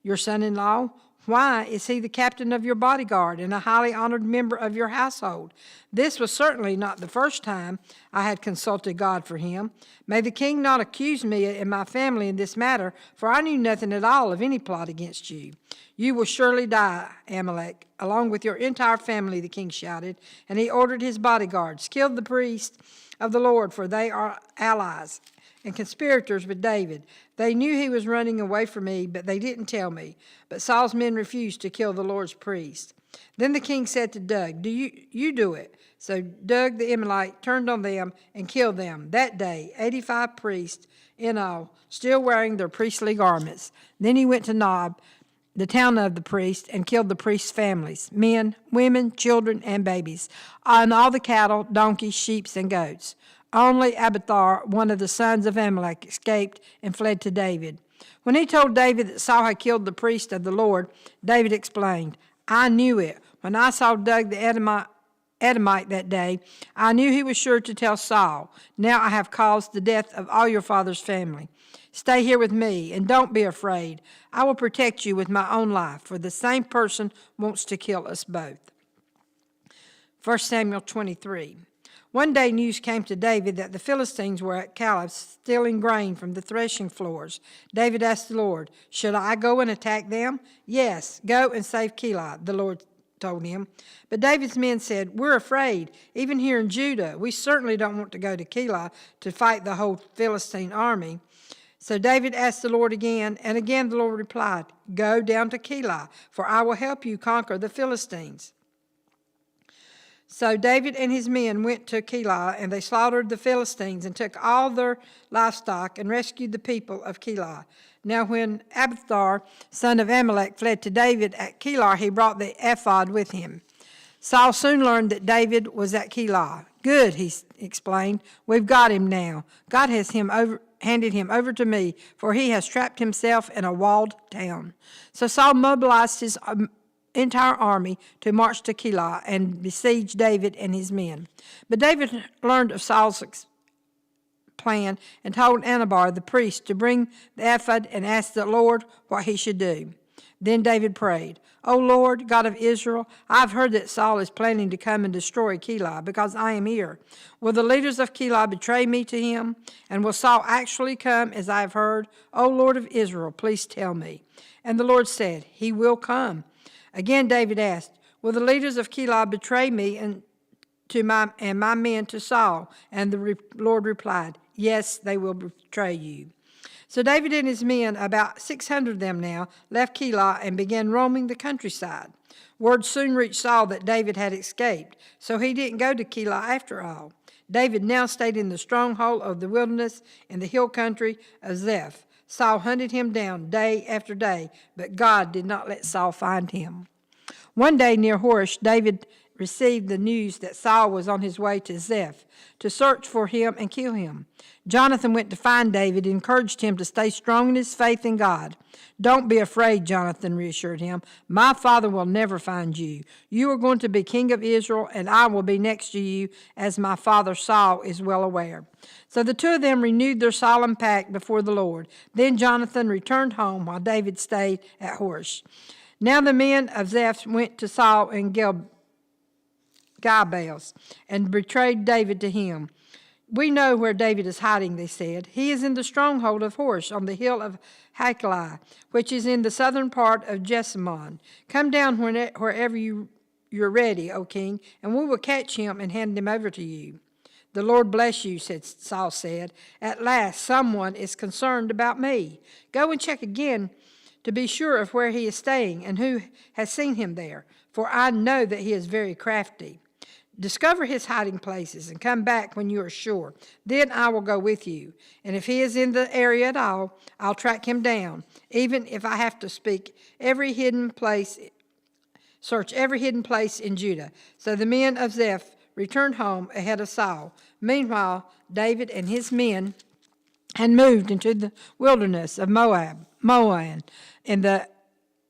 your son-in-law? Why is he the captain of your bodyguard and a highly honored member of your household? This was certainly not the first time I had consulted God for him. May the king not accuse me and my family in this matter, for I knew nothing at all of any plot against you. You will surely die, Amalek, along with your entire family, the king shouted, and he ordered his bodyguards, kill the priests of the Lord, for they are allies and conspirators with David. They knew he was running away from me, but they didn't tell me. But Saul's men refused to kill the Lord's priest. Then the king said to Doeg, You do it. So Doeg the Edomite turned on them and killed them. That day, 85 priests in all, still wearing their priestly garments. Then he went to Nob, the town of the priest, and killed the priests' families, men, women, children, and babies, and all the cattle, donkeys, sheep, and goats. Only Abiathar, one of the sons of Amalek, escaped and fled to David. When he told David that Saul had killed the priest of the Lord, David explained, I knew it. When I saw Doeg the Edomite that day, I knew he was sure to tell Saul. Now I have caused the death of all your father's family. Stay here with me, and don't be afraid. I will protect you with my own life, for the same person wants to kill us both. 1 Samuel 23. One day news came to David that the Philistines were at Keilah stealing grain from the threshing floors. David asked the Lord, should I go and attack them? Yes, go and save Keilah, the Lord told him. But David's men said, we're afraid. Even here in Judah, we certainly don't want to go to Keilah to fight the whole Philistine army. So David asked the Lord again, and again the Lord replied, go down to Keilah, for I will help you conquer the Philistines. So David and his men went to Keilah, and they slaughtered the Philistines and took all their livestock and rescued the people of Keilah. Now when Abiathar, son of Amalek, fled to David at Keilah, he brought the ephod with him. Saul soon learned that David was at Keilah. Good, he explained. We've got him now. God has handed him over to me, for he has trapped himself in a walled town. So Saul mobilized his entire army to march to Keilah and besiege David and his men. But David learned of Saul's plan and told Anabar the priest to bring the ephod and asked the Lord what he should do. Then David prayed, O Lord, God of Israel, I've heard that Saul is planning to come and destroy Keilah because I am here. Will the leaders of Keilah betray me to him? And will Saul actually come as I have heard? O Lord of Israel, please tell me. And the Lord said, he will come. Again David asked, will the leaders of Keilah betray me and my men to Saul? And the Lord replied, yes, they will betray you. So David and his men, about 600 of them now, left Keilah and began roaming the countryside. Word soon reached Saul that David had escaped, so he didn't go to Keilah after all. David now stayed in the stronghold of the wilderness in the hill country of Ziph. Saul hunted him down day after day, but God did not let Saul find him. One day near Horesh, David received the news that Saul was on his way to Ziph to search for him and kill him. Jonathan went to find David and encouraged him to stay strong in his faith in God. Don't be afraid, Jonathan reassured him. My father will never find you. You are going to be king of Israel, and I will be next to you, as my father Saul is well aware. So the two of them renewed their solemn pact before the Lord. Then Jonathan returned home while David stayed at Horesh. Now the men of Ziph went to Saul in Gilbeals and betrayed David to him. We know where David is hiding, they said. He is in the stronghold of Horesh on the hill of Hachilah, which is in the southern part of Jessamon. Come down wherever you're ready, O king, and we will catch him and hand him over to you. The Lord bless you, Saul said. At last someone is concerned about me. Go and check again to be sure of where he is staying and who has seen him there, for I know that he is very crafty. Discover his hiding places and come back when you are sure. Then I will go with you. And if he is in the area at all, I'll track him down, even if I have to search every hidden place in Judah. So the men of Ziph returned home ahead of Saul. Meanwhile, David and his men and moved into the wilderness of Moab, in the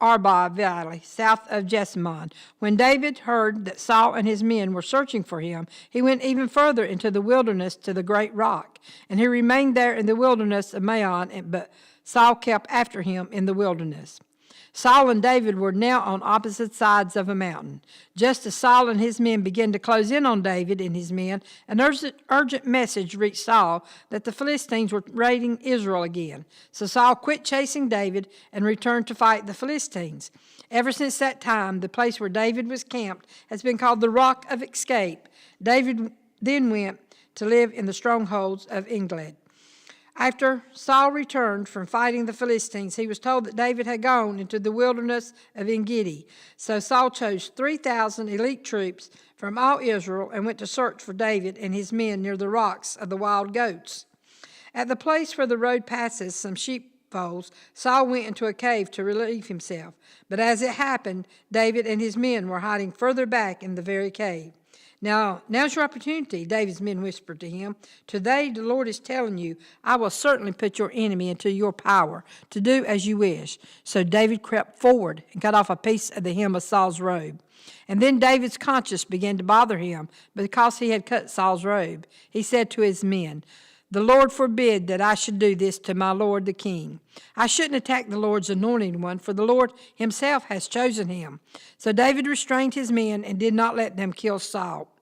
Arba Valley, south of Jessamon. When David heard that Saul and his men were searching for him, he went even further into the wilderness to the great rock, and he remained there in the wilderness of Maon, but Saul kept after him in the wilderness. Saul and David were now on opposite sides of a mountain. Just as Saul and his men began to close in on David and his men, an urgent message reached Saul that the Philistines were raiding Israel again. So Saul quit chasing David and returned to fight the Philistines. Ever since that time, the place where David was camped has been called the Rock of Escape. David then went to live in the strongholds of England. After Saul returned from fighting the Philistines, he was told that David had gone into the wilderness of En-Gedi. So Saul chose 3,000 elite troops from all Israel and went to search for David and his men near the rocks of the wild goats. At the place where the road passes some sheepfolds, Saul went into a cave to relieve himself. But as it happened, David and his men were hiding further back in the very cave. Now's your opportunity, David's men whispered to him. Today the Lord is telling you, I will certainly put your enemy into your power to do as you wish. So David crept forward and cut off a piece of the hem of Saul's robe. And then David's conscience began to bother him because he had cut Saul's robe. He said to his men, the Lord forbid that I should do this to my lord the king. I shouldn't attack the Lord's anointed one, for the Lord himself has chosen him. So David restrained his men and did not let them kill Saul.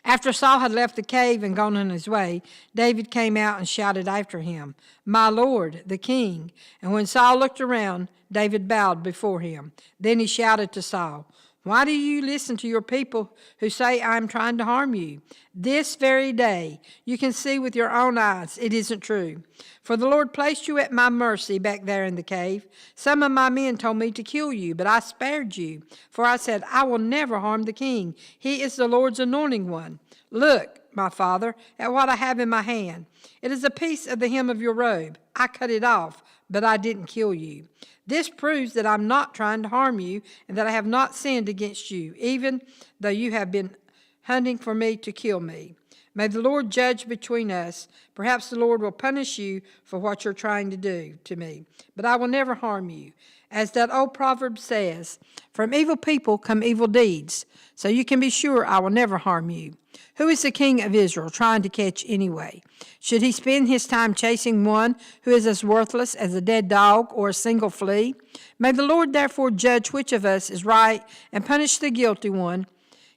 After Saul had left the cave and gone on his way, David came out and shouted after him, my lord, the king. And when Saul looked around, David bowed before him. Then he shouted to Saul, why do you listen to your people who say I am trying to harm you? This very day you can see with your own eyes it isn't true. For the Lord placed you at my mercy back there in the cave. Some of my men told me to kill you, but I spared you. For I said, I will never harm the king. He is the Lord's anointing one. Look, my father, at what I have in my hand. It is a piece of the hem of your robe. I cut it off, but I didn't kill you. This proves that I'm not trying to harm you and that I have not sinned against you, even though you have been hunting for me to kill me. May the Lord judge between us. Perhaps the Lord will punish you for what you're trying to do to me, but I will never harm you. As that old proverb says, from evil people come evil deeds, so you can be sure I will never harm you. Who is the king of Israel trying to catch anyway? Should he spend his time chasing one who is as worthless as a dead dog or a single flea? May the Lord therefore judge which of us is right and punish the guilty one.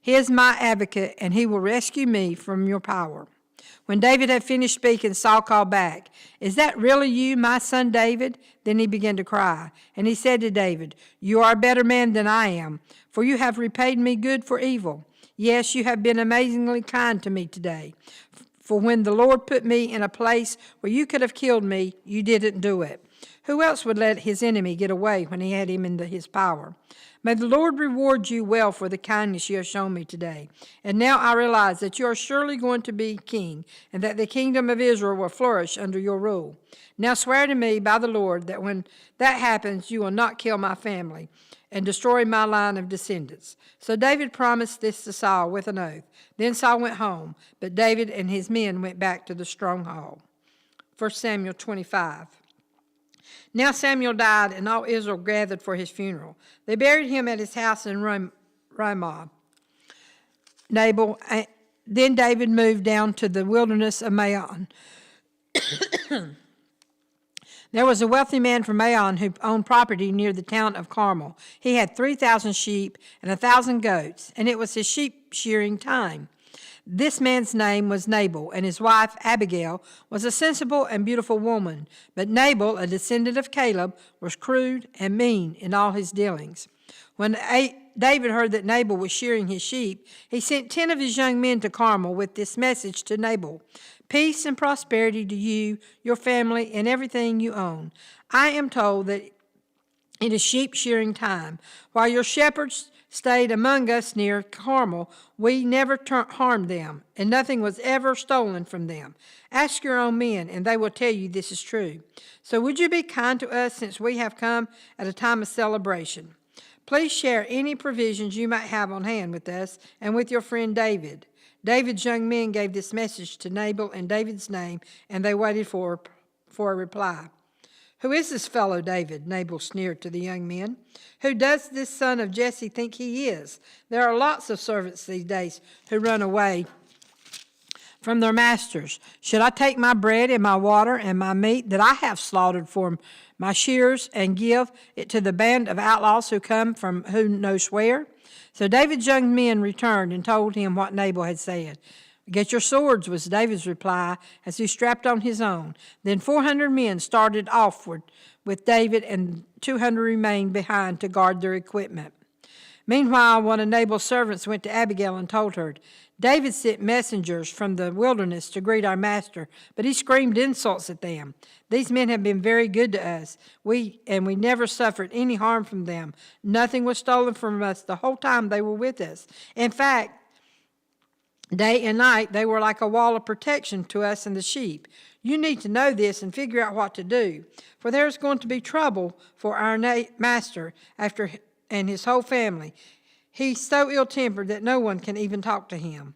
He is my advocate, and he will rescue me from your power. When David had finished speaking, Saul called back, is that really you, my son David? Then he began to cry, and he said to David, you are a better man than I am, for you have repaid me good for evil. Yes, you have been amazingly kind to me today. For when the Lord put me in a place where you could have killed me, you didn't do it. Who else would let his enemy get away when he had him in his power? May the Lord reward you well for the kindness you have shown me today. And now I realize that you are surely going to be king, and that the kingdom of Israel will flourish under your rule. Now swear to me by the Lord that when that happens, you will not kill my family and destroy my line of descendants. So David promised this to Saul with an oath. Then Saul went home, but David and his men went back to the stronghold. 1 Samuel 25. Now Samuel died, and all Israel gathered for his funeral. They buried him at his house in Ramah. Then David moved down to the wilderness of Maon. There was a wealthy man from Maon who owned property near the town of Carmel. He had 3,000 sheep and 1,000 goats, and it was his sheep shearing time. This man's name was Nabal, and his wife Abigail was a sensible and beautiful woman. But Nabal, a descendant of Caleb, was crude and mean in all his dealings. When David heard that Nabal was shearing his sheep, he sent 10 of his young men to Carmel with this message to Nabal. Peace and prosperity to you, your family, and everything you own. I am told that it is sheep shearing time. While your shepherds stayed among us near Carmel, we never harmed them, and nothing was ever stolen from them. Ask your own men, and they will tell you this is true. So would you be kind to us, since we have come at a time of celebration? Please share any provisions you might have on hand with us and with your friend David. David's young men gave this message to Nabal in David's name, and they waited for a reply. "Who is this fellow David?" Nabal sneered to the young men. "Who does this son of Jesse think he is? There are lots of servants these days who run away from their masters. Should I take my bread and my water and my meat that I have slaughtered for my shearers and give it to the band of outlaws who come from who knows where?" So David's young men returned and told him what Nabal had said. "Get your swords," was David's reply as he strapped on his own. Then 400 men started offward with David, and 200 remained behind to guard their equipment. Meanwhile, one of Nabal's servants went to Abigail and told her, "David sent messengers from the wilderness to greet our master, but he screamed insults at them. These men have been very good to us, and we never suffered any harm from them. Nothing was stolen from us the whole time they were with us. In fact, day and night they were like a wall of protection to us and the sheep. You need to know this and figure out what to do, for there is going to be trouble for our master and his whole family. He's so ill-tempered that no one can even talk to him."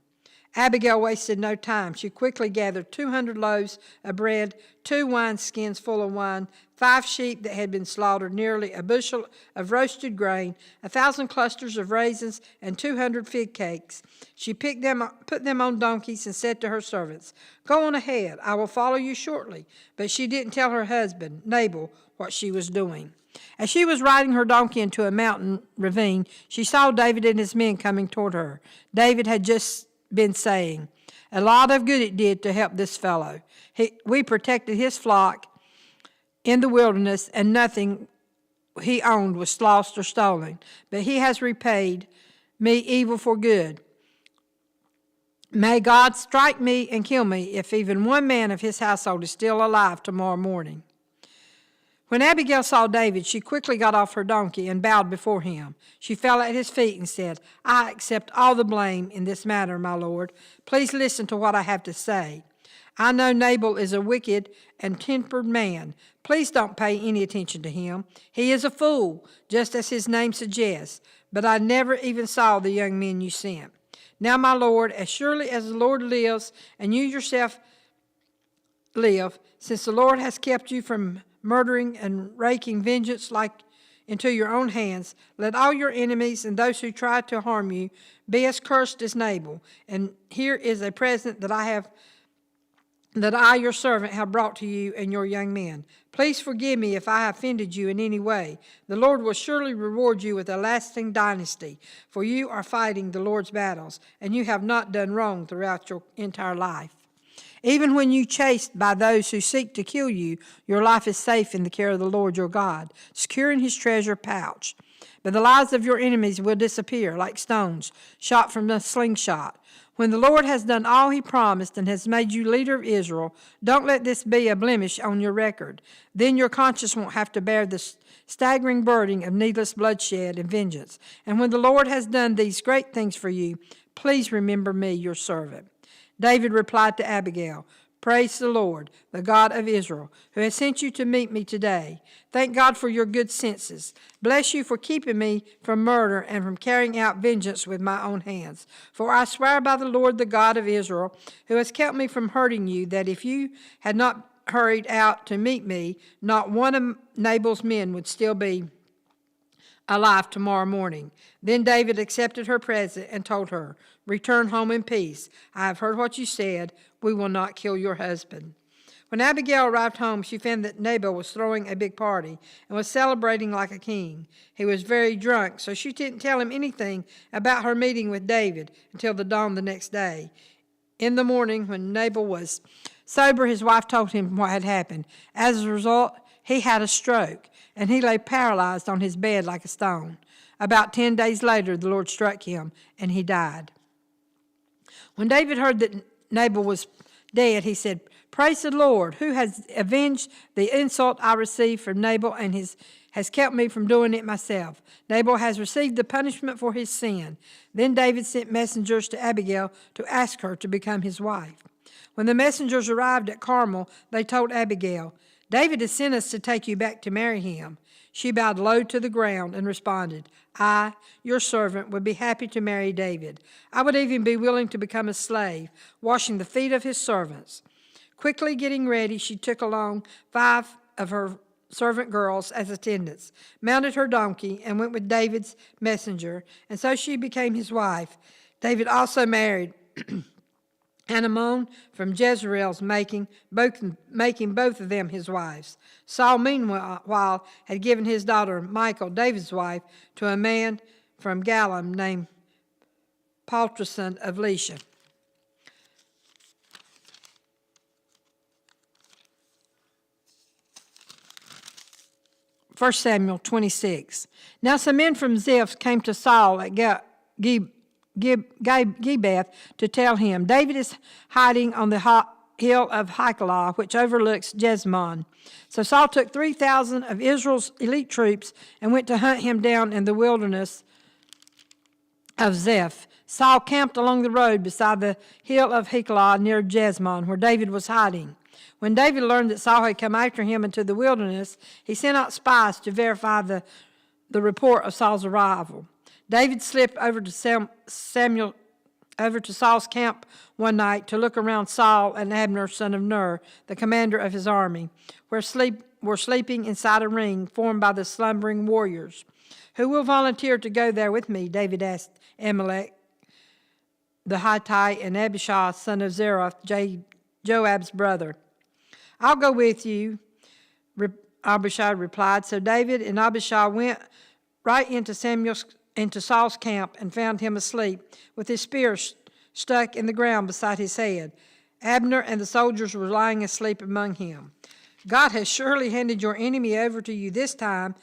Abigail wasted no time. She quickly gathered 200 loaves of bread, 2 wineskins full of wine, 5 sheep that had been slaughtered, nearly a bushel of roasted grain, 1,000 clusters of raisins, and 200 fig cakes. She put them on donkeys and said to her servants, "Go on ahead. I will follow you shortly." But she didn't tell her husband, Nabal, what she was doing. As she was riding her donkey into a mountain ravine, she saw David and his men coming toward her. David had just been saying, "A lot of good it did to help this fellow. We protected his flock in the wilderness, and nothing he owned was lost or stolen. But he has repaid me evil for good. May God strike me and kill me if even one man of his household is still alive tomorrow morning." When Abigail saw David, she quickly got off her donkey and bowed before him. She fell at his feet and said, "I accept all the blame in this matter, my lord. Please listen to what I have to say. I know Nabal is a wicked and tempered man. Please don't pay any attention to him. He is a fool, just as his name suggests, but I never even saw the young men you sent. Now, my lord, as surely as the Lord lives and you yourself live, since the Lord has kept you from murdering and wreaking vengeance into your own hands, let all your enemies and those who try to harm you be as cursed as Nabal. And here is a present that I, your servant, have brought to you and your young men. Please forgive me if I have offended you in any way. The Lord will surely reward you with a lasting dynasty, for you are fighting the Lord's battles, and you have not done wrong throughout your entire life. Even when you chased by those who seek to kill you, your life is safe in the care of the Lord your God, secure in his treasure pouch. But the lives of your enemies will disappear like stones shot from a slingshot. When the Lord has done all he promised and has made you leader of Israel, don't let this be a blemish on your record. Then your conscience won't have to bear the staggering burden of needless bloodshed and vengeance. And when the Lord has done these great things for you, please remember me, your servant." David replied to Abigail, "Praise the Lord, the God of Israel, who has sent you to meet me today. Thank God for your good senses. Bless you for keeping me from murder and from carrying out vengeance with my own hands. For I swear by the Lord, the God of Israel, who has kept me from hurting you, that if you had not hurried out to meet me, not one of Nabal's men would still be alive tomorrow morning." Then David accepted her present and told her, "Return home in peace. I have heard what you said. We will not kill your husband." When Abigail arrived home, she found that Nabal was throwing a big party and was celebrating like a king. He was very drunk, so she didn't tell him anything about her meeting with David until the dawn the next day. In the morning, when Nabal was sober, his wife told him what had happened. As a result, he had a stroke, and he lay paralyzed on his bed like a stone. About 10 days later, the Lord struck him, and he died. When David heard that Nabal was dead, he said, "Praise the Lord, who has avenged the insult I received from Nabal and has kept me from doing it myself. Nabal has received the punishment for his sin." Then David sent messengers to Abigail to ask her to become his wife. When the messengers arrived at Carmel, they told Abigail, David has sent us to take you back to marry him." She bowed low to the ground and responded, "I, your servant, would be happy to marry David. I would even be willing to become a slave, washing the feet of his servants." Quickly getting ready, she took along 5 of her servant girls as attendants, mounted her donkey, and went with David's messenger, and so she became his wife. David also married Ahiman from Jezreel's making both of them his wives. Saul, meanwhile, had given his daughter Michal, David's wife, to a man from Galim named Paltreson of Lisha. 1 Samuel 26. Now some men from Ziph came to Saul at Gibeath to tell him, "David is hiding on the hill of Hachilah, which overlooks Jezmon." So Saul took 3,000 of Israel's elite troops and went to hunt him down in the wilderness of Ziph. Saul camped along the road beside the hill of Hachilah near Jezmon, where David was hiding. When David learned that Saul had come after him into the wilderness, he sent out spies to verify the report of Saul's arrival. David slipped over to Saul's camp one night to look around. Saul and Abner, son of Ner, the commander of his army, were sleeping inside a ring formed by the slumbering warriors. "Who will volunteer to go there with me?" David asked Ahimelech the Hittite and Abishai, son of Zeruiah, Joab's brother. "I'll go with you," Abishai replied. So David and Abishai went right into Saul's camp and found him asleep with his spear stuck in the ground beside his head. Abner and the soldiers were lying asleep among him. "God has surely handed your enemy over to you this time,"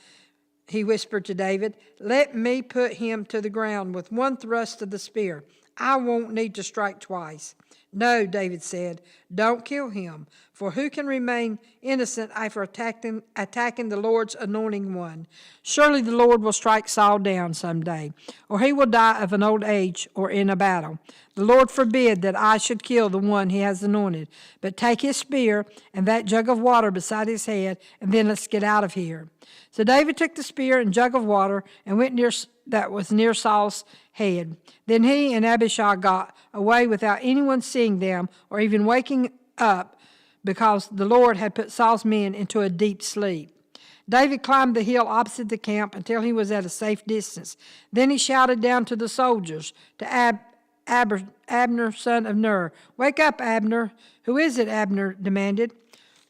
he whispered to David. "Let me put him to the ground with one thrust of the spear. I won't need to strike twice." "No," David said, "don't kill him, for who can remain innocent after attacking the Lord's anointing one? Surely the Lord will strike Saul down someday, or he will die of an old age or in a battle. The Lord forbid that I should kill the one he has anointed. But take his spear and that jug of water beside his head, and then let's get out of here." So David took the spear and jug of water and went near Saul's head. Then he and Abishai got away without anyone seeing them or even waking up, because the Lord had put Saul's men into a deep sleep. David climbed the hill opposite the camp until he was at a safe distance. Then he shouted down to the soldiers, to Abner, son of Ner. "Wake up, Abner." "Who is it?" Abner demanded.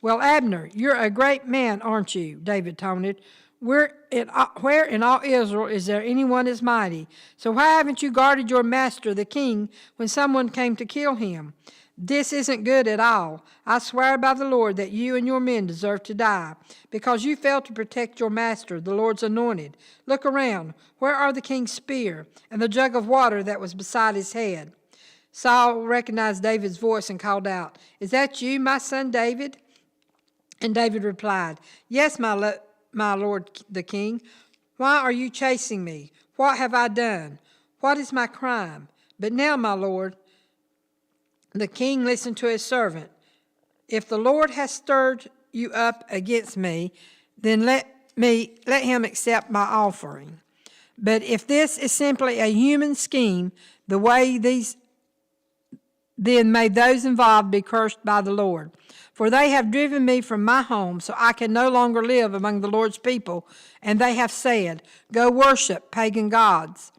"Well, Abner, you're a great man, aren't you?" David taunted. Where in all Israel is there anyone as mighty? So why haven't you guarded your master, the king, when someone came to kill him? This isn't good at all. I swear by the Lord that you and your men deserve to die, because you failed to protect your master, the Lord's anointed. Look around. Where are the king's spear and the jug of water that was beside his head?" Saul recognized David's voice and called out, "Is that you, my son David?" And David replied, "Yes, my lord the king. Why are you chasing me? What have I done? What is my crime? But now, my lord, the king listened to his servant. If the Lord has stirred you up against me, then let him accept my offering. But if this is simply a human scheme, then may those involved be cursed by the Lord. For they have driven me from my home, so I can no longer live among the Lord's people, and they have said, 'Go worship pagan gods.'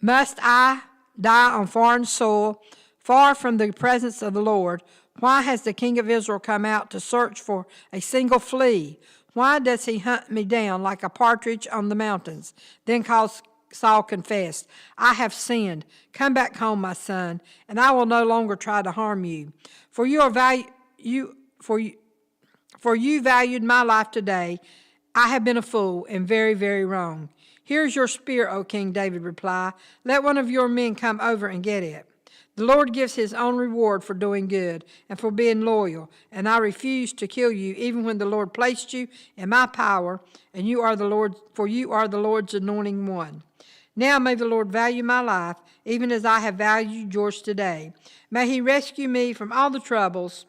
Must I die on foreign soil, far from the presence of the Lord? Why has the king of Israel come out to search for a single flea? Why does he hunt me down like a partridge on the mountains?" Then Saul confessed, "I have sinned. Come back home, my son, and I will no longer try to harm you. For you valued my life today. I have been a fool and very, very wrong." "Here's your spear, O king," David replied. "Let one of your men come over and get it. The Lord gives his own reward for doing good and for being loyal, and I refuse to kill you even when the Lord placed you in my power, and you are the Lord's anointing one. Now may the Lord value my life, even as I have valued yours today. May he rescue me from all the troubles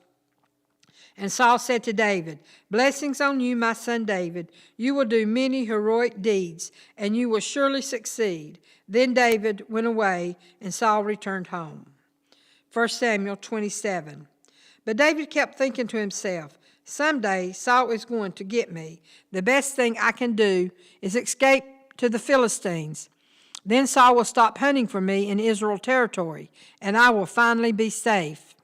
And Saul said to David, "Blessings on you, my son David. You will do many heroic deeds, and you will surely succeed." Then David went away, and Saul returned home. 1 Samuel 27. But David kept thinking to himself, "Someday Saul is going to get me. The best thing I can do is escape to the Philistines. Then Saul will stop hunting for me in Israel territory, and I will finally be safe."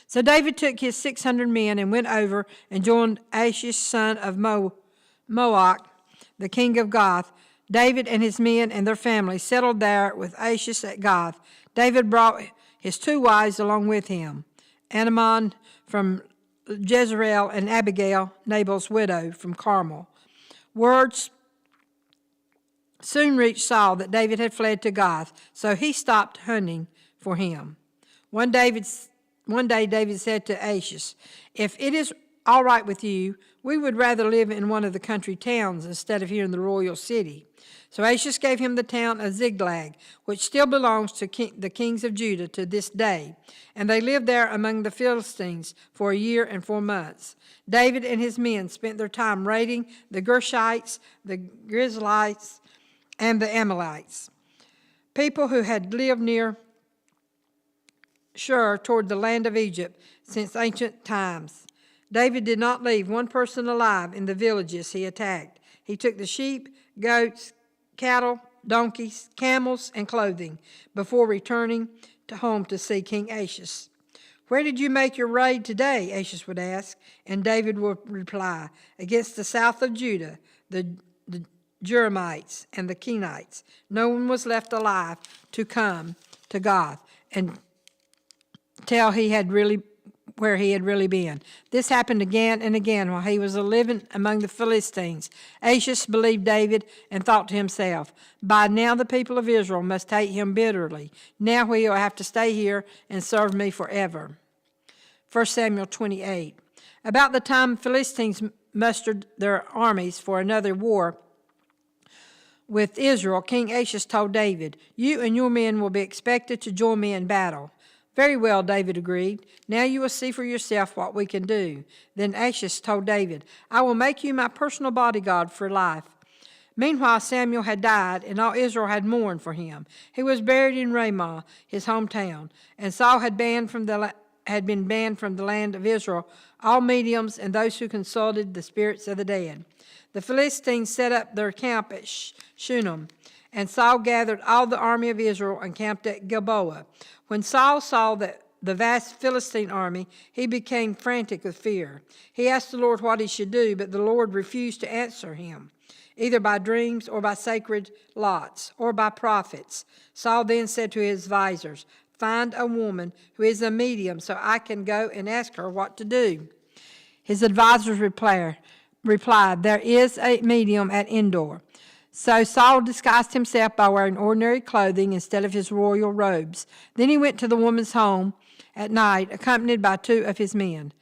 So David took his 600 men and went over and joined Achish, son of Moab, the king of Gath. David and his men and their families settled there with Achish at Gath. David brought his 2 wives along with him, Anamon from Jezreel and Abigail, Nabal's widow, from Carmel. Words soon reached Saul that David had fled to Gath, so he stopped hunting for him. One day David said to Achish, "If it is all right with you, we would rather live in one of the country towns instead of here in the royal city." So Achish gave him the town of Ziklag, which still belongs to the kings of Judah to this day. And they lived there among the Philistines for a year and 4 months. David and his men spent their time raiding the Gershites, the Grizlites, and the Amalekites, people who had lived near Shur toward the land of Egypt since ancient times. David did not leave one person alive in the villages he attacked. He took the sheep, goats, cattle, donkeys, camels, and clothing before returning to home to see King Achish. "Where did you make your raid today?" Achish would ask, and David would reply, "Against the south of Judah, the Jeremites and the Kenites. No one was left alive to come to Gath and tell where he had really been." This happened again and again while he was living among the Philistines. Achish believed David and thought to himself, "By now the people of Israel must hate him bitterly. Now he will have to stay here and serve me forever." 1 Samuel 28. About the time Philistines mustered their armies for another war with Israel, King Achish told David, "You and your men will be expected to join me in battle." "Very well," David agreed. "Now you will see for yourself what we can do." Then Achish told David, "I will make you my personal bodyguard for life." Meanwhile, Samuel had died, and all Israel had mourned for him. He was buried in Ramah, his hometown, and Saul had been banned from the land of Israel all mediums and those who consulted the spirits of the dead. The Philistines set up their camp at Shunem, and Saul gathered all the army of Israel and camped at Gilboa. When Saul saw the vast Philistine army, he became frantic with fear. He asked the Lord what he should do, but the Lord refused to answer him, either by dreams or by sacred lots or by prophets. Saul then said to his advisors, "Find a woman who is a medium so I can go and ask her what to do." His advisors replied, "There is a medium at Endor." So Saul disguised himself by wearing ordinary clothing instead of his royal robes. Then he went to the woman's home at night, accompanied by 2 of his men.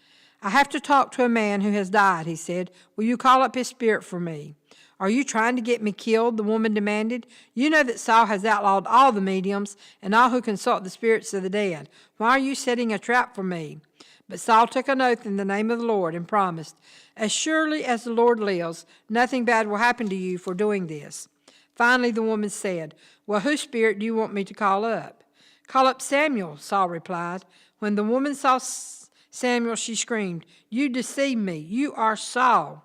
"I have to talk to a man who has died," he said. "Will you call up his spirit for me?" "Are you trying to get me killed?" the woman demanded. "You know that Saul has outlawed all the mediums and all who consult the spirits of the dead. Why are you setting a trap for me?" But Saul took an oath in the name of the Lord and promised, "As surely as the Lord lives, nothing bad will happen to you for doing this." Finally, the woman said, "Well, whose spirit do you want me to call up?" "Call up Samuel," Saul replied. When the woman saw Samuel, she screamed, "You deceived me. You are Saul."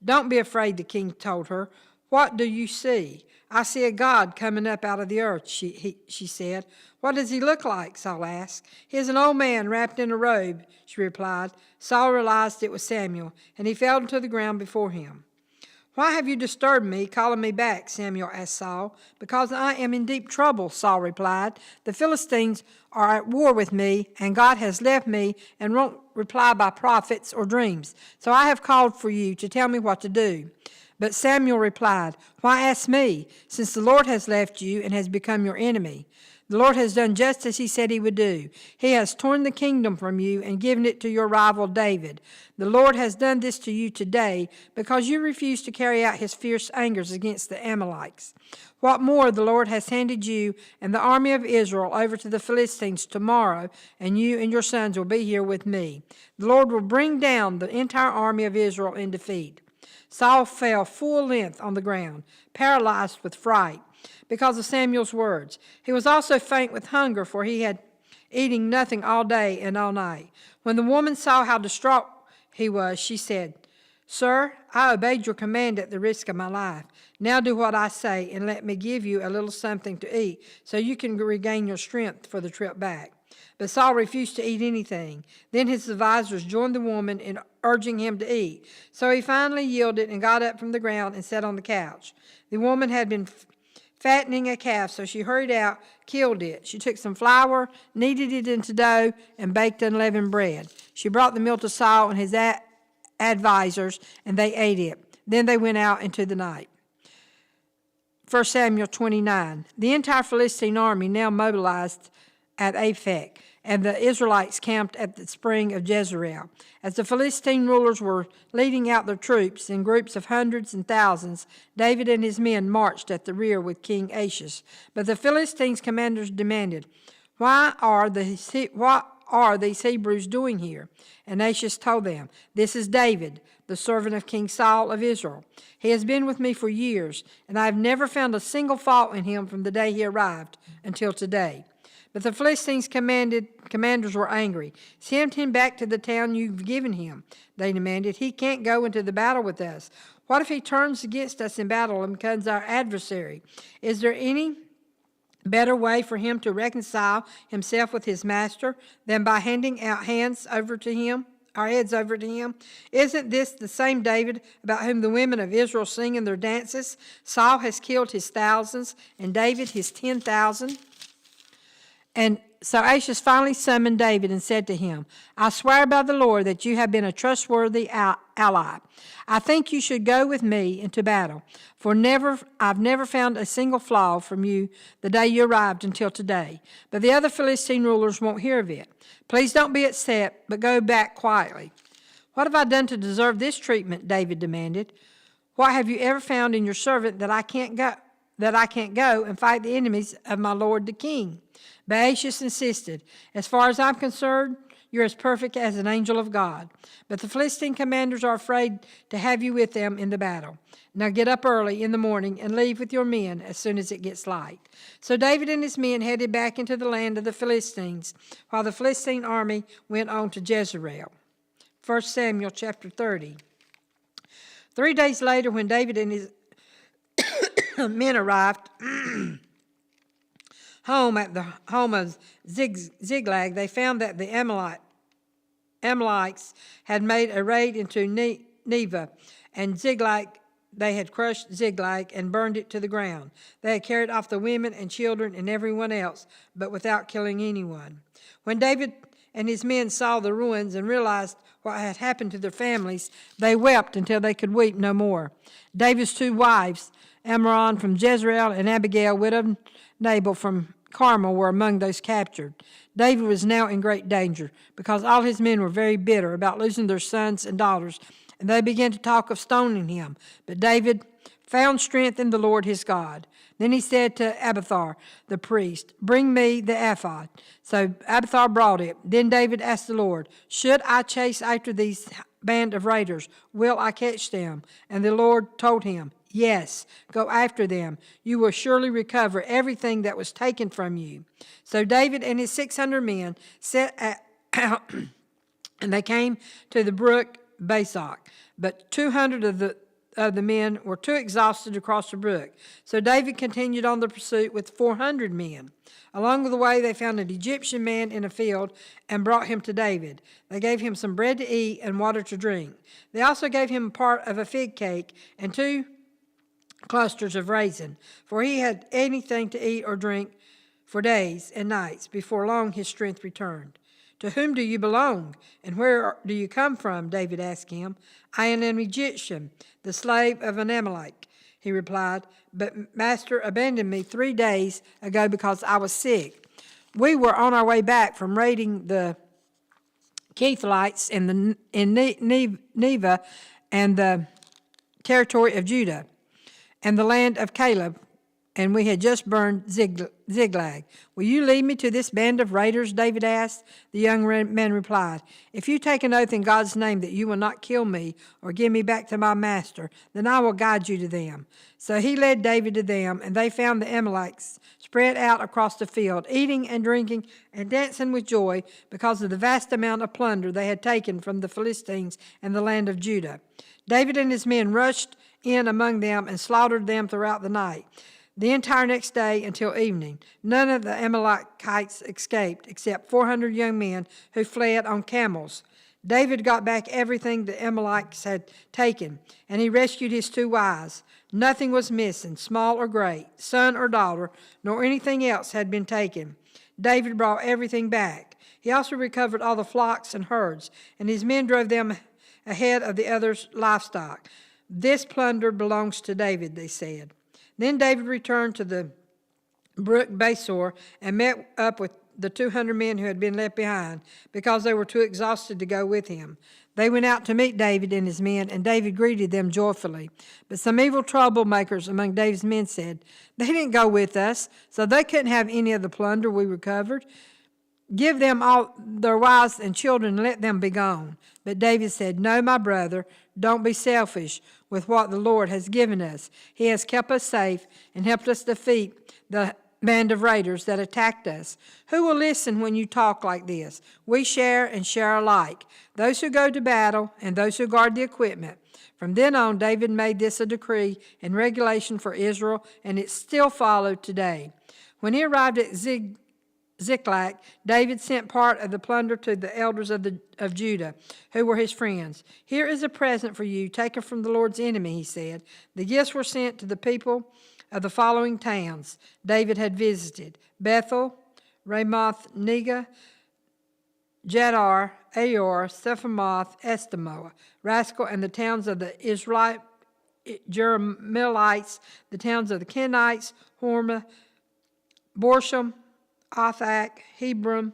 "Don't be afraid," the king told her. "What do you see?" "I see a god coming up out of the earth," she said. "What does he look like?" Saul asked. "He is an old man wrapped in a robe," she replied. Saul realized it was Samuel, and he fell to the ground before him. "Why have you disturbed me, calling me back?" Samuel asked Saul. "Because I am in deep trouble," Saul replied. "The Philistines are at war with me, and God has left me and won't reply by prophets or dreams. So I have called for you to tell me what to do." But Samuel replied, "Why ask me, since the Lord has left you and has become your enemy?" The Lord has done just as he said he would do. He has torn the kingdom from you and given it to your rival David. The Lord has done this to you today because you refused to carry out his fierce angers against the Amalekites. What more, the Lord has handed you and the army of Israel over to the Philistines tomorrow, and you and your sons will be here with me. The Lord will bring down the entire army of Israel in defeat. Saul fell full length on the ground, paralyzed with fright, because of Samuel's words. He was also faint with hunger, for he had eating nothing all day and all night. When the woman saw how distraught he was, she said, "Sir, I obeyed your command at the risk of my life. Now do what I say, and let me give you a little something to eat, so you can regain your strength for the trip back." But Saul refused to eat anything. Then his advisers joined the woman in urging him to eat. So he finally yielded and got up from the ground and sat on the couch. The woman had been fattening a calf, so she hurried out, killed it. She took some flour, kneaded it into dough, and baked unleavened bread. She brought the meal to Saul and his advisers, and they ate it. Then they went out into the night. 1 Samuel 29. The entire Philistine army now mobilized at Aphek, and the Israelites camped at the spring of Jezreel. As the Philistine rulers were leading out their troops in groups of hundreds and thousands, David and his men marched at the rear with King Achish. But the Philistines' commanders demanded, What are these Hebrews doing here?" And Achish told them, "This is David, the servant of King Saul of Israel. He has been with me for years, and I have never found a single fault in him from the day he arrived until today." But the Philistines' commanders were angry. "Send him back to the town you've given him," they demanded. "He can't go into the battle with us. What if he turns against us in battle and becomes our adversary? Is there any better way for him to reconcile himself with his master than by handing out our heads over to him? Isn't this the same David about whom the women of Israel sing in their dances? Saul has killed his thousands, and David his 10,000. And so Achish finally summoned David and said to him, "I swear by the Lord that you have been a trustworthy ally. I think you should go with me into battle, for I've never found a single flaw from you the day you arrived until today. But the other Philistine rulers won't hear of it. Please don't be upset, but go back quietly." "What have I done to deserve this treatment?" David demanded. "What have you ever found in your servant that I can't go and fight the enemies of my lord the king?" But Achish insisted, "As far as I'm concerned, you're as perfect as an angel of God. But the Philistine commanders are afraid to have you with them in the battle. Now get up early in the morning and leave with your men as soon as it gets light." So David and his men headed back into the land of the Philistines, while the Philistine army went on to Jezreel. 1 Samuel chapter 30. 3 days later, when David and his men arrived home at the home of Ziklag, they found that the Amalekites had made a raid into Neva, and they had crushed Ziklag and burned it to the ground. They had carried off the women and children and everyone else, but without killing anyone. When David and his men saw the ruins and realized what had happened to their families, they wept until they could weep no more. David's 2 wives, Amnon from Jezreel and Abigail, widow of Nabal from Carmel, were among those captured. David was now in great danger because all his men were very bitter about losing their sons and daughters, and they began to talk of stoning him. But David found strength in the Lord his God. Then he said to Abiathar the priest, "Bring me the ephod." So Abiathar brought it. Then David asked the Lord, "Should I chase after these band of raiders? Will I catch them?" And the Lord told him, "Yes, go after them. You will surely recover everything that was taken from you." So David and his 600 men set out, and they came to the brook Basok. But 200 of the men were too exhausted to cross the brook. So David continued on the pursuit with 400 men. Along the way, they found an Egyptian man in a field and brought him to David. They gave him some bread to eat and water to drink. They also gave him part of a fig cake and 2 clusters of raisin, for he had anything to eat or drink for days and nights. Before long, his strength returned. "To whom do you belong, and where do you come from?" David asked him. "I am an Egyptian, the slave of an Amalek," he replied, "but Master abandoned me 3 days ago because I was sick. We were on our way back from raiding the Keithites in Neva and the territory of Judah and the land of Caleb, and we had just burned Ziklag. Will you lead me to this band of raiders?" David asked. The young man replied, "If you take an oath in God's name that you will not kill me or give me back to my master, then I will guide you to them." So he led David to them, and they found the Amalekites spread out across the field, eating and drinking and dancing with joy because of the vast amount of plunder they had taken from the Philistines and the land of Judah. David and his men rushed in among them and slaughtered them throughout the night, the entire next day until evening. None of the Amalekites escaped, except 400 young men who fled on camels. David got back everything the Amalekites had taken, and he rescued his 2 wives. Nothing was missing, small or great, son or daughter, nor anything else had been taken. David brought everything back. He also recovered all the flocks and herds, and his men drove them ahead of the others' livestock. "This plunder belongs to David," they said. Then David returned to the brook Besor and met up with the 200 men who had been left behind because they were too exhausted to go with him. They went out to meet David and his men, and David greeted them joyfully. But some evil troublemakers among David's men said, "They didn't go with us, so they couldn't have any of the plunder we recovered. Give them all their wives and children and let them be gone." But David said, "No, my brother, don't be selfish with what the Lord has given us. He has kept us safe and helped us defeat the band of raiders that attacked us. Who will listen when you talk like this? We share and share alike, those who go to battle and those who guard the equipment." From then on, David made this a decree and regulation for Israel, and it's still followed today. When he arrived at Ziklag, David sent part of the plunder to the elders of Judah, who were his friends. "Here is a present for you, taken from the Lord's enemy," he said. The gifts were sent to the people of the following towns David had visited: Bethel, Ramoth, Negah, Jadar, Aor, Sephamoth, Estemoa, Rascal, and the towns of the Jerahmeelites, the towns of the Kenites, Hormah, Borshem, Athak, Hebron,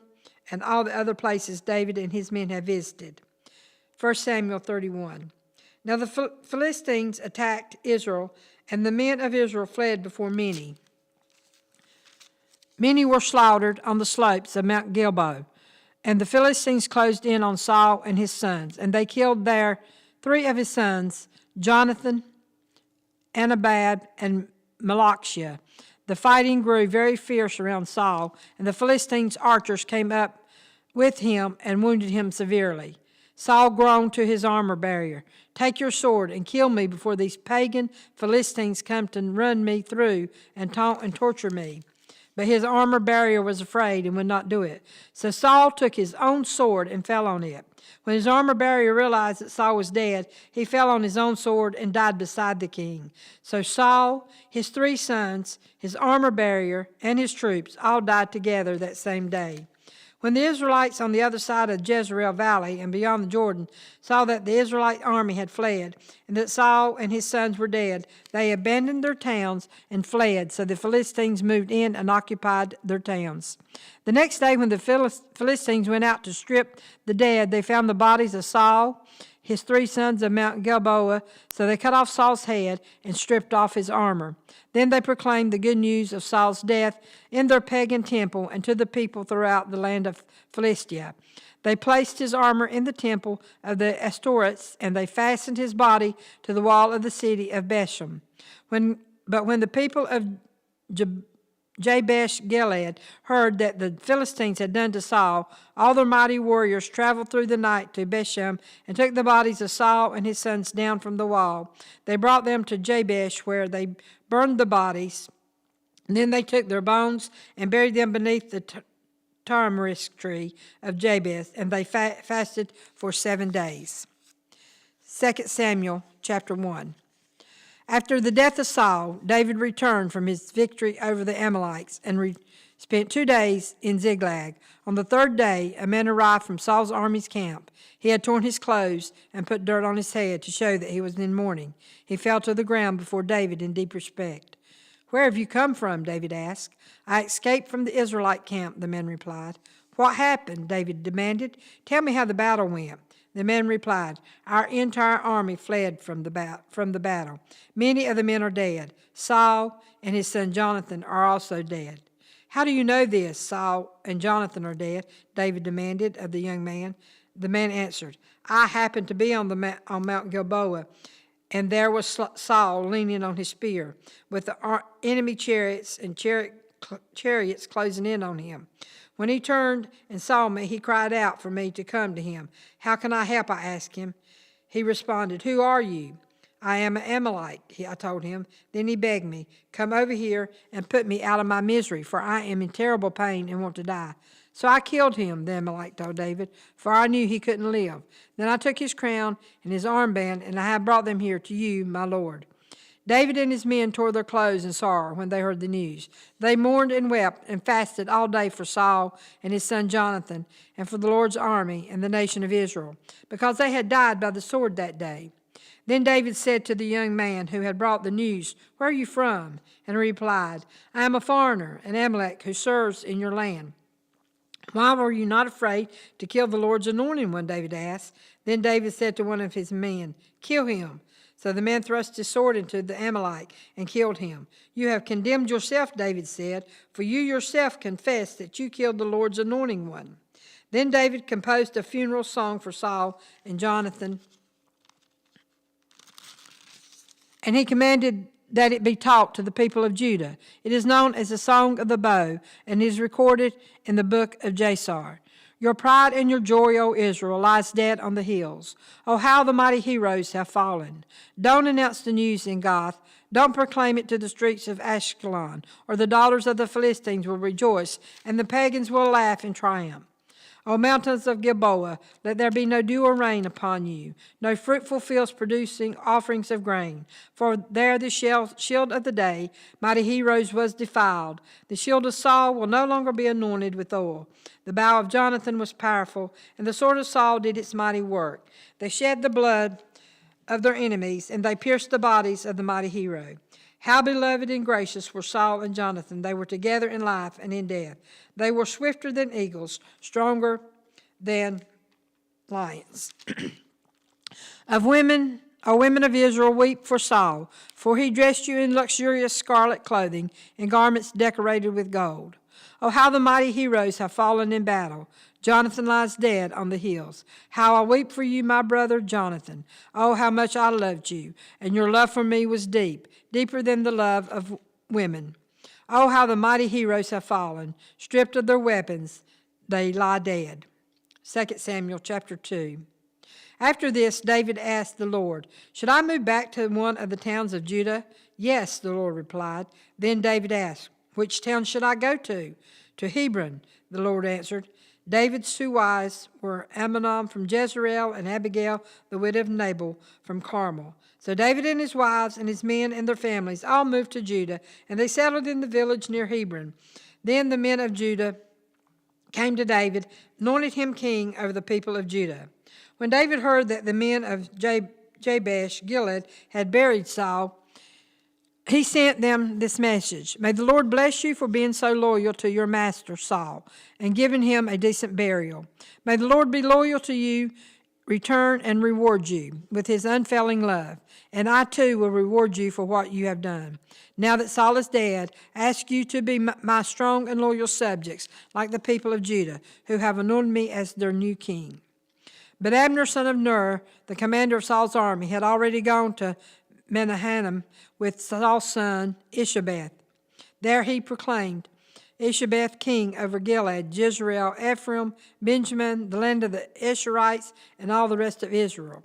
and all the other places David and his men had visited. 1 Samuel 31. Now the Philistines attacked Israel, and the men of Israel fled before many. Many were slaughtered on the slopes of Mount Gilboa, and the Philistines closed in on Saul and his sons, and they killed there 3 of his sons, Jonathan, Anabab, and Malchijah. The fighting grew very fierce around Saul, and the Philistines' archers came up with him and wounded him severely. Saul groaned to his armor bearer, "Take your sword and kill me before these pagan Philistines come to run me through and taunt and torture me." But his armor bearer was afraid and would not do it. So Saul took his own sword and fell on it. When his armor bearer realized that Saul was dead, he fell on his own sword and died beside the king. So Saul, his 3 sons, his armor bearer, and his troops all died together that same day. When the Israelites on the other side of Jezreel Valley and beyond the Jordan saw that the Israelite army had fled and that Saul and his sons were dead, they abandoned their towns and fled. So the Philistines moved in and occupied their towns. The next day, when the Philistines went out to strip the dead, they found the bodies of Saul, his 3 sons of Mount Gilboa. So they cut off Saul's head and stripped off his armor. Then they proclaimed the good news of Saul's death in their pagan temple and to the people throughout the land of Philistia. They placed his armor in the temple of the Astorites, and they fastened his body to the wall of the city of Beshem. But when the people of Jabesh Gilead heard that the Philistines had done to Saul, all their mighty warriors traveled through the night to Beshem and took the bodies of Saul and his sons down from the wall. They brought them to Jabesh, where they burned the bodies. And then they took their bones and buried them beneath the tamarisk tree of Jabez, and they fasted for 7 days. 2 Samuel chapter 1. After the death of Saul, David returned from his victory over the Amalekites and spent 2 days in Ziklag. On the third day, a man arrived from Saul's army's camp. He had torn his clothes and put dirt on his head to show that he was in mourning. He fell to the ground before David in deep respect. "Where have you come from?" David asked. "I escaped from the Israelite camp," the man replied. "What happened?" David demanded. "Tell me how the battle went." The man replied, "Our entire army fled from the battle. Many of the men are dead. Saul and his son Jonathan are also dead." "How do you know this? Saul and Jonathan are dead," David demanded of the young man. The man answered, "I happened to be on Mount Gilboa, and there was Saul leaning on his spear, with the enemy chariots and chariots closing in on him. When he turned and saw me, he cried out for me to come to him. 'How can I help?' I asked him. He responded, 'Who are you?' 'I am an Amalekite,' I told him. Then he begged me, 'Come over here and put me out of my misery, for I am in terrible pain and want to die.' So I killed him," the Amalekite told David, "for I knew he couldn't live. Then I took his crown and his armband, and I have brought them here to you, my lord." David and his men tore their clothes in sorrow when they heard the news. They mourned and wept and fasted all day for Saul and his son Jonathan, and for the Lord's army and the nation of Israel, because they had died by the sword that day. Then David said to the young man who had brought the news, "Where are you from?" And he replied, "I am a foreigner, an Amalek who serves in your land." "Why were you not afraid to kill the Lord's anointed one?" David asked. Then David said to one of his men, "Kill him." So the man thrust his sword into the Amalek and killed him. "You have condemned yourself," David said, "for you yourself confessed that you killed the Lord's anointing one." Then David composed a funeral song for Saul and Jonathan, and he commanded that it be taught to the people of Judah. It is known as the Song of the Bow, and is recorded in the book of Jasar. "Your pride and your joy, O Israel, lies dead on the hills. Oh, how the mighty heroes have fallen. Don't announce the news in Gath. Don't proclaim it to the streets of Ashkelon, or the daughters of the Philistines will rejoice, and the pagans will laugh in triumph. O mountains of Gilboa, let there be no dew or rain upon you, no fruitful fields producing offerings of grain. For there the shield of the day, mighty heroes, was defiled. The shield of Saul will no longer be anointed with oil. The bow of Jonathan was powerful, and the sword of Saul did its mighty work. They shed the blood of their enemies, and they pierced the bodies of the mighty hero. How beloved and gracious were Saul and Jonathan. They were together in life and in death. They were swifter than eagles, stronger than lions. O women of Israel, weep for Saul, for he dressed you in luxurious scarlet clothing and garments decorated with gold. Oh, how the mighty heroes have fallen in battle. Jonathan lies dead on the hills. How I weep for you, my brother Jonathan. Oh, how much I loved you, and your love for me was deep, deeper than the love of women. Oh, how the mighty heroes have fallen. Stripped of their weapons, they lie dead. 2 Samuel chapter 2. After this, David asked the Lord, "Should I move back to one of the towns of Judah?" "Yes," the Lord replied. Then David asked, "Which town should I go to?" "To Hebron," the Lord answered. David's two wives were Amnon from Jezreel and Abigail, the widow of Nabal, from Carmel. So David and his wives and his men and their families all moved to Judah, and they settled in the village near Hebron. Then the men of Judah came to David, anointed him king over the people of Judah. When David heard that the men of Jabesh Gilead had buried Saul, he sent them this message: "May the Lord bless you for being so loyal to your master Saul and giving him a decent burial. May the Lord be loyal to you, return and reward you with his unfailing love. And I too will reward you for what you have done. Now that Saul is dead, I ask you to be my strong and loyal subjects, like the people of Judah, who have anointed me as their new king." But Abner, son of Ner, the commander of Saul's army, had already gone to Mahanaim with Saul's son Ishabeth. There he proclaimed Ishabeth king over Gilead, Jezreel, Ephraim, Benjamin, the land of the Asherites, and all the rest of Israel.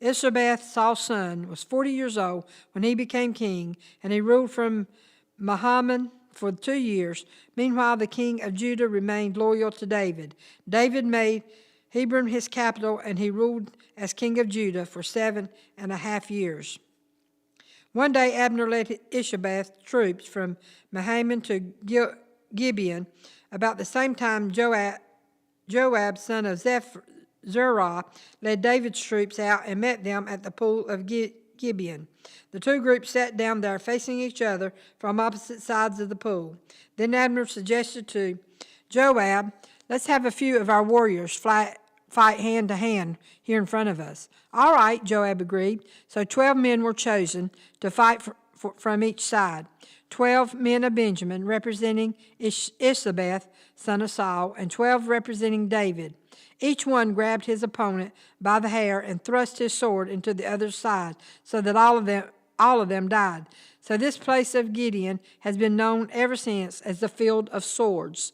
Ishabeth, Saul's son, was 40 years old when he became king, and he ruled from Mahanaim for 2 years. Meanwhile, the king of Judah remained loyal to David. David made Hebron his capital, and he ruled as king of Judah for 7.5 years. One day Abner led Ishabeth's troops from Mahanaim to Gibeon. About the same time, Joab, son of Zerah, led David's troops out and met them at the pool of Gibeon. The two groups sat down there facing each other from opposite sides of the pool. Then Abner suggested to Joab, "Let's have a few of our warriors fight hand to hand here in front of us." "All right," Joab agreed. So 12 men were chosen to fight from each side. 12 men of Benjamin, representing Isabeth, son of Saul, and 12 representing David. Each one grabbed his opponent by the hair and thrust his sword into the other's side, so that all of them died. So this place of Gibeon has been known ever since as the Field of Swords.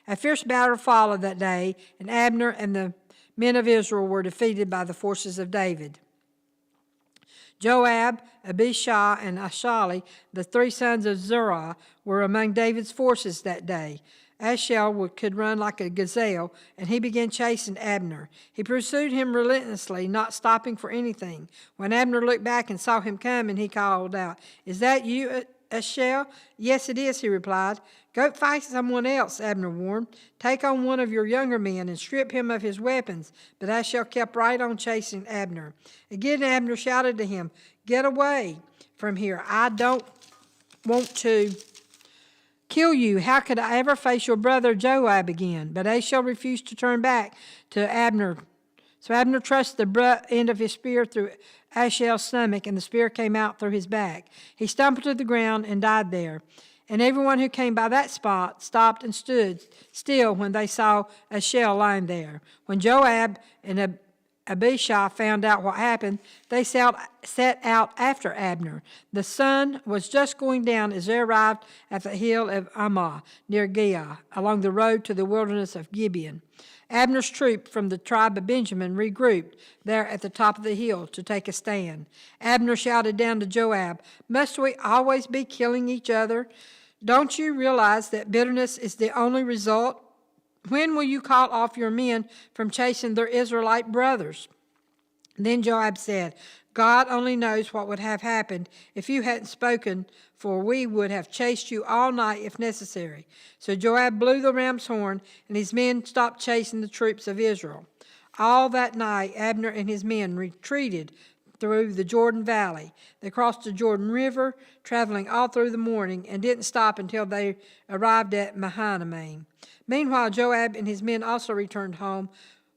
A fierce battle followed that day, and Abner and the men of Israel were defeated by the forces of David. Joab, Abishai, and Ashali, the three sons of Zerah, were among David's forces that day. Ashel could run like a gazelle, and he began chasing Abner. He pursued him relentlessly, not stopping for anything. When Abner looked back and saw him coming, he called out, "Is that you, Ashel?" "Yes, it is," he replied. "Go fight someone else," Abner warned. "Take on one of your younger men and strip him of his weapons." But Ashel kept right on chasing Abner. Again, Abner shouted to him, "Get away from here. I don't want to kill you. How could I ever face your brother Joab again?" But Ashel refused to turn back to Abner. So Abner thrust the end of his spear through Ashel's stomach, and the spear came out through his back. He stumbled to the ground and died there. And everyone who came by that spot stopped and stood still when they saw Ashel lying there. When Joab and Abishai found out what happened, they set out after Abner. The sun was just going down as they arrived at the hill of Ammah, near Giah, along the road to the wilderness of Gibeon. Abner's troop from the tribe of Benjamin regrouped there at the top of the hill to take a stand. Abner shouted down to Joab, "Must we always be killing each other? Don't you realize that bitterness is the only result? When will you call off your men from chasing their Israelite brothers?" Then Joab said, "God only knows what would have happened if you hadn't spoken, for we would have chased you all night if necessary." So Joab blew the ram's horn, and his men stopped chasing the troops of Israel. All that night, Abner and his men retreated through the Jordan Valley. They crossed the Jordan River, traveling all through the morning, and didn't stop until they arrived at Mahanaim. Meanwhile, Joab and his men also returned home.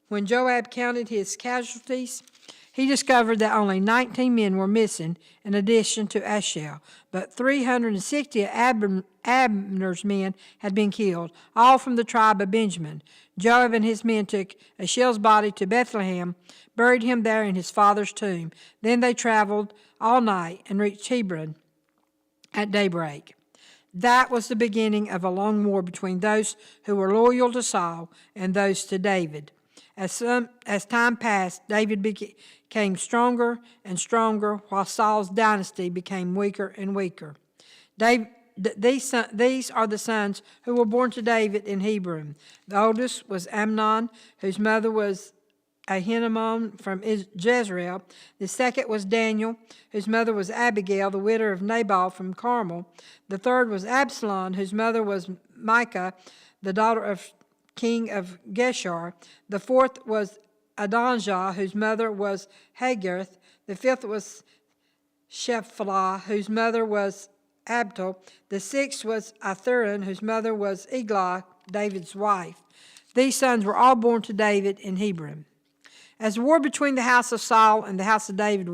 When Joab counted his casualties, he discovered that only 19 men were missing, in addition to Ashel, but 360 of Abner's men had been killed, all from the tribe of Benjamin. Joab and his men took Ashel's body to Bethlehem, buried him there in his father's tomb. Then they traveled all night and reached Hebron at daybreak. That was the beginning of a long war between those who were loyal to Saul and those to David. As time passed, David became stronger and stronger, while Saul's dynasty became weaker and weaker. These are the sons who were born to David in Hebron. The oldest was Amnon, whose mother was Ahinoam from Jezreel. The second was Daniel, whose mother was Abigail, the widow of Nabal from Carmel. The third was Absalom, whose mother was Micah, the daughter of king of Geshur. The fourth was Adonijah, whose mother was Haggith. The fifth was Shephelah, whose mother was Abtal. The sixth was Athuran, whose mother was Eglah, David's wife. These sons were all born to David in Hebron. As the war between the house of Saul and the house of David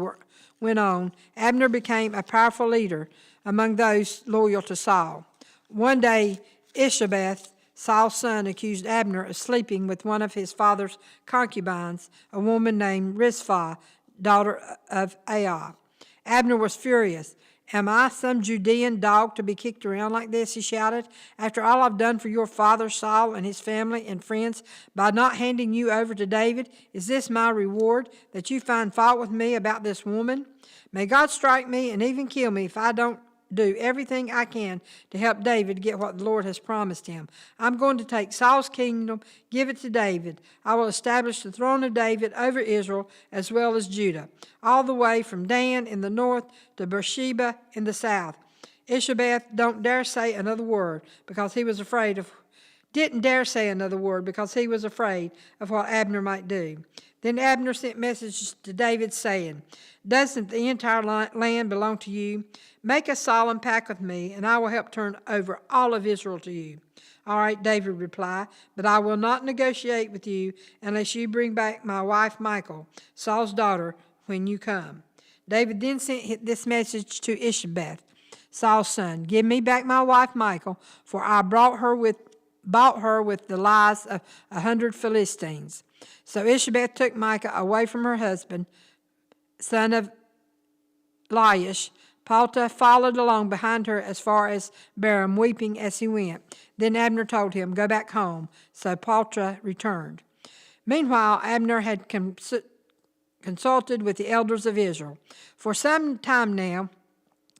went on, Abner became a powerful leader among those loyal to Saul. One day, Ishabeth, Saul's son, accused Abner of sleeping with one of his father's concubines, a woman named Rizpah, daughter of Aiah. Abner was furious. "Am I some Judean dog to be kicked around like this?" he shouted. "After all I've done for your father Saul and his family and friends by not handing you over to David, is this my reward, that you find fault with me about this woman? May God strike me and even kill me if I don't do everything I can to help David get what the Lord has promised him. I'm going to take Saul's kingdom, give it to David. I will establish the throne of David over Israel as well as Judah, all the way from Dan in the north to Beersheba in the south. Ishabeth didn't dare say another word because he was afraid of what Abner might do. Then Abner sent messages to David saying, "Doesn't the entire land belong to you? Make a solemn pact with me, and I will help turn over all of Israel to you." "All right," David replied, "but I will not negotiate with you unless you bring back my wife Michal, Saul's daughter, when you come." David then sent this message to Ishabeth, Saul's son, "Give me back my wife Michal, for I bought her with the lives of 100 Philistines." So Ishabeth took Michal away from her husband, son of Laish. Palta followed along behind her as far as Baram, weeping as he went. Then Abner told him, "Go back home." So Palta returned. Meanwhile, Abner had consulted with the elders of Israel. "For some time now,"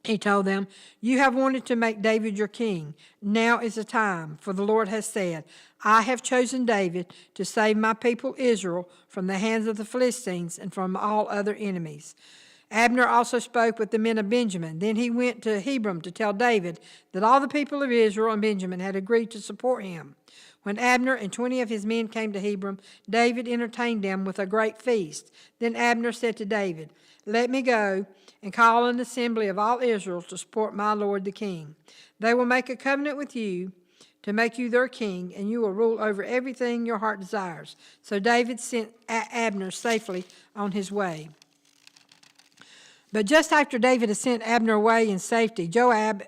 he told them, "you have wanted to make David your king. Now is the time, for the Lord has said, I have chosen David to save my people Israel from the hands of the Philistines and from all other enemies." Abner also spoke with the men of Benjamin. Then he went to Hebron to tell David that all the people of Israel and Benjamin had agreed to support him. When Abner and 20 of his men came to Hebron, David entertained them with a great feast. Then Abner said to David, "Let me go and call an assembly of all Israel to support my lord the king. They will make a covenant with you to make you their king, and you will rule over everything your heart desires." So David sent Abner safely on his way. But just after David had sent Abner away in safety, Joab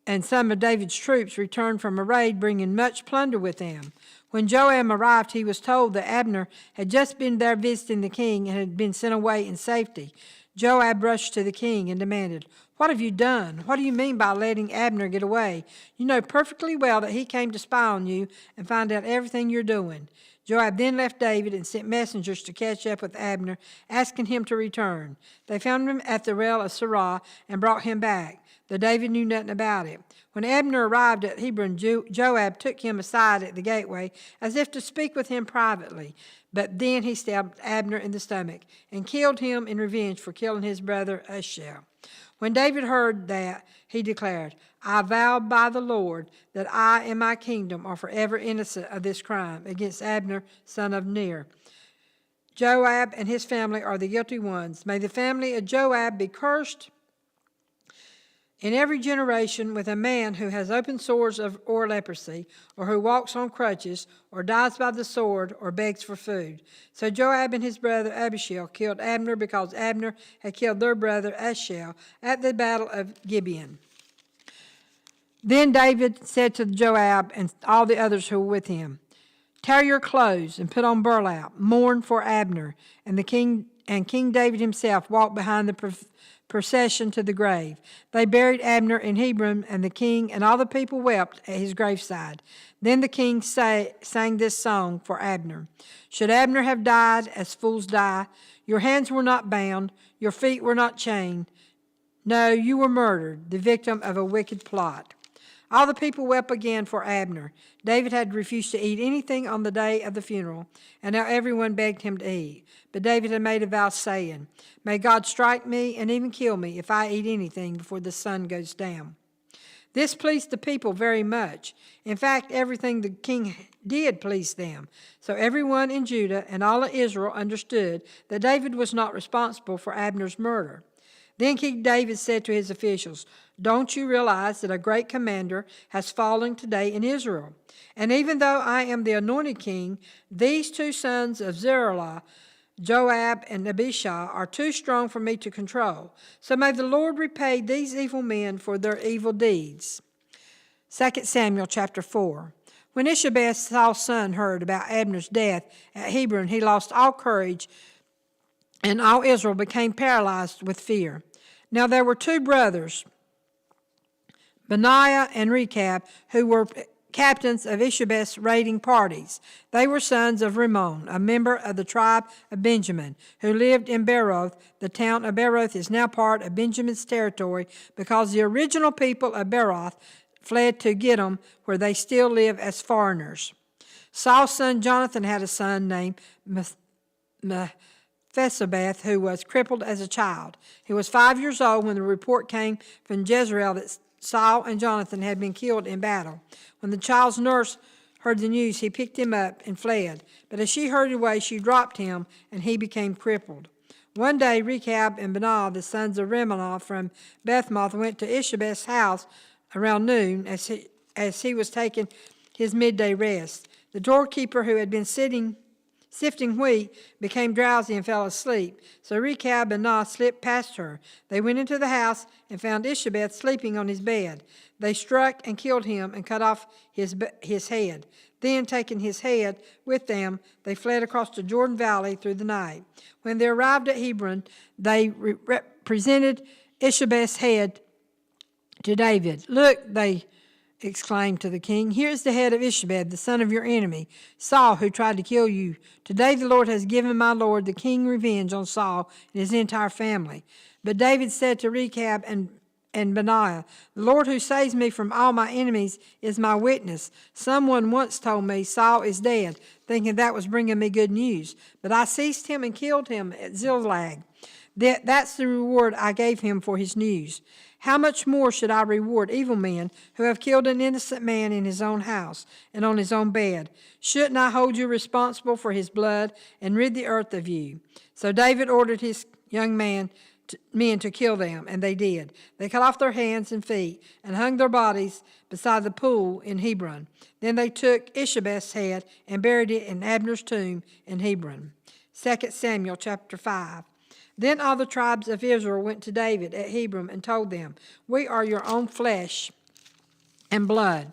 and some of David's troops returned from a raid, bringing much plunder with them. When Joab arrived, he was told that Abner had just been there visiting the king and had been sent away in safety. Joab rushed to the king and demanded, "What have you done? What do you mean by letting Abner get away? You know perfectly well that he came to spy on you and find out everything you're doing." Joab then left David and sent messengers to catch up with Abner, asking him to return. They found him at the well of Sirah and brought him back, though David knew nothing about it. When Abner arrived at Hebron, Joab took him aside at the gateway as if to speak with him privately. But then he stabbed Abner in the stomach and killed him in revenge for killing his brother Ashel. When David heard that, he declared, "I vow by the Lord that I and my kingdom are forever innocent of this crime against Abner, son of Ner. Joab and his family are the guilty ones. May the family of Joab be cursed in every generation with a man who has open sores or leprosy, or who walks on crutches, or dies by the sword, or begs for food." So Joab and his brother Abishai killed Abner because Abner had killed their brother Ashel at the battle of Gibeon. Then David said to Joab and all the others who were with him, "Tear your clothes and put on burlap. Mourn for Abner." And King David himself walked behind the procession to the grave. They buried Abner in Hebron, and the king and all the people wept at his graveside. Then the king sang this song for Abner. "Should Abner have died as fools die? Your hands were not bound, your feet were not chained. No, you were murdered, the victim of a wicked plot." All the people wept again for Abner. David had refused to eat anything on the day of the funeral, and now everyone begged him to eat. But David had made a vow saying, "May God strike me and even kill me if I eat anything before the sun goes down." This pleased the people very much. In fact, everything the king did please them. So everyone in Judah and all of Israel understood that David was not responsible for Abner's murder. Then King David said to his officials, "Don't you realize that a great commander has fallen today in Israel? And even though I am the anointed king, these two sons of Zeruiah, Joab and Abishai, are too strong for me to control. So may the Lord repay these evil men for their evil deeds." 2 Samuel chapter 4. When Ishabeth, Saul's son, heard about Abner's death at Hebron, he lost all courage, and all Israel became paralyzed with fear. Now there were two brothers, Benaiah and Rechab, who were captains of Ishabeth's raiding parties. They were sons of Rimmon, a member of the tribe of Benjamin, who lived in Beeroth. The town of Beeroth is now part of Benjamin's territory because the original people of Beeroth fled to Gittim, where they still live as foreigners. Saul's son Jonathan had a son named Phesebeth, who was crippled as a child. He was 5 years old when the report came from Jezreel that Saul and Jonathan had been killed in battle. When the child's nurse heard the news, he picked him up and fled. But as she hurried away, she dropped him, and he became crippled. One day, Rechab and Baanah, the sons of Remanah from Bethmoth, went to Ishabeth's house around noon as he was taking his midday rest. The doorkeeper, who had been sifting wheat, became drowsy and fell asleep. So Rechab and Baanah slipped past her. They went into the house and found Ishabeth sleeping on his bed. They struck and killed him and cut off his head. Then, taking his head with them, they fled across the Jordan Valley through the night. When they arrived at Hebron, they presented Ishabeth's head to David. "Look," they exclaimed to the king, "here's the head of Ishabeth, the son of your enemy, Saul, who tried to kill you. Today the Lord has given my lord the king revenge on Saul and his entire family." But David said to Rechab and Baanah, "The Lord who saves me from all my enemies is my witness. Someone once told me Saul is dead, thinking that was bringing me good news. But I seized him and killed him at Ziklag. That's the reward I gave him for his news. How much more should I reward evil men who have killed an innocent man in his own house and on his own bed? Shouldn't I hold you responsible for his blood and rid the earth of you?" So David ordered his young men to kill them, and they did. They cut off their hands and feet and hung their bodies beside the pool in Hebron. Then they took Ishabeth's head and buried it in Abner's tomb in Hebron. 2 Samuel chapter 5. Then all the tribes of Israel went to David at Hebron and told them, "We are your own flesh and blood.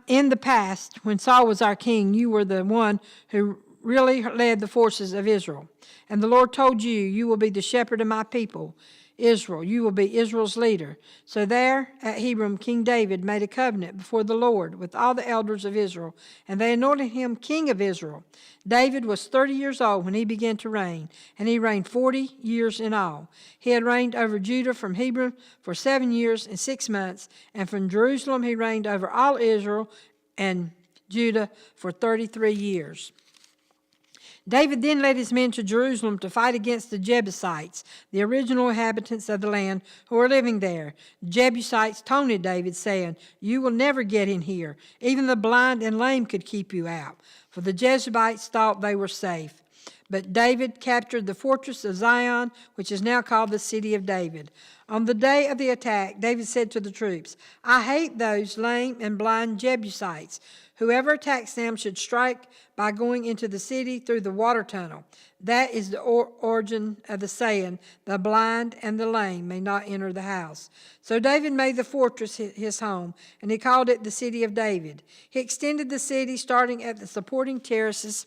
In the past, when Saul was our king, you were the one who really led the forces of Israel. And the Lord told you, you will be the shepherd of my people, Israel. You will be Israel's leader." So there at Hebron, King David made a covenant before the Lord with all the elders of Israel, and they anointed him king of Israel. David was 30 years old when he began to reign, and he reigned 40 years in all. He had reigned over Judah from Hebron for 7 years and 6 months, and from Jerusalem he reigned over all Israel and Judah for 33 years. David then led his men to Jerusalem to fight against the Jebusites, the original inhabitants of the land who were living there. The Jebusites taunted David, saying, "You will never get in here. Even the blind and lame could keep you out." For the Jebusites thought they were safe. But David captured the fortress of Zion, which is now called the City of David. On the day of the attack, David said to the troops, "I hate those lame and blind Jebusites. Whoever attacks them should strike by going into the city through the water tunnel." That is the origin of the saying, "The blind and the lame may not enter the house." So David made the fortress his home, and he called it the City of David. He extended the city, starting at the supporting terraces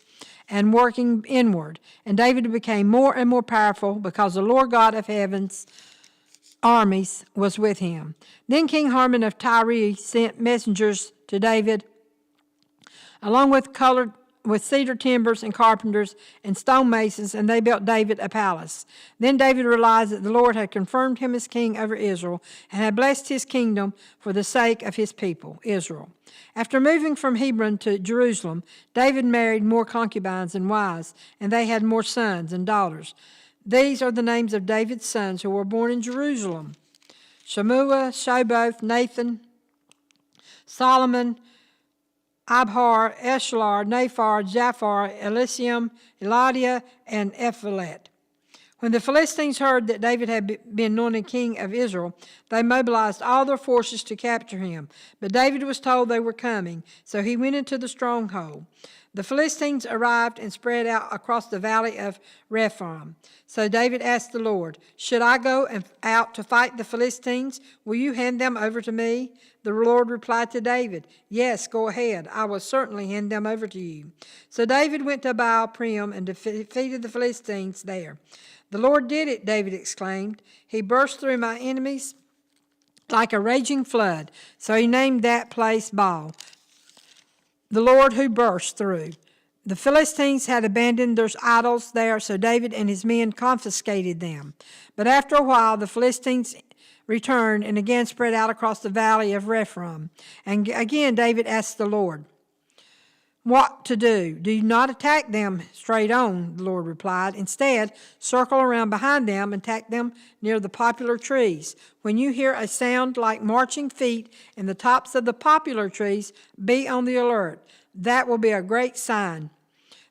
and working inward. And David became more and more powerful because the Lord God of heaven's armies was with him. Then King Harman of Tyre sent messengers to David, along with cedar timbers and carpenters and stonemasons, and they built David a palace. Then David realized that the Lord had confirmed him as king over Israel and had blessed his kingdom for the sake of his people, Israel. After moving from Hebron to Jerusalem, David married more concubines and wives, and they had more sons and daughters. These are the names of David's sons who were born in Jerusalem: Shammua, Shoboth, Nathan, Solomon, Abhar, Eshlar, Naphar, Japhar, Elisham, Eladiah, and Ephelet. When the Philistines heard that David had been anointed king of Israel, they mobilized all their forces to capture him. But David was told they were coming, so he went into the stronghold. The Philistines arrived and spread out across the valley of Rephaim. So David asked the Lord, "Should I go out to fight the Philistines? Will you hand them over to me?" The Lord replied to David, "Yes, go ahead. I will certainly hand them over to you." So David went to Baal Peram and defeated the Philistines there. "The Lord did it," David exclaimed. "He burst through my enemies like a raging flood." So he named that place Baal, the Lord who burst through. The Philistines had abandoned their idols there, so David and his men confiscated them. But after a while, the Philistines returned and again spread out across the valley of Rephaim. And again David asked the Lord, what to do. Do not attack them straight on, the Lord replied. Instead, circle around behind them and attack them near the poplar trees. When you hear a sound like marching feet in the tops of the poplar trees, be on the alert. That will be a great sign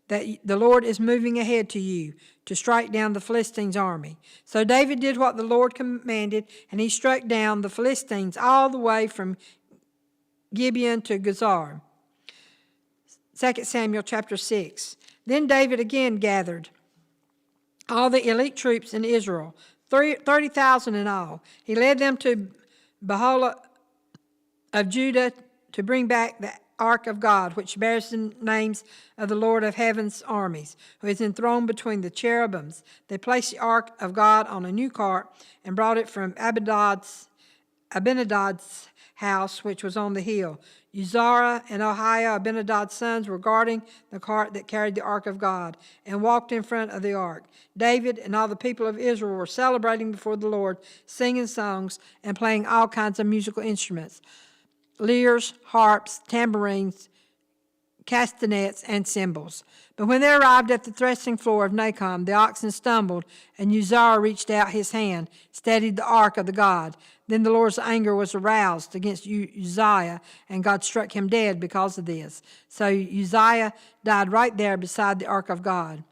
that the Lord is moving ahead to you to strike down the Philistines' army. So David did what the Lord commanded, and he struck down the Philistines all the way from Gibeon to Gezer. 2 Samuel chapter 6. Then David again gathered all the elite troops in Israel, 30,000 in all. He led them to Beholah of Judah to bring back the ark of God, which bears the names of the Lord of heaven's armies, who is enthroned between the cherubims. They placed the ark of God on a new cart and brought it from Abinadab's house, which was on the hill. Uzziah and Ahiah, Abinadab's sons, were guarding the cart that carried the ark of God and walked in front of the ark. David and all the people of Israel were celebrating before the Lord, singing songs and playing all kinds of musical instruments, lyres, harps, tambourines, castanets, and cymbals. But when they arrived at the threshing floor of Nacon, the oxen stumbled, and Uzziah reached out his hand, steadied the ark of the God. Then the Lord's anger was aroused against Uzziah, and God struck him dead because of this. So Uzziah died right there beside the ark of God.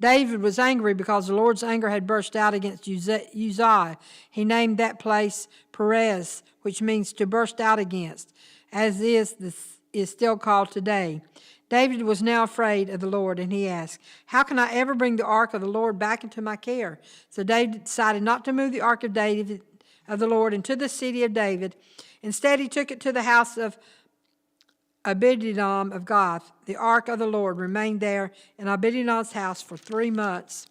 David was angry because the Lord's anger had burst out against Uzziah. He named that place Perez, which means to burst out against, as is still called today. David was now afraid of the Lord, and he asked, how can I ever bring the ark of the Lord back into my care? So David decided not to move the ark of the Lord into the city of David. Instead, he took it to the house of Obed-Edom of Gath. The ark of the Lord remained there in Obed-Edom's house for 3 months,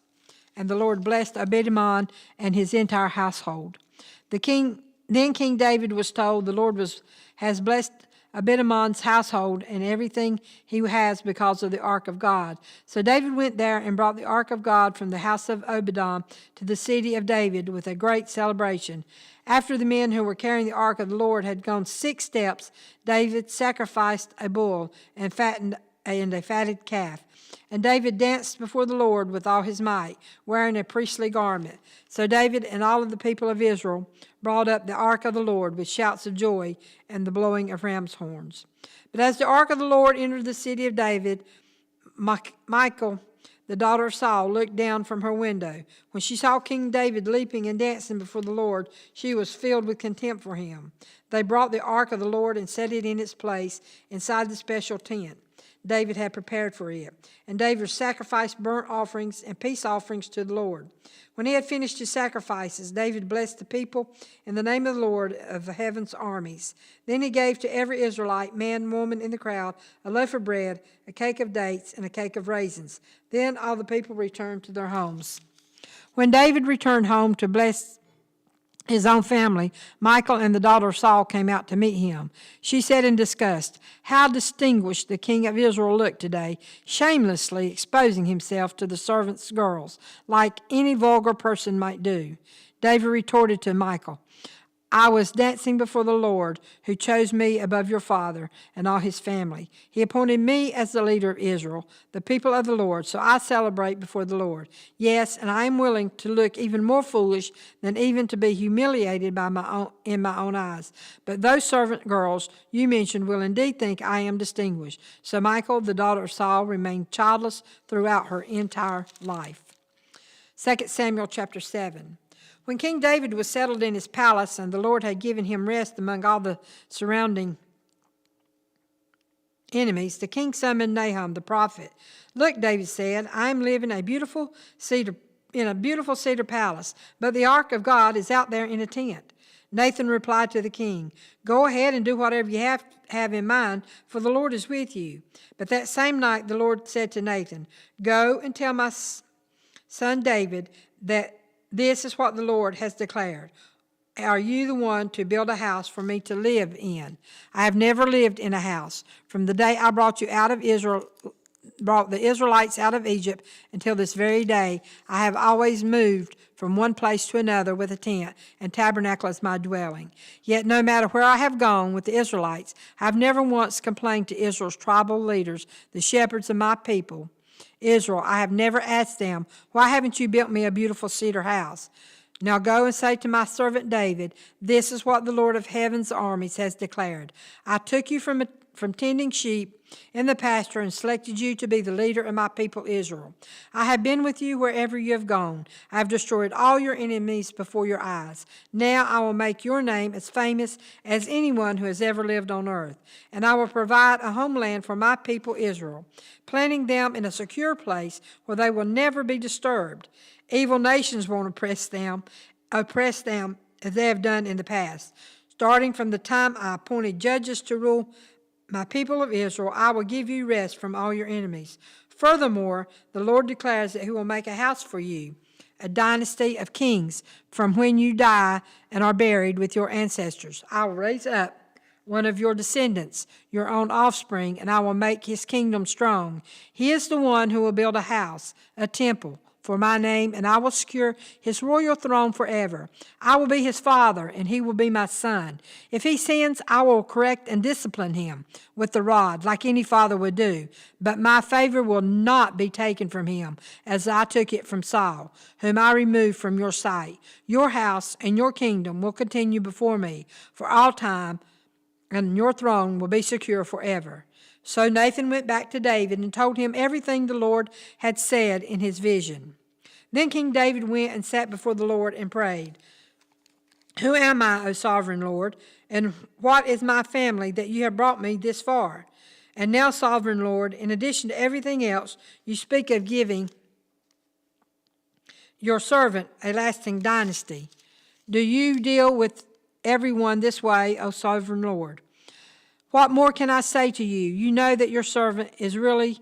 and the Lord blessed Obed-Edom and his entire household. Then King David was told, the Lord has blessed Obed-Edom's household and everything he has because of the ark of God. So David went there and brought the ark of God from the house of Obed-Edom to the city of David with a great celebration. After the men who were carrying the ark of the Lord had gone 6 steps, David sacrificed a bull and a fatted calf. And David danced before the Lord with all his might, wearing a priestly garment. So David and all of the people of Israel brought up the ark of the Lord with shouts of joy and the blowing of ram's horns. But as the ark of the Lord entered the city of David, Michal, the daughter of Saul, looked down from her window. When she saw King David leaping and dancing before the Lord, she was filled with contempt for him. They brought the ark of the Lord and set it in its place inside the special tent David had prepared for it. And David sacrificed burnt offerings and peace offerings to the Lord. When he had finished his sacrifices, David blessed the people in the name of the Lord of the heaven's armies. Then he gave to every Israelite, man and woman in the crowd, a loaf of bread, a cake of dates, and a cake of raisins. Then all the people returned to their homes. When David returned home to bless his own family, Michal and the daughter of Saul came out to meet him. She said in disgust, how distinguished the king of Israel looked today, shamelessly exposing himself to the servants' girls, like any vulgar person might do. David retorted to Michal, I was dancing before the Lord, who chose me above your father and all his family. He appointed me as the leader of Israel, the people of the Lord, so I celebrate before the Lord. Yes, and I am willing to look even more foolish than even to be humiliated in my own eyes. But those servant girls you mentioned will indeed think I am distinguished. So Michal, the daughter of Saul, remained childless throughout her entire life. 2 Samuel chapter 7. When King David was settled in his palace and the Lord had given him rest among all the surrounding enemies, the king summoned Nahum the prophet. Look, David said, I am living in a beautiful cedar palace, but the ark of God is out there in a tent. Nathan replied to the king, go ahead and do whatever you have in mind, for the Lord is with you. But that same night the Lord said to Nathan, go and tell my son David that this is what the Lord has declared. Are you the one to build a house for me to live in? I have never lived in a house. From the day I brought the Israelites out of Egypt until this very day, I have always moved from one place to another with a tent, and tabernacle as my dwelling. Yet no matter where I have gone with the Israelites, I have never once complained to Israel's tribal leaders, the shepherds of my people, Israel. I have never asked them, why haven't you built me a beautiful cedar house? Now go and say to my servant David, this is what the Lord of heaven's armies has declared. I took you from tending sheep in the pasture and selected you to be the leader of my people Israel. I have been with you wherever you have gone. I have destroyed all your enemies before your eyes. Now I will make your name as famous as anyone who has ever lived on earth, and I will provide a homeland for my people Israel, planting them in a secure place where they will never be disturbed. Evil nations won't oppress them as they have done in the past. Starting from the time I appointed judges to rule my people of Israel, I will give you rest from all your enemies. Furthermore, the Lord declares that he will make a house for you, a dynasty of kings, from when you die and are buried with your ancestors. I will raise up one of your descendants, your own offspring, and I will make his kingdom strong. He is the one who will build a house, a temple, for my name, and I will secure his royal throne forever. I will be his father, and he will be my son. If he sins, I will correct and discipline him with the rod, like any father would do. But my favor will not be taken from him, as I took it from Saul, whom I removed from your sight. Your house and your kingdom will continue before me for all time, and your throne will be secure forever. So Nathan went back to David and told him everything the Lord had said in his vision. Then King David went and sat before the Lord and prayed, who am I, O sovereign Lord, and what is my family that you have brought me this far? And now, sovereign Lord, in addition to everything else, you speak of giving your servant a lasting dynasty. Do you deal with everyone this way, O sovereign Lord? What more can I say to you? You know that your servant is really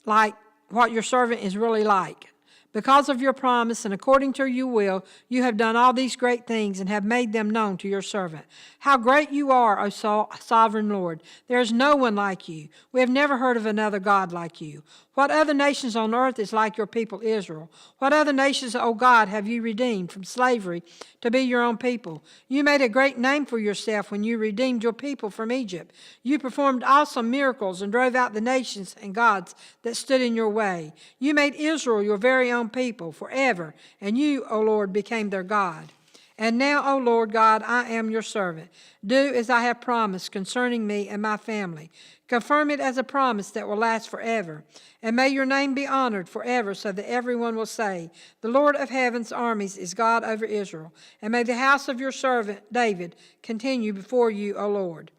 like what your servant is really like. Because of your promise and according to your will, you have done all these great things and have made them known to your servant. How great you are, O sovereign Lord. There is no one like you. We have never heard of another God like you. What other nations on earth is like your people Israel? What other nations, O God, have you redeemed from slavery to be your own people? You made a great name for yourself when you redeemed your people from Egypt. You performed awesome miracles and drove out the nations and gods that stood in your way. You made Israel your very own people forever, and you, O Lord, became their God. And now, O Lord God, I am your servant. Do as I have promised concerning me and my family. Confirm it as a promise that will last forever. And may your name be honored forever, so that everyone will say, the Lord of heaven's armies is God over Israel. And may the house of your servant David continue before you, O Lord.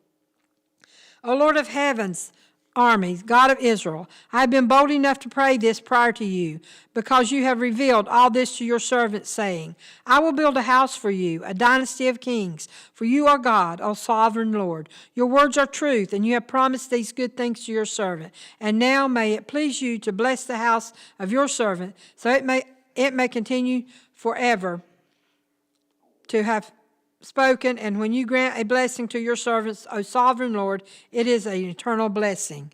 O Lord of heaven's armies, God of Israel, I have been bold enough to pray this prior to you, because you have revealed all this to your servant, saying, I will build a house for you, a dynasty of kings, for you are God, O sovereign Lord. Your words are truth, and you have promised these good things to your servant. And now may it please you to bless the house of your servant, so it may continue forever to have spoken, and when you grant a blessing to your servants, O sovereign Lord, it is an eternal blessing.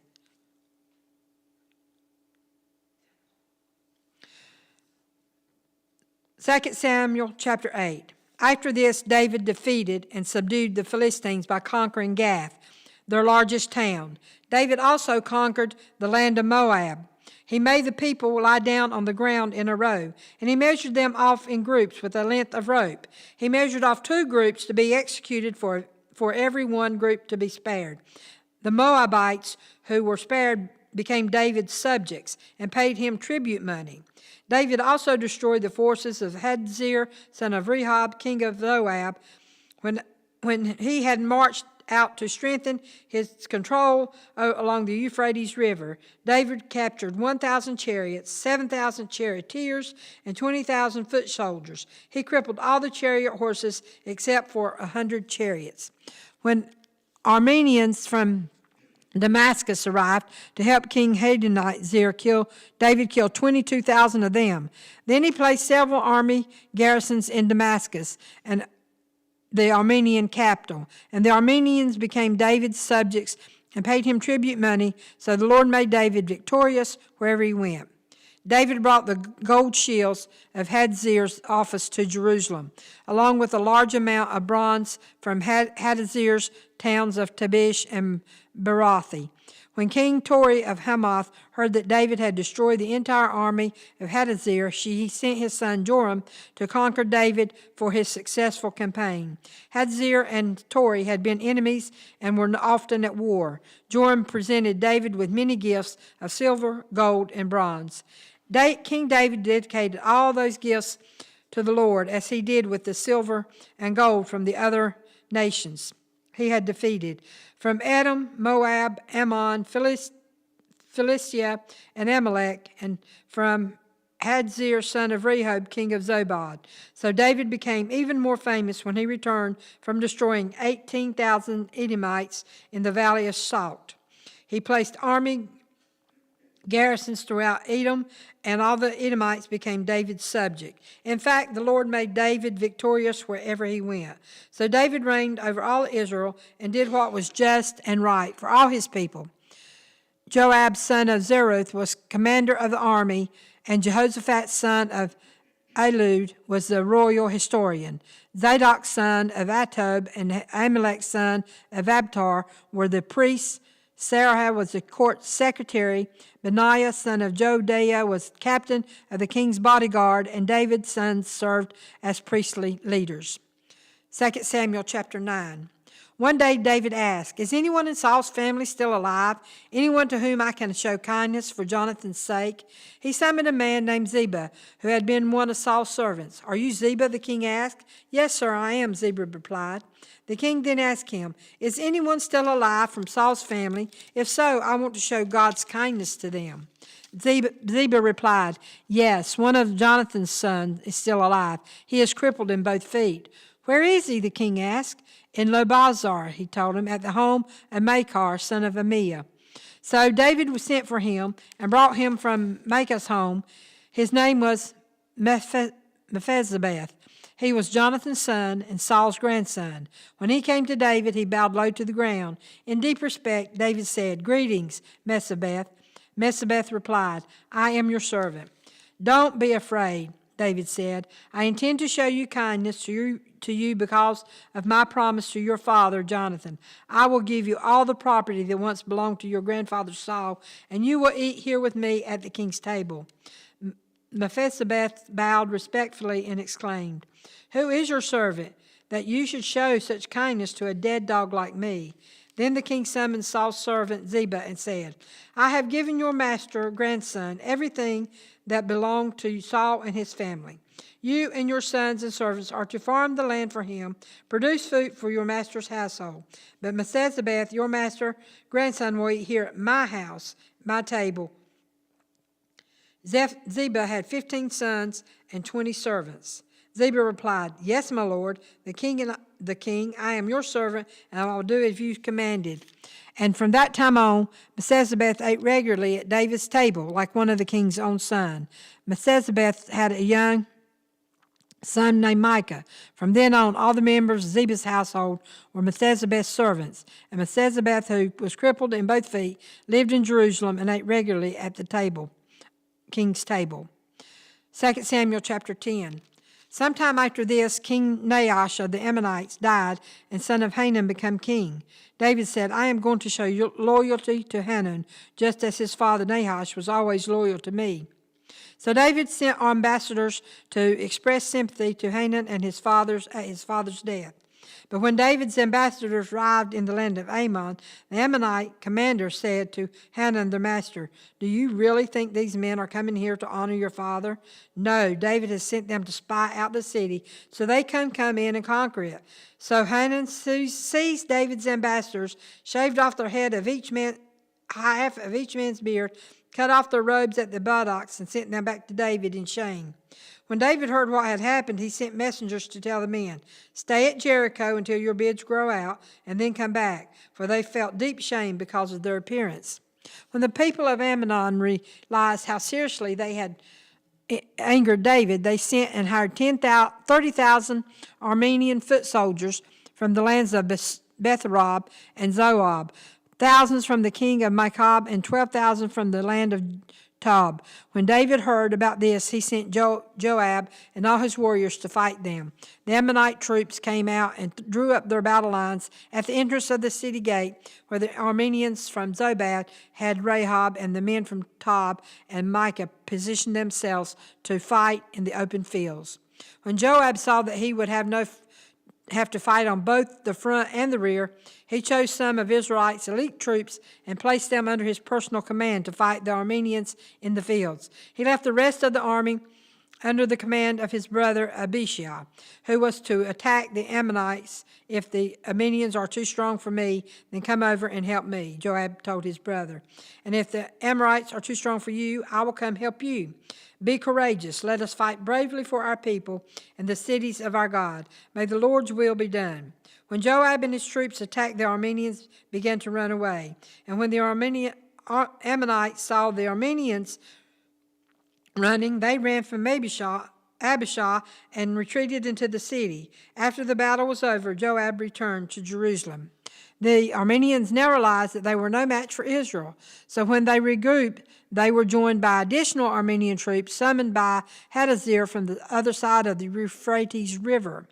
Second Samuel chapter 8. After this, David defeated and subdued the Philistines by conquering Gath, their largest town. David also conquered the land of Moab. He made the people lie down on the ground in a row, and he measured them off in groups with a length of rope. He measured off 2 groups to be executed for every one group to be spared. The Moabites who were spared became David's subjects and paid him tribute money. David also destroyed the forces of Hadazer, son of Rehob, king of Moab, when he had marched out to strengthen his control along the Euphrates River. David captured 1,000 chariots, 7,000 charioteers, and 20,000 foot soldiers. He crippled all the chariot horses except for 100 chariots. When Armenians from Damascus arrived to help King Hadazer David killed 22,000 of them. Then he placed several army garrisons in Damascus and the Armenian capital. And the Armenians became David's subjects and paid him tribute money, so the Lord made David victorious wherever he went. David brought the gold shields of Hadazer's office to Jerusalem, along with a large amount of bronze from Hadazer's towns of Tabish and Barathi. When King Tori of Hamath heard that David had destroyed the entire army of Hadazer, he sent his son Joram to conquer David for his successful campaign. Hadazer and Tori had been enemies and were often at war. Joram presented David with many gifts of silver, gold, and bronze. King David dedicated all those gifts to the Lord, as he did with the silver and gold from the other nations he had defeated, from Edom, Moab, Ammon, Philistia, and Amalek, and from Hadzer, son of Rehob, king of Zobad. So David became even more famous when he returned from destroying 18,000 Edomites in the valley of Salt. He placed army garrisons throughout Edom, and all the Edomites became David's subject. In fact, the Lord made David victorious wherever he went. So David reigned over all Israel and did what was just and right for all his people. Joab, son of Zeruth, was commander of the army, and Jehoshaphat, son of Ahilud, was the royal historian. Zadok, son of Atob, and Amalek, son of Abtar, were the priests. Sarah was the court secretary. Benaiah, son of Jodiah, was captain of the king's bodyguard, and David's sons served as priestly leaders. 2 Samuel chapter 9. One day David asked, "Is anyone in Saul's family still alive? Anyone to whom I can show kindness for Jonathan's sake?" He summoned a man named Ziba, who had been one of Saul's servants. "Are you Ziba?" the king asked. "Yes, sir, I am," Ziba replied. The king then asked him, "Is anyone still alive from Saul's family? If so, I want to show God's kindness to them." Ziba replied, "Yes, one of Jonathan's sons is still alive. He is crippled in both feet." "Where is he?" the king asked. "In Lobazar," he told him, "at the home of Machir, son of Amiah." So David was sent for him and brought him from Machir's home. His name was Mephibosheth. He was Jonathan's son and Saul's grandson. When he came to David, he bowed low to the ground. In deep respect, David said, "Greetings, Mephibosheth." Mephibosheth replied, "I am your servant." "Don't be afraid," David said. "I intend to show you kindness to you because of my promise to your father, Jonathan. I will give you all the property that once belonged to your grandfather Saul, and you will eat here with me at the king's table." Mephibosheth bowed respectfully and exclaimed, "Who is your servant, that you should show such kindness to a dead dog like me?" Then the king summoned Saul's servant Ziba and said, "I have given your master, grandson, everything that belonged to Saul and his family. You and your sons and servants are to farm the land for him, produce food for your master's household. But Mephibosheth, your master, grandson, will eat here at my house, my table." Ziba had 15 sons and 20 servants. Ziba replied, "Yes, my lord, the king, I am your servant, and I will do as you commanded." And from that time on, Mephibosheth ate regularly at David's table, like one of the king's own sons. Mephibosheth had a young son named Micah. From then on, all the members of Ziba's household were Mephibosheth's servants. And Mephibosheth, who was crippled in both feet, lived in Jerusalem and ate regularly at the table, king's table. 2 Samuel chapter 10. Sometime after this, King Nahash of the Ammonites died, and son of Hanun became king. David said, "I am going to show loyalty to Hanun, just as his father Nahash was always loyal to me." So David sent ambassadors to express sympathy to Hanun and his father's death. But when David's ambassadors arrived in the land of Ammon, the Ammonite commander said to Hanun, their master, "Do you really think these men are coming here to honor your father?" "No, David has sent them to spy out the city, so they can come in and conquer it." So Hanun seized David's ambassadors, shaved off their head of half of each man's beard, cut off their robes at the buttocks, and sent them back to David in shame. When David heard what had happened, he sent messengers to tell the men, "Stay at Jericho until your beards grow out, and then come back," for they felt deep shame because of their appearance. When the people of Ammon realized how seriously they had angered David, they sent and hired 30,000 Armenian foot soldiers from the lands of Betharob and Zoab, thousands from the king of Moab, and 12,000 from the land of Tob. When David heard about this, he sent Joab and all his warriors to fight them. The Ammonite troops came out and drew up their battle lines at the entrance of the city gate, where the Arameans from Zobad had Rahab, and the men from Tob and Micah positioned themselves to fight in the open fields. When Joab saw that he would have to fight on both the front and the rear, he chose some of Israelites' elite troops and placed them under his personal command to fight the Arameans in the fields. He left the rest of the army under the command of his brother Abishai, who was to attack the Ammonites. If the Arameans are too strong for me, then come over and help me, Joab told his brother. And if the Amorites are too strong for you, I will come help you. Be courageous. Let us fight bravely for our people and the cities of our God. May the Lord's will be done. When Joab and his troops attacked, the Arameans began to run away. And when the Ammonites saw the Arameans running, they ran from Abishai and retreated into the city. After the battle was over, Joab returned to Jerusalem. The Arameans now realized that they were no match for Israel. So when they regrouped, they were joined by additional Aramean troops summoned by Hadazer from the other side of the Euphrates River.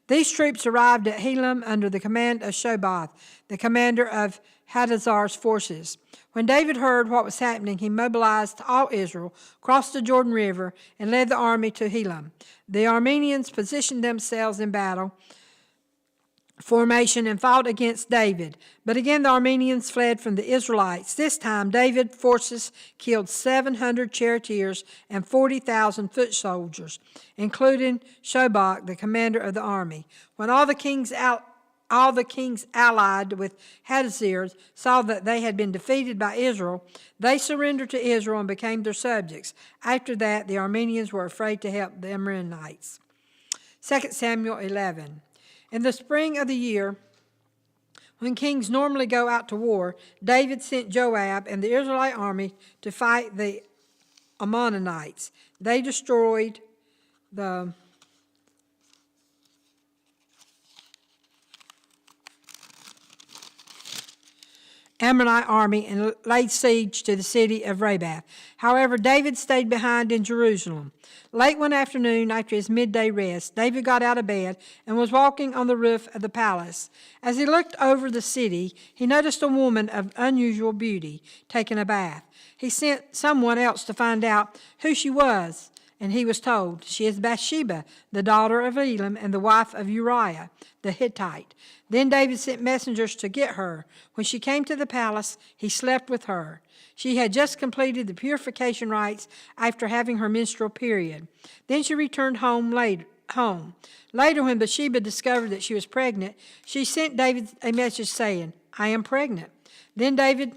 These troops arrived at Helam under the command of Shobath, the commander of Hadazar's forces. When David heard what was happening, he mobilized all Israel, crossed the Jordan River, and led the army to Helam. The Arameans positioned themselves in battle formation and fought against David. But again the Arameans fled from the Israelites. This time David's forces killed 700 charioteers and 40,000 foot soldiers, including Shobach, the commander of the army. When all the kings allied with Hadazer saw that they had been defeated by Israel, they surrendered to Israel and became their subjects. After that, the Arameans were afraid to help the Ammonites. 2 Samuel 11. In the spring of the year, when kings normally go out to war, David sent Joab and the Israelite army to fight the Ammonites. They destroyed the Ammonite army and laid siege to the city of Rabath. However, David stayed behind in Jerusalem. Late one afternoon, after his midday rest, David got out of bed and was walking on the roof of the palace. As he looked over the city, he noticed a woman of unusual beauty taking a bath. He sent someone else to find out who she was, and he was told, "She is Bathsheba, the daughter of Elam and the wife of Uriah the Hittite." Then David sent messengers to get her. When she came to the palace, he slept with her. She had just completed the purification rites after having her menstrual period. Then she returned home. Later, when Bathsheba discovered that she was pregnant, she sent David a message saying, "I am pregnant." Then David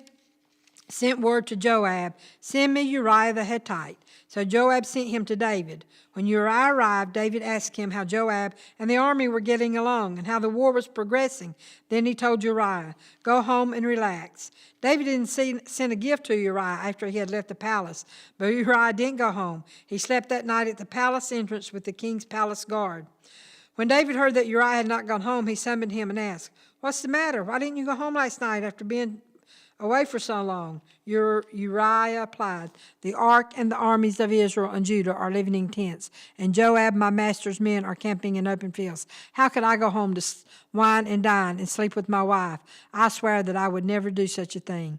sent word to Joab, "Send me Uriah the Hittite." So Joab sent him to David. When Uriah arrived, David asked him how Joab and the army were getting along and how the war was progressing. Then he told Uriah, "Go home and relax." David didn't send a gift to Uriah after he had left the palace, but Uriah didn't go home. He slept that night at the palace entrance with the king's palace guard. When David heard that Uriah had not gone home, he summoned him and asked, "What's the matter? Why didn't you go home last night after being away for so long?" Uriah replied, "The ark and the armies of Israel and Judah are living in tents, and Joab, my master's men, are camping in open fields. How could I go home to wine and dine and sleep with my wife? I swear that I would never do such a thing."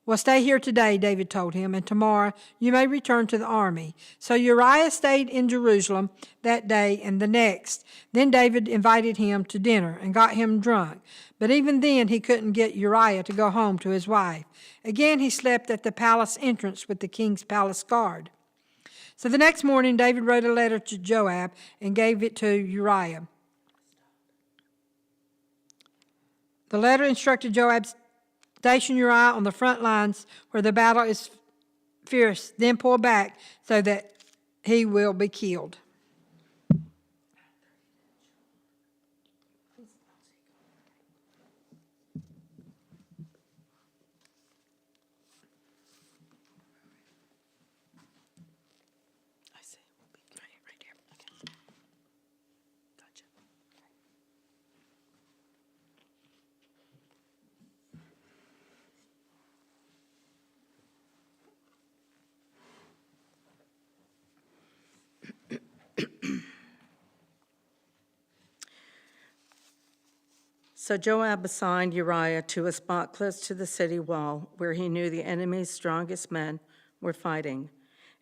"Well, stay here today," David told him, "and tomorrow you may return to the army." So Uriah stayed in Jerusalem that day and the next. Then David invited him to dinner and got him drunk. But even then he couldn't get Uriah to go home to his wife. Again he slept at the palace entrance with the king's palace guard. So the next morning David wrote a letter to Joab and gave it to Uriah. The letter instructed Joab, "Station Uriah on the front lines where the battle is fierce, then pull back so that he will be killed." So Joab assigned Uriah to a spot close to the city wall where he knew the enemy's strongest men were fighting.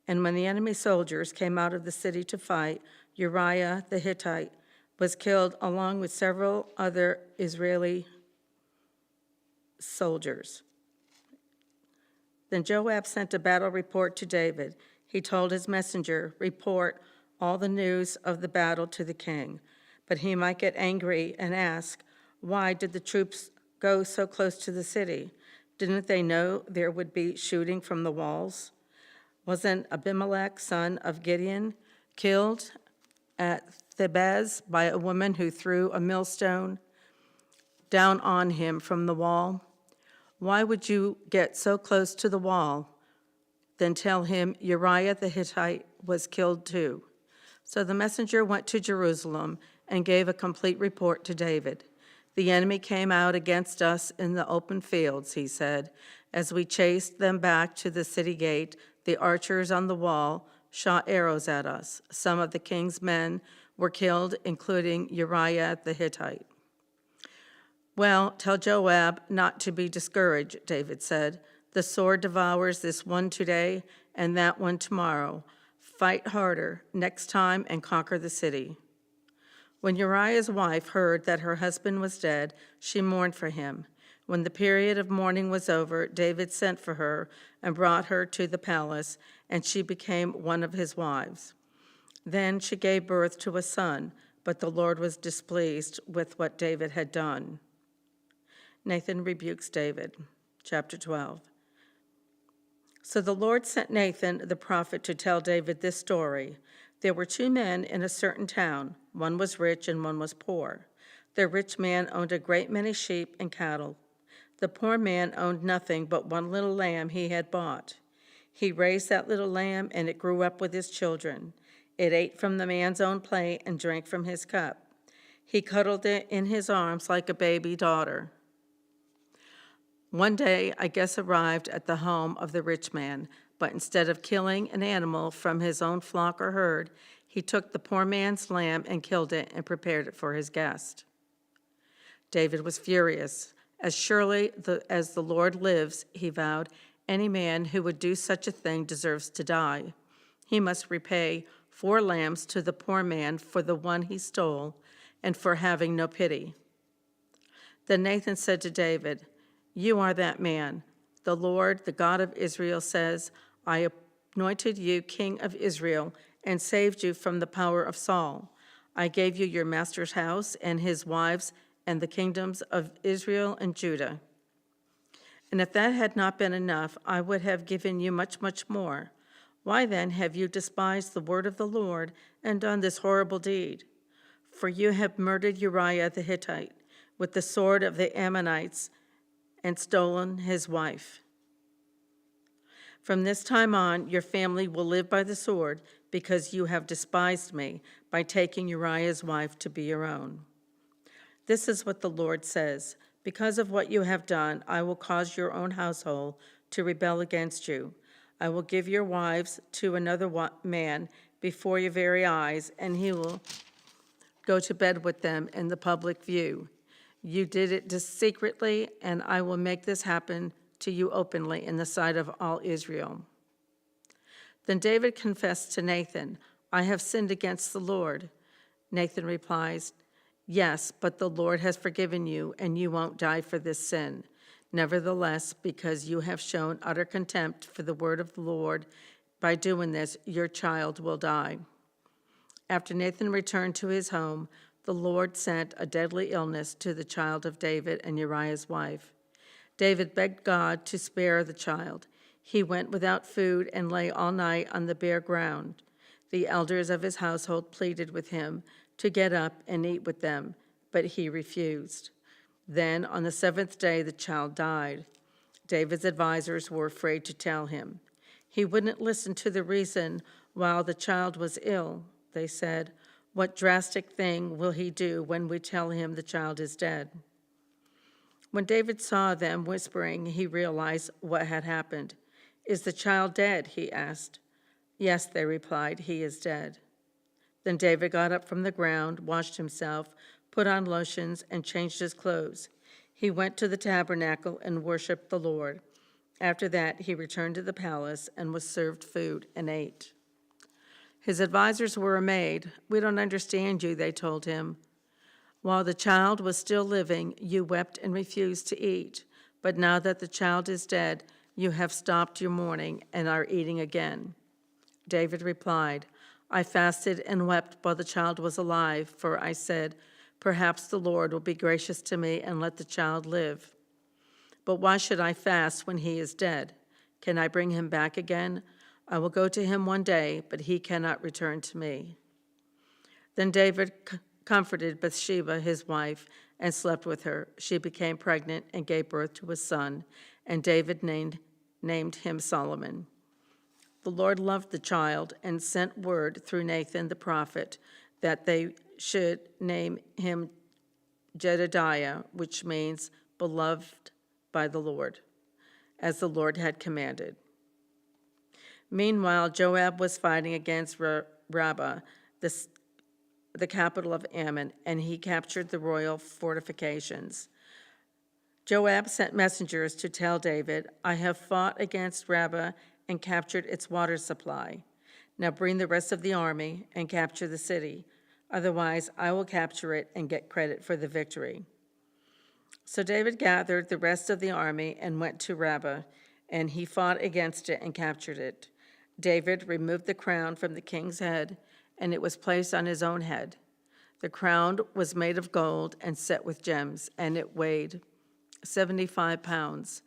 And when the enemy soldiers came out of the city to fight, Uriah the Hittite was killed along with several other Israeli soldiers. Then Joab sent a battle report to David. He told his messenger, "Report all the news of the battle to the king." But he might get angry and ask, "Why did the troops go so close to the city? Didn't they know there would be shooting from the walls? Wasn't Abimelech, son of Gideon, killed at Thebez by a woman who threw a millstone down on him from the wall? Why would you get so close to the wall? Then tell him Uriah the Hittite was killed too." So the messenger went to Jerusalem and gave a complete report to David. "The enemy came out against us in the open fields," he said. "As we chased them back to the city gate, the archers on the wall shot arrows at us. Some of the king's men were killed, including Uriah the Hittite." "Well, tell Joab not to be discouraged," David said. "The sword devours this one today and that one tomorrow. Fight harder next time and conquer the city." When Uriah's wife heard that her husband was dead, she mourned for him. When the period of mourning was over, David sent for her and brought her to the palace, and she became one of his wives. Then she gave birth to a son, but the Lord was displeased with what David had done. Nathan rebukes David. Chapter 12. So the Lord sent Nathan the prophet to tell David this story. There were 2 men in a certain town. One was rich and one was poor. The rich man owned a great many sheep and cattle. The poor man owned nothing but one little lamb he had bought. He raised that little lamb, and it grew up with his children. It ate from the man's own plate and drank from his cup. He cuddled it in his arms like a baby daughter. One day, a guest arrived at the home of the rich man, but instead of killing an animal from his own flock or herd, he took the poor man's lamb and killed it and prepared it for his guest. David was furious. "As surely as the Lord lives," he vowed, "any man who would do such a thing deserves to die. He must repay 4 lambs to the poor man for the one he stole and for having no pity." Then Nathan said to David, "You are that man. The Lord, the God of Israel, says, 'I anointed you king of Israel and saved you from the power of Saul. I gave you your master's house and his wives and the kingdoms of Israel and Judah. And if that had not been enough, I would have given you much, much more. Why then have you despised the word of the Lord and done this horrible deed? For you have murdered Uriah the Hittite with the sword of the Ammonites and stolen his wife. From this time on, your family will live by the sword because you have despised me by taking Uriah's wife to be your own. This is what the Lord says. Because of what you have done, I will cause your own household to rebel against you. I will give your wives to another man before your very eyes, and he will go to bed with them in the public view. You did it secretly, and I will make this happen to you openly in the sight of all Israel." Then David confessed to Nathan, "I have sinned against the Lord." Nathan replies, "Yes, but the Lord has forgiven you, and you won't die for this sin. Nevertheless, because you have shown utter contempt for the word of the Lord, by doing this, your child will die." After Nathan returned to his home, the Lord sent a deadly illness to the child of David and Uriah's wife. David begged God to spare the child. He went without food and lay all night on the bare ground. The elders of his household pleaded with him to get up and eat with them, but he refused. Then on the 7th day, the child died. David's advisors were afraid to tell him. He wouldn't listen to the reason while the child was ill. They said, "What drastic thing will he do when we tell him the child is dead?" When David saw them whispering, he realized what had happened. "Is the child dead?" he asked. "Yes," they replied, "he is dead." Then David got up from the ground, washed himself, put on lotions, and changed his clothes. He went to the tabernacle and worshiped the Lord. After that, he returned to the palace and was served food and ate. His advisors were amazed. "We don't understand you," they told him. "While the child was still living, you wept and refused to eat. But now that the child is dead, you have stopped your mourning and are eating again." David replied, "I fasted and wept while the child was alive, for I said, 'Perhaps the Lord will be gracious to me and let the child live.' But why should I fast when he is dead? Can I bring him back again? I will go to him one day, but he cannot return to me." Then David comforted Bathsheba, his wife, and slept with her. She became pregnant and gave birth to a son, and David named him Solomon. The Lord loved the child and sent word through Nathan the prophet that they should name him Jedediah, which means beloved by the Lord, as the Lord had commanded. Meanwhile, Joab was fighting against Rabbah, the capital of Ammon, and he captured the royal fortifications. Joab sent messengers to tell David, "I have fought against Rabbah and captured its water supply. Now bring the rest of the army and capture the city. Otherwise, I will capture it and get credit for the victory." So David gathered the rest of the army and went to Rabbah, and he fought against it and captured it. David removed the crown from the king's head, and it was placed on his own head. The crown was made of gold and set with gems, and it weighed 75 pounds.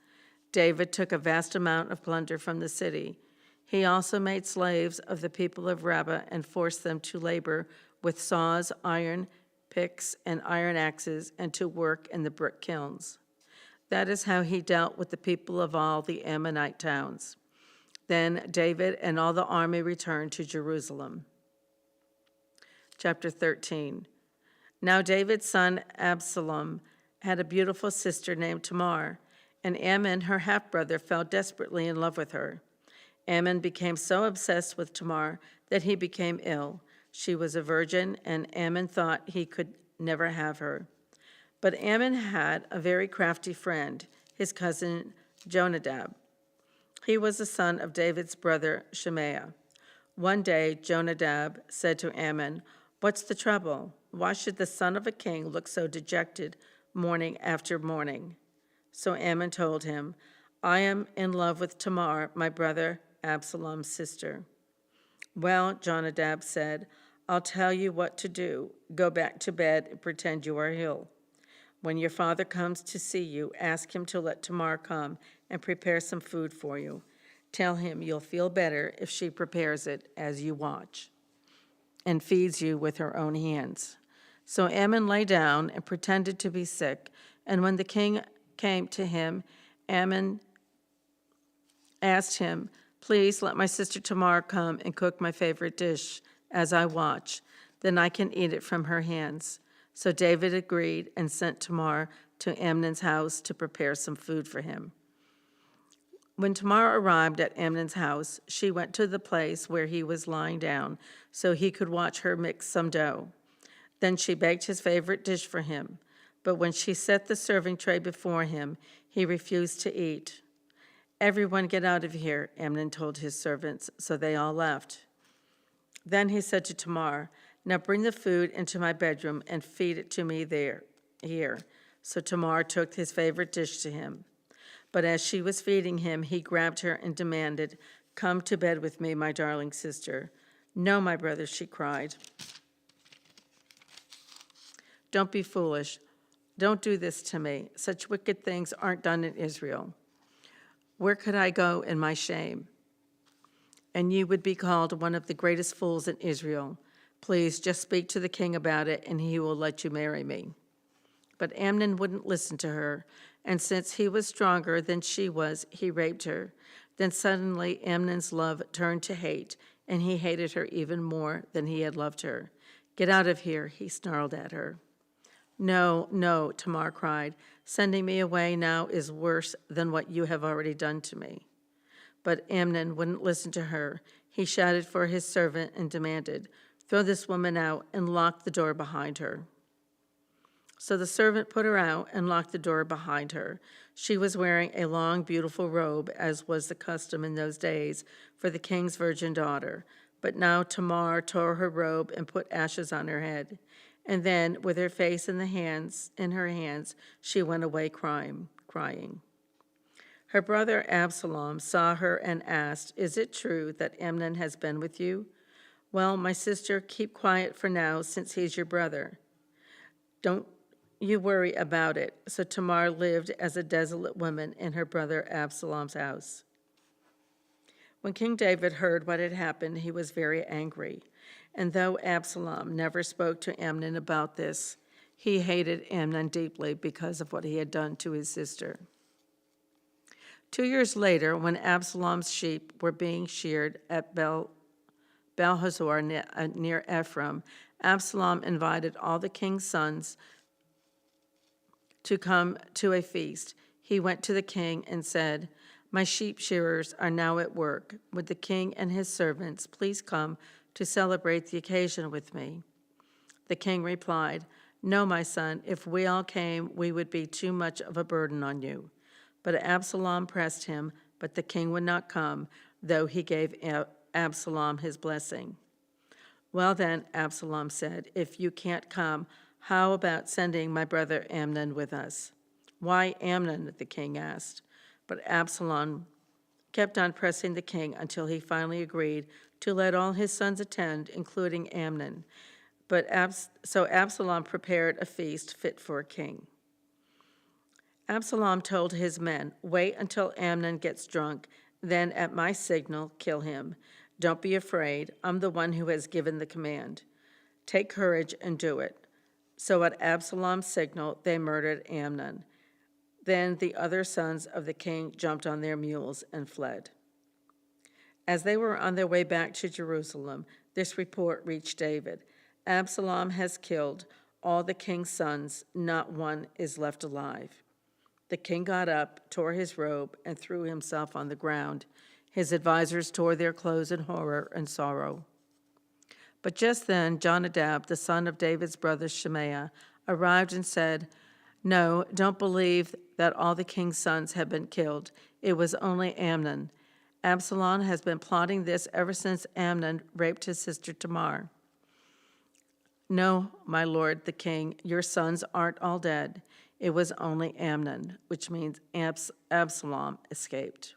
David took a vast amount of plunder from the city. He also made slaves of the people of Rabbah and forced them to labor with saws, iron picks, and iron axes, and to work in the brick kilns. That is how he dealt with the people of all the Ammonite towns. Then David and all the army returned to Jerusalem. Chapter 13. Now David's son Absalom had a beautiful sister named Tamar, and Ammon, her half-brother, fell desperately in love with her. Ammon became so obsessed with Tamar that he became ill. She was a virgin, and Ammon thought he could never have her. But Ammon had a very crafty friend, his cousin Jonadab. He was the son of David's brother Shemaiah. One day, Jonadab said to Ammon, "What's the trouble? Why should the son of a king look so dejected morning after morning?" So Ammon told him, "I am in love with Tamar, my brother Absalom's sister." "Well," Jonadab said, "I'll tell you what to do. Go back to bed and pretend you are ill. When your father comes to see you, ask him to let Tamar come and prepare some food for you. Tell him you'll feel better if she prepares it as you watch and feeds you with her own hands." So Ammon lay down and pretended to be sick, and when the king came to him, Ammon asked him, "Please let my sister Tamar come and cook my favorite dish as I watch. Then I can eat it from her hands." So David agreed and sent Tamar to Amnon's house to prepare some food for him. When Tamar arrived at Amnon's house, she went to the place where he was lying down so he could watch her mix some dough. Then she baked his favorite dish for him. But when she set the serving tray before him, he refused to eat. "Everyone get out of here," Amnon told his servants, so they all left. Then he said to Tamar, "Now bring the food into my bedroom and feed it to me here." So Tamar took his favorite dish to him. But as she was feeding him, he grabbed her and demanded, "Come to bed with me, my darling sister." "No, my brother," she cried. "Don't be foolish. Don't do this to me. Such wicked things aren't done in Israel. Where could I go in my shame? And you would be called one of the greatest fools in Israel. Please just speak to the king about it, and he will let you marry me." But Amnon wouldn't listen to her, and since he was stronger than she was, he raped her. Then suddenly Amnon's love turned to hate, and he hated her even more than he had loved her. "Get out of here," he snarled at her. "No, no," Tamar cried. "Sending me away now is worse than what you have already done to me." But Amnon wouldn't listen to her. He shouted for his servant and demanded, "Throw this woman out and lock the door behind her." So the servant put her out and locked the door behind her. She was wearing a long, beautiful robe, as was the custom in those days for the king's virgin daughter. But now Tamar tore her robe and put ashes on her head. And then, with her face in her hands, she went away crying. Her brother Absalom saw her and asked, "Is it true that Amnon has been with you?" "Well, my sister, keep quiet for now, since he's your brother. Don't you worry about it." So Tamar lived as a desolate woman in her brother Absalom's house. When King David heard what had happened, he was very angry. And though Absalom never spoke to Amnon about this, he hated Amnon deeply because of what he had done to his sister. 2 years later, when Absalom's sheep were being sheared at Baal-hazor near Ephraim, Absalom invited all the king's sons to come to a feast. He went to the king and said, "My sheep shearers are now at work. Would the king and his servants please come to celebrate the occasion with me?" The king replied, "No, my son, if we all came, we would be too much of a burden on you." But Absalom pressed him, but the king would not come, though he gave Absalom his blessing. "Well then," Absalom said, "if you can't come, how about sending my brother Amnon with us?" "Why Amnon?" the king asked. But Absalom kept on pressing the king until he finally agreed to let all his sons attend, including Amnon. So Absalom prepared a feast fit for a king. Absalom told his men, "Wait until Amnon gets drunk, then at my signal, kill him. Don't be afraid. I'm the one who has given the command. Take courage and do it." So at Absalom's signal, they murdered Amnon. Then the other sons of the king jumped on their mules and fled. As they were on their way back to Jerusalem, this report reached David: "Absalom has killed all the king's sons, not one is left alive." The king got up, tore his robe, and threw himself on the ground. His advisers tore their clothes in horror and sorrow. But just then Jonadab, the son of David's brother Shemaiah, arrived and said, "No, don't believe that all the king's sons have been killed. It was only Amnon. Absalom has been plotting this ever since Amnon raped his sister Tamar." "No, my lord the king, your sons aren't all dead. It was only Amnon," which means Absalom escaped.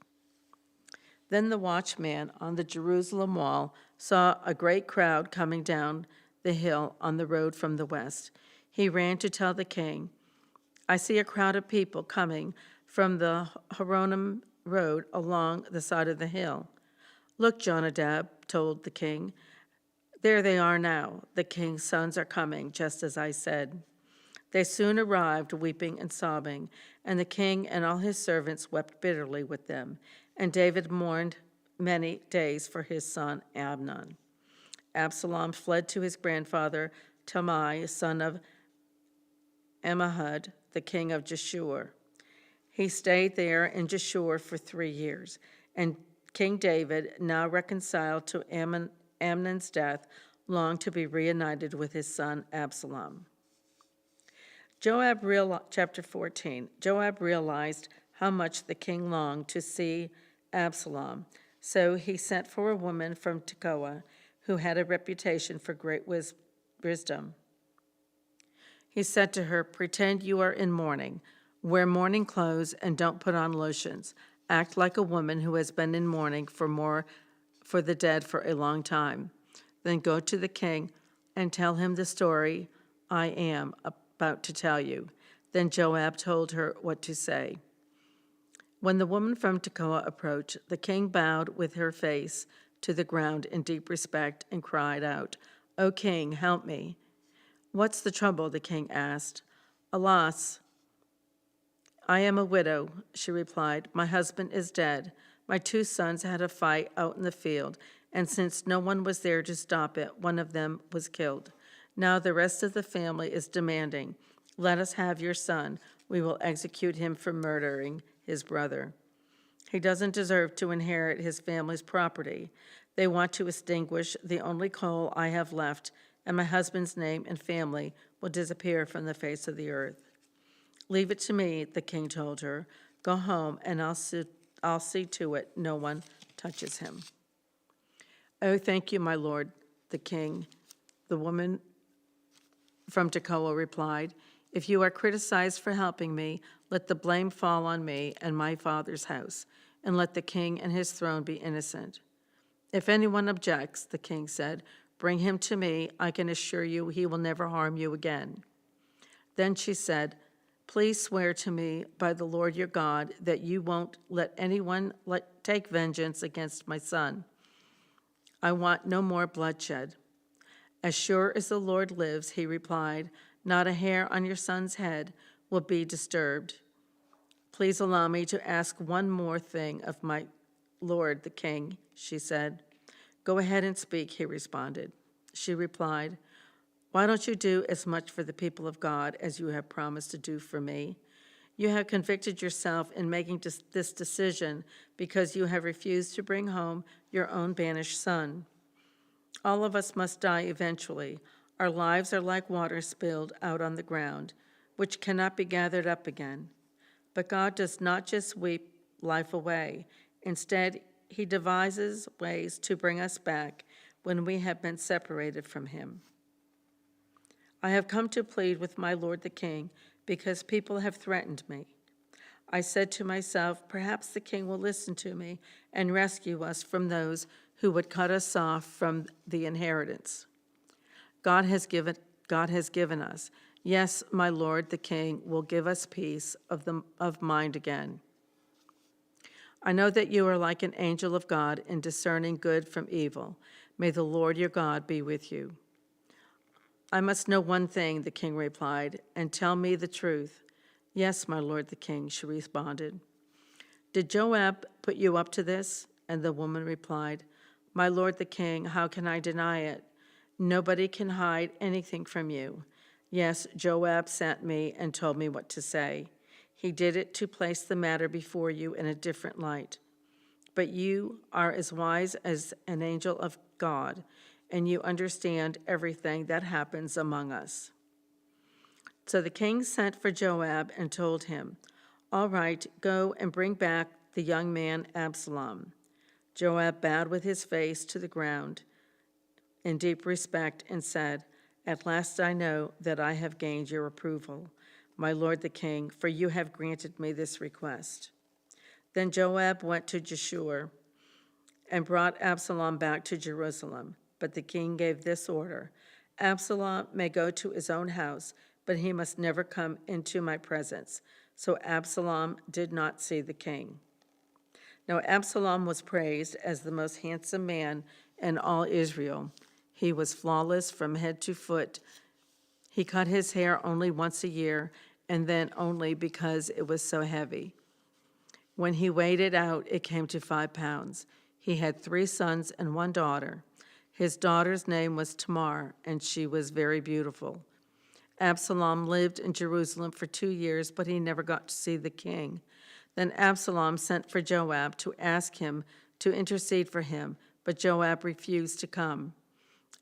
Then the watchman on the Jerusalem wall saw a great crowd coming down the hill on the road from the west. He ran to tell the king, "I see a crowd of people coming from the Horonim road along the side of the hill." "Look," Jonadab told the king, "there they are now. The king's sons are coming, just as I said." They soon arrived, weeping and sobbing, and the king and all his servants wept bitterly with them. And David mourned many days for his son Amnon. Absalom fled to his grandfather Talmai, son of Ammihud, the king of Geshur. He stayed there in Geshur for 3 years, and King David, now reconciled to Amnon's death, longed to be reunited with his son Absalom. Chapter 14, Joab realized how much the king longed to see Absalom, so he sent for a woman from Tekoa who had a reputation for great wisdom. He said to her, "Pretend you are in mourning. Wear mourning clothes and don't put on lotions. Act like a woman who has been in mourning for the dead for a long time. Then go to the king and tell him the story I am about to tell you." Then Joab told her what to say. When the woman from Tekoa approached, the king bowed with her face to the ground in deep respect and cried out, "O king, help me." "What's the trouble?" the king asked. "Alas, I am a widow," she replied. "My husband is dead. My 2 sons had a fight out in the field, and since no one was there to stop it, one of them was killed. Now the rest of the family is demanding, 'Let us have your son. We will execute him for murdering his brother. He doesn't deserve to inherit his family's property. They want to extinguish the only coal I have left, and my husband's name and family will disappear from the face of the earth. Leave it to me, the king told her. Go home, and I'll see to it no one touches him. Oh, thank you, my lord, the king. The woman from Tekoa replied, if you are criticized for helping me, let the blame fall on me and my father's house, and let the king and his throne be innocent. If anyone objects, the king said, bring him to me. I can assure you he will never harm you again. Then she said, please swear to me by the Lord your God that you won't let anyone take vengeance against my son. I want no more bloodshed. As sure as the Lord lives, he replied, not a hair on your son's head will be disturbed. Please allow me to ask one more thing of my lord, the king, she said. Go ahead and speak, he responded. She replied, why don't you do as much for the people of God as you have promised to do for me? You have convicted yourself in making this decision because you have refused to bring home your own banished son. All of us must die eventually. Our lives are like water spilled out on the ground, which cannot be gathered up again. But God does not just weep life away. Instead, he devises ways to bring us back when we have been separated from him. I have come to plead with my lord the king because people have threatened me. I said to myself, perhaps the king will listen to me and rescue us from those who would cut us off from the inheritance God has given us. Yes, my lord, the king will give us peace of mind again. I know that you are like an angel of God in discerning good from evil. May the Lord your God be with you. I must know one thing, the king replied, and tell me the truth. Yes, my lord, the king, she responded. Did Joab put you up to this? And the woman replied, my lord, the king, how can I deny it? Nobody can hide anything from you. Yes, Joab sent me and told me what to say. He did it to place the matter before you in a different light. But you are as wise as an angel of God, and you understand everything that happens among us. So the king sent for Joab and told him, all right, go and bring back the young man Absalom. Joab bowed with his face to the ground in deep respect and said, at last I know that I have gained your approval, my lord the king, for you have granted me this request. Then Joab went to Geshur and brought Absalom back to Jerusalem. But the king gave this order, Absalom may go to his own house, but he must never come into my presence. So Absalom did not see the king. Now Absalom was praised as the most handsome man in all Israel. He was flawless from head to foot. He cut his hair only once a year, and then only because it was so heavy. When he weighed it out, it came to 5 pounds. He had 3 sons and 1 daughter. His daughter's name was Tamar, and she was very beautiful. Absalom lived in Jerusalem for 2 years, but he never got to see the king. Then Absalom sent for Joab to ask him to intercede for him, but Joab refused to come.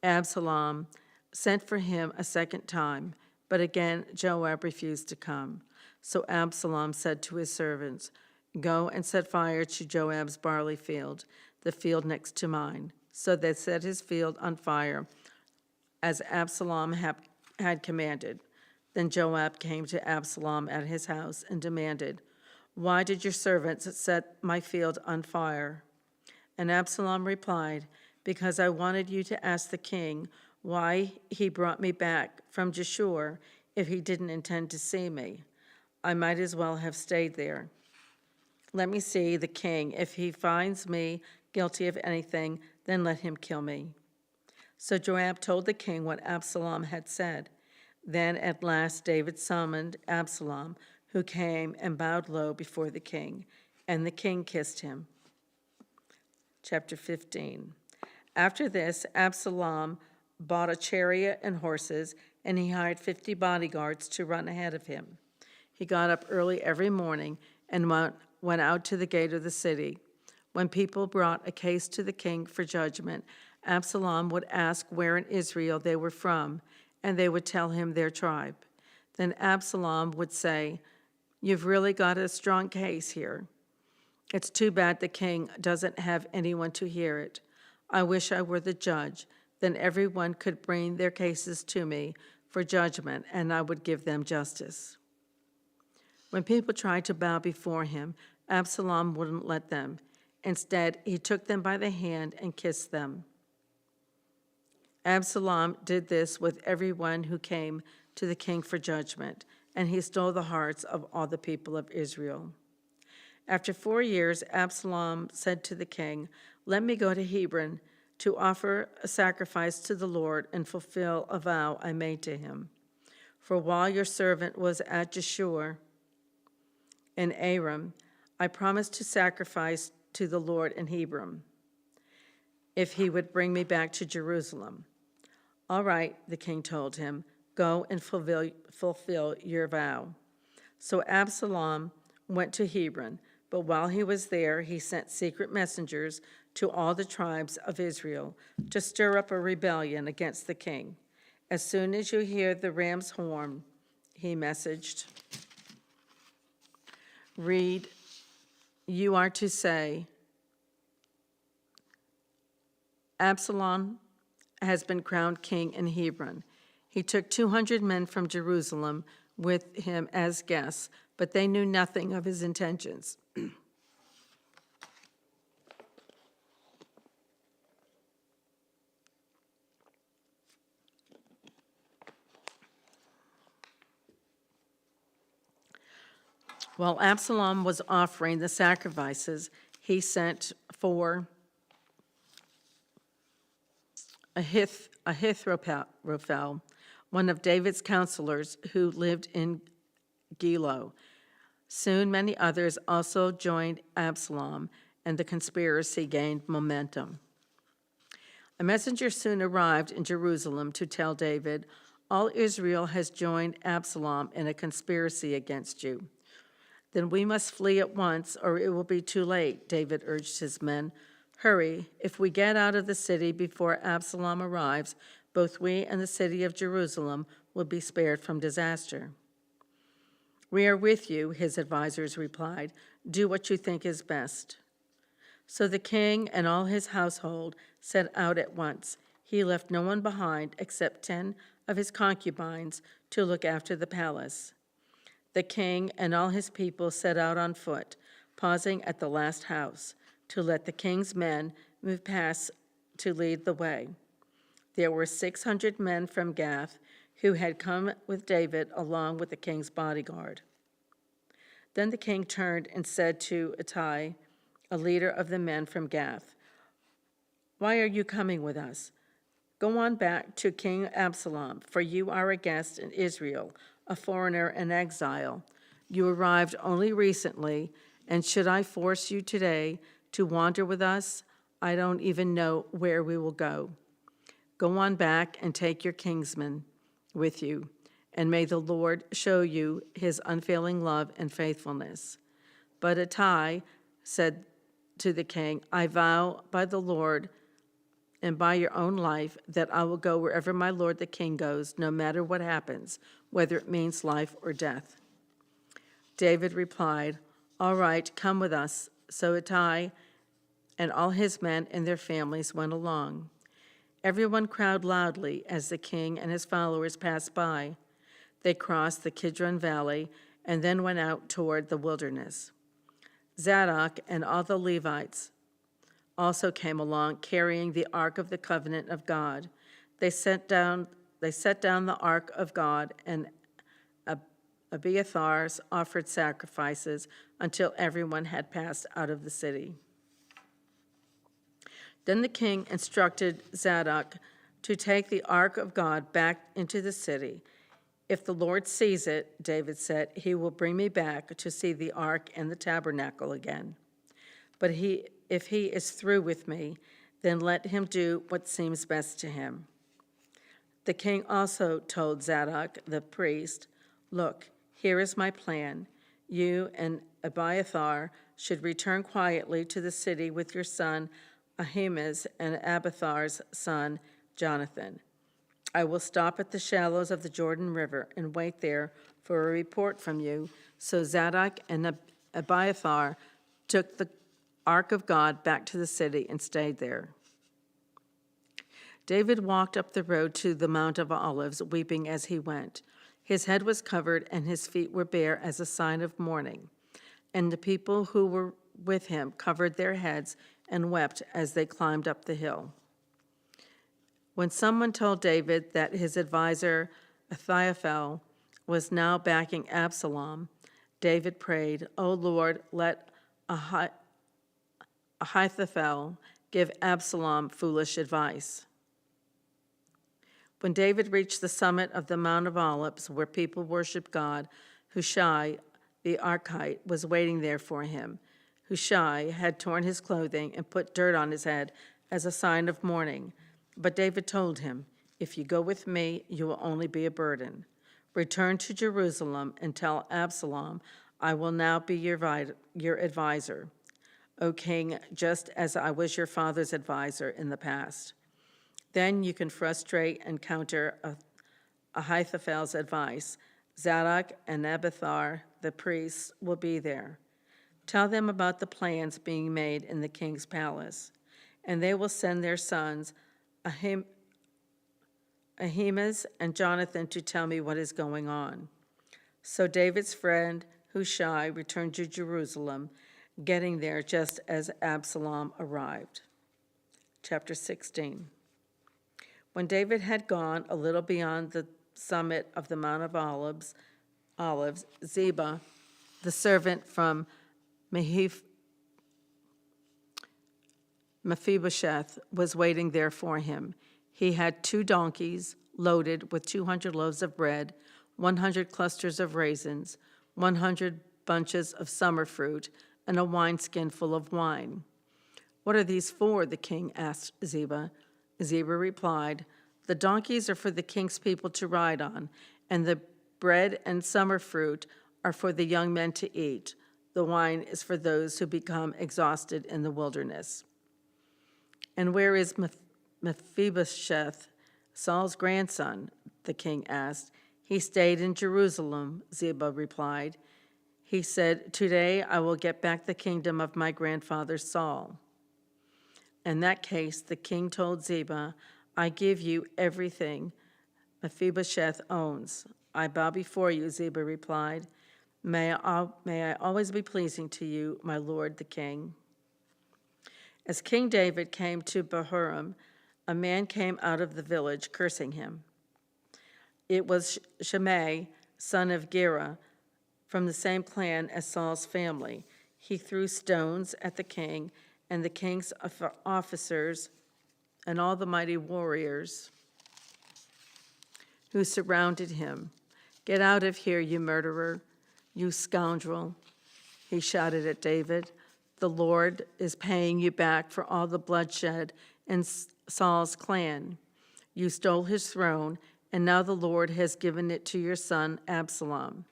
Absalom sent for him a second time, but again Joab refused to come. So Absalom said to his servants, go and set fire to Joab's barley field, the field next to mine. So they set his field on fire, as Absalom had commanded. Then Joab came to Absalom at his house and demanded, why did your servants set my field on fire? And Absalom replied, because I wanted you to ask the king why he brought me back from Geshur if he didn't intend to see me. I might as well have stayed there. Let me see the king. If he finds me guilty of anything, then let him kill me. So Joab told the king what Absalom had said. Then at last David summoned Absalom, who came and bowed low before the king, and the king kissed him. Chapter 15. After this, Absalom bought a chariot and horses, and he hired 50 bodyguards to run ahead of him. He got up early every morning and went out to the gate of the city. When people brought a case to the king for judgment, Absalom would ask where in Israel they were from, and they would tell him their tribe. Then Absalom would say, "You've really got a strong case here. It's too bad the king doesn't have anyone to hear it. I wish I were the judge. Then everyone could bring their cases to me for judgment, and I would give them justice." When people tried to bow before him, Absalom wouldn't let them. Instead, he took them by the hand and kissed them. Absalom did this with everyone who came to the king for judgment, and he stole the hearts of all the people of Israel. After 4 years, Absalom said to the king, "Let me go to Hebron to offer a sacrifice to the Lord and fulfill a vow I made to him. For while your servant was at Geshur in Aram, I promised to sacrifice to the Lord in Hebron, if he would bring me back to Jerusalem." "All right," the king told him, "go and fulfill your vow." So Absalom went to Hebron, but while he was there, he sent secret messengers to all the tribes of Israel to stir up a rebellion against the king. "As soon as you hear the ram's horn," he messaged, "read, you are to say, 'Absalom has been crowned king in Hebron.'" He took 200 men from Jerusalem with him as guests, but they knew nothing of his intentions. While Absalom was offering the sacrifices, he sent for Ahithophel, one of David's counselors who lived in Gilo. Soon many others also joined Absalom, and the conspiracy gained momentum. A messenger soon arrived in Jerusalem to tell David, "All Israel has joined Absalom in a conspiracy against you." "Then we must flee at once, or it will be too late," David urged his men. "Hurry, if we get out of the city before Absalom arrives, both we and the city of Jerusalem will be spared from disaster." "We are with you," his advisors replied. "Do what you think is best." So the king and all his household set out at once. He left no one behind except 10 of his concubines to look after the palace. The king and all his people set out on foot, pausing at the last house to let the king's men move past to lead the way. There were 600 men from Gath who had come with David along with the king's bodyguard. Then the king turned and said to Ittai, a leader of the men from Gath, "Why are you coming with us? Go on back to King Absalom, for you are a guest in Israel, a foreigner in exile. You arrived only recently, and should I force you today to wander with us, I don't even know where we will go. Go on back and take your kinsmen with you, and may the Lord show you his unfailing love and faithfulness." But Ittai said to the king, "I vow by the Lord and by your own life that I will go wherever my lord the king goes, no matter what happens, whether it means life or death." David replied, "All right, come with us." So Ittai and all his men and their families went along. Everyone cried loudly as the king and his followers passed by. They crossed the Kidron Valley and then went out toward the wilderness. Zadok and all the Levites also came along, carrying the Ark of the Covenant of God. They set down the Ark of God, and Abiathar offered sacrifices until everyone had passed out of the city. Then the king instructed Zadok to take the Ark of God back into the city. "If the Lord sees it," David said, "he will bring me back to see the Ark and the tabernacle again. But if he is through with me, then let him do what seems best to him." The king also told Zadok the priest, "Look, here is my plan. You and Abiathar should return quietly to the city with your son Ahimaaz and Abiathar's son Jonathan. I will stop at the shallows of the Jordan River and wait there for a report from you. So Zadok and Abiathar took the ark of God back to the city and stayed there. David walked up the road to the Mount of Olives, weeping as he went. His head was covered and his feet were bare as a sign of mourning. And the people who were with him covered their heads and wept as they climbed up the hill. When someone told David that his advisor Ahithophel was now backing Absalom, David prayed, "O Lord, let Ahithophel give Absalom foolish advice." When David reached the summit of the Mount of Olives, where people worship God, Hushai the Archite was waiting there for him. Hushai had torn his clothing and put dirt on his head as a sign of mourning. But David told him, "If you go with me, you will only be a burden. Return to Jerusalem and tell Absalom, I will now be your advisor, O king, just as I was your father's advisor in the past. Then you can frustrate and counter Ahithophel's advice. Zadok and Abiathar, the priests, will be there. Tell them about the plans being made in the king's palace, and they will send their sons, Ahimaaz and Jonathan, to tell me what is going on." So David's friend Hushai returned to Jerusalem, getting there just as Absalom arrived. Chapter 16. When David had gone a little beyond the summit of the Mount of Olives, Ziba, the servant from Mephibosheth, was waiting there for him. He had 2 donkeys loaded with 200 loaves of bread, 100 clusters of raisins, 100 bunches of summer fruit, and a wineskin full of wine. "What are these for?" the king asked Ziba. Ziba replied, "The donkeys are for the king's people to ride on, and the bread and summer fruit are for the young men to eat. The wine is for those who become exhausted in the wilderness." "And where is Mephibosheth, Saul's grandson?" the king asked. "He stayed in Jerusalem," Ziba replied. "He said, 'Today I will get back the kingdom of my grandfather Saul.'" In that case, the king told Ziba, "I give you everything Mephibosheth owns." "I bow before you," Ziba replied. May I always be pleasing to you, my lord the king." As King David came to Bahurim, a man came out of the village cursing him. It was Shimei, son of Gera, from the same clan as Saul's family. He threw stones at the king and the king's officers and all the mighty warriors who surrounded him. "Get out of here, you murderer, you scoundrel," he shouted at David. "The Lord is paying you back for all the bloodshed in Saul's clan. You stole his throne, and now the Lord has given it to your son Absalom.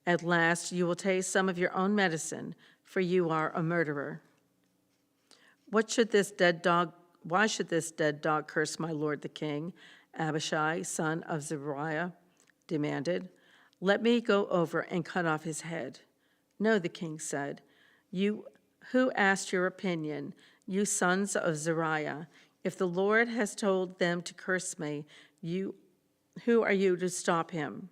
At last you will taste some of your own medicine, for you are a murderer." Why should this dead dog curse my lord the king?" Abishai, son of Zeruiah, demanded. "Let me go over and cut off his head." "No," the king said. Who asked your opinion, you sons of Zeruiah? If the Lord has told them to curse me, who are you to stop him?"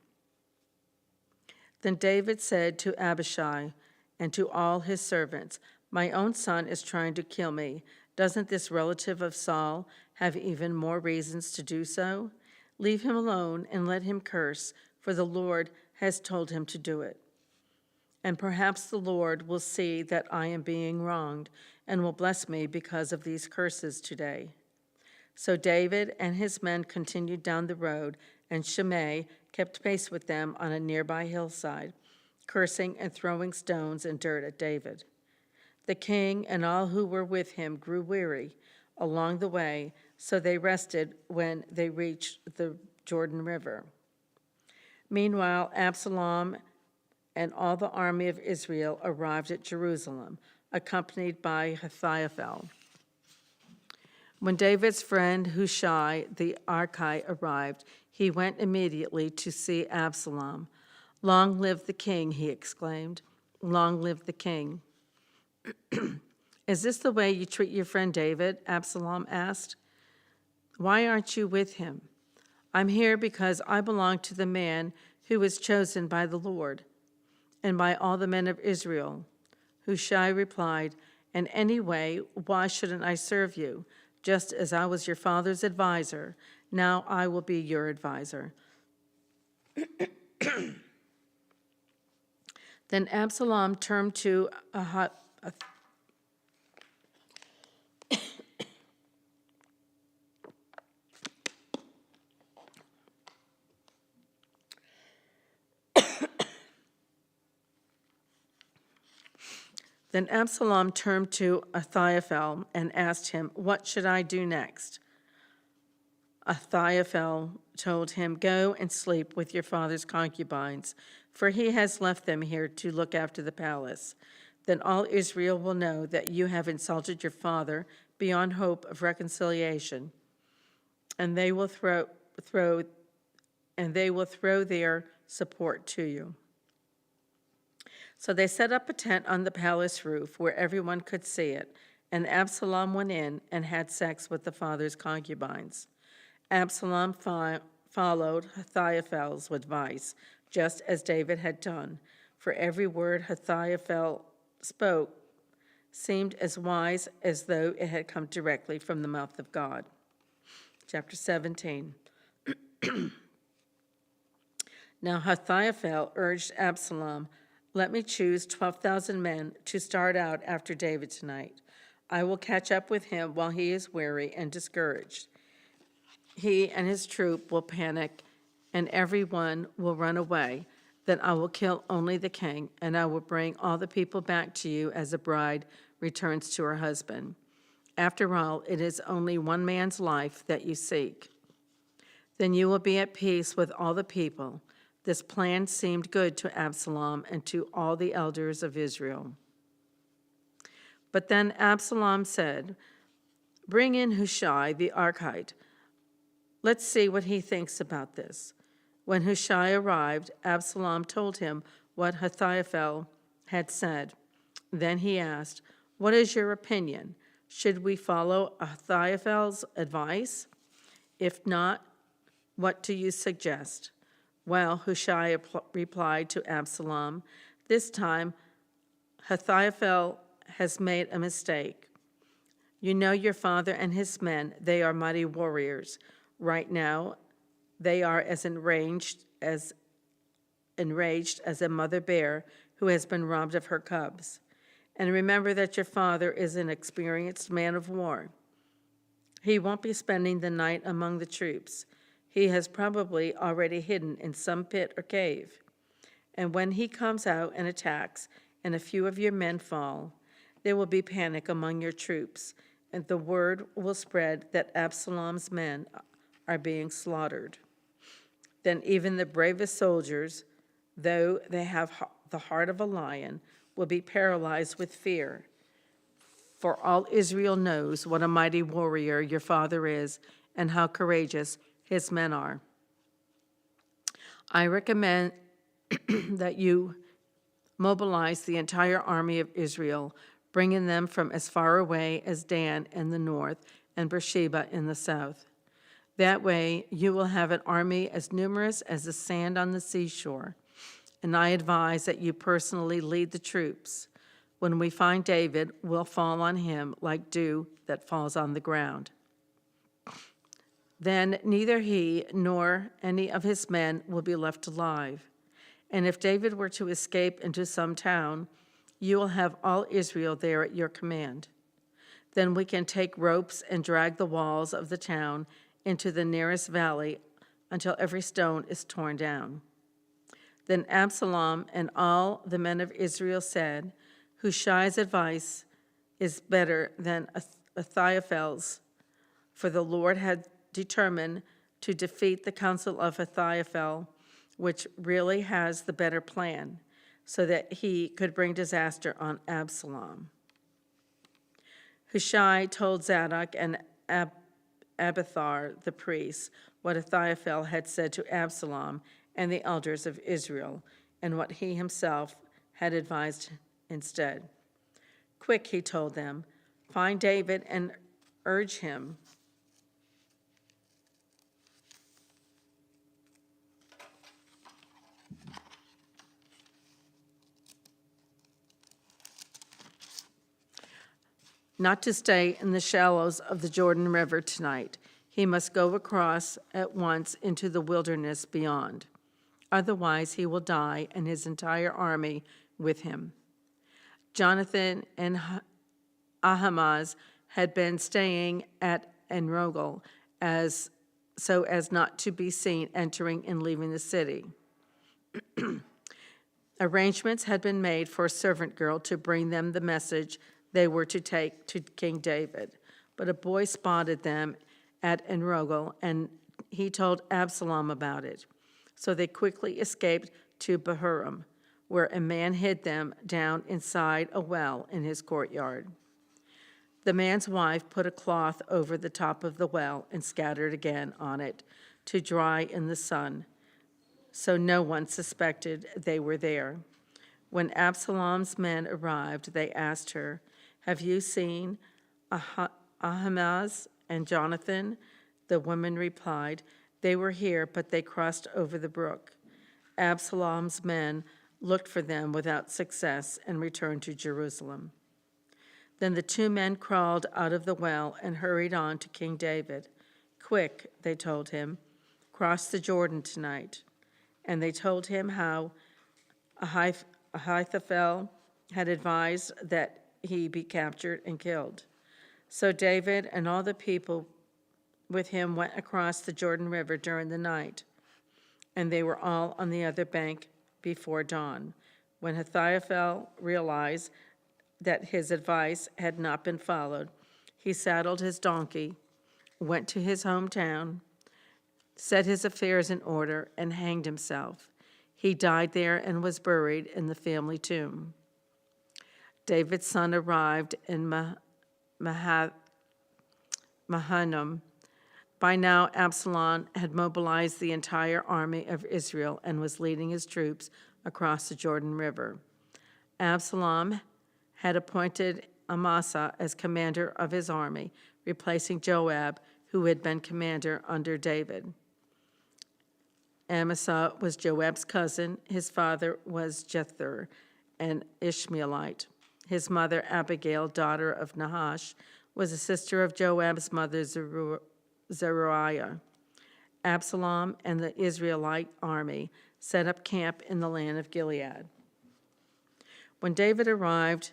Then David said to Abishai and to all his servants, "My own son is trying to kill me. Doesn't this relative of Saul have even more reasons to do so? Leave him alone and let him curse, for the Lord has told him to do it. And perhaps the Lord will see that I am being wronged and will bless me because of these curses today." So David and his men continued down the road, and Shimei kept pace with them on a nearby hillside, cursing and throwing stones and dirt at David. The king and all who were with him grew weary along the way, so they rested when they reached the Jordan River. Meanwhile, Absalom and all the army of Israel arrived at Jerusalem, accompanied by Ahithophel. When David's friend Hushai the Archite arrived, he went immediately to see Absalom. "Long live the king," he exclaimed. "Long live the king." "Is this the way you treat your friend David?" Absalom asked. "Why aren't you with him?" "I'm here because I belong to the man who was chosen by the Lord and by all the men of Israel." Hushai replied, "And anyway, why shouldn't I serve you? Just as I was your father's advisor, now I will be your advisor." Then Absalom turned to Ahithophel and asked him, "What should I do next?" Ahithophel told him, "Go and sleep with your father's concubines, for he has left them here to look after the palace. Then all Israel will know that you have insulted your father beyond hope of reconciliation, and they will throw their support to you." So they set up a tent on the palace roof where everyone could see it, and Absalom went in and had sex with the father's concubines. Absalom followed Ahithophel's advice, just as David had done, for every word Ahithophel spoke seemed as wise as though it had come directly from the mouth of God. Chapter 17. Now Ahithophel urged Absalom, "Let me choose 12,000 men to start out after David tonight. I will catch up with him while he is weary and discouraged. He and his troop will panic, and everyone will run away. Then I will kill only the king, and I will bring all the people back to you as a bride returns to her husband. After all, it is only one man's life that you seek. Then you will be at peace with all the people." This plan seemed good to Absalom and to all the elders of Israel. But then Absalom said, "Bring in Hushai the Archite. Let's see what he thinks about this." When Hushai arrived, Absalom told him what Ahithophel had said. Then he asked, "What is your opinion? Should we follow Ahithophel's advice? If not, what do you suggest?" "Well," Hushai replied to Absalom, "this time Ahithophel has made a mistake. You know your father and his men, they are mighty warriors. Right now, they are as enraged as a mother bear who has been robbed of her cubs. And remember that your father is an experienced man of war. He won't be spending the night among the troops. He has probably already hidden in some pit or cave. And when he comes out and attacks, and a few of your men fall, there will be panic among your troops, and the word will spread that Absalom's men are being slaughtered. Then even the bravest soldiers, though they have the heart of a lion, will be paralyzed with fear. For all Israel knows what a mighty warrior your father is and how courageous his men are. I recommend that you mobilize the entire army of Israel, bringing them from as far away as Dan in the north and Beersheba in the south. That way you will have an army as numerous as the sand on the seashore. And I advise that you personally lead the troops. When we find David, we'll fall on him like dew that falls on the ground. Then neither he nor any of his men will be left alive. And if David were to escape into some town, you will have all Israel there at your command. Then we can take ropes and drag the walls of the town into the nearest valley until every stone is torn down." Then Absalom and all the men of Israel said, "Hushai's advice is better than Ahithophel's, for the Lord had determined to defeat the counsel of Ahithophel, which really has the better plan, so that he could bring disaster on Absalom." Hushai told Zadok and Abiathar the priest what Ahithophel had said to Absalom and the elders of Israel, and what he himself had advised instead. Quick, he told them, find David and urge him not to stay in the shallows of the Jordan River tonight. He must go across at once into the wilderness beyond. Otherwise, he will die and his entire army with him. Jonathan and Ahimaaz had been staying at Enrogel so as not to be seen entering and leaving the city. Arrangements had been made for a servant girl to bring them the message they were to take to King David. But a boy spotted them at Enrogel, and he told Absalom about it. So they quickly escaped to Bahurim, where a man hid them down inside a well in his courtyard. The man's wife put a cloth over the top of the well and scattered again on it to dry in the sun, so no one suspected they were there. When Absalom's men arrived, they asked her, have you seen Ahimaaz and Jonathan? The woman replied, they were here, but they crossed over the brook. Absalom's men looked for them without success and returned to Jerusalem. Then the two men crawled out of the well and hurried on to King David. Quick, they told him, cross the Jordan tonight. And they told him how Ahithophel had advised that he be captured and killed. So David and all the people with him went across the Jordan River during the night, and they were all on the other bank before dawn. When Ahithophel realized that his advice had not been followed, he saddled his donkey, went to his hometown, set his affairs in order, and hanged himself. He died there and was buried in the family tomb. David's son arrived in Mahanaim. By now, Absalom had mobilized the entire army of Israel and was leading his troops across the Jordan River. Absalom had appointed Amasa as commander of his army, replacing Joab, who had been commander under David. Amasa was Joab's cousin. His father was Jether, an Ishmaelite. His mother, Abigail, daughter of Nahash, was a sister of Joab's mother, Zeruiah. Absalom and the Israelite army set up camp in the land of Gilead. When David arrived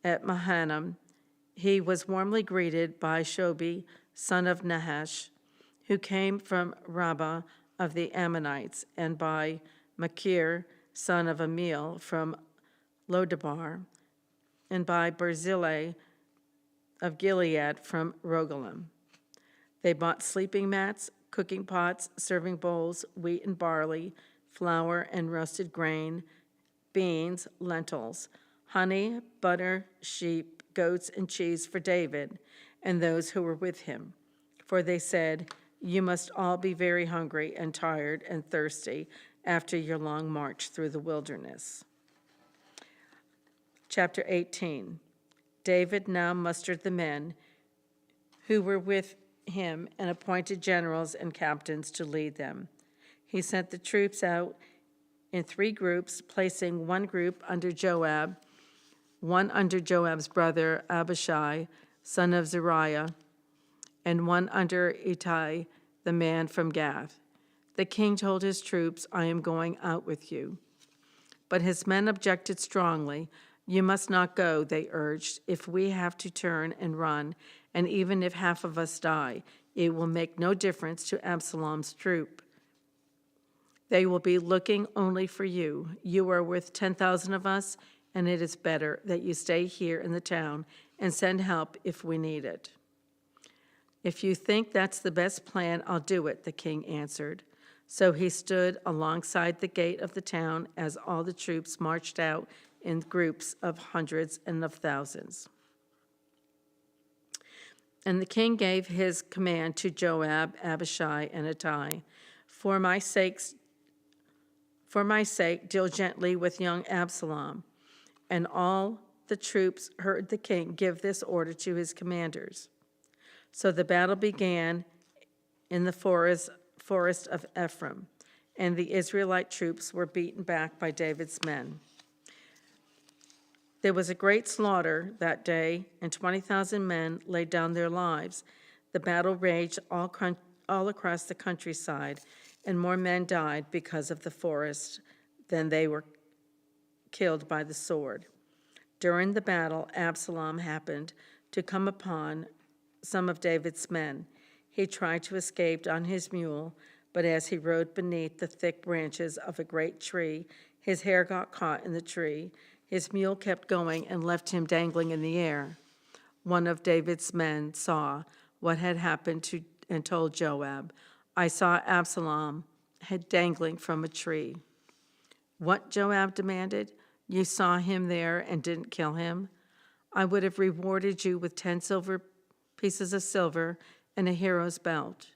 at Mahanaim, he was warmly greeted by Shobi, son of Nahash, who came from Rabbah of the Ammonites, and by Machir, son of Amiel, from Lodabar, and by Barzillai of Gilead from Rogelim. They bought sleeping mats, cooking pots, serving bowls, wheat and barley, flour and roasted grain, beans, lentils, honey, butter, sheep, goats, and cheese for David and those who were with him. For they said, you must all be very hungry and tired and thirsty after your long march through the wilderness. Chapter 18. David now mustered the men who were with him and appointed generals and captains to lead them. He sent the troops out in 3 groups, placing one group under Joab, one under Joab's brother Abishai, son of Zeruiah, and one under Ittai, the man from Gath. The king told his troops, I am going out with you. But his men objected strongly. You must not go, they urged. If we have to turn and run, and even if half of us die, it will make no difference to Absalom's troop. They will be looking only for you. You are worth 10,000 of us, and it is better that you stay here in the town and send help if we need it. If you think that's the best plan, I'll do it, the king answered. So he stood alongside the gate of the town as all the troops marched out in groups of hundreds and of thousands. And the king gave his command to Joab, Abishai, and Ittai, For my sake, deal gently with young Absalom. And all the troops heard the king give this order to his commanders. So the battle began in the forest of Ephraim, and the Israelite troops were beaten back by David's men. There was a great slaughter that day, and 20,000 men laid down their lives. The battle raged all across the countryside, and more men died because of the forest than they were killed by the sword. During the battle, Absalom happened to come upon some of David's men. He tried to escape on his mule, but as he rode beneath the thick branches of a great tree, his hair got caught in the tree. His mule kept going and left him dangling in the air. One of David's men saw what had happened and told Joab, I saw Absalom head dangling from a tree. What? Joab demanded. You saw him there and didn't kill him? I would have rewarded you with 10 pieces of silver and a hero's belt.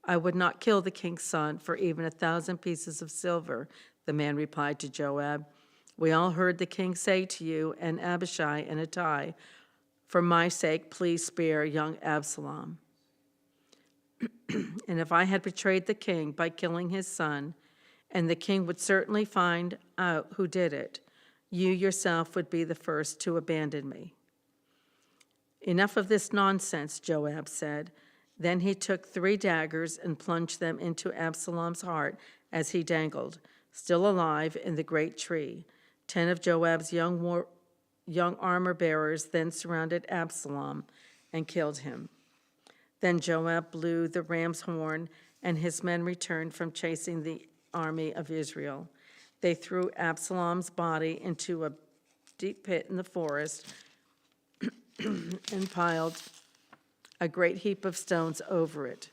I would not kill the king's son for even 1,000 pieces of silver, the man replied to Joab. We all heard the king say to you and Abishai and Ittai, For my sake, please spare young Absalom. And if I had betrayed the king by killing his son, and the king would certainly find out who did it, you yourself would be the first to abandon me. Enough of this nonsense, Joab said. Then he took 3 daggers and plunged them into Absalom's heart as he dangled, still alive in the great tree. 10 of Joab's young armor-bearers then surrounded Absalom and killed him. Then Joab blew the ram's horn, and his men returned from chasing the army of Israel. They threw Absalom's body into a deep pit in the forest and piled a great heap of stones over it,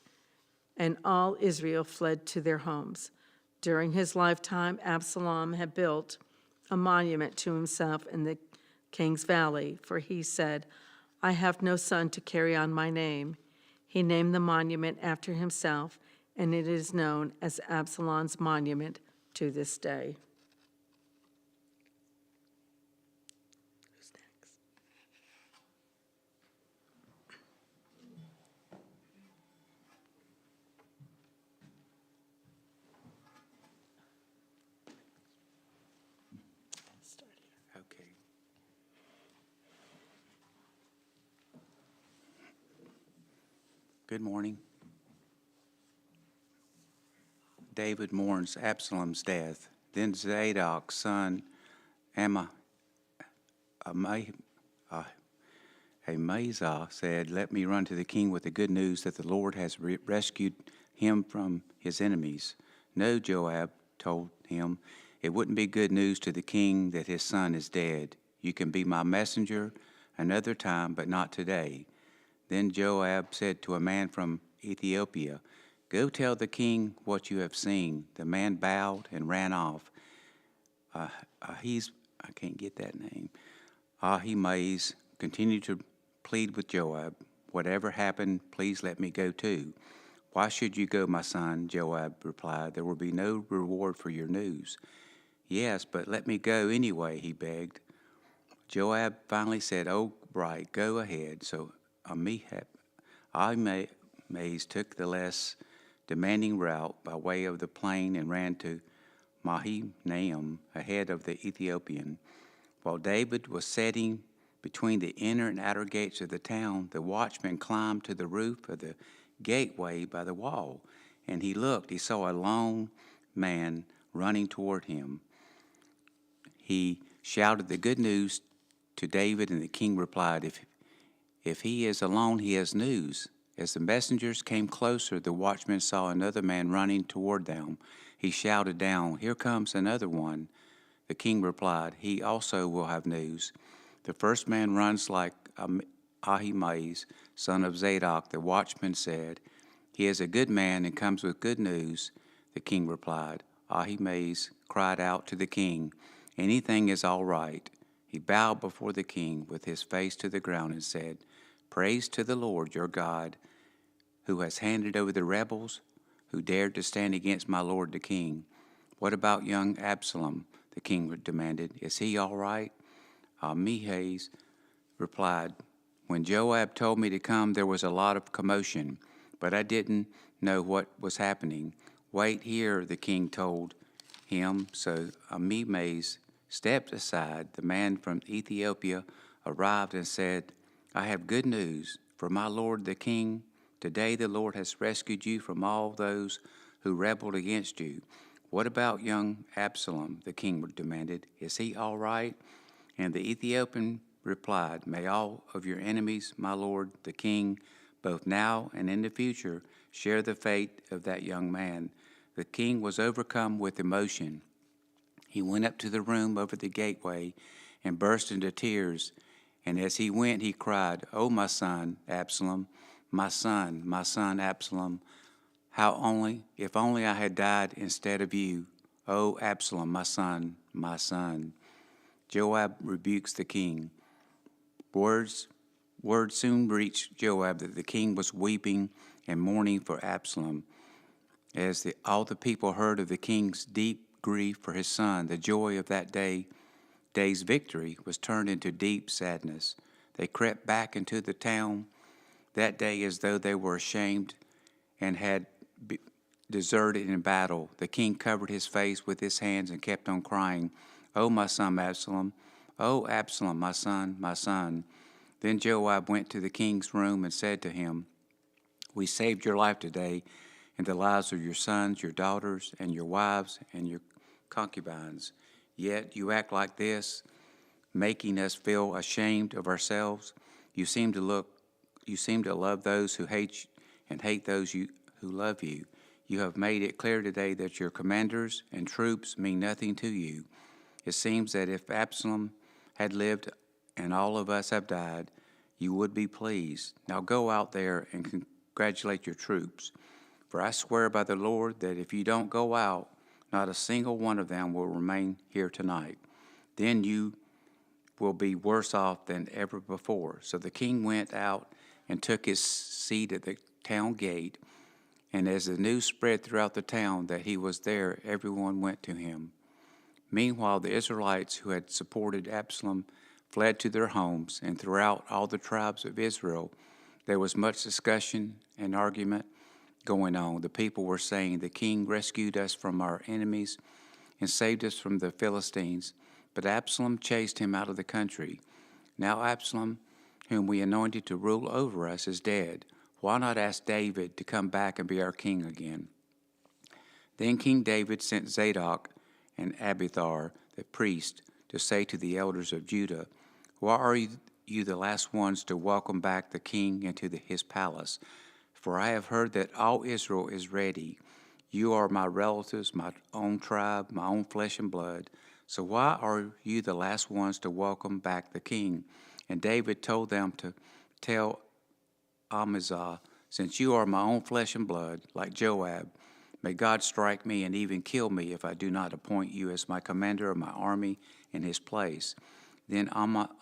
and all Israel fled to their homes. During his lifetime, Absalom had built a monument to himself in the king's valley, for he said, I have no son to carry on my name. He named the monument after himself, and it is known as Absalom's monument to this day. Who's next? Okay. Good morning. David mourns Absalom's death. Then Zadok's son, Amazah, said, Let me run to the king with the good news that the Lord has rescued him from his enemies. No, Joab told him, it wouldn't be good news to the king that his son is dead. You can be my messenger another time, but not today. Then Joab said to a man from Ethiopia, Go tell the king what you have seen. The man bowed and ran off. I can't get that name. Ahimaaz continued to plead with Joab. Whatever happened, please let me go too. Why should you go, my son? Joab replied. There will be no reward for your news. Yes, but let me go anyway, he begged. Joab finally said, Oh, right, go ahead. So Ahimaaz took the less demanding route by way of the plain and ran to Mahanaim ahead of the Ethiopian. While David was sitting between the inner and outer gates of the town, the watchman climbed to the roof of the gateway by the wall, and he looked. He saw a lone man running toward him. He shouted the good news to David, and the king replied, If he is alone, he has news. As the messengers came closer, the watchman saw another man running toward them. He shouted down, Here comes another one. The king replied, He also will have news. The first man runs like Ahimaaz, son of Zadok. The watchman said, He is a good man and comes with good news. The king replied. Ahimaaz cried out to the king, Anything is all right. He bowed before the king with his face to the ground and said, Praise to the Lord your God, who has handed over the rebels who dared to stand against my lord the king. What about young Absalom? The king demanded. Is he all right? Amihaz replied, when Joab told me to come, there was a lot of commotion, but I didn't know what was happening. Wait here, the king told him. So Amihaz stepped aside. The man from Ethiopia arrived and said, I have good news for my lord the king. Today the Lord has rescued you from all those who rebelled against you. What about young Absalom? The king demanded. Is he all right? And the Ethiopian replied, may all of your enemies, my lord the king, both now and in the future, share the fate of that young man. The king was overcome with emotion. He went up to the room over the gateway and burst into tears. And as he went, he cried, oh, my son, Absalom, my son, Absalom, if only I had died instead of you. Oh, Absalom, my son, my son. Joab rebukes the king. Word soon reached Joab that the king was weeping and mourning for Absalom. As all the people heard of the king's deep grief for his son, the joy of that day's victory was turned into deep sadness. They crept back into the town that day as though they were ashamed and had deserted in battle. The king covered his face with his hands and kept on crying, oh, my son Absalom, oh, Absalom, my son, my son. Then Joab went to the king's room and said to him, we saved your life today and the lives of your sons, your daughters, and your wives, and your concubines. Yet you act like this, making us feel ashamed of ourselves. You seem to love those who hate you and hate those who love you. You have made it clear today that your commanders and troops mean nothing to you. It seems that if Absalom had lived and all of us have died, you would be pleased. Now go out there and congratulate your troops. For I swear by the Lord that if you don't go out, not a single one of them will remain here tonight. Then you will be worse off than ever before. So the king went out and took his seat at the town gate. And as the news spread throughout the town that he was there, everyone went to him. Meanwhile, the Israelites who had supported Absalom fled to their homes, and throughout all the tribes of Israel, there was much discussion and argument going on. The people were saying, the king rescued us from our enemies and saved us from the Philistines, but Absalom chased him out of the country. Now Absalom, whom we anointed to rule over us, is dead. Why not ask David to come back and be our king again? Then King David sent Zadok and Abiathar, the priest, to say to the elders of Judah, why are you the last ones to welcome back the king into his palace? For I have heard that all Israel is ready. You are my relatives, my own tribe, my own flesh and blood. So why are you the last ones to welcome back the king? And David told them to tell Amazah, since you are my own flesh and blood, like Joab, may God strike me and even kill me if I do not appoint you as my commander of my army in his place. Then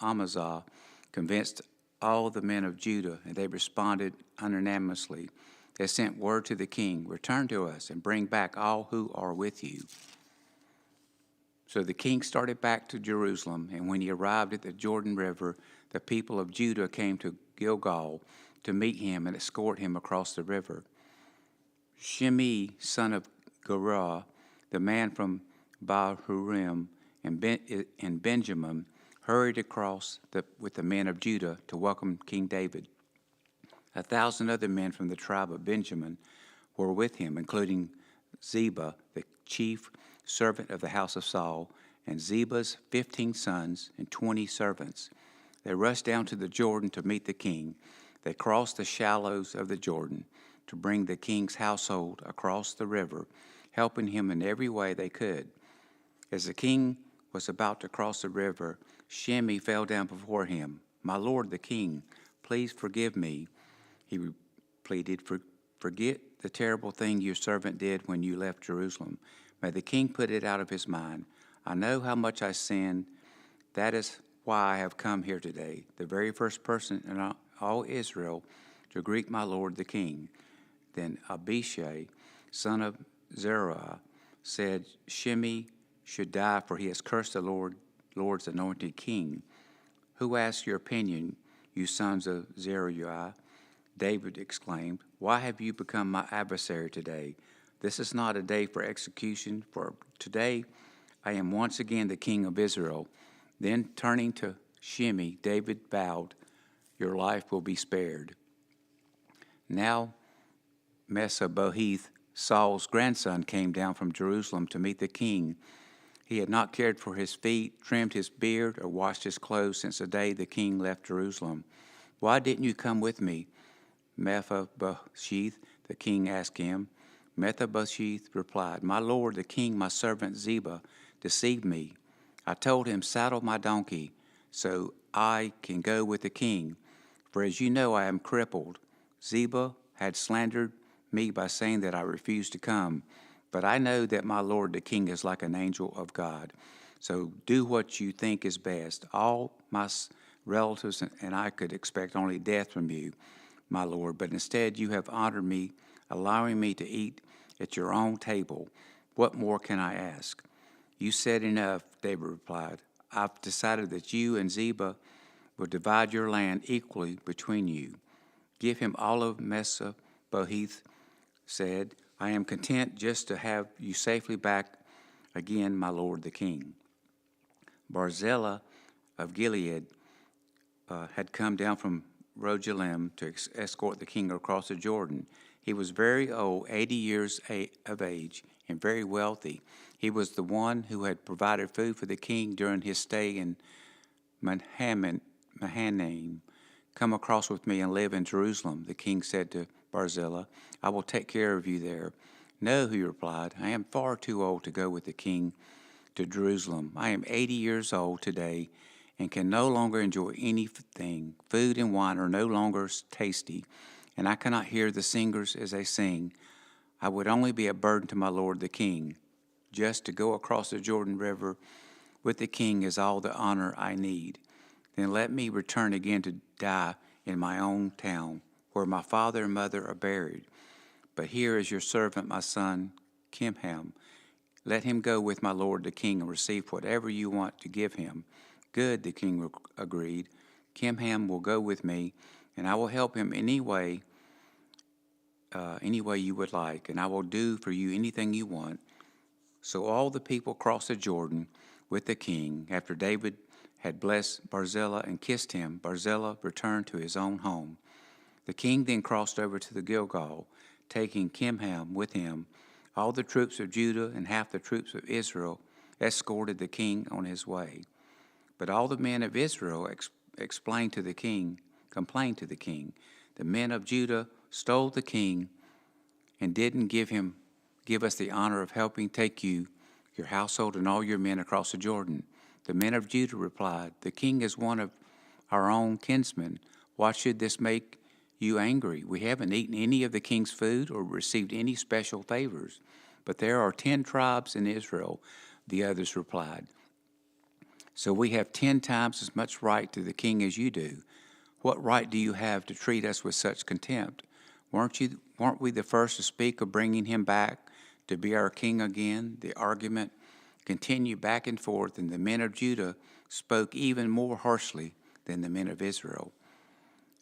Amazah convinced all the men of Judah, and they responded unanimously. They sent word to the king, return to us and bring back all who are with you. So the king started back to Jerusalem, and when he arrived at the Jordan River, the people of Judah came to Gilgal to meet him and escort him across the river. Shimei, son of Gerah, the man from Bahurim and Benjamin, hurried across with the men of Judah to welcome King David. 1,000 other men from the tribe of Benjamin were with him, including Ziba, the chief servant of the house of Saul, and Ziba's 15 sons and 20 servants. They rushed down to the Jordan to meet the king. They crossed the shallows of the Jordan to bring the king's household across the river, helping him in every way they could. As the king was about to cross the river, Shimei fell down before him. My lord the king, please forgive me, he pleaded. Forget the terrible thing your servant did when you left Jerusalem. May the king put it out of his mind. I know how much I sinned. That is why I have come here today. The very first person all Israel to greet my lord the king. Then Abishai, son of Zeruiah, said, Shimei should die, for he has cursed the Lord's anointed king. Who asks your opinion, you sons of Zeruiah? David exclaimed, Why have you become my adversary today? This is not a day for execution, for today I am once again the king of Israel. Then turning to Shimei, David vowed, Your life will be spared. Now Mephibosheth, Saul's grandson, came down from Jerusalem to meet the king. He had not cared for his feet, trimmed his beard, or washed his clothes since the day the king left Jerusalem. Why didn't you come with me, Mephibosheth? The king asked him. Mephibosheth replied, My lord, the king, my servant Ziba, deceived me. I told him, Saddle my donkey, so I can go with the king. For as you know, I am crippled. Ziba had slandered me by saying that I refused to come. But I know that my lord the king is like an angel of God. So do what you think is best. All my relatives and I could expect only death from you, my lord. But instead you have honored me, allowing me to eat at your own table. What more can I ask? You said enough, David replied. I've decided that you and Ziba will divide your land equally between you. Give him all of Mephibosheth said, I am content just to have you safely back again, my lord the king. Barzillai of Gilead had come down from Rogelim to escort the king across the Jordan. He was very old, 80 years of age, and very wealthy. He was the one who had provided food for the king during his stay in Mahanaim. Come across with me and live in Jerusalem, the king said to Barzillai. I will take care of you there. No, he replied, I am far too old to go with the king to Jerusalem. I am 80 years old today and can no longer enjoy anything. Food and wine are no longer tasty, and I cannot hear the singers as they sing. I would only be a burden to my lord the king. Just to go across the Jordan River with the king is all the honor I need. Then let me return again to die in my own town, where my father and mother are buried. But here is your servant, my son, Kimham. Let him go with my lord the king and receive whatever you want to give him. Good, the king agreed. Kimham will go with me, and I will help him any way you would like, and I will do for you anything you want. So all the people crossed the Jordan with the king. After David had blessed Barzillai and kissed him, Barzillai returned to his own home. The king then crossed over to the Gilgal, taking Kimham with him. All the troops of Judah and half the troops of Israel escorted the king on his way. But all the men of Israel complained to the king. The men of Judah stole the king and didn't give us the honor of helping take you, your household, and all your men across the Jordan. The men of Judah replied, The king is one of our own kinsmen. Why should this make you angry? We haven't eaten any of the king's food or received any special favors. But there are 10 tribes in Israel, the others replied. So we have 10 times as much right to the king as you do. What right do you have to treat us with such contempt? Weren't we the first to speak of bringing him back to be our king again? The argument continued back and forth, and the men of Judah spoke even more harshly than the men of Israel.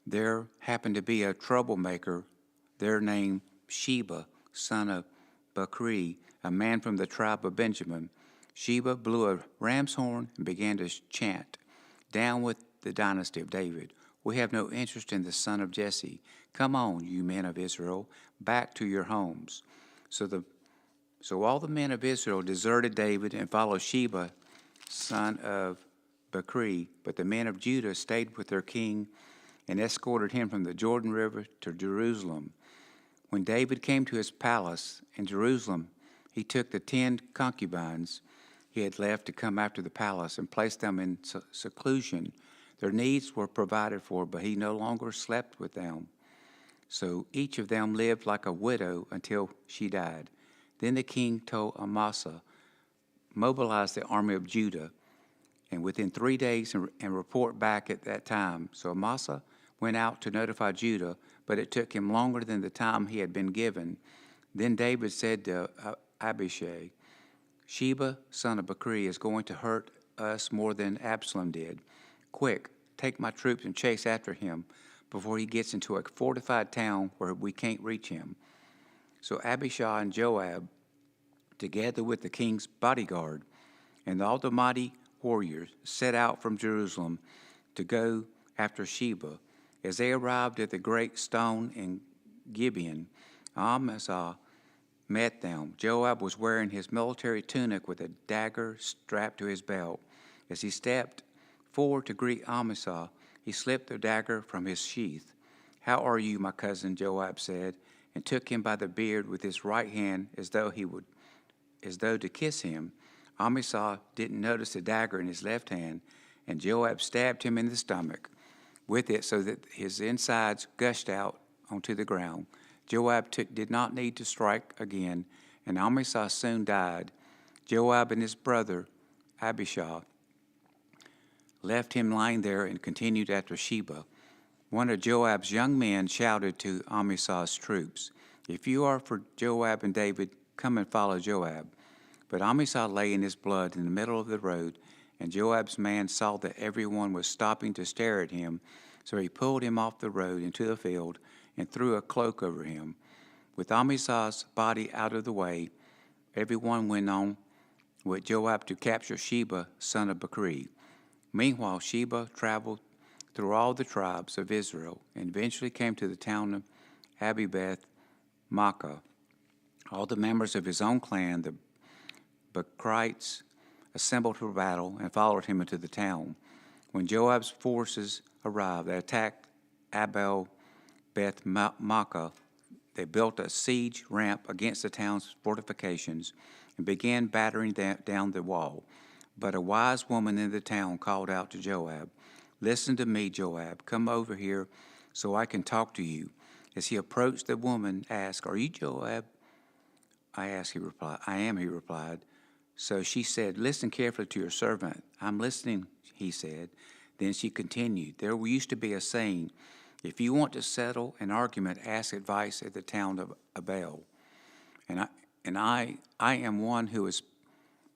There happened to be a troublemaker there named Sheba, son of Bakri, a man from the tribe of Benjamin. Sheba blew a ram's horn and began to chant, Down with the dynasty of David. We have no interest in the son of Jesse. Come on, you men of Israel, back to your homes. So all the men of Israel deserted David and followed Sheba, son of Bakri. But the men of Judah stayed with their king and escorted him from the Jordan River to Jerusalem. When David came to his palace in Jerusalem, he took the 10 concubines he had left to come after the palace and placed them in seclusion. Their needs were provided for, but he no longer slept with them. So each of them lived like a widow until she died. Then the king told Amasa, Mobilize the army of Judah, and within 3 days and report back at that time. So Amasa went out to notify Judah, but it took him longer than the time he had been given. Then David said to Abishai, Sheba, son of Bikri, is going to hurt us more than Absalom did. Quick, take my troops and chase after him before he gets into a fortified town where we can't reach him. So Abishai and Joab, together with the king's bodyguard and all the mighty warriors, set out from Jerusalem to go after Sheba. As they arrived at the great stone in Gibeon, Amasa met them. Joab was wearing his military tunic with a dagger strapped to his belt. As he stepped forward to greet Amasa, he slipped the dagger from his sheath. How are you, my cousin? Joab said, and took him by the beard with his right hand as though to kiss him. Amasa didn't notice the dagger in his left hand, and Joab stabbed him in the stomach with it so that his insides gushed out onto the ground. Joab did not need to strike again, and Amasa soon died. Joab and his brother Abishai left him lying there and continued after Sheba. One of Joab's young men shouted to Amasa's troops, If you are for Joab and David, come and follow Joab. But Amasa lay in his blood in the middle of the road, and Joab's man saw that everyone was stopping to stare at him, so he pulled him off the road into the field and threw a cloak over him. With Amasa's body out of the way, everyone went on with Joab to capture Sheba, son of Bikri. Meanwhile, Sheba traveled through all the tribes of Israel and eventually came to the town of Abibeth Makkah. All the members of his own clan, the Bikrites, assembled for battle and followed him into the town. When Joab's forces arrived, they attacked Abel Beth Makkah. They built a siege ramp against the town's fortifications and began battering down the wall. But a wise woman in the town called out to Joab, Listen to me, Joab. Come over here so I can talk to you. As he approached, the woman asked, Are you Joab? I am, he replied. So she said, Listen carefully to your servant. I'm listening, he said. Then she continued, There used to be a saying, If you want to settle an argument, ask advice at the town of Abel. And I am one who is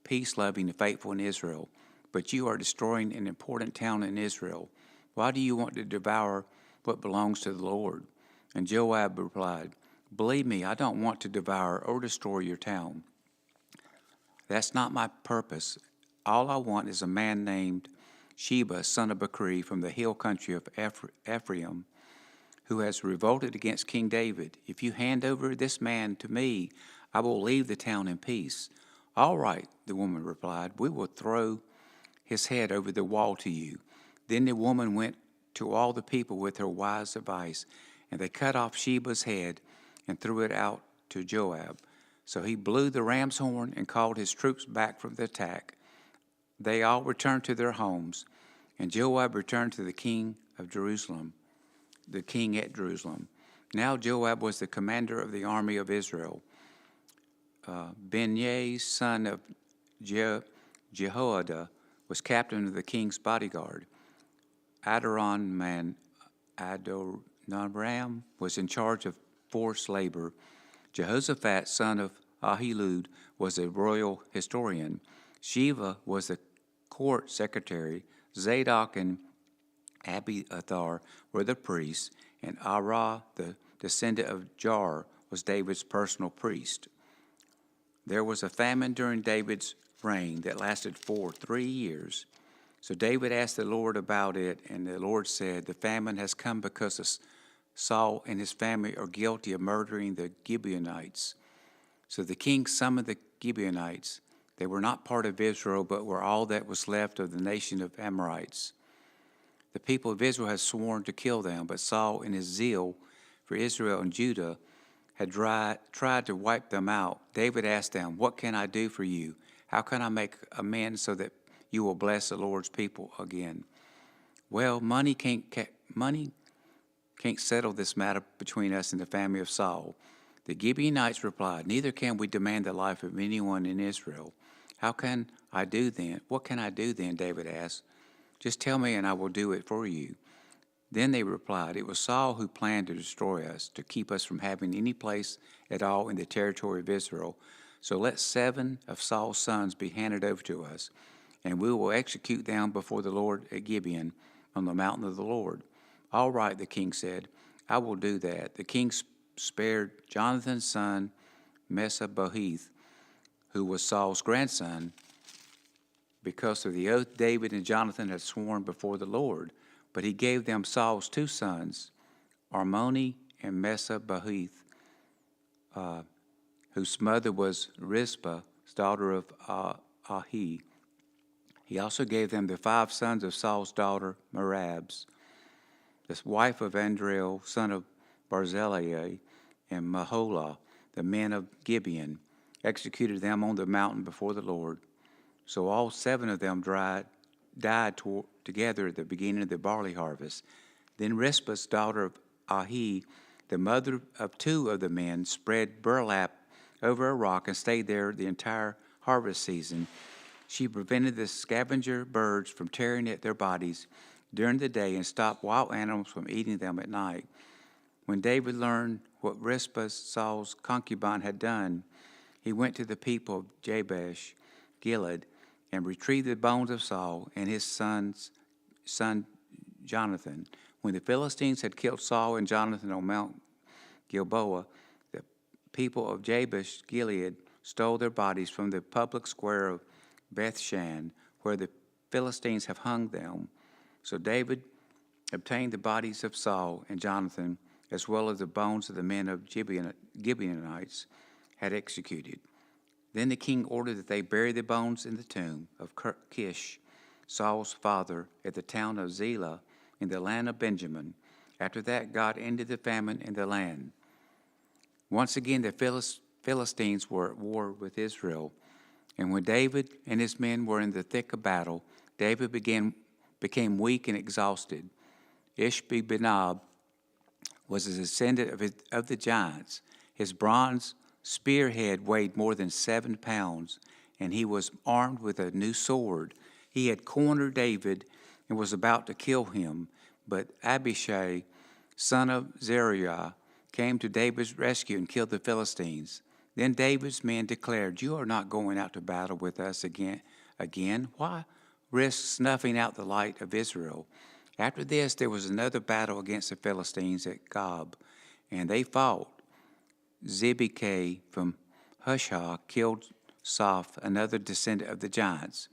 peace-loving and faithful in Israel, but you are destroying an important town in Israel. Why do you want to devour what belongs to the Lord? And Joab replied, Believe me, I don't want to devour or destroy your town. That's not my purpose. All I want is a man named Sheba, son of Bikri, from the hill country of Ephraim, who has revolted against King David. If you hand over this man to me, I will leave the town in peace. All right, the woman replied, we will throw his head over the wall to you. Then the woman went to all the people with her wise advice, and they cut off Sheba's head and threw it out to Joab. So he blew the ram's horn and called his troops back from the attack. They all returned to their homes, and Joab returned to the king at Jerusalem. Now Joab was the commander of the army of Israel. Benaiah's son of Jehoiada was captain of the king's bodyguard. Adoniram was in charge of forced labor. Jehoshaphat, son of Ahilud, was a royal historian. Sheva was the court secretary. Zadok and Abiathar were the priests, and Arah, the descendant of Jair, was David's personal priest. There was a famine during David's reign that lasted for 3 years. So David asked the Lord about it, and the Lord said, The famine has come because Saul and his family are guilty of murdering the Gibeonites. So the king summoned the Gibeonites. They were not part of Israel, but were all that was left of the nation of Amorites. The people of Israel had sworn to kill them, but Saul, in his zeal for Israel and Judah, had tried to wipe them out. David asked them, What can I do for you? How can I make amends so that you will bless the Lord's people again? Well, money can't settle this matter between us and the family of Saul. The Gibeonites replied, Neither can we demand the life of anyone in Israel. What can I do then? David asked. Just tell me and I will do it for you. Then they replied, "It was Saul who planned to destroy us, to keep us from having any place at all in the territory of Israel. So let 7 of Saul's sons be handed over to us, and we will execute them before the Lord at Gibeon on the mountain of the Lord." "All right," the king said, "I will do that." The king spared Jonathan's son, Mephibosheth, who was Saul's grandson, because of the oath David and Jonathan had sworn before the Lord. But he gave them Saul's 2 sons, Armoni and Mephibosheth, whose mother was Rizpah, daughter of Ahi. He also gave them the 5 sons of Saul's daughter, Merabs, the wife of Andriel, son of Barzillai, and Maholah, the men of Gibeon, executed them on the mountain before the Lord. So all 7 of them died together at the beginning of the barley harvest. Then Rizpah's daughter of Ahi, the mother of 2 of the men, spread burlap over a rock and stayed there the entire harvest season. She prevented the scavenger birds from tearing at their bodies during the day and stopped wild animals from eating them at night. When David learned what Rizpah, Saul's concubine, had done, he went to the people of Jabesh Gilead and retrieved the bones of Saul and his son Jonathan. When the Philistines had killed Saul and Jonathan on Mount Gilboa, the people of Jabesh Gilead stole their bodies from the public square of Bethshan, where the Philistines have hung them. So David obtained the bodies of Saul and Jonathan, as well as the bones of the men of Gibeonites had executed. Then the king ordered that they bury the bones in the tomb of Kish, Saul's father, at the town of Zelah in the land of Benjamin. After that, God ended the famine in the land. Once again, the Philistines were at war with Israel. And when David and his men were in the thick of battle, David became weak and exhausted. Ishbi-Benob was a descendant of the giants. His bronze spearhead weighed more than 7 pounds, and he was armed with a new sword. He had cornered David and was about to kill him, but Abishai, son of Zeruiah, came to David's rescue and killed the Philistines. Then David's men declared, "You are not going out to battle with us again. Why risk snuffing out the light of Israel?" After this, there was another battle against the Philistines at Gob, and they fought. Zebekah from Hushah killed Soph, another descendant of the giants.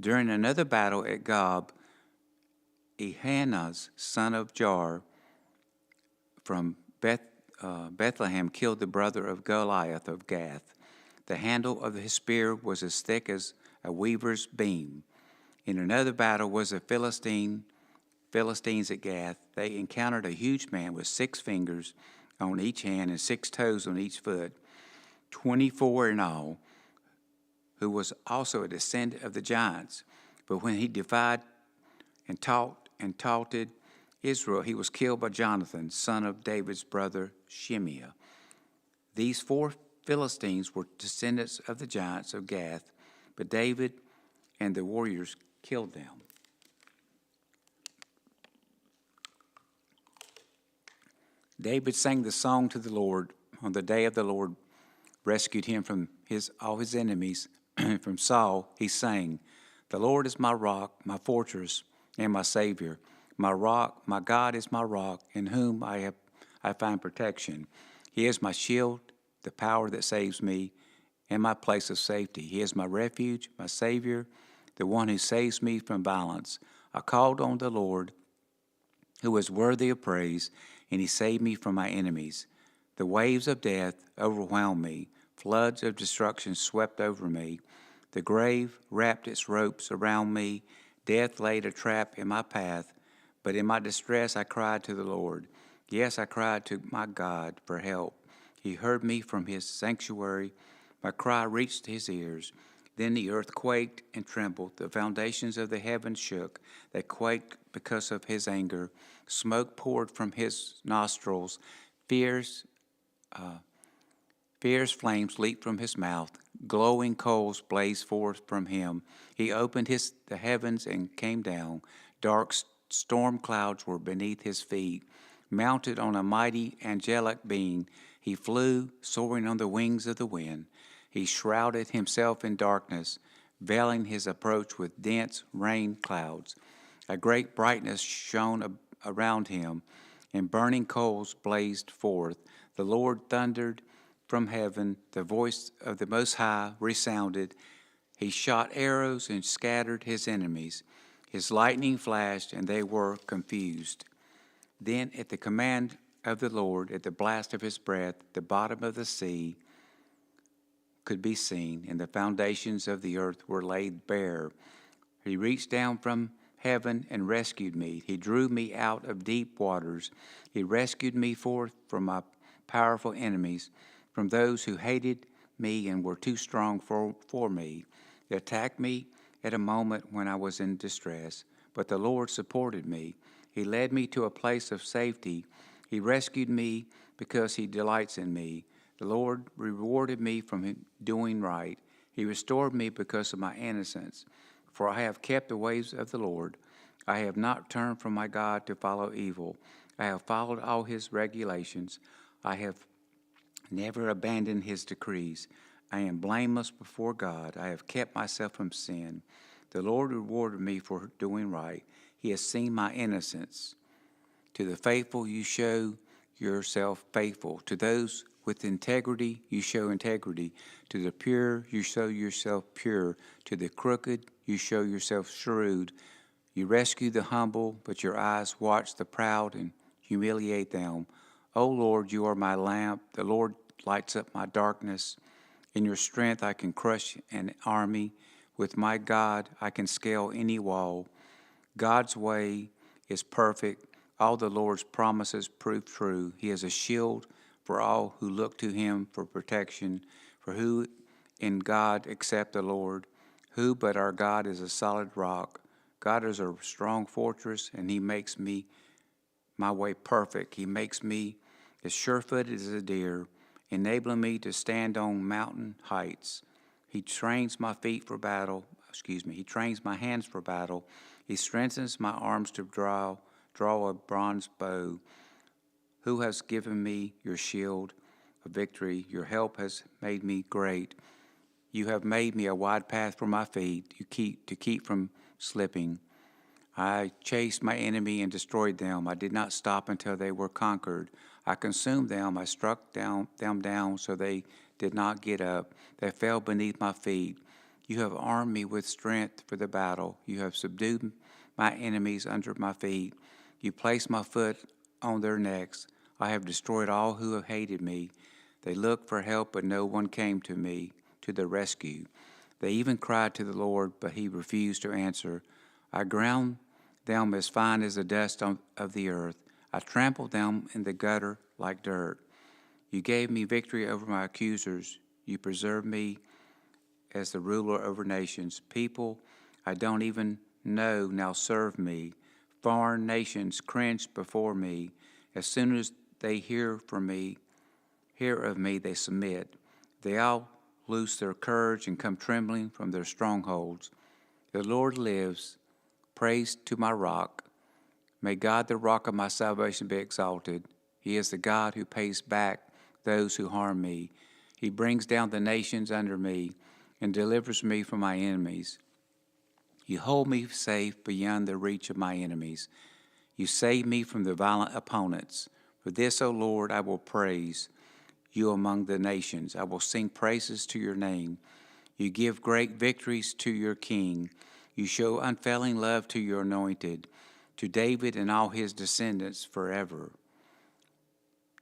During another battle at Gob, Ehanaz, son of Jar, from Bethlehem, killed the brother of Goliath of Gath. The handle of his spear was as thick as a weaver's beam. In another battle was the Philistines at Gath. They encountered a huge man with 6 fingers on each hand and 6 toes on each foot, 24 in all, who was also a descendant of the giants. But when he defied and taunted Israel, he was killed by Jonathan, son of David's brother Shimea. These 4 Philistines were descendants of the giants of Gath, but David and the warriors killed them. David sang the song to the Lord on the day of the Lord rescued him from all his enemies. From Saul he sang, "The Lord is my rock, my fortress, and my Savior. My rock, my God is my rock, in whom I find protection. He is my shield, the power that saves me, and my place of safety. He is my refuge, my Savior, the one who saves me from violence. I called on the Lord, who is worthy of praise, and he saved me from my enemies. The waves of death overwhelmed me. Floods of destruction swept over me. The grave wrapped its ropes around me. Death laid a trap in my path. But in my distress I cried to the Lord. Yes, I cried to my God for help. He heard me from his sanctuary. My cry reached his ears. Then the earth quaked and trembled. The foundations of the heavens shook. They quaked because of his anger. Smoke poured from his nostrils. Fierce flames leaped from his mouth. Glowing coals blazed forth from him. He opened the heavens and came down. Dark storm clouds were beneath his feet. Mounted on a mighty angelic being, he flew, soaring on the wings of the wind. He shrouded himself in darkness, veiling his approach with dense rain clouds. A great brightness shone around him, and burning coals blazed forth. The Lord thundered from heaven. The voice of the Most High resounded. He shot arrows and scattered his enemies. His lightning flashed, and they were confused. Then, at the command of the Lord, at the blast of his breath, the bottom of the sea could be seen, and the foundations of the earth were laid bare. He reached down from heaven and rescued me. He drew me out of deep waters. He rescued me forth from my powerful enemies, from those who hated me and were too strong for me. They attacked me at a moment when I was in distress, but the Lord supported me. He led me to a place of safety. He rescued me because he delights in me. The Lord rewarded me from doing right. He restored me because of my innocence. For I have kept the ways of the Lord. I have not turned from my God to follow evil. I have followed all his regulations. I have never abandoned his decrees. I am blameless before God. I have kept myself from sin. The Lord rewarded me for doing right. He has seen my innocence. To the faithful you show yourself faithful. To those with integrity you show integrity. To the pure you show yourself pure. To the crooked you show yourself shrewd. You rescue the humble, but your eyes watch the proud and humiliate them. O Lord, you are my lamp. The Lord lights up my darkness. In your strength I can crush an army. With my God I can scale any wall. God's way is perfect. All the Lord's promises prove true. He is a shield for all who look to him for protection. For who in God except the Lord? Who but our God is a solid rock? God is a strong fortress, and he makes me my way perfect. He makes me as sure-footed as a deer, enabling me to stand on mountain heights. He trains my feet for battle. He trains my hands for battle. He strengthens my arms to draw a bronze bow. Who has given me your shield of victory? Your help has made me great. You have made me a wide path for my feet to keep from slipping. I chased my enemy and destroyed them. I did not stop until they were conquered. I consumed them. I struck them down so they did not get up. They fell beneath my feet. You have armed me with strength for the battle. You have subdued my enemies under my feet. You placed my foot on their necks. I have destroyed all who have hated me. They looked for help, but no one came to me to the rescue. They even cried to the Lord, but he refused to answer. I ground them as fine as the dust of the earth. I trampled them in the gutter like dirt. You gave me victory over my accusers. You preserved me as the ruler over nations. People I don't even know now serve me. Foreign nations cringe before me. As soon as they hear of me, they submit. They all lose their courage and come trembling from their strongholds. The Lord lives. Praise to my rock. May God, the rock of my salvation, be exalted. He is the God who pays back those who harm me. He brings down the nations under me and delivers me from my enemies. You hold me safe beyond the reach of my enemies. You save me from the violent opponents. For this, O Lord, I will praise you among the nations. I will sing praises to your name. You give great victories to your king. You show unfailing love to your anointed, to David and all his descendants forever.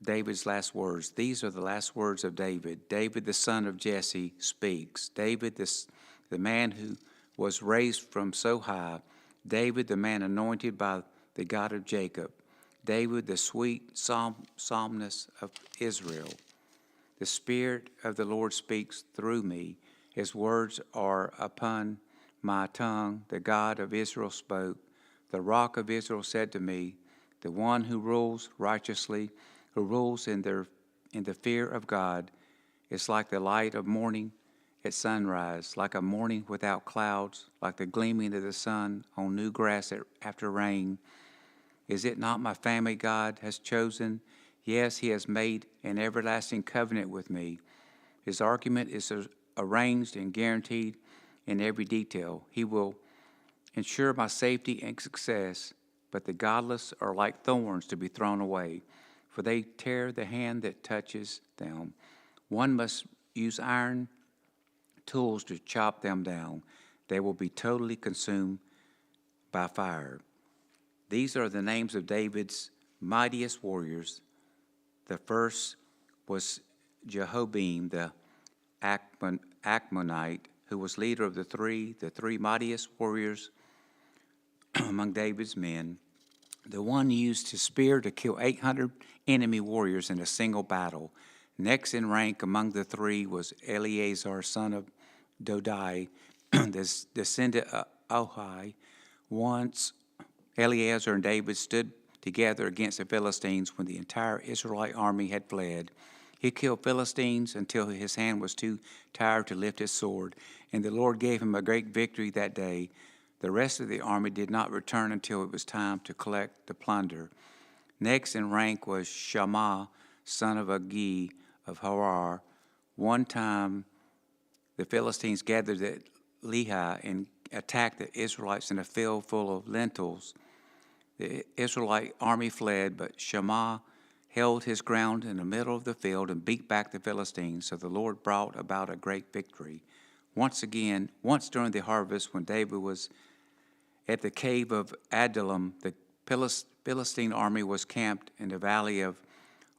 David's last words. These are the last words of David. David, the son of Jesse, speaks. David, the man who was raised from so high. David, the man anointed by the God of Jacob. David, the sweet psalmist of Israel. The Spirit of the Lord speaks through me. His words are upon my tongue. The God of Israel spoke. The rock of Israel said to me, the one who rules righteously, who rules in the fear of God, is like the light of morning at sunrise, like a morning without clouds, like the gleaming of the sun on new grass after rain. Is it not my family God has chosen? Yes, he has made an everlasting covenant with me. His argument is arranged and guaranteed in every detail. He will ensure my safety and success, but the godless are like thorns to be thrown away, for they tear the hand that touches them. One must use iron tools to chop them down. They will be totally consumed by fire. These are the names of David's mightiest warriors. The first was Jehobeam, the Achmonite, who was leader of the three mightiest warriors among David's men. The one used his spear to kill 800 enemy warriors in a single battle. Next in rank among the three was Eleazar, son of Dodai, the descendant of Ohai. Once Eleazar and David stood together against the Philistines when the entire Israelite army had fled. He killed Philistines until his hand was too tired to lift his sword, and the Lord gave him a great victory that day. The rest of the army did not return until it was time to collect the plunder. Next in rank was Shammah, son of Agi of Harar. One time the Philistines gathered at Lehi and attacked the Israelites in a field full of lentils. The Israelite army fled, but Shammah held his ground in the middle of the field and beat back the Philistines, so the Lord brought about a great victory. Once during the harvest, when David was at the cave of Adullam, the Philistine army was camped in the valley of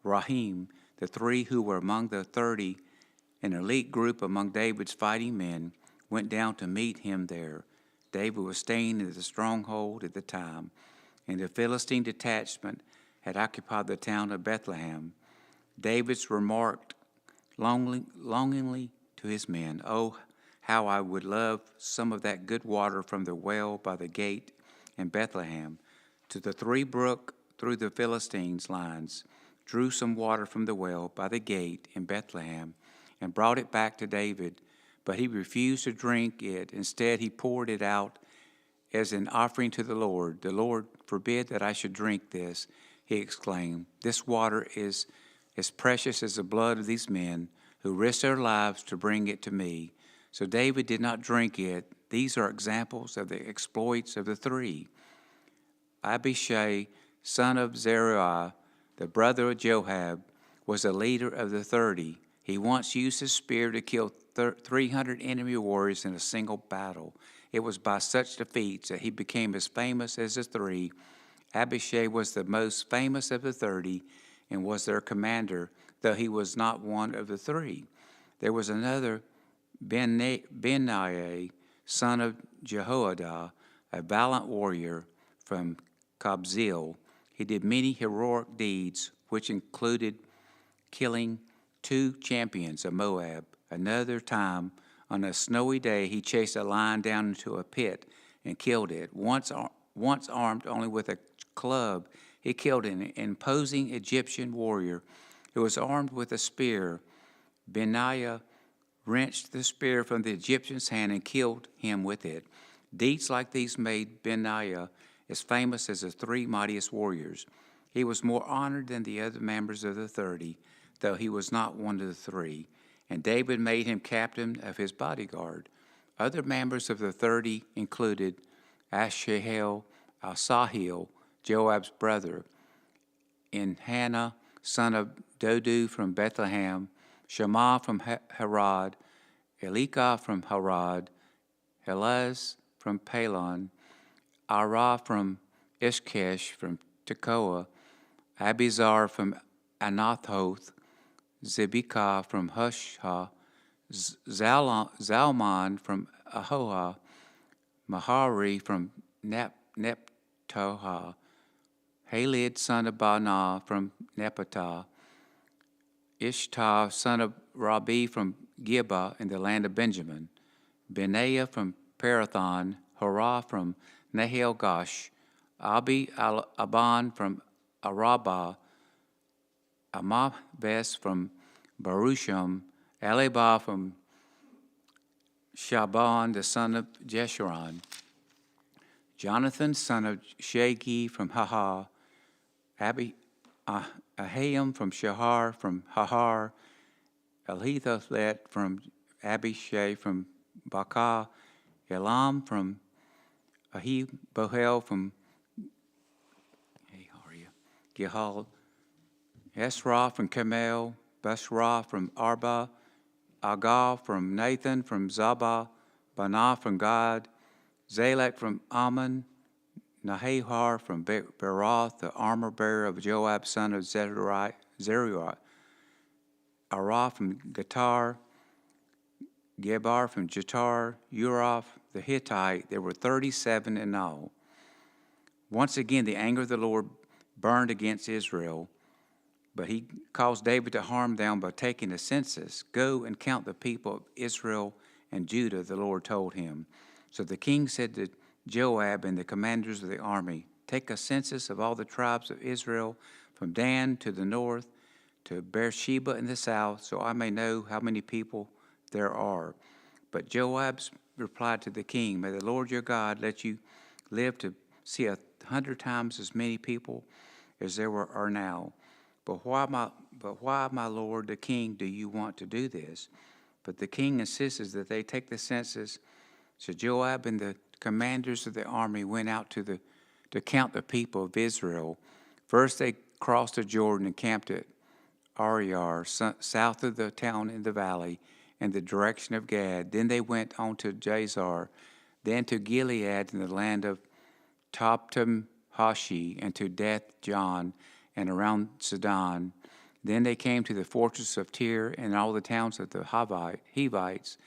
Rahim. The three who were among the 30, an elite group among David's fighting men, went down to meet him there. David was staying in the stronghold at the time, and the Philistine detachment had occupied the town of Bethlehem. David remarked longingly to his men, "Oh, how I would love some of that good water from the well by the gate in Bethlehem." To the three brook through the Philistines' lines, drew some water from the well by the gate in Bethlehem, and brought it back to David. But he refused to drink it. Instead, he poured it out as an offering to the Lord. "The Lord forbid that I should drink this," he exclaimed. "This water is as precious as the blood of these men who risked their lives to bring it to me." So David did not drink it. These are examples of the exploits of the three. Abishai, son of Zeruiah, the brother of Joab, was the leader of the 30. He once used his spear to kill 300 enemy warriors in a single battle. It was by such defeats that he became as famous as the three. Abishai was the most famous of the 30 and was their commander, though he was not one of the three. There was another, Benaiah, son of Jehoiada, a valiant warrior from Kabzeel. He did many heroic deeds, which included killing 2 champions of Moab. Another time, on a snowy day, he chased a lion down into a pit and killed it. Once armed only with a club, he killed an imposing Egyptian warrior who was armed with a spear. Benaiah wrenched the spear from the Egyptian's hand and killed him with it. Deeds like these made Benaiah as famous as the 3 mightiest warriors. He was more honored than the other members of the 30, though he was not one of the 3. And David made him captain of his bodyguard. Other members of the 30 included Asahel, Joab's brother, Elhanan, son of Dodo from Bethlehem, Shammah from Harod, Elikah from Harod, Helaz from Palon, Arah from Ishkesh from Tekoa, Abizar from Anathoth, Zebekah from Hushah, Zalman from Ahoha, Mahari from Neptoha, Halid, son of Banah from Nepatah, Ishtar, son of Rabi from Geba in the land of Benjamin, Benaiah from Parathon, Horah from Nahel Gosh, Aban from Arabah, Amabes from Barusham, Elabah from Shaban, the son of Jeshurun, Jonathan, son of Shagi from Haha, Aham from Shahar from Hahar, Elitholet from Abishai from Bakah, Elam from Bohel from Gihal, Esra from Carmel, Basra from Arba, Agah from Nathan from Zabah, Banah from Gad, Zalek from Ammon, Nahahar from Beroth, the armor-bearer of Joab, son of Zeruiah, Arah from Gatar, Gebar from Jatar, Urath the Hittite. There were 37 in all. Once again, the anger of the Lord burned against Israel, but he caused David to harm them by taking a census. Go and count the people of Israel and Judah, the Lord told him. So the king said to Joab and the commanders of the army, take a census of all the tribes of Israel from Dan to the north to Beersheba in the south, so I may know how many people there are. But Joab replied to the king, may the Lord your God let you live to see 100 times as many people as there are now. But why, my lord the king, do you want to do this? But the king insisted that they take the census. So Joab and the commanders of the army went out to count the people of Israel. First they crossed the Jordan and camped at Ariar, south of the town in the valley, in the direction of Gad. Then they went on to Jazar, then to Gilead in the land of Toptam-Hashi, and to Beth-John, and around Sidon. Then they came to the fortress of Tyre and all the towns of the Hivites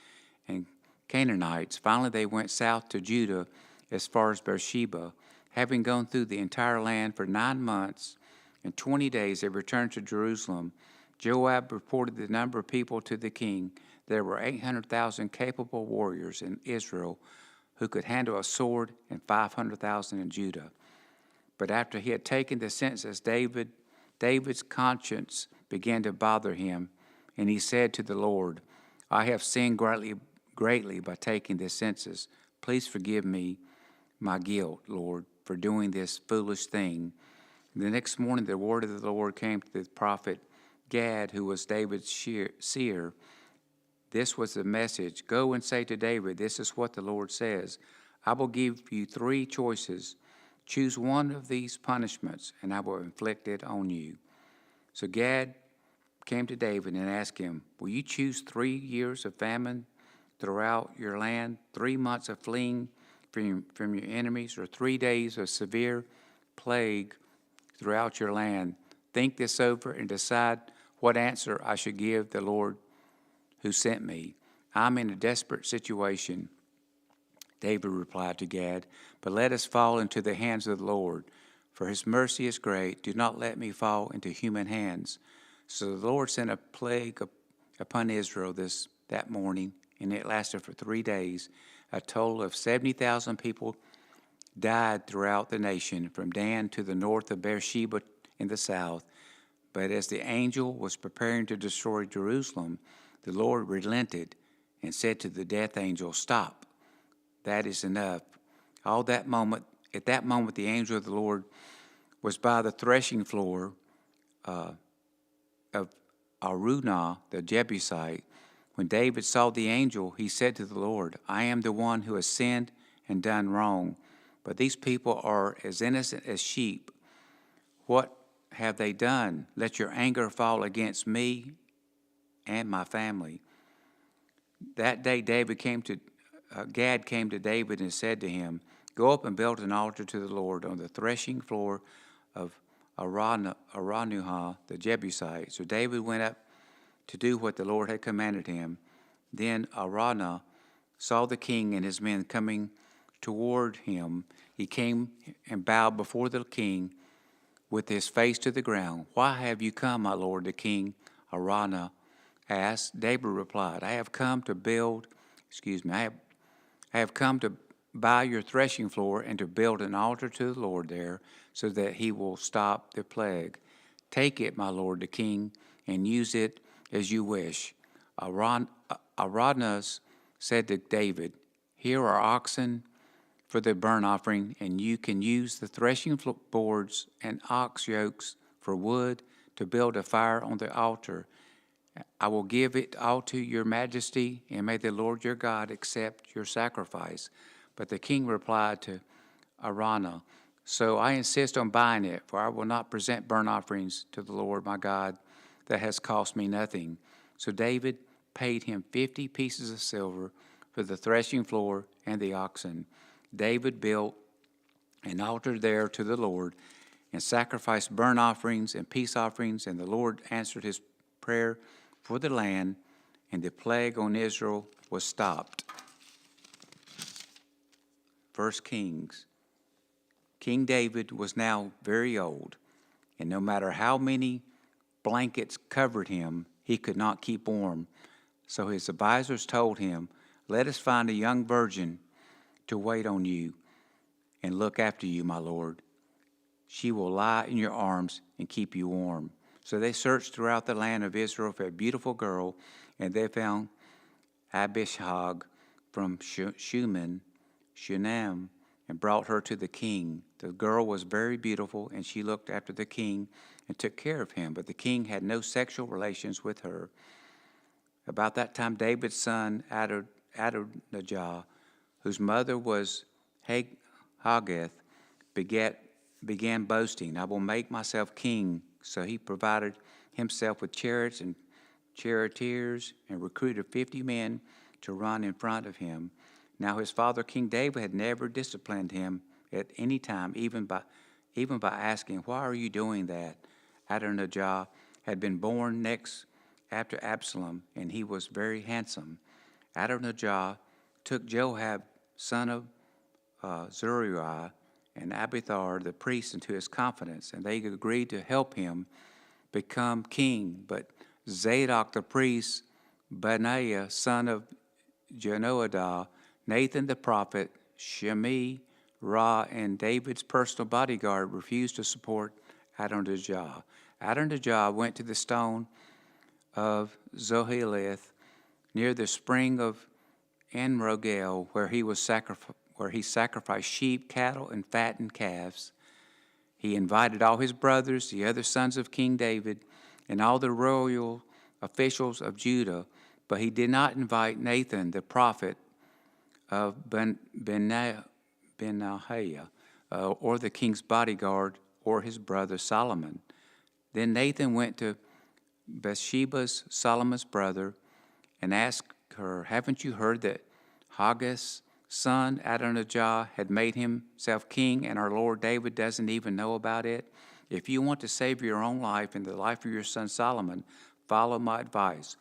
and Canaanites. Finally, they went south to Judah as far as Beersheba. Having gone through the entire land for 9 months and 20 days, they returned to Jerusalem. Joab reported the number of people to the king. There were 800,000 capable warriors in Israel who could handle a sword, and 500,000 in Judah. But after he had taken the census, David's conscience began to bother him, and he said to the Lord, I have sinned greatly by taking this census. Please forgive me my guilt, Lord, for doing this foolish thing. The next morning the word of the Lord came to the prophet Gad, who was David's seer. This was the message. Go and say to David, this is what the Lord says. I will give you 3 choices. Choose one of these punishments, and I will inflict it on you. So Gad came to David and asked him, will you choose 3 years of famine throughout your land, 3 months of fleeing from your enemies, or 3 days of severe plague throughout your land? Think this over and decide what answer I should give the Lord who sent me. I'm in a desperate situation. David replied to Gad, but let us fall into the hands of the Lord, for his mercy is great. Do not let me fall into human hands. So the Lord sent a plague upon Israel that morning, and it lasted for 3 days. A total of 70,000 people died throughout the nation, from Dan to the north of Beersheba in the south. But as the angel was preparing to destroy Jerusalem, the Lord relented and said to the death angel, stop. That is enough. At that moment, the angel of the Lord was by the threshing floor of Araunah, the Jebusite. When David saw the angel, he said to the Lord, I am the one who has sinned and done wrong, but these people are as innocent as sheep. What have they done? Let your anger fall against me and my family. That day Gad came to David and said to him, go up and build an altar to the Lord on the threshing floor of Araunah, the Jebusite. So David went up to do what the Lord had commanded him. Then Araunah saw the king and his men coming toward him. He came and bowed before the king with his face to the ground. Why have you come, my lord, the king? Araunah asked. David replied, I have come to buy your threshing floor and to build an altar to the Lord there, so that he will stop the plague. Take it, my lord the king, and use it as you wish. Araunah's said to David, "Here are oxen for the burnt offering, and you can use the threshing boards and ox yokes for wood to build a fire on the altar. I will give it all to your majesty, and may the Lord your God accept your sacrifice." But the king replied to Araunah, "So I insist on buying it, for I will not present burnt offerings to the Lord my God that has cost me nothing." So David paid him 50 pieces of silver for the threshing floor and the oxen. David built an altar there to the Lord and sacrificed burnt offerings and peace offerings, and the Lord answered his prayer for the land, and the plague on Israel was stopped. 1 Kings. King David was now very old, and no matter how many blankets covered him, he could not keep warm. So his advisors told him, "Let us find a young virgin to wait on you and look after you, my lord. She will lie in your arms and keep you warm." So they searched throughout the land of Israel for a beautiful girl, and they found Abishag from Shunem, and brought her to the king. The girl was very beautiful, and she looked after the king and took care of him, but the king had no sexual relations with her. About that time, David's son Adonijah, whose mother was Haggith, began boasting, "I will make myself king." So he provided himself with chariots and charioteers and recruited 50 men to run in front of him. Now his father, King David, had never disciplined him at any time, even by asking, "Why are you doing that?" Adonijah had been born next after Absalom, and he was very handsome. Adonijah took Joab, son of Zeruiah, and Abiathar the priest into his confidence, and they agreed to help him become king. But Zadok the priest, Benaiah, son of Jehoiada, Nathan the prophet, Shimei, Ra, and David's personal bodyguard refused to support Adonijah. Adonijah went to the stone of Zoheleth near the spring of Enrogel, where he sacrificed sheep, cattle, and fattened calves. He invited all his brothers, the other sons of King David, and all the royal officials of Judah, but he did not invite Nathan the prophet of Benaiah, or the king's bodyguard, or his brother Solomon. Then Nathan went to Bathsheba, Solomon's brother, and asked her, "Haven't you heard that Haggith's son Adonijah had made himself king, and our Lord David doesn't even know about it? If you want to save your own life and the life of your son Solomon, follow my advice.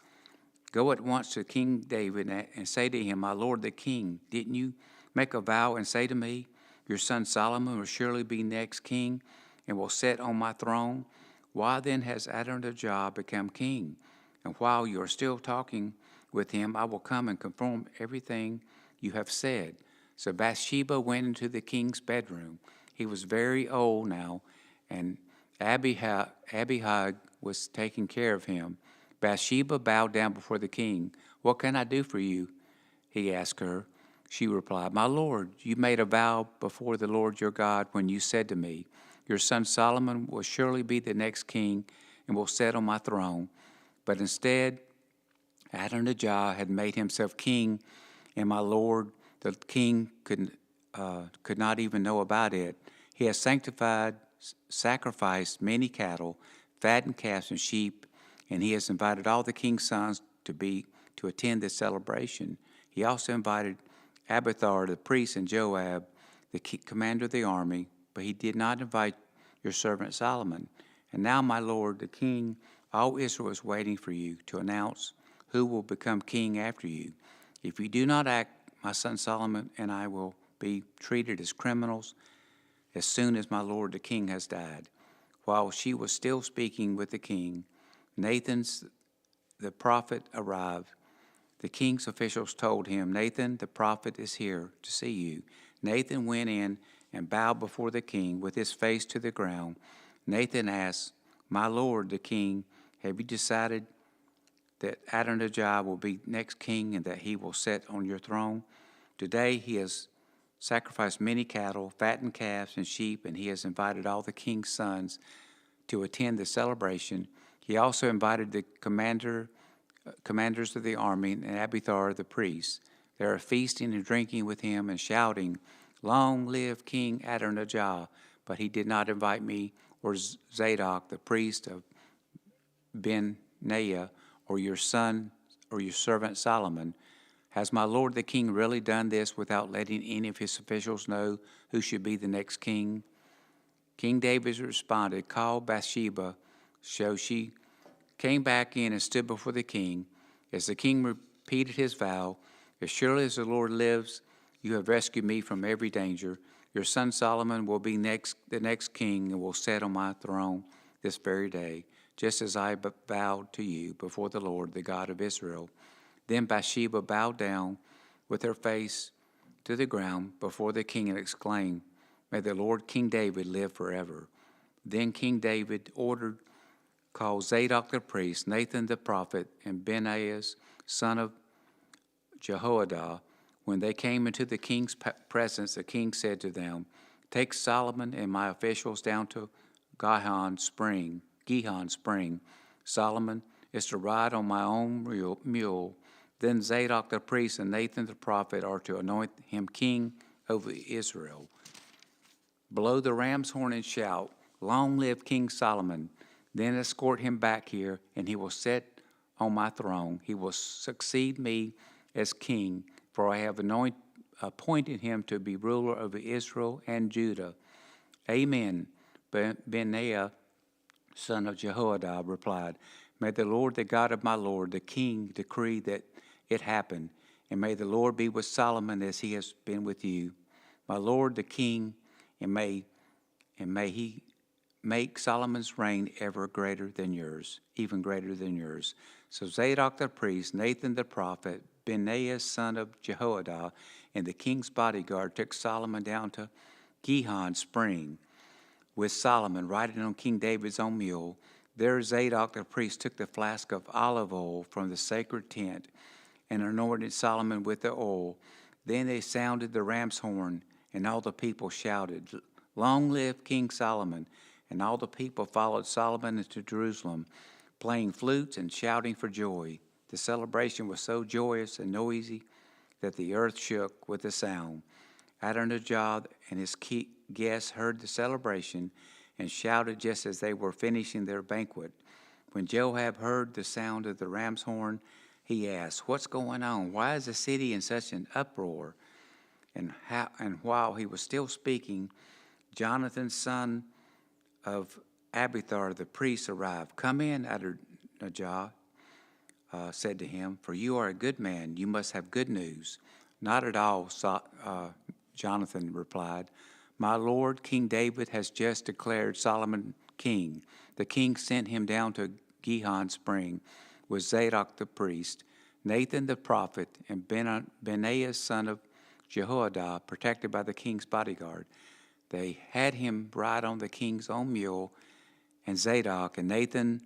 Go at once to King David and say to him, 'My lord the king, didn't you make a vow and say to me, your son Solomon will surely be next king and will sit on my throne? Why then has Adonijah become king? And while you are still talking with him, I will come and confirm everything you have said.' So Bathsheba went into the king's bedroom. He was very old now, and Abihag was taking care of him. Bathsheba bowed down before the king. 'What can I do for you?' he asked her. She replied, 'My lord, you made a vow before the Lord your God when you said to me, your son Solomon will surely be the next king and will sit on my throne. But instead, Adonijah had made himself king, and my lord the king could not even know about it. He has sacrificed many cattle, fattened calves and sheep, and he has invited all the king's sons to attend this celebration. He also invited Abiathar the priest and Joab, the commander of the army, but he did not invite your servant Solomon. And now, my lord the king, all Israel is waiting for you to announce who will become king after you. If you do not act, my son Solomon and I will be treated as criminals as soon as my lord the king has died." While she was still speaking with the king, Nathan the prophet arrived. The king's officials told him, "Nathan the prophet is here to see you." Nathan went in and bowed before the king with his face to the ground. Nathan asked, "My lord the king, have you decided that Adonijah will be next king and that he will sit on your throne. Today he has sacrificed many cattle, fattened calves and sheep, and he has invited all the king's sons to attend the celebration. He also invited the commanders of the army and Abiathar the priest. They are feasting and drinking with him and shouting, "Long live King Adonijah!" But he did not invite me or Zadok the priest of Benaiah or your son or your servant Solomon. Has my lord the king really done this without letting any of his officials know who should be the next king? King David responded, "Call Bathsheba." So she came back in and stood before the king. As the king repeated his vow, "As surely as the Lord lives, you have rescued me from every danger. Your son Solomon will be the next king and will sit on my throne this very day, just as I vowed to you before the Lord, the God of Israel." Then Bathsheba bowed down with her face to the ground before the king and exclaimed, "May the Lord King David live forever." Then King David called Zadok the priest, Nathan the prophet, and Benaiah son of Jehoiada. When they came into the king's presence, the king said to them, "Take Solomon and my officials down to Gihon Spring. Solomon is to ride on my own mule. Then Zadok the priest and Nathan the prophet are to anoint him king over Israel. Blow the ram's horn and shout, 'Long live King Solomon!' Then escort him back here, and he will sit on my throne. He will succeed me as king, for I have appointed him to be ruler over Israel and Judah." "Amen," Benaiah, son of Jehoiada, replied. "May the Lord, the God of my lord, the king, decree that it happen, and may the Lord be with Solomon as he has been with you, my lord the king, and may he make Solomon's reign ever greater than yours, even greater than yours." So Zadok the priest, Nathan the prophet, Benaiah son of Jehoiada, and the king's bodyguard took Solomon down to Gihon Spring with Solomon riding on King David's own mule. There Zadok the priest took the flask of olive oil from the sacred tent and anointed Solomon with the oil. Then they sounded the ram's horn, and all the people shouted, "Long live King Solomon!" And all the people followed Solomon into Jerusalem, playing flutes and shouting for joy. The celebration was so joyous and noisy that the earth shook with the sound. Adonijah and his guests heard the celebration and shouted just as they were finishing their banquet. When Joab heard the sound of the ram's horn, he asked, "What's going on? Why is the city in such an uproar?" And while he was still speaking, Jonathan, son of Abiathar the priest, arrived. "Come in," Adonijah said to him, "for you are a good man. You must have good news." "Not at all," Jonathan replied. "My lord, King David, has just declared Solomon king. The king sent him down to Gihon Spring with Zadok the priest, Nathan the prophet, and Benaiah son of Jehoiada, protected by the king's bodyguard. They had him ride on the king's own mule, and Zadok and Nathan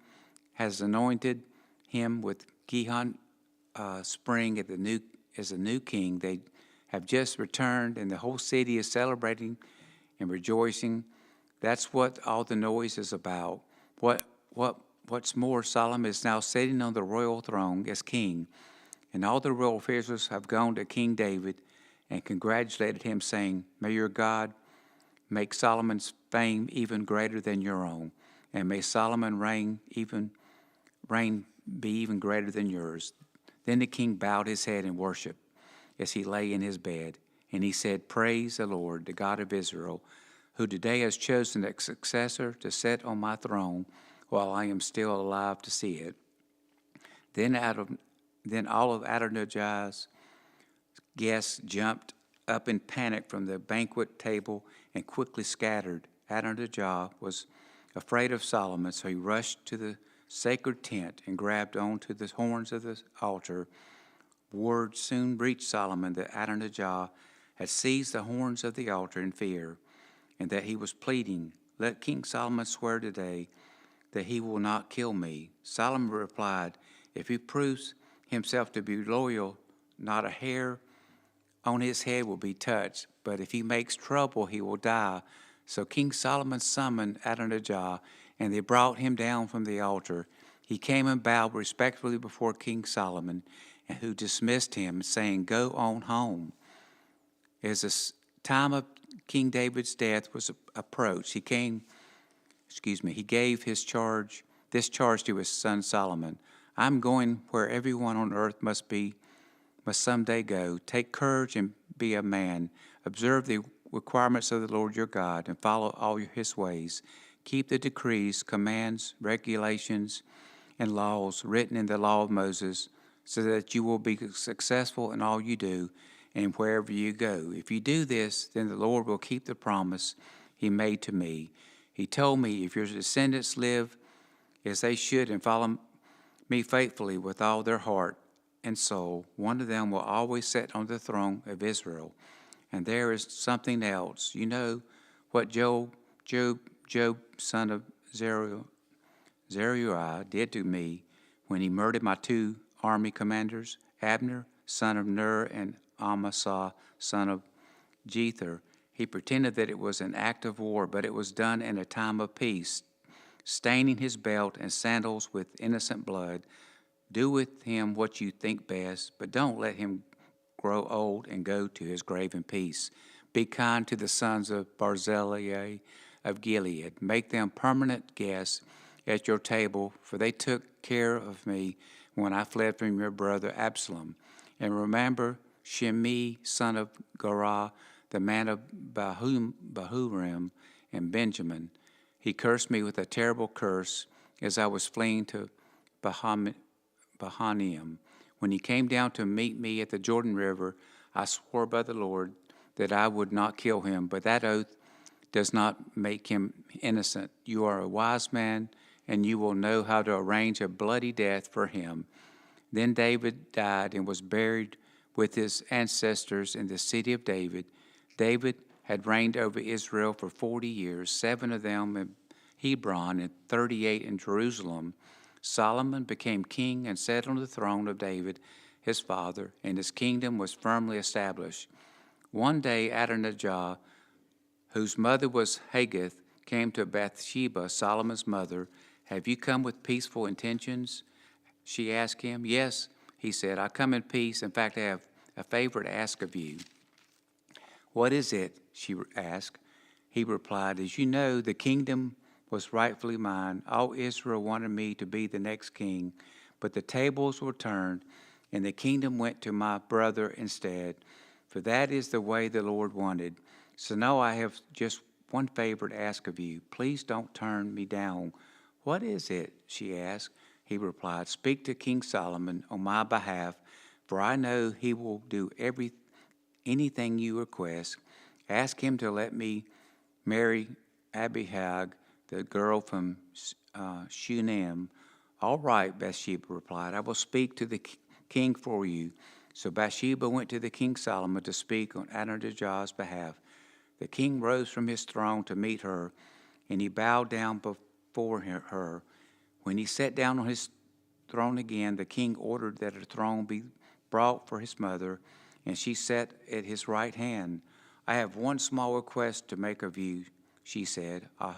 has anointed him with Gihon Spring as a new king. They have just returned, and the whole city is celebrating and rejoicing. That's what all the noise is about. What's more, Solomon is now sitting on the royal throne as king, and all the royal officials have gone to King David and congratulated him, saying, 'May your God make Solomon's fame even greater than your own, and may Solomon reign be even greater than yours.' Then the king bowed his head in worship as he lay in his bed, and he said, 'Praise the Lord, the God of Israel, who today has chosen a successor to sit on my throne while I am still alive to see it.' Then all of Adonijah's guests jumped up in panic from the banquet table and quickly scattered. Adonijah was afraid of Solomon, so he rushed to the sacred tent and grabbed onto the horns of the altar. Word soon reached Solomon that Adonijah had seized the horns of the altar in fear, and that he was pleading, 'Let King Solomon swear today that he will not kill me.' Solomon replied, If he proves himself to be loyal, not a hair on his head will be touched, but if he makes trouble, he will die. So King Solomon summoned Adonijah, and they brought him down from the altar. He came and bowed respectfully before King Solomon, and who dismissed him, saying, "Go on home." As the time of King David's death was approached, he gave this charge to his son Solomon: "I'm going where everyone on earth must someday go. Take courage and be a man. Observe the requirements of the Lord your God and follow all his ways. Keep the decrees, commands, regulations, and laws written in the law of Moses, so that you will be successful in all you do and wherever you go. If you do this, then the Lord will keep the promise he made to me. He told me, if your descendants live as they should and follow me faithfully with all their heart and soul, one of them will always sit on the throne of Israel." And there is something else. You know what Job, son of Zeruiah, did to me when he murdered my 2 army commanders, Abner, son of Ner, and Amasa, son of Jether. He pretended that it was an act of war, but it was done in a time of peace, staining his belt and sandals with innocent blood. Do with him what you think best, but don't let him grow old and go to his grave in peace. Be kind to the sons of Barzillai of Gilead. Make them permanent guests at your table, for they took care of me when I fled from your brother Absalom. And remember Shimei, son of Gerah, the man of Bahurim and Benjamin. He cursed me with a terrible curse as I was fleeing to Bahaniim. When he came down to meet me at the Jordan River, I swore by the Lord that I would not kill him, but that oath does not make him innocent. You are a wise man, and you will know how to arrange a bloody death for him." Then David died and was buried with his ancestors in the city of David. David had reigned over Israel for 40 years, 7 of them in Hebron and 38 in Jerusalem. Solomon became king and sat on the throne of David, his father, and his kingdom was firmly established. One day Adonijah, whose mother was Haggith, came to Bathsheba, Solomon's mother. "Have you come with peaceful intentions?" she asked him. "Yes," he said, "I come in peace. In fact, I have a favor to ask of you." "What is it?" she asked. He replied, "As you know, the kingdom was rightfully mine. All Israel wanted me to be the next king, but the tables were turned, and the kingdom went to my brother instead, for that is the way the Lord wanted. So now I have just one favor to ask of you. Please don't turn me down." "What is it?" she asked. He replied, "Speak to King Solomon on my behalf, for I know he will do anything you request. Ask him to let me marry Abihag, the girl from Shunem." "All right," Bathsheba replied, "I will speak to the king for you." So Bathsheba went to the King Solomon to speak on Adonijah's behalf. The king rose from his throne to meet her, and he bowed down before her. When he sat down on his throne again, the king ordered that a throne be brought for his mother, and she sat at his right hand. "I have one small request to make of you," she said. I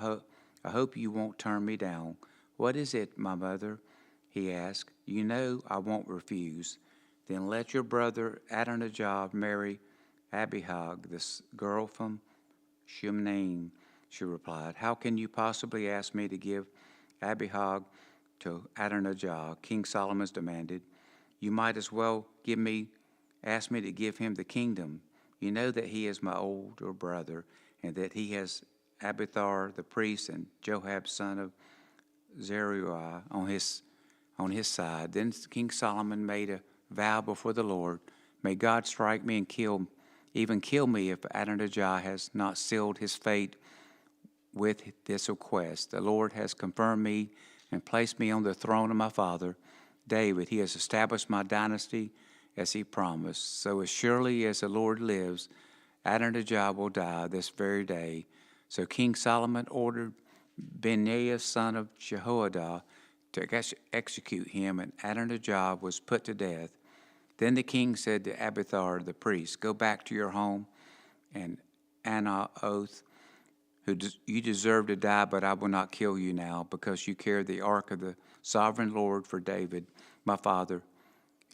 hope you won't turn me down." "What is it, my mother?" he asked. "You know I won't refuse." "Then let your brother Adonijah marry Abihag, this girl from Shunem," she replied. "How can you possibly ask me to give Abihag to Adonijah?" King Solomon demanded. "You might as well ask me to give him the kingdom. You know that he is my older brother, and that he has Abiathar the priest and Joab son of Zeruiah on his side." Then King Solomon made a vow before the Lord: "May God strike me and kill me if Adonijah has not sealed his fate with this request. The Lord has confirmed me and placed me on the throne of my father David. He has established my dynasty as he promised. So as surely as the Lord lives, Adonijah will die this very day." So King Solomon ordered Benaiah, son of Jehoiada, execute him, and Adonijah was put to death. Then the king said to Abiathar the priest, "Go back to your home, and Anaoth, you deserve to die, but I will not kill you now, because you carried the ark of the sovereign Lord for David, my father,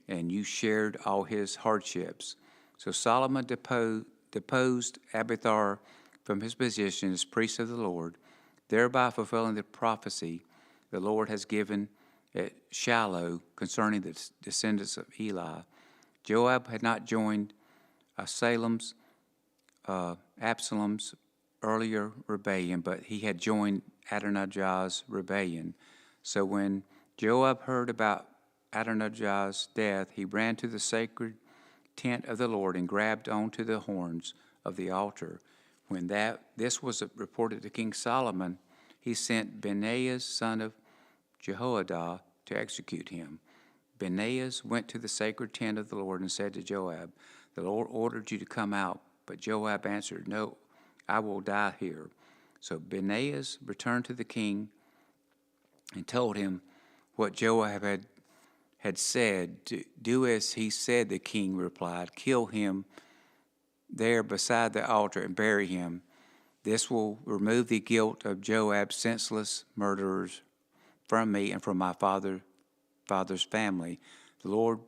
and you shared all his hardships." So Solomon deposed Abiathar from his position as priest of the Lord, thereby fulfilling the prophecy the Lord has given at Shiloh concerning the descendants of Eli. Joab had not joined Absalom's earlier rebellion, but he had joined Adonijah's rebellion. So when Joab heard about Adonijah's death, he ran to the sacred tent of the Lord and grabbed onto the horns of the altar. When this was reported to King Solomon, he sent Benaiah, son of Jehoiada, to execute him. Benaiah went to the sacred tent of the Lord and said to Joab, "The Lord ordered you to come out." But Joab answered, "No, I will die here." So Benaiah returned to the king and told him what Joab had said. "Do as he said," the king replied. "Kill him there beside the altar and bury him. This will remove the guilt of Joab's senseless murderers from me and from my father's family. The Lord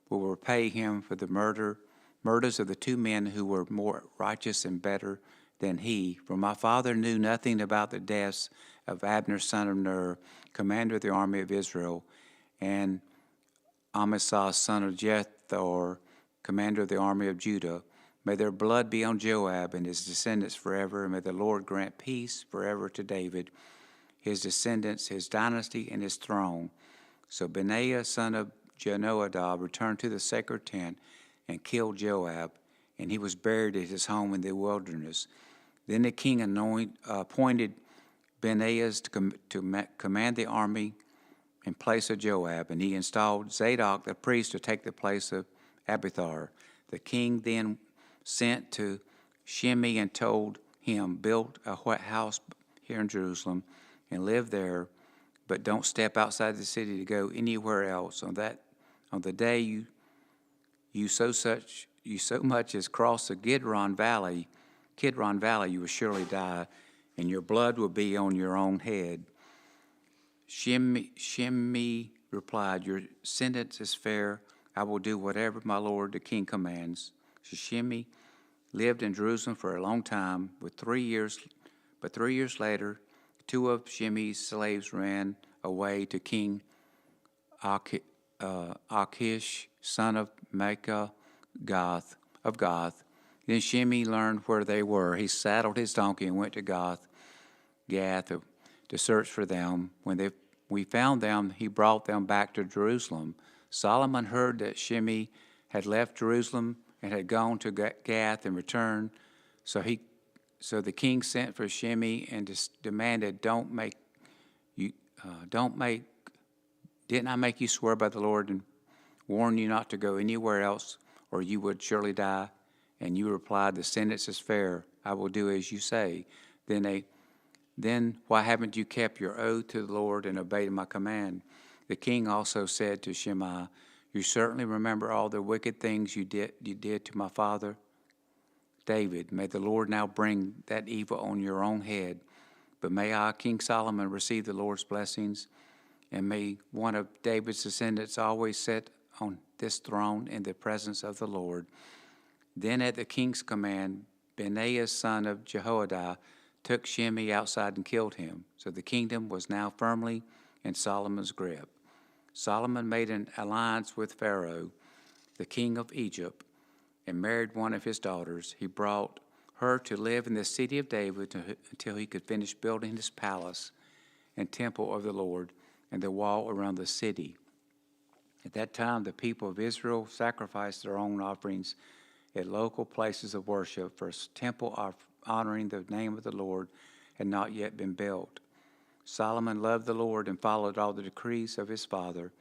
will repay him for the murders of the two men who were more righteous and better than he. For my father knew nothing about the deaths of Abner, son of Ner, commander of the army of Israel, and Amasa, son of Jethor, commander of the army of Judah. May their blood be on Joab and his descendants forever, and may the Lord grant peace forever to David, his descendants, his dynasty, and his throne." So Benaiah, son of Jehoiada, returned to the sacred tent and killed Joab, and he was buried at his home in the wilderness. Then the king appointed Benaiah to command the army in place of Joab, and he installed Zadok the priest to take the place of Abiathar. The king then sent to Shimei and told him, "Build a house here in Jerusalem and live there, but don't step outside the city to go anywhere else. On the day you so much as cross the Kidron Valley, you will surely die, and your blood will be on your own head." Shimei replied, "Your sentence is fair. I will do whatever my lord the king commands." So Shimei lived in Jerusalem for a long time, but 3 years later, two of Shimei's slaves ran away to King Achish, son of Maacah of Gath. Then Shimei learned where they were. He saddled his donkey and went to Gath to search for them. When we found them, he brought them back to Jerusalem. Solomon heard that Shimei had left Jerusalem and had gone to Gath and returned. So the king sent for Shimei and demanded, Didn't I make you swear by the Lord and warn you not to go anywhere else, or you would surely die?" And you replied, "The sentence is fair. I will do as you say." Then why haven't you kept your oath to the Lord and obeyed my command? The king also said to Shimei, "You certainly remember all the wicked things you did to my father David. May the Lord now bring that evil on your own head. But may I, King Solomon, receive the Lord's blessings, and may one of David's descendants always sit on this throne in the presence of the Lord." Then at the king's command, Benaiah, son of Jehoiada, took Shimei outside and killed him. So the kingdom was now firmly in Solomon's grip. Solomon made an alliance with Pharaoh, the king of Egypt, and married one of his daughters. He brought her to live in the city of David until he could finish building his palace and temple of the Lord and the wall around the city. At that time, the people of Israel sacrificed their own offerings at local places of worship, for a temple honoring the name of the Lord had not yet been built. Solomon loved the Lord and followed all the decrees of his father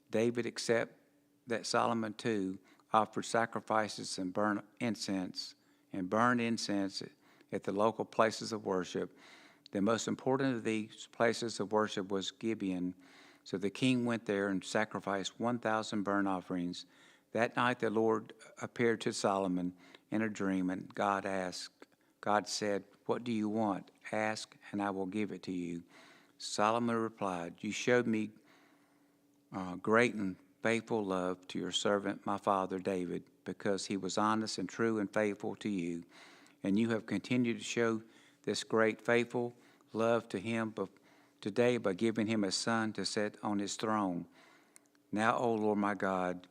David, except that Solomon too offered sacrifices and burned incense at the local places of worship. The most important of these places of worship was Gibeon, So the king went there and sacrificed 1,000 burnt offerings. That night the Lord appeared to Solomon in a dream, and God said, "What do you want? Ask, and I will give it to you." Solomon replied, "You showed me great and faithful love to your servant, my father David, because he was honest and true and faithful to you. And you have continued to show this great faithful love to him today by giving him a son to sit on his throne. Now, O Lord my God,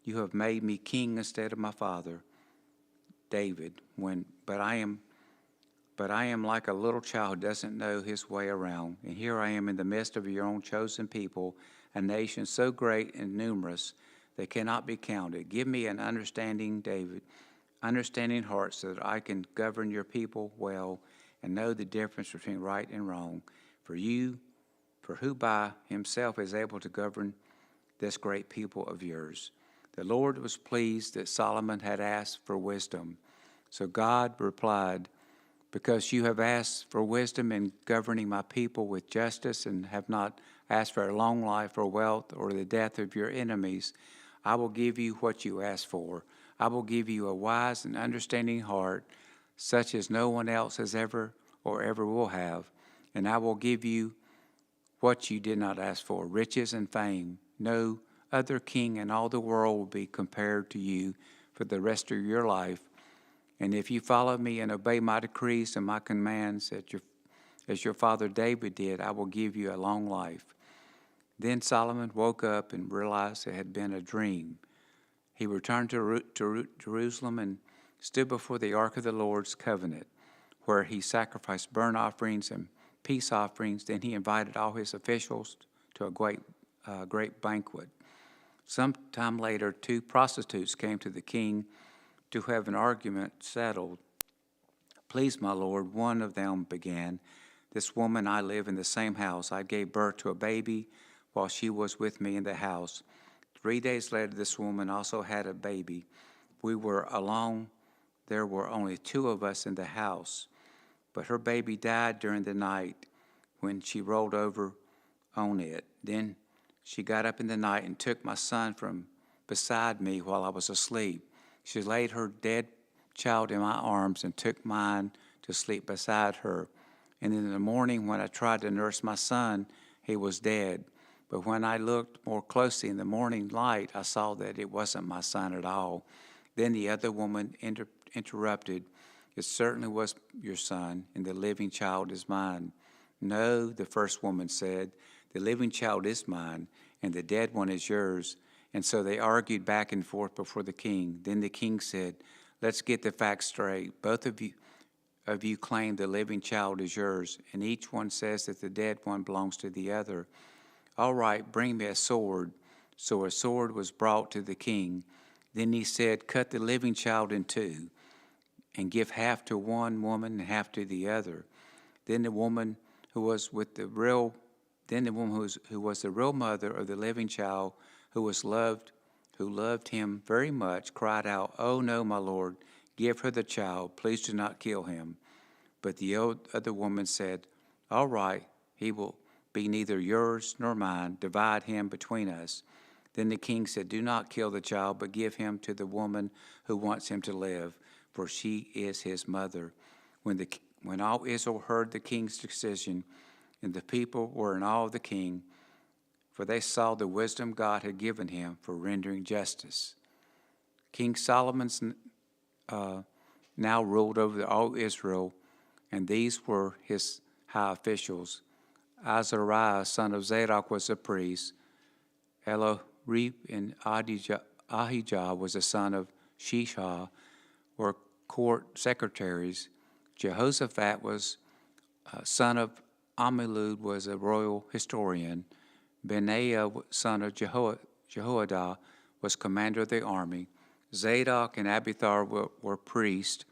you have made me king instead of my father David. But I am like a little child who doesn't know his way around. And here I am in the midst of your own chosen people, a nation so great and numerous they cannot be counted. Give me an understanding heart so that I can govern your people well and know the difference between right and wrong. For who by himself is able to govern this great people of yours?" The Lord was pleased that Solomon had asked for wisdom. So God replied, "Because you have asked for wisdom in governing my people with justice and have not asked for a long life or wealth or the death of your enemies, I will give you what you asked for. I will give you a wise and understanding heart, such as no one else has ever or ever will have. And I will give you what you did not ask for, riches and fame. No other king in all the world will be compared to you for the rest of your life. And if you follow me and obey my decrees and my commands as your father David did, I will give you a long life." Then Solomon woke up and realized it had been a dream. He returned to Jerusalem and stood before the ark of the Lord's covenant, where he sacrificed burnt offerings and peace offerings. Then he invited all his officials to a great banquet. Some time later, 2 prostitutes came to the king to have an argument settled. "Please, my lord," one of them began, "this woman and I live in the same house. I gave birth to a baby while she was with me in the house. 3 days later, this woman also had a baby. We were alone. There were only 2 of us in the house. But her baby died during the night when she rolled over on it. Then she got up in the night and took my son from beside me while I was asleep. She laid her dead child in my arms and took mine to sleep beside her. And in the morning, when I tried to nurse my son, he was dead. But when I looked more closely in the morning light, I saw that it wasn't my son at all." Then the other woman interrupted, "It certainly was your son, and the living child is mine." "No," the first woman said, "the living child is mine, and the dead one is yours." And so they argued back and forth before the king. Then the king said, "Let's get the facts straight. Both of you claim the living child is yours, and each one says that the dead one belongs to the other. All right, bring me a sword." So a sword was brought to the king. Then he said, "Cut the living child in 2, and give half to one woman and half to the other." Then the woman who was the real mother of the living child, who loved him very much, cried out, "Oh no, my lord, give her the child. Please do not kill him." But the other woman said, "All right, he will be neither yours nor mine. Divide him between us." Then the king said, "Do not kill the child, but give him to the woman who wants him to live, for she is his mother." When all Israel heard the king's decision, and the people were in awe of the king, for they saw the wisdom God had given him for rendering justice. King Solomon's now ruled over all Israel, and these were his high officials. Azariah, son of Zadok, was a priest. Elorib and Ahijah was the son of Shishah, were court secretaries. Jehoshaphat was son of Amilud, was a royal historian. Benaiah, son of Jehoiada, was commander of the army. Zadok and Abiathar were priests.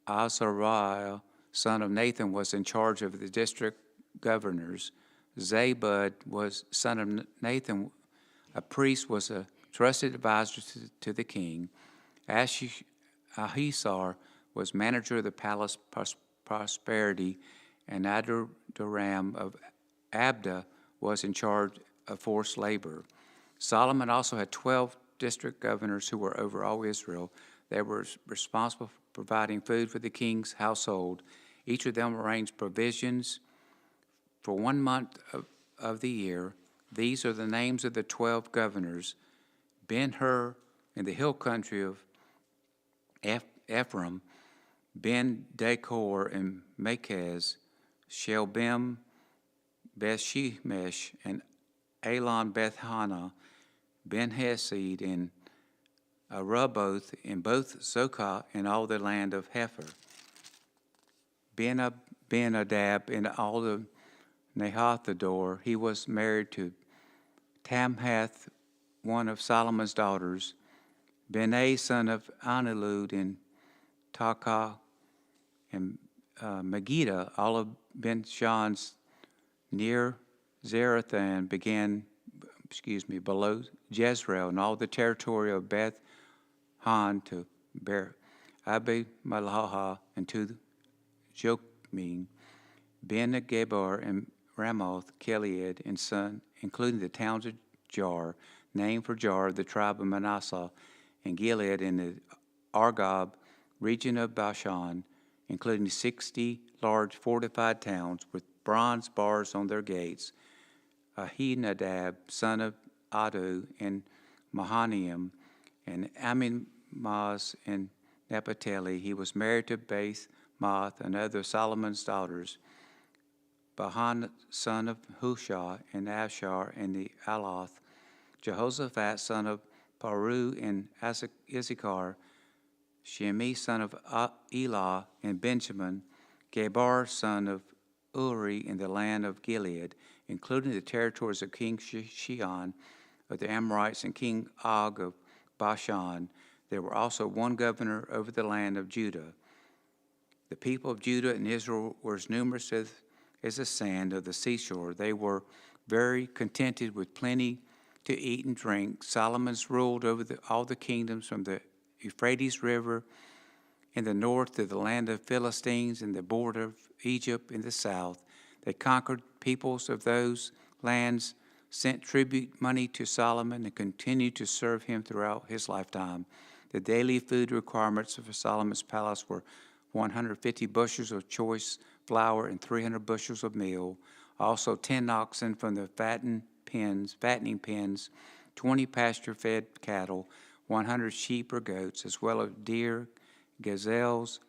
Azariah, son of Nathan, was in charge of the district governors. Zabud was son of Nathan, a priest, was a trusted advisor to the king. Ahisar was manager of the palace prosperity, and Adoram of Abda was in charge of forced labor. Solomon also had 12 district governors who were over all Israel. They were responsible for providing food for the king's household. Each of them arranged provisions for 1 month of the year. These are the names of the 12 governors: Ben-Hur in the hill country of Ephraim, Ben-Decor in Makaz, Shelbim, Beth-Shemesh, and Elon Beth-Hana, Ben-Hesed, and Rehoboth in both Zokah and all the land of Hepher, Ben-Adab in all the Nahathador. He was married to Tamhath, one of Solomon's daughters, Benai, son of Anilud in Takah, and Megiddo, all of Ben-Shans near Zarethan below Jezreel, and all the territory of Beth-Han to Abel-Malaha and to Jokmeam, Ben-Geber and Ramoth, Gilead, and son, including the towns of Jar, named for Jar, the tribe of Manasseh, and Gilead in the Argob region of Bashan, including 60 large fortified towns with bronze bars on their gates. Ahinadab, son of Adu, in Mahanaim, and Amimmaz in Naphtali. He was married to Bath-Math, another of Solomon's daughters. Bahan, son of Hushah, in Ashar, in the Aloth. Jehoshaphat, son of Paru, in Issachar. Shemi, son of Elah, in Benjamin. Gebar, son of Uri, in the land of Gilead, including the territories of King Shihon of the Amorites and King Og of Bashan. There were also one governor over the land of Judah. The people of Judah and Israel were as numerous as the sand of the seashore. They were very contented with plenty to eat and drink. Solomon's ruled over all the kingdoms from the Euphrates River in the north to the land of Philistines and the border of Egypt in the south. They conquered peoples of those lands, sent tribute money to Solomon, and continued to serve him throughout his lifetime. The daily food requirements for Solomon's palace were 150 bushels of choice flour and 300 bushels of meal, also 10 oxen from the fattening pens, 20 pasture-fed cattle, 100 sheep or goats, as well as deer, gazelles,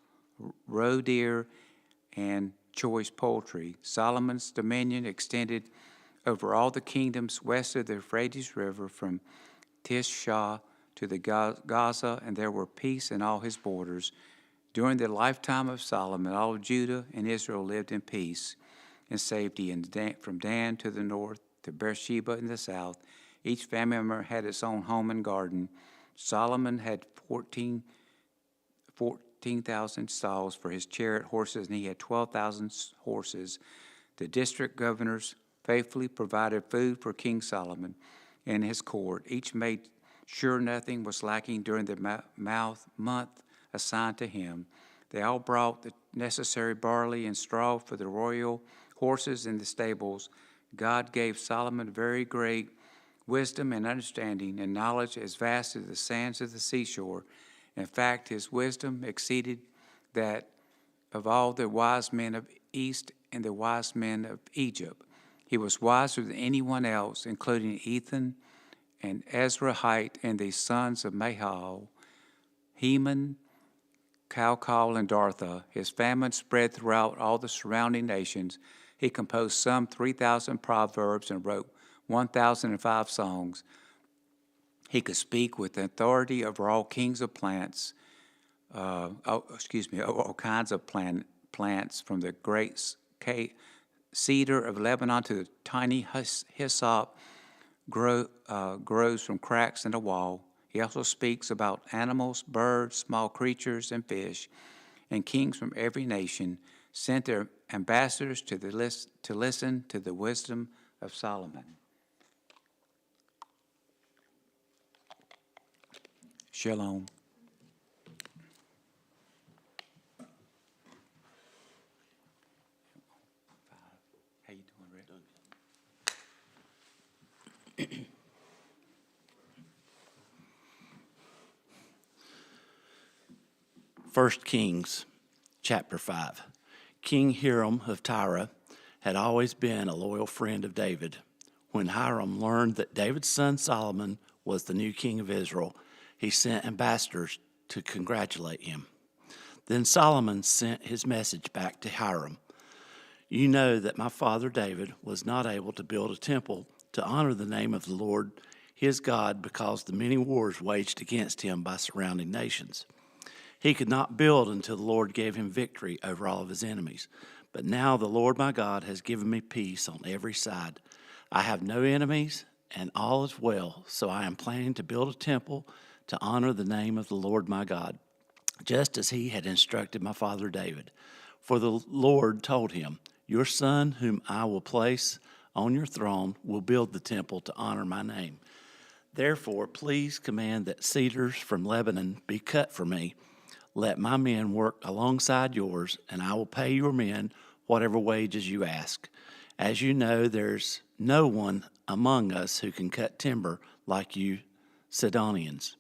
roe deer, and choice poultry. Solomon's dominion extended over all the kingdoms west of the Euphrates River from Tishah to the Gaza, and there were peace in all his borders. During the lifetime of Solomon, all of Judah and Israel lived in peace and safety, and from Dan to the north to Beersheba in the south. Each family member had its own home and garden. Solomon had 14,000 stalls for his chariot horses, and he had 12,000 horses. The district governors faithfully provided food for King Solomon and his court. Each made sure nothing was lacking during the month assigned to him. They all brought the necessary barley and straw for the royal horses in the stables. God gave Solomon very great wisdom and understanding and knowledge as vast as the sands of the seashore. In fact, his wisdom exceeded that of all the wise men of East and the wise men of Egypt. He was wiser than anyone else, including Ethan and Ezrahite and the sons of Mahal, Heman, Calcol, and Dartha. His fame spread throughout all the surrounding nations. He composed some 3,000 proverbs and wrote 1,005 songs. He could speak with authority over all kinds of plants, all kinds of plants, from the great cedar of Lebanon to the tiny hyssop grows from cracks in the wall. He also speaks about animals, birds, small creatures, and fish. And kings from every nation sent their ambassadors to listen to the wisdom of Solomon. Shalom. How you doing, Rick? 1 Kings chapter 5. King Hiram of Tyre had always been a loyal friend of David. When Hiram learned that David's son Solomon was the new king of Israel, he sent ambassadors to congratulate him. Then Solomon sent his message back to Hiram. You know that my father David was not able to build a temple to honor the name of the Lord his God because the many wars waged against him by surrounding nations. He could not build until the Lord gave him victory over all of his enemies. But now the Lord my God has given me peace on every side. I have no enemies, and all is well, so I am planning to build a temple to honor the name of the Lord my God, just as he had instructed my father David. For the Lord told him, your son, whom I will place on your throne, will build the temple to honor my name. Therefore, please command that cedars from Lebanon be cut for me. Let my men work alongside yours, and I will pay your men whatever wages you ask. As you know, there's no one among us who can cut timber like you Sidonians.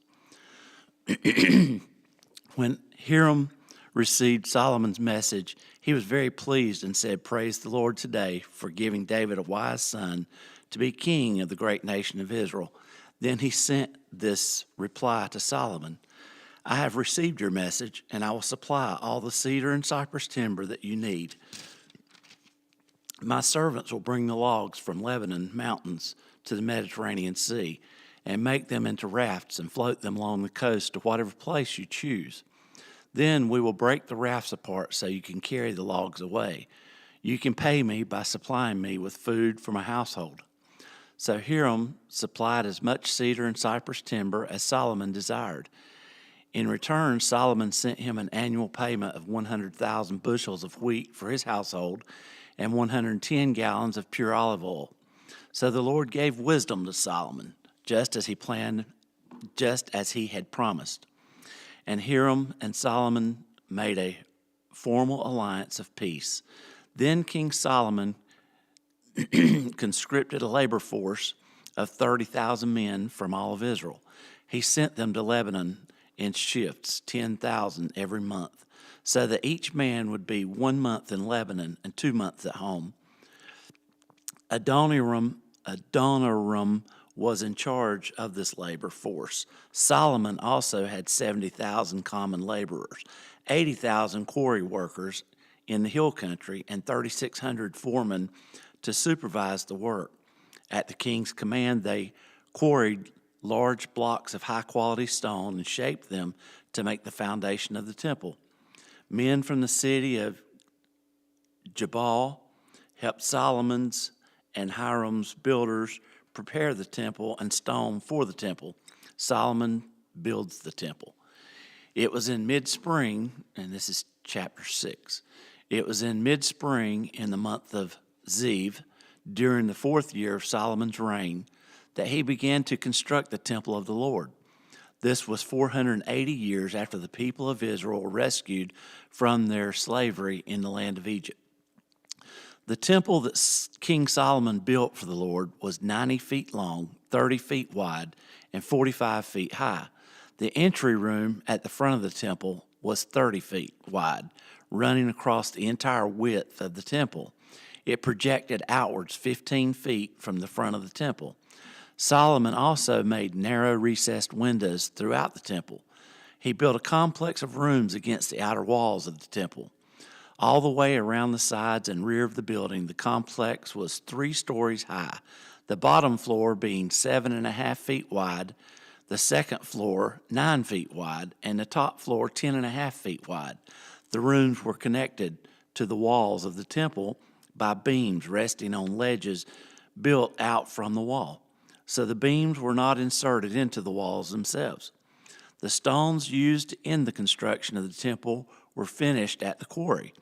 When Hiram received Solomon's message, he was very pleased and said, praise the Lord today for giving David a wise son to be king of the great nation of Israel. Then he sent this reply to Solomon. I have received your message, and I will supply all the cedar and cypress timber that you need. My servants will bring the logs from Lebanon mountains to the Mediterranean Sea and make them into rafts and float them along the coast to whatever place you choose. Then we will break the rafts apart so you can carry the logs away. You can pay me by supplying me with food for my household. So Hiram supplied as much cedar and cypress timber as Solomon desired. In return, Solomon sent him an annual payment of 100,000 bushels of wheat for his household and 110 gallons of pure olive oil. So the Lord gave wisdom to Solomon, just as he planned, just as he had promised. And Hiram and Solomon made a formal alliance of peace. Then King Solomon conscripted a labor force of 30,000 men from all of Israel. He sent them to Lebanon in shifts, 10,000 every month, so that each man would be 1 month in Lebanon and 2 months at home. Adoniram was in charge of this labor force. Solomon also had 70,000 common laborers, 80,000 quarry workers in the hill country, and 3,600 foremen to supervise the work. At the king's command, they quarried large blocks of high-quality stone and shaped them to make the foundation of the temple. Men from the city of Jabal helped Solomon's and Hiram's builders prepare the temple and stone for the temple. Solomon builds the temple. It was in mid-spring, and this is chapter 6. It was in mid-spring in the month of Ziv, during the 4th year of Solomon's reign, that he began to construct the temple of the Lord. This was 480 years after the people of Israel were rescued from their slavery in the land of Egypt. The temple that King Solomon built for the Lord was 90 feet long, 30 feet wide, and 45 feet high. The entry room at the front of the temple was 30 feet wide, running across the entire width of the temple. It projected outwards 15 feet from the front of the temple. Solomon also made narrow recessed windows throughout the temple. He built a complex of rooms against the outer walls of the temple. All the way around the sides and rear of the building, the complex was 3 stories high, the bottom floor being 7.5 feet wide, the second floor 9 feet wide, and the top floor 10.5 feet wide. The rooms were connected to the walls of the temple by beams resting on ledges built out from the wall. So the beams were not inserted into the walls themselves. The stones used in the construction of the temple were finished at the quarry.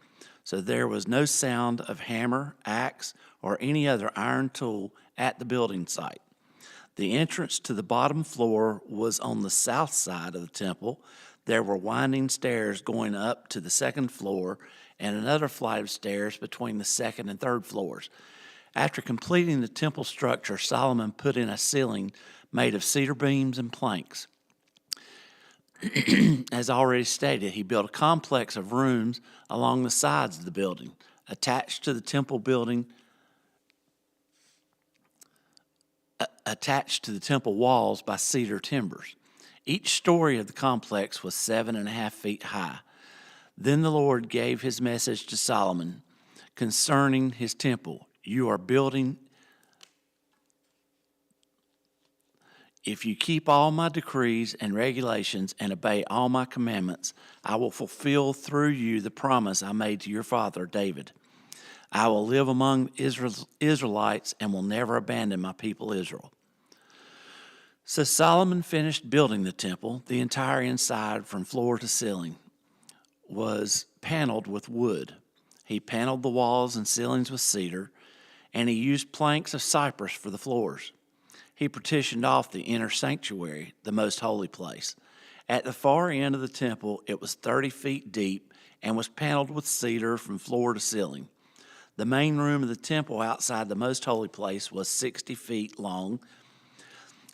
So there was no sound of hammer, axe, or any other iron tool at the building site. The entrance to the bottom floor was on the south side of the temple. There were winding stairs going up to the second floor and another flight of stairs between the second and third floors. After completing the temple structure, Solomon put in a ceiling made of cedar beams and planks. As already stated, he built a complex of rooms along the sides of the building, attached to the temple walls by cedar timbers. Each story of the complex was 7.5 feet high. Then the Lord gave his message to Solomon concerning his temple. You are building. If you keep all my decrees and regulations and obey all my commandments, I will fulfill through you the promise I made to your father David. I will live among Israelites and will never abandon my people Israel. So Solomon finished building the temple. The entire inside, from floor to ceiling, was paneled with wood. He paneled the walls and ceilings with cedar, and he used planks of cypress for the floors. He partitioned off the inner sanctuary, the most holy place. At the far end of the temple, it was 30 feet deep and was paneled with cedar from floor to ceiling. The main room of the temple outside the most holy place was 60 feet long.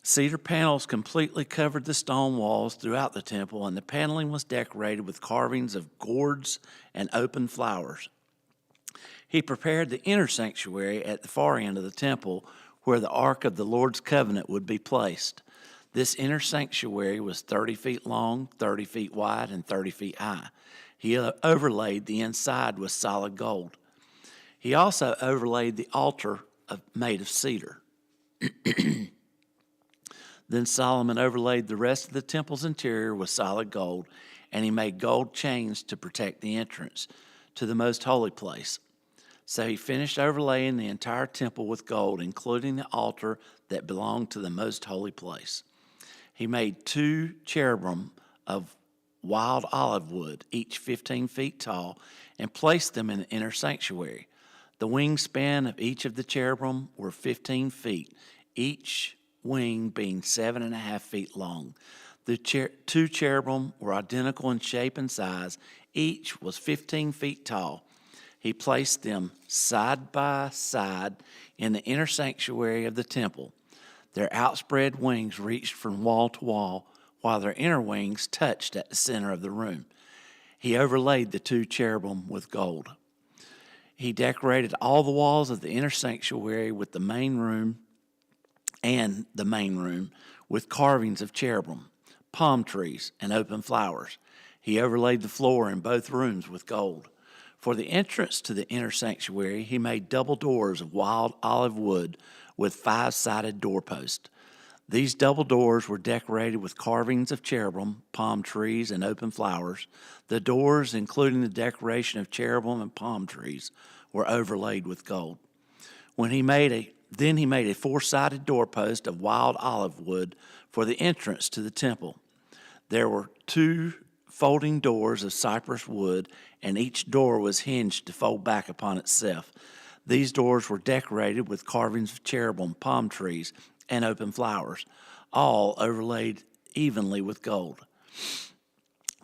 Cedar panels completely covered the stone walls throughout the temple, and the paneling was decorated with carvings of gourds and open flowers. He prepared the inner sanctuary at the far end of the temple, where the Ark of the Lord's covenant would be placed. This inner sanctuary was 30 feet long, 30 feet wide, and 30 feet high. He overlaid the inside with solid gold. He also overlaid the altar made of cedar. Then Solomon overlaid the rest of the temple's interior with solid gold, and he made gold chains to protect the entrance to the most holy place. So he finished overlaying the entire temple with gold, including the altar that belonged to the most holy place. He made 2 cherubim of wild olive wood, each 15 feet tall, and placed them in the inner sanctuary. The wingspan of each of the cherubim were 15 feet, each wing being 7.5 feet long. The 2 cherubim were identical in shape and size. Each was 15 feet tall. He placed them side by side in the inner sanctuary of the temple. Their outspread wings reached from wall to wall, while their inner wings touched at the center of the room. He overlaid the 2 cherubim with gold. He decorated all the walls of the inner sanctuary with the main room with carvings of cherubim, palm trees, and open flowers. He overlaid the floor in both rooms with gold. For the entrance to the inner sanctuary, he made double doors of wild olive wood with 5-sided doorposts. These double doors were decorated with carvings of cherubim, palm trees, and open flowers. The doors, including the decoration of cherubim and palm trees, were overlaid with gold. Then he made a 4-sided doorpost of wild olive wood for the entrance to the temple. There were 2 folding doors of cypress wood, and each door was hinged to fold back upon itself. These doors were decorated with carvings of cherubim, palm trees, and open flowers, all overlaid evenly with gold.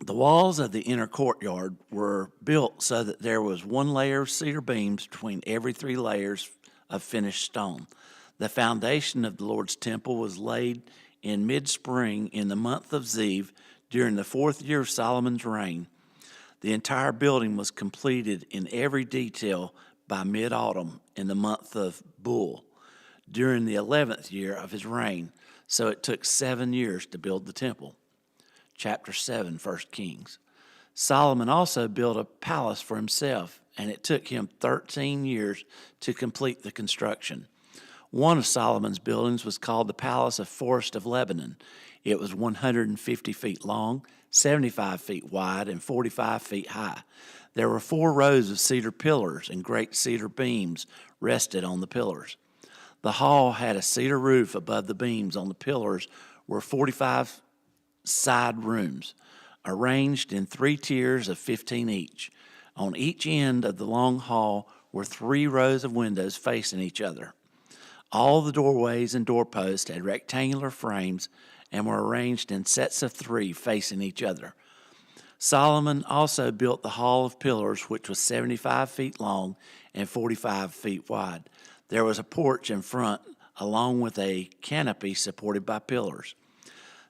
The walls of the inner courtyard were built so that there was 1 layer of cedar beams between every 3 layers of finished stone. The foundation of the Lord's temple was laid in mid-spring in the month of Ziv during the 4th year of Solomon's reign. The entire building was completed in every detail by mid-autumn in the month of Bul during the 11th year of his reign, so it took 7 years to build the temple. Chapter 7, 1 Kings. Solomon also built a palace for himself, and it took him 13 years to complete the construction. One of Solomon's buildings was called the Palace of Forest of Lebanon. It was 150 feet long, 75 feet wide, and 45 feet high. There were 4 rows of cedar pillars, and great cedar beams rested on the pillars. The hall had a cedar roof above the beams. On the pillars were 45 side rooms, arranged in 3 tiers of 15 each. On each end of the long hall were 3 rows of windows facing each other. All the doorways and doorposts had rectangular frames and were arranged in sets of 3 facing each other. Solomon also built the Hall of Pillars, which was 75 feet long and 45 feet wide. There was a porch in front, along with a canopy supported by pillars.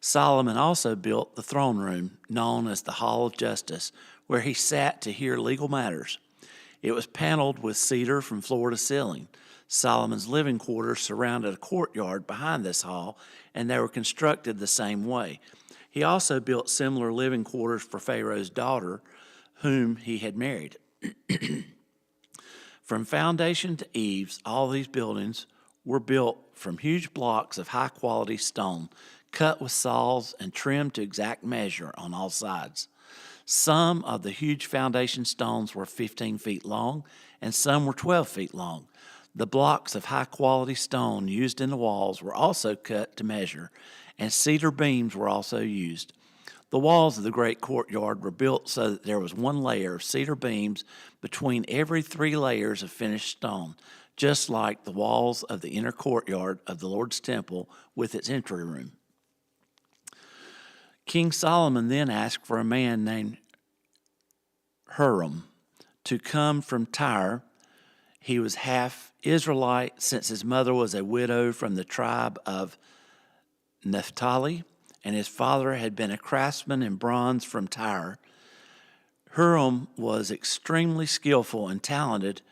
Solomon also built the throne room, known as the Hall of Justice, where he sat to hear legal matters. It was paneled with cedar from floor to ceiling. Solomon's living quarters surrounded a courtyard behind this hall, and they were constructed the same way. He also built similar living quarters for Pharaoh's daughter, whom he had married. From foundation to eaves, all these buildings were built from huge blocks of high-quality stone, cut with saws and trimmed to exact measure on all sides. Some of the huge foundation stones were 15 feet long, and some were 12 feet long. The blocks of high-quality stone used in the walls were also cut to measure, and cedar beams were also used. The walls of the great courtyard were built so that there was one layer of cedar beams between every 3 layers of finished stone, just like the walls of the inner courtyard of the Lord's temple with its entry room. King Solomon then asked for a man named Huram to come from Tyre. He was half Israelite, since his mother was a widow from the tribe of Naphtali, and his father had been a craftsman in bronze from Tyre. Huram was extremely skillful and talented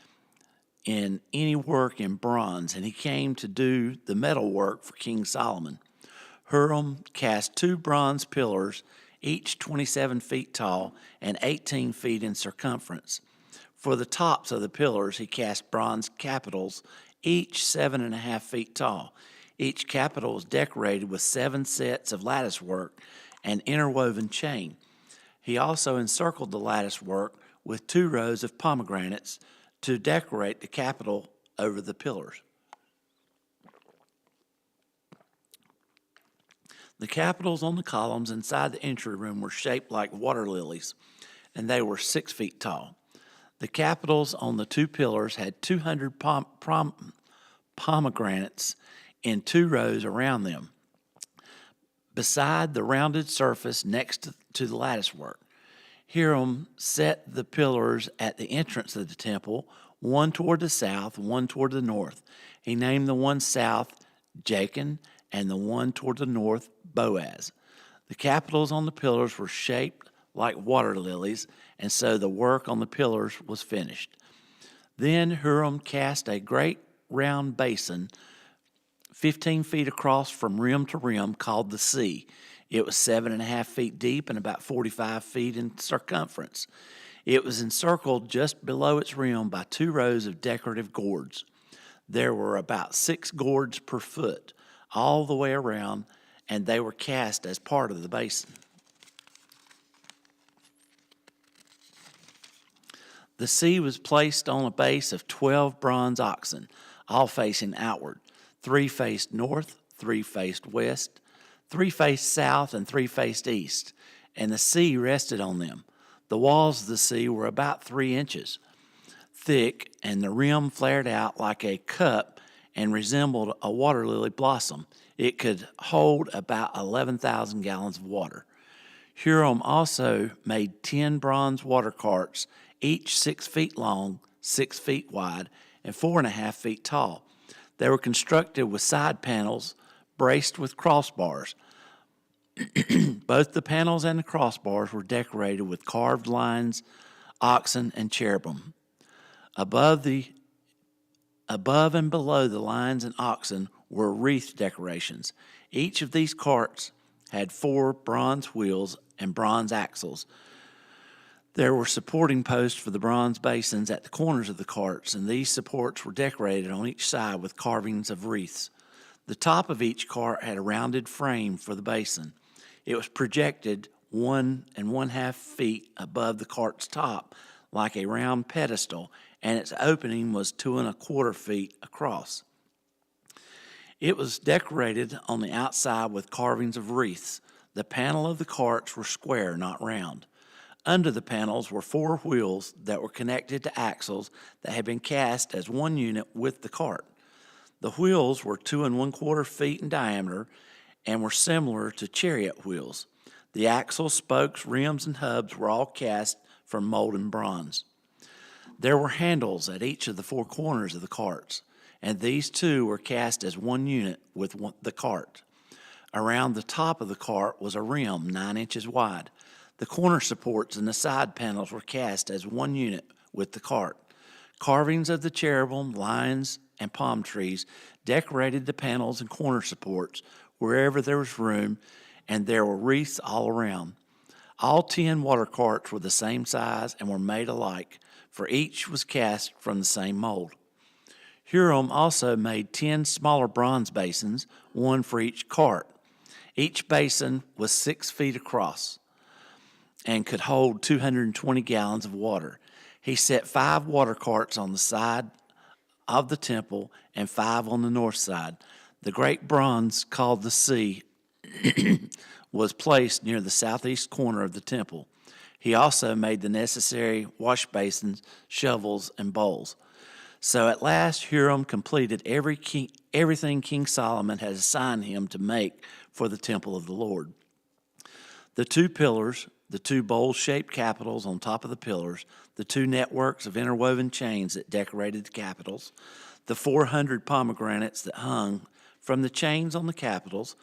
in any work in bronze, and he came to do the metal work for King Solomon. Huram cast 2 bronze pillars, each 27 feet tall and 18 feet in circumference. For the tops of the pillars, he cast bronze capitals, each 7.5 feet tall. Each capital was decorated with 7 sets of lattice work and interwoven chain. He also encircled the lattice work with 2 rows of pomegranates to decorate the capital over the pillars. The capitals on the columns inside the entry room were shaped like water lilies, and they were 6 feet tall. The capitals on the 2 pillars had 200 pomegranates in 2 rows around them, beside the rounded surface next to the lattice work. Huram set the pillars at the entrance of the temple, one toward the south, one toward the north. He named the one south Jachin, and the one toward the north Boaz. The capitals on the pillars were shaped like water lilies, and so the work on the pillars was finished. Then Huram cast a great round basin 15 feet across from rim to rim, called the sea. It was 7.5 feet deep and about 45 feet in circumference. It was encircled just below its rim by 2 rows of decorative gourds. There were about 6 gourds per foot all the way around, and they were cast as part of the basin. The sea was placed on a base of 12 bronze oxen, all facing outward. 3 faced north, 3 faced west, 3 faced south, and 3 faced east, and the sea rested on them. The walls of the sea were about 3 inches thick, and the rim flared out like a cup and resembled a water lily blossom. It could hold about 11,000 gallons of water. Huram also made 10 bronze water carts, each 6 feet long, 6 feet wide, and 4.5 feet tall. They were constructed with side panels braced with crossbars. Both the panels and the crossbars were decorated with carved lions, oxen, and cherubim. Above and below the lions and oxen were wreath decorations. Each of these carts had 4 bronze wheels and bronze axles. There were supporting posts for the bronze basins at the corners of the carts, and these supports were decorated on each side with carvings of wreaths. The top of each cart had a rounded frame for the basin. It was projected 1.5 feet above the cart's top, like a round pedestal, and its opening was 2.25 feet across. It was decorated on the outside with carvings of wreaths. The panel of the carts were square, not round. Under the panels were 4 wheels that were connected to axles that had been cast as one unit with the cart. The wheels were 2.25 feet in diameter and were similar to chariot wheels. The axles, spokes, rims, and hubs were all cast from molten bronze. There were handles at each of the 4 corners of the carts, and these too were cast as one unit with the cart. Around the top of the cart was a rim 9 inches wide. The corner supports and the side panels were cast as one unit with the cart. Carvings of the cherubim, lions, and palm trees decorated the panels and corner supports wherever there was room, and there were wreaths all around. All 10 water carts were the same size and were made alike, for each was cast from the same mold. Huram also made 10 smaller bronze basins, one for each cart. Each basin was 6 feet across and could hold 220 gallons of water. He set 5 water carts on the side of the temple and 5 on the north side. The great bronze called the sea was placed near the southeast corner of the temple. He also made the necessary wash basins, shovels, and bowls. So at last Huram completed everything King Solomon had assigned him to make for the temple of the Lord. The 2 pillars, the 2 bowl-shaped capitals on top of the pillars, the 2 networks of interwoven chains that decorated the capitals, the 400 pomegranates that hung from the chains on the capitals,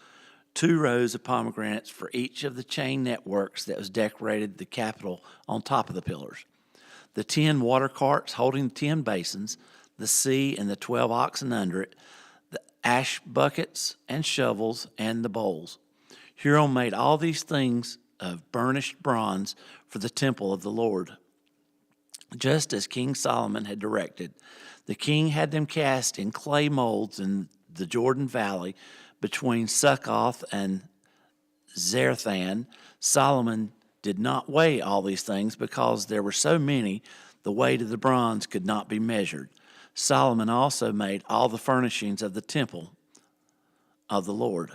2 rows of pomegranates for each of the chain networks that was decorated the capital on top of the pillars, the 10 water carts holding the 10 basins, the sea and the 12 oxen under it, the ash buckets and shovels, and the bowls. Huram made all these things of burnished bronze for the temple of the Lord, just as King Solomon had directed. The king had them cast in clay molds in the Jordan Valley between Succoth and Zarethan. Solomon did not weigh all these things because there were so many, the weight of the bronze could not be measured. Solomon also made all the furnishings of the temple of the Lord: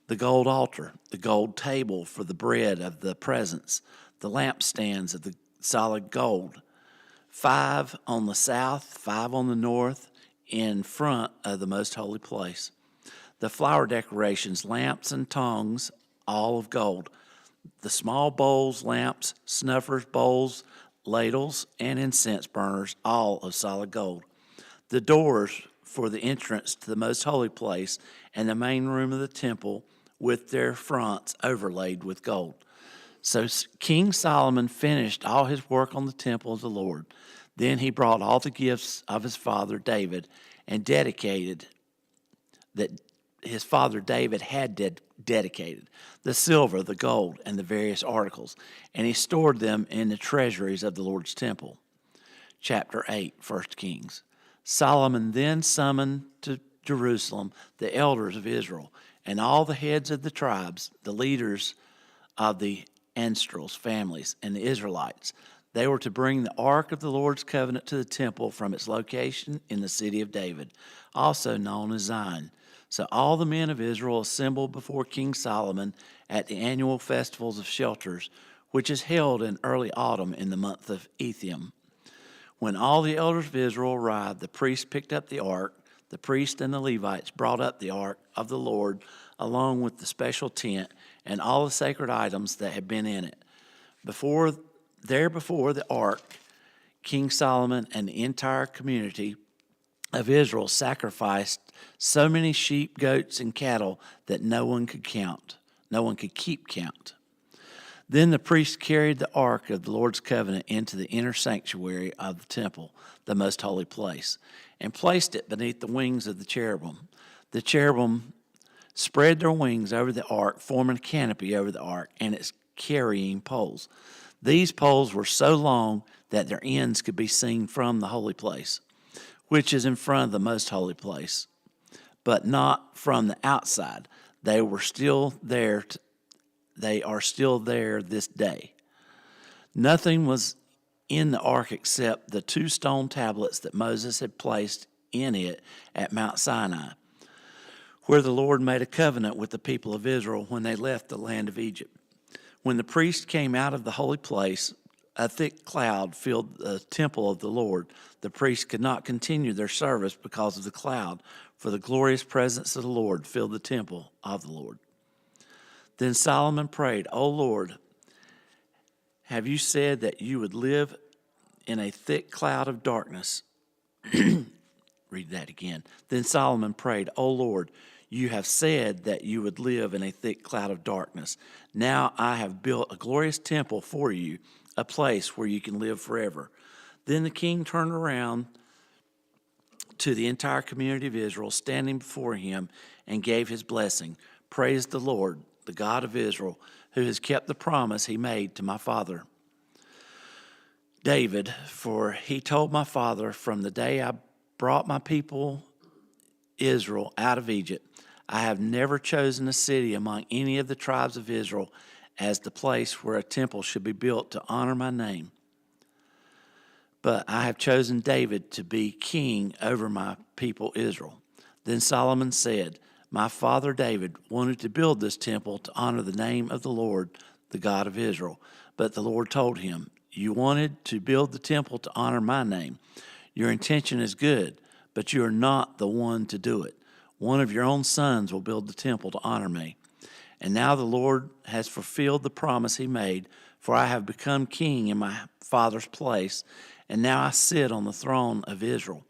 the gold altar, the gold table for the bread of the presence, the lampstands of the solid gold, 5 on the south, 5 on the north, in front of the most holy place. The flower decorations, lamps and tongs, all of gold. The small bowls, lamps, snuffers, bowls, ladles, and incense burners, all of solid gold. The doors for the entrance to the most holy place and the main room of the temple with their fronts overlaid with gold. So King Solomon finished all his work on the temple of the Lord. Then he brought all the gifts of his father David and dedicated that his father David had dedicated, the silver, the gold, and the various articles, and he stored them in the treasuries of the Lord's temple. Chapter 8, 1 Kings. Solomon then summoned to Jerusalem the elders of Israel and all the heads of the tribes, the leaders of the Anstrels families, and the Israelites. They were to bring the ark of the Lord's covenant to the temple from its location in the city of David, also known as Zion. So all the men of Israel assembled before King Solomon at the annual festivals of shelters, which is held in early autumn in the month of Ethiam. When all the elders of Israel arrived, the priests picked up the ark. The priests and the Levites brought up the ark of the Lord, along with the special tent and all the sacred items that had been in it. Before the ark, King Solomon and the entire community of Israel sacrificed so many sheep, goats, and cattle that no one could keep count. Then the priests carried the ark of the Lord's covenant into the inner sanctuary of the temple, the most holy place, and placed it beneath the wings of the cherubim. The cherubim spread their wings over the ark, forming a canopy over the ark and its carrying poles. These poles were so long that their ends could be seen from the holy place, which is in front of the most holy place, but not from the outside. They are still there this day. Nothing was in the ark except the 2 stone tablets that Moses had placed in it at Mount Sinai, where the Lord made a covenant with the people of Israel when they left the land of Egypt. When the priest came out of the holy place, a thick cloud filled the temple of the Lord. The priests could not continue their service because of the cloud, for the glorious presence of the Lord filled the temple of the Lord. Then Solomon prayed, "O Lord, have you said that you would live in a thick cloud of darkness?" Read that again. Then Solomon prayed, "O Lord, You have said that you would live in a thick cloud of darkness. Now I have built a glorious temple for you, a place where you can live forever." Then the king turned around to the entire community of Israel standing before him and gave his blessing. "Praise the Lord, the God of Israel, who has kept the promise he made to my father David, for he told my father, from the day I brought my people Israel out of Egypt, I have never chosen a city among any of the tribes of Israel as the place where a temple should be built to honor my name. But I have chosen David to be king over my people Israel." Then Solomon said, "My father David wanted to build this temple to honor the name of the Lord, the God of Israel. But the Lord told him, 'You wanted to build the temple to honor my name. Your intention is good, but you are not the one to do it. One of your own sons will build the temple to honor me.' And now the Lord has fulfilled the promise he made, for I have become king in my father's place, and now I sit on the throne of Israel,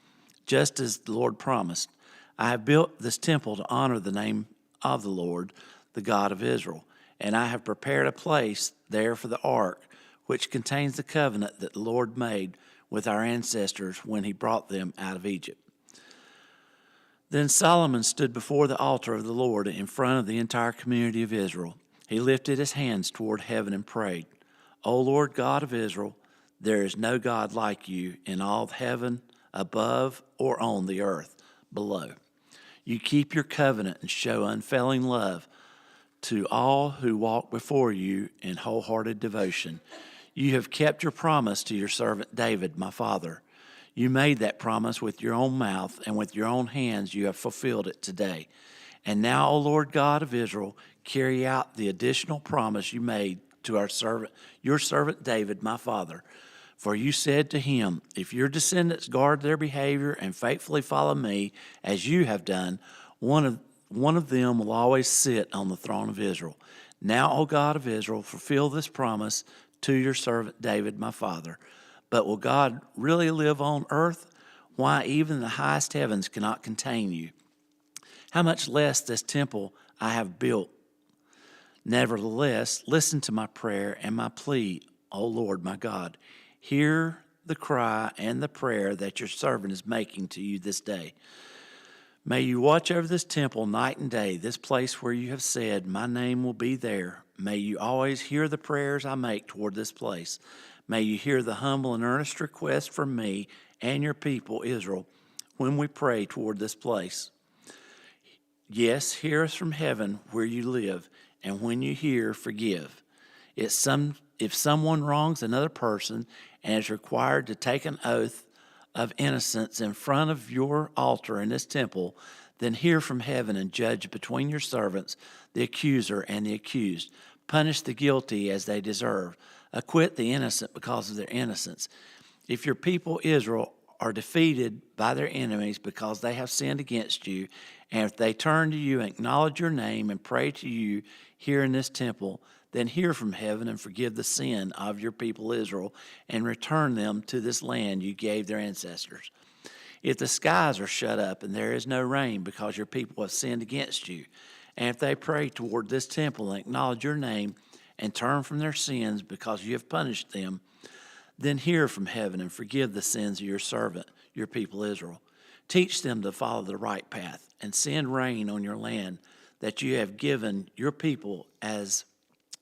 just as the Lord promised. I have built this temple to honor the name of the Lord, the God of Israel, and I have prepared a place there for the ark, which contains the covenant that the Lord made with our ancestors when he brought them out of Egypt." Then Solomon stood before the altar of the Lord in front of the entire community of Israel. He lifted his hands toward heaven and prayed, "O Lord God of Israel, there is no God like you in all of heaven above or on the earth below. You keep your covenant and show unfailing love to all who walk before you in wholehearted devotion. You have kept your promise to your servant David, my father. You made that promise with your own mouth, and with your own hands you have fulfilled it today. And now, O Lord God of Israel, carry out the additional promise you made to your servant David, my father. For you said to him, 'If your descendants guard their behavior and faithfully follow me, as you have done, one of them will always sit on the throne of Israel.' Now, O God of Israel, fulfill this promise to your servant David, my father. But will God really live on earth? Why, even the highest heavens cannot contain you. How much less this temple I have built? Nevertheless, listen to my prayer and my plea, O Lord my God. Hear the cry and the prayer that your servant is making to you this day. May you watch over this temple night and day, this place where you have said, my name will be there. May you always hear the prayers I make toward this place. May you hear the humble and earnest request from me and your people, Israel, when we pray toward this place. Yes, hear us from heaven where you live, and when you hear, forgive. If someone wrongs another person and is required to take an oath of innocence in front of your altar in this temple, then hear from heaven and judge between your servants, the accuser and the accused. Punish the guilty as they deserve. Acquit the innocent because of their innocence. If your people Israel are defeated by their enemies because they have sinned against you, and if they turn to you and acknowledge your name and pray to you here in this temple, then hear from heaven and forgive the sin of your people Israel and return them to this land you gave their ancestors. If the skies are shut up and there is no rain because your people have sinned against you, and if they pray toward this temple and acknowledge your name and turn from their sins because you have punished them, then hear from heaven and forgive the sins of your servant, your people Israel. Teach them to follow the right path and send rain on your land that you have given your people as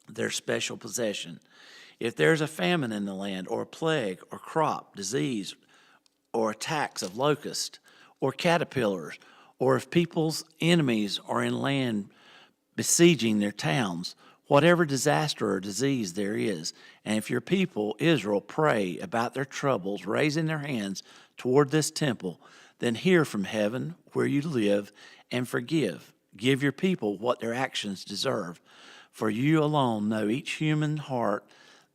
their special possession. If there's a famine in the land, or a plague, or crop, disease, or attacks of locusts, or caterpillars, or if people's enemies are in land besieging their towns, whatever disaster or disease there is, and if your people Israel pray about their troubles, raising their hands toward this temple, then hear from heaven where you live and forgive. Give your people what their actions deserve. For you alone know each human heart.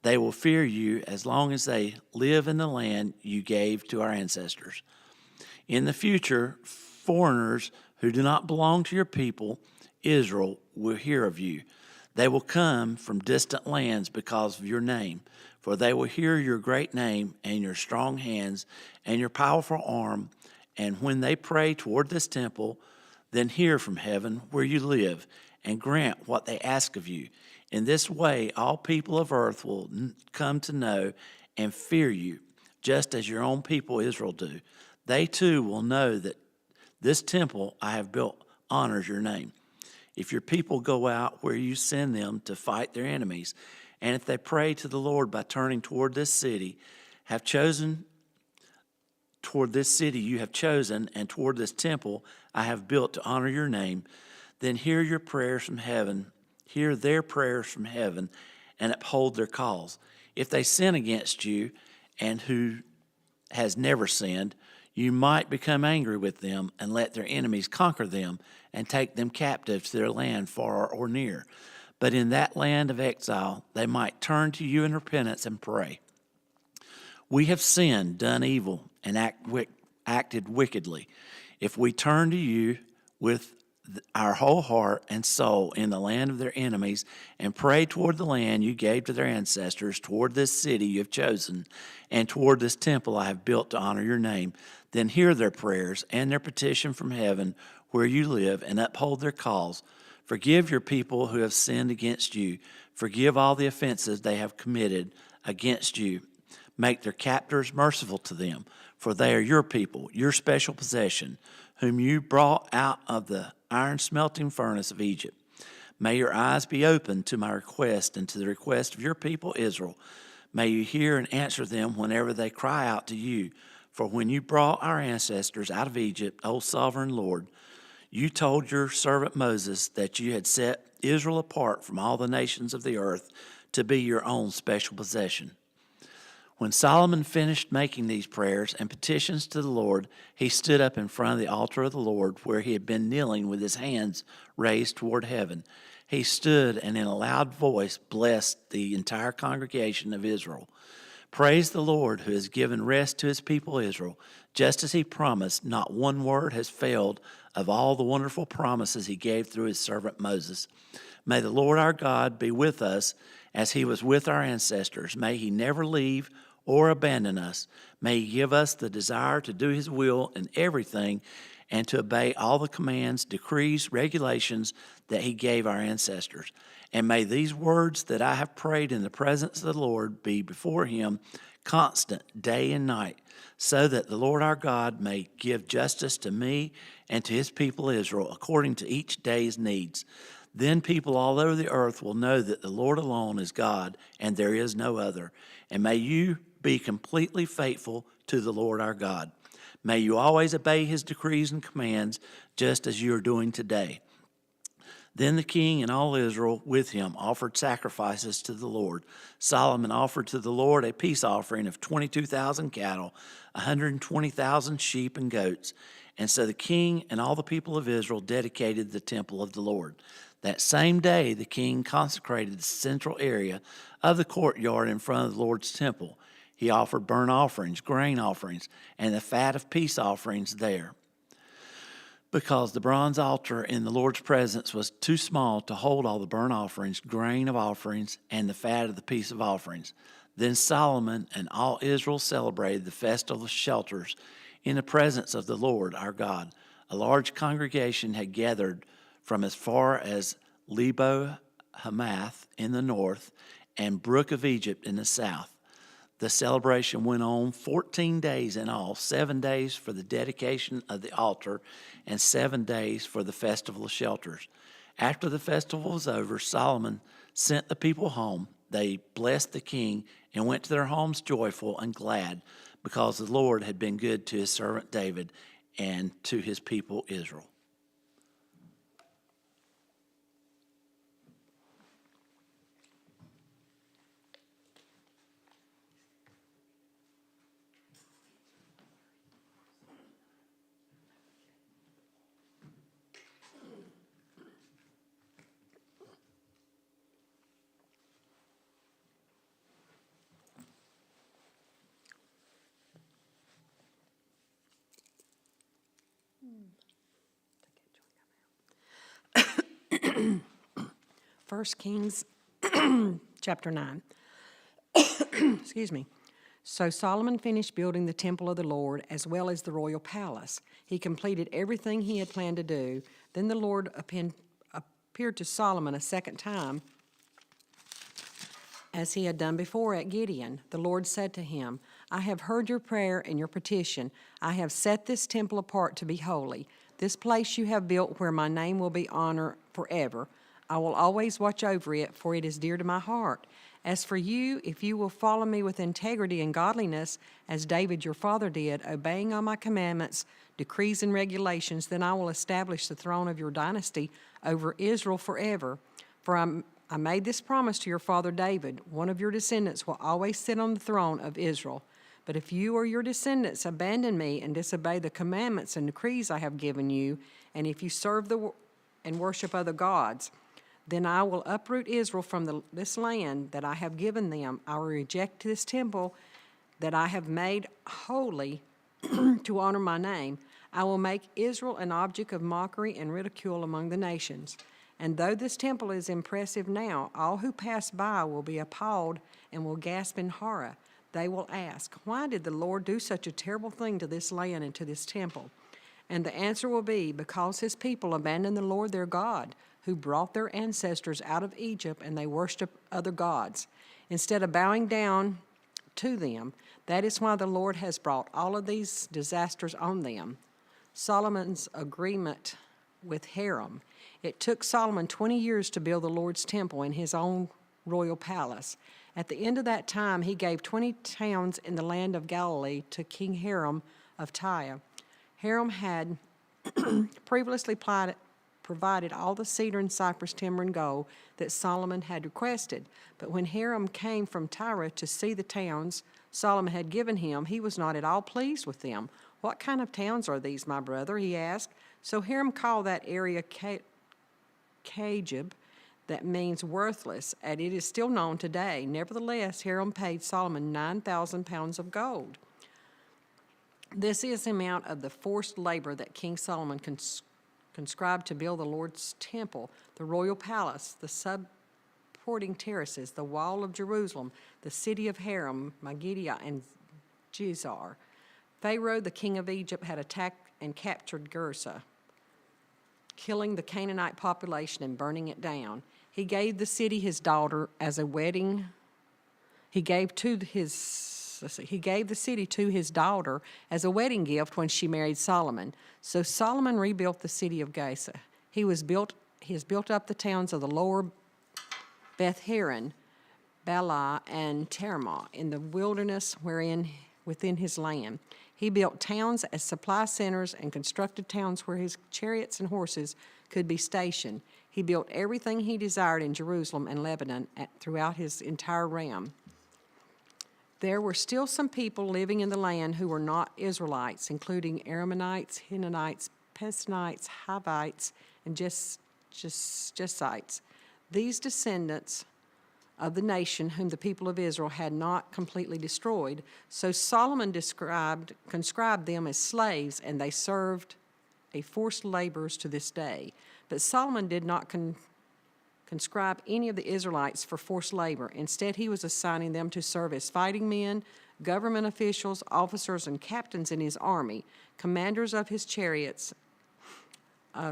They will fear you as long as they live in the land you gave to our ancestors. In the future, foreigners who do not belong to your people, Israel, will hear of you. They will come from distant lands because of your name, for they will hear your great name and your strong hands and your powerful arm. And when they pray toward this temple, Then hear from heaven where you live, and grant what they ask of you. In this way, all people of earth will come to know and fear you, just as your own people Israel do. They too will know that this temple I have built honors your name. If your people go out where you send them to fight their enemies, and if they pray to the Lord by turning toward this city, toward this city you have chosen, and toward this temple I have built to honor your name, then hear their prayers from heaven, and uphold their cause. If they sin against you, and who has never sinned, you might become angry with them and let their enemies conquer them and take them captive to their land far or near. But in that land of exile, they might turn to you in repentance and pray. We have sinned, done evil, and acted wickedly. If we turn to you with our whole heart and soul in the land of their enemies and pray toward the land you gave to their ancestors, toward this city you have chosen, and toward this temple I have built to honor your name, then hear their prayers and their petition from heaven where you live and uphold their cause. Forgive your people who have sinned against you. Forgive all the offenses they have committed against you. Make their captors merciful to them, for they are your people, your special possession, whom you brought out of the iron smelting furnace of Egypt. May your eyes be open to my request and to the request of your people Israel. May you hear and answer them whenever they cry out to you. For when you brought our ancestors out of Egypt, O sovereign Lord, you told your servant Moses that you had set Israel apart from all the nations of the earth to be your own special possession. When Solomon finished making these prayers and petitions to the Lord, he stood up in front of the altar of the Lord where he had been kneeling with his hands raised toward heaven. He stood and in a loud voice blessed the entire congregation of Israel. Praise the Lord who has given rest to his people Israel. Just as he promised, not one word has failed of all the wonderful promises he gave through his servant Moses. May the Lord our God be with us as he was with our ancestors. May he never leave or abandon us. May he give us the desire to do his will in everything and to obey all the commands, decrees, regulations that he gave our ancestors. And may these words that I have prayed in the presence of the Lord be before him constant day and night, so that the Lord our God may give justice to me and to his people Israel according to each day's needs. Then people all over the earth will know that the Lord alone is God and there is no other. And may you be completely faithful to the Lord our God. May you always obey his decrees and commands, just as you are doing today. Then the king and all Israel with him offered sacrifices to the Lord. Solomon offered to the Lord a peace offering of 22,000 cattle, 120,000 sheep and goats. And so the king and all the people of Israel dedicated the temple of the Lord. That same day, the king consecrated the central area of the courtyard in front of the Lord's temple. He offered burnt offerings, grain offerings, and the fat of peace offerings there, because the bronze altar in the Lord's presence was too small to hold all the burnt offerings, grain of offerings, and the fat of the peace of offerings. Then Solomon and all Israel celebrated the festival of shelters in the presence of the Lord our God. A large congregation had gathered from as far as Lebo Hamath in the north and Brook of Egypt in the south. The celebration went on 14 days in all, 7 days for the dedication of the altar and 7 days for the festival of shelters. After the festival was over, Solomon sent the people home. They blessed the king and went to their homes joyful and glad, because the Lord had been good to his servant David and to his people Israel. First Kings, chapter 9. Excuse me. So Solomon finished building the temple of the Lord as well as the royal palace. He completed everything he had planned to do. Then the Lord appeared to Solomon a second time, as he had done before at Gibeon. The Lord said to him, I have heard your prayer and your petition. I have set this temple apart to be holy. This place you have built where my name will be honored forever. I will always watch over it, for it is dear to my heart. As for you, if you will follow me with integrity and godliness, as David your father did, obeying all my commandments, decrees, and regulations, then I will establish the throne of your dynasty over Israel forever. For I made this promise to your father David, one of your descendants will always sit on the throne of Israel. But if you or your descendants abandon me and disobey the commandments and decrees I have given you, and if you serve and worship other gods, then I will uproot Israel from this land that I have given them. I will reject this temple that I have made holy to honor my name. I will make Israel an object of mockery and ridicule among the nations. And though this temple is impressive now, all who pass by will be appalled and will gasp in horror. They will ask, why did the Lord do such a terrible thing to this land and to this temple? And the answer will be, because his people abandoned the Lord their God, who brought their ancestors out of Egypt, and they worshiped other gods, instead of bowing down to them. That is why the Lord has brought all of these disasters on them. Solomon's agreement with Hiram. It took Solomon 20 years to build the Lord's temple in his own royal palace. At the end of that time, he gave 20 towns in the land of Galilee to King Hiram of Tyre. Hiram had previously provided all the cedar and cypress timber and gold that Solomon had requested. But when Hiram came from Tyre to see the towns Solomon had given him, he was not at all pleased with them. What kind of towns are these, my brother? He asked. So Hiram called that area Kajib, that means worthless, and it is still known today. Nevertheless, Hiram paid Solomon 9,000 pounds of gold. This is the amount of the forced labor that King Solomon conscribed to build the Lord's temple, the royal palace, the supporting terraces, the wall of Jerusalem, the city of Hiram, Megiddo, and Gezer. Pharaoh, the king of Egypt, had attacked and captured Gersa, killing the Canaanite population and burning it down. He gave the city his daughter as a wedding. He gave the city to his daughter as a wedding gift when she married Solomon. So Solomon rebuilt the city of Gaza. He has built up the towns of the lower Beth Horon, Bala, and Termah in the wilderness within his land. He built towns as supply centers and constructed towns where his chariots and horses could be stationed. He built everything he desired in Jerusalem and Lebanon throughout his entire realm. There were still some people living in the land who were not Israelites, including Arameans, Hinnites, Perizzites, Hivites, and Jebusites. These descendants of the nation whom the people of Israel had not completely destroyed. So Solomon conscribed them as slaves, and they served a forced laborers to this day. But Solomon did not conscribe any of the Israelites for forced labor. Instead, he was assigning them to serve as fighting men, government officials, officers, and captains in his army, commanders of his chariots.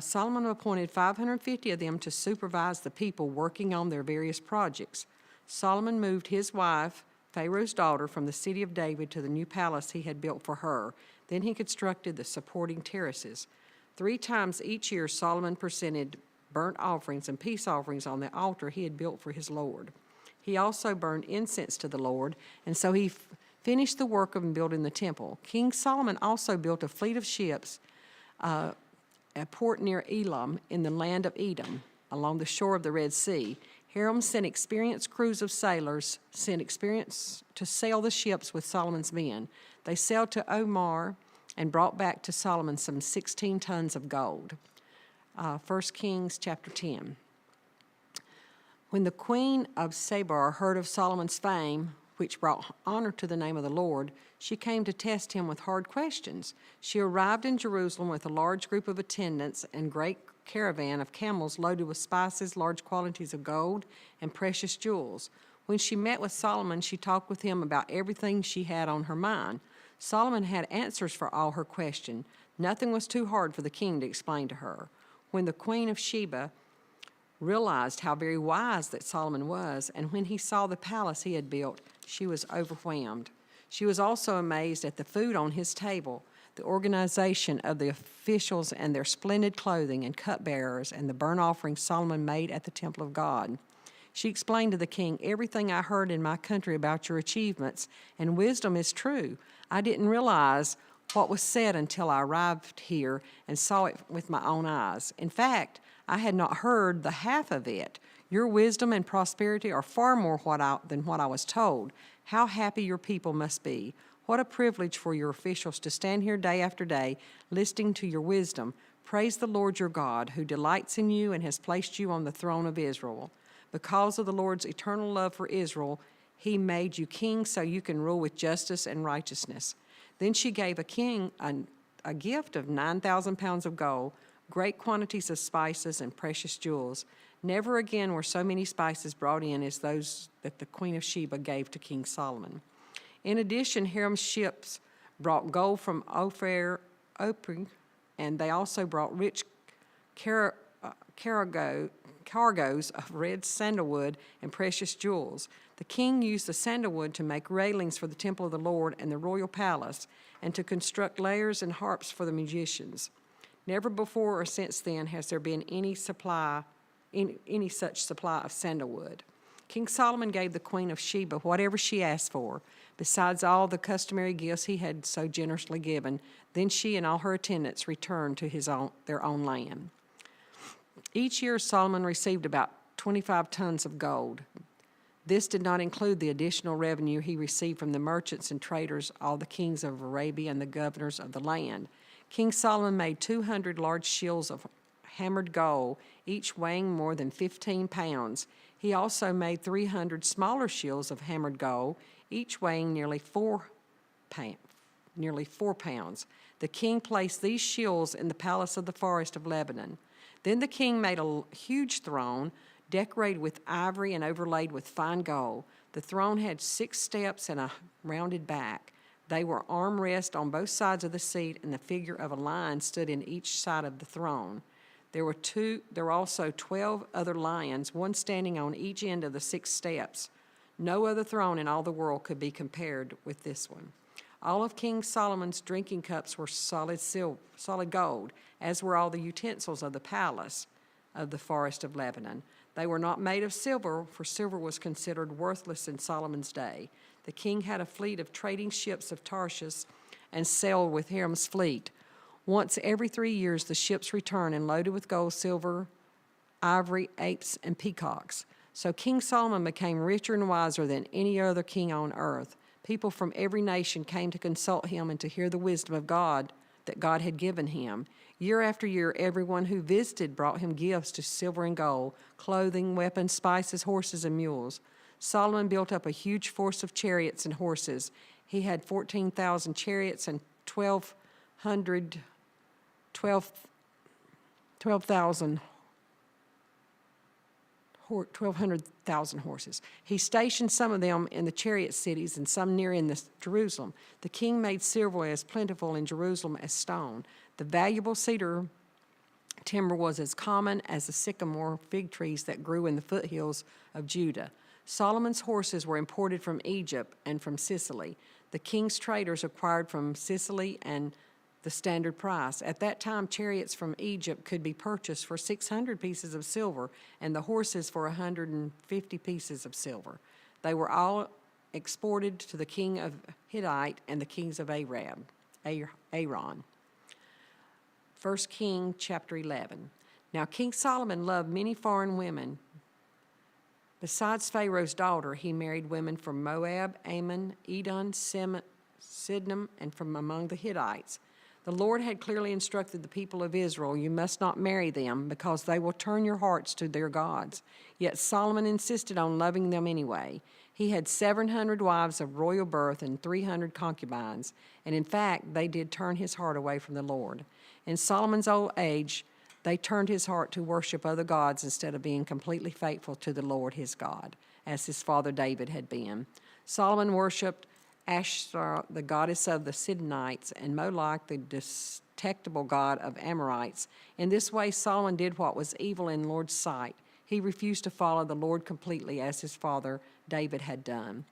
Solomon appointed 550 of them to supervise the people working on their various projects. Solomon moved his wife, Pharaoh's daughter, from the city of David to the new palace he had built for her. Then he constructed the supporting terraces. 3 times each year, Solomon presented burnt offerings and peace offerings on the altar he had built for his Lord. He also burned incense to the Lord, and so he finished the work of building the temple. King Solomon also built a fleet of ships, a port near Elam in the land of Edom, along the shore of the Red Sea. Hiram sent experienced crews of sailors, to sail the ships with Solomon's men. They sailed to Omar and brought back to Solomon some 16 tons of gold. 1 Kings chapter 10. When the queen of Sheba heard of Solomon's fame, which brought honor to the name of the Lord, she came to test him with hard questions. She arrived in Jerusalem with a large group of attendants and great caravan of camels loaded with spices, large quantities of gold, and precious jewels. When she met with Solomon, she talked with him about everything she had on her mind. Solomon had answers for all her questions. Nothing was too hard for the king to explain to her. When the queen of Sheba realized how very wise that Solomon was, and when he saw the palace he had built, she was overwhelmed. She was also amazed at the food on his table, the organization of the officials and their splendid clothing and cupbearers, and the burnt offerings Solomon made at the temple of God. She explained to the king, "Everything I heard in my country about your achievements and wisdom is true. I didn't realize what was said until I arrived here and saw it with my own eyes. In fact, I had not heard the half of it. Your wisdom and prosperity are far more than what I was told. How happy your people must be. What a privilege for your officials to stand here day after day, listening to your wisdom. Praise the Lord your God, who delights in you and has placed you on the throne of Israel. Because of the Lord's eternal love for Israel, he made you king so you can rule with justice and righteousness." Then she gave a king a gift of 9,000 pounds of gold, great quantities of spices and precious jewels. Never again were so many spices brought in as those that the queen of Sheba gave to King Solomon. In addition, Hiram's ships brought gold from Ophir, and they also brought rich cargoes of red sandalwood and precious jewels. The king used the sandalwood to make railings for the temple of the Lord and the royal palace, and to construct lyres and harps for the musicians. Never before or since then has there been any such supply of sandalwood. King Solomon gave the queen of Sheba whatever she asked for, besides all the customary gifts he had so generously given. Then she and all her attendants returned to their own land. Each year Solomon received about 25 tons of gold. This did not include the additional revenue he received from the merchants and traders, all the kings of Arabia and the governors of the land. King Solomon made 200 large shields of hammered gold, each weighing more than 15 pounds. He also made 300 smaller shields of hammered gold, each weighing nearly 4 pounds. The king placed these shields in the palace of the forest of Lebanon. Then the king made a huge throne, decorated with ivory and overlaid with fine gold. The throne had 6 steps and a rounded back. They were armrests on both sides of the seat, and the figure of a lion stood in each side of the throne. There were also 12 other lions, one standing on each end of the 6 steps. No other throne in all the world could be compared with this one. All of King Solomon's drinking cups were solid gold, as were all the utensils of the palace of the forest of Lebanon. They were not made of silver, for silver was considered worthless in Solomon's day. The king had a fleet of trading ships of Tarshish and sailed with Hiram's fleet. Once every 3 years, the ships returned and loaded with gold, silver, ivory, apes, and peacocks. So King Solomon became richer and wiser than any other king on earth. People from every nation came to consult him and to hear the wisdom of God that God had given him. Year after year, everyone who visited brought him gifts to silver and gold, clothing, weapons, spices, horses, and mules. Solomon built up a huge force of chariots and horses. He had 14,000 chariots and 12,000 horses. He stationed some of them in the chariot cities and some near in Jerusalem. The king made silver as plentiful in Jerusalem as stone. The valuable cedar timber was as common as the sycamore fig trees that grew in the foothills of Judah. Solomon's horses were imported from Egypt and from Sicily. The king's traders acquired from Sicily and the standard price. At that time, chariots from Egypt could be purchased for 600 pieces of silver and the horses for 150 pieces of silver. They were all exported to the king of Hittite and the kings of Aram. 1 King chapter 11. Now King Solomon loved many foreign women. Besides Pharaoh's daughter, he married women from Moab, Ammon, Edom, Sidon, and from among the Hittites. The Lord had clearly instructed the people of Israel, "You must not marry them, because they will turn your hearts to their gods." Yet Solomon insisted on loving them anyway. He had 700 wives of royal birth and 300 concubines, and in fact, they did turn his heart away from the Lord. In Solomon's old age, they turned his heart to worship other gods instead of being completely faithful to the Lord his God. as his father David had been. Solomon worshipped Ashtoreth, the goddess of the Sidonites, and Moloch, the detestable god of Amorites. In this way, Solomon did what was evil in the Lord's sight. He refused to follow the Lord completely as his father David had done.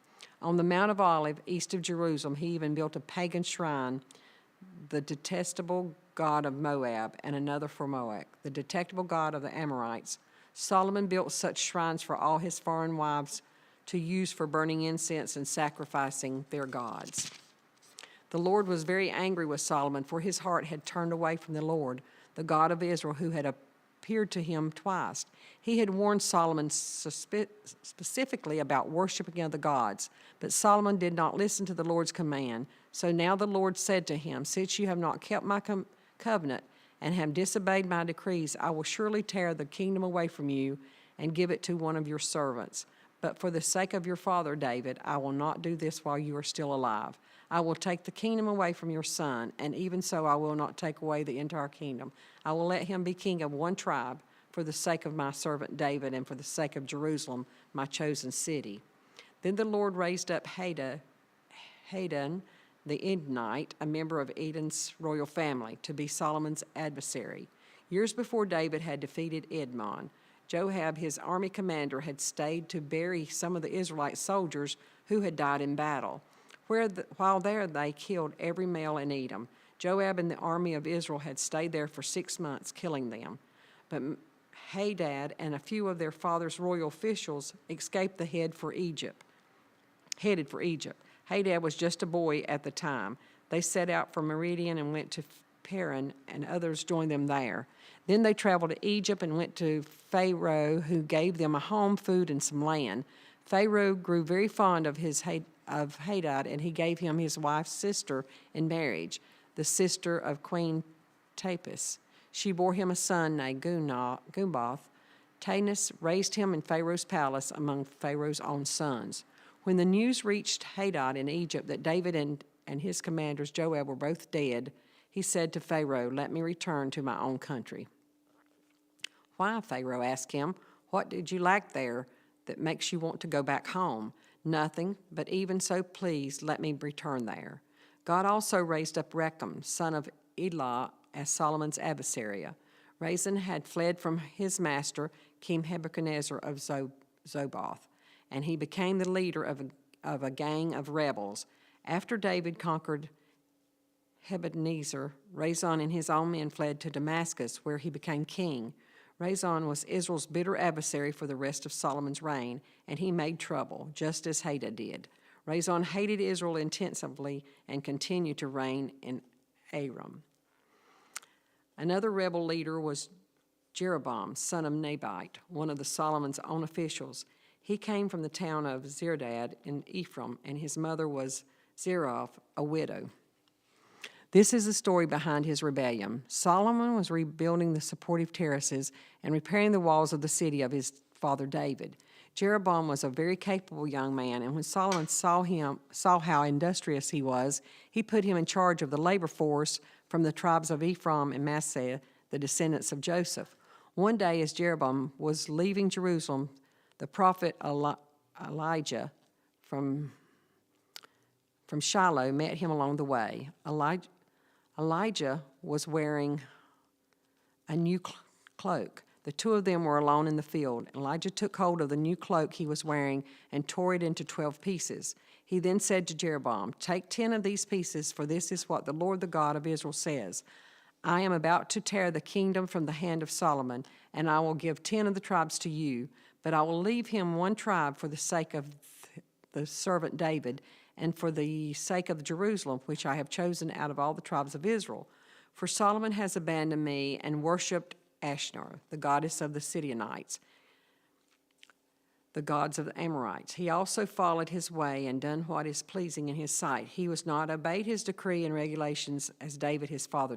On the Mount of Olives, east of Jerusalem, he even built a pagan shrine, the detestable god of Moab, and another for Moab, the detestable god of the Amorites. Solomon built such shrines for all his foreign wives to use for burning incense and sacrificing their gods. The Lord was very angry with Solomon, for his heart had turned away from the Lord, the God of Israel, who had appeared to him twice. He had warned Solomon specifically about worshiping other gods, but Solomon did not listen to the Lord's command. So now the Lord said to him, "Since you have not kept my covenant and have disobeyed my decrees, I will surely tear the kingdom away from you and give it to one of your servants. But for the sake of your father David, I will not do this while you are still alive. I will take the kingdom away from your son, and even so I will not take away the entire kingdom. I will let him be king of one tribe for the sake of my servant David and for the sake of Jerusalem, my chosen city." Then the Lord raised up Hadad the Edomite, a member of Edom's royal family, to be Solomon's adversary. Years before David had defeated Edom, Joab, his army commander, had stayed to bury some of the Israelite soldiers who had died in battle. While there, they killed every male in Edom. Joab and the army of Israel had stayed there for 6 months, killing them. But Hadad and a few of their father's royal officials escaped headed for Egypt. Hadad was just a boy at the time. They set out from Meridian and went to Paran, and others joined them there. Then they traveled to Egypt and went to Pharaoh, who gave them a home, food, and some land. Pharaoh grew very fond of Hadad, and he gave him his wife's sister in marriage, the sister of Queen Tapis. She bore him a son named Gumboth. Tanis raised him in Pharaoh's palace among Pharaoh's own sons. When the news reached Hadad in Egypt that David and his commanders Joab were both dead, he said to Pharaoh, "Let me return to my own country." "Why?" Pharaoh asked him. "What did you lack there that makes you want to go back home?" "Nothing, but even so, please let me return there." God also raised up Rechem, son of Elah, as Solomon's adversary. Rezin had fled from his master, King Nebuchadnezzar of Zoboth, and he became the leader of a gang of rebels. After David conquered Nebuchadnezzar, Rezin and his own men fled to Damascus, where he became king. Rezin was Israel's bitter adversary for the rest of Solomon's reign, and he made trouble, just as Hadad did. Rezin hated Israel intensively and continued to reign in Aram. Another rebel leader was Jeroboam, son of Nebat, one of Solomon's own officials. He came from the town of Zeredad in Ephraim, and his mother was Zeruiah, a widow. This is the story behind his rebellion. Solomon was rebuilding the supportive terraces and repairing the walls of the city of his father David. Jeroboam was a very capable young man, and when Solomon saw how industrious he was, he put him in charge of the labor force from the tribes of Ephraim and Manasseh, the descendants of Joseph. One day, as Jeroboam was leaving Jerusalem, the prophet Elijah from Shiloh met him along the way. Elijah was wearing a new cloak. The two of them were alone in the field. Elijah took hold of the new cloak he was wearing and tore it into 12 pieces. He then said to Jeroboam, "Take 10 of these pieces, for this is what the Lord, the God of Israel, says. I am about to tear the kingdom from the hand of Solomon, and I will give 10 of the tribes to you, but I will leave him one tribe for the sake of the servant David, and for the sake of Jerusalem, which I have chosen out of all the tribes of Israel. For Solomon has abandoned me and worshipped Ashtoreth, the goddess of the Sidonites, the gods of the Amorites. He also followed his way and done what is pleasing in his sight. He was not obeyed his decree and regulations as David his father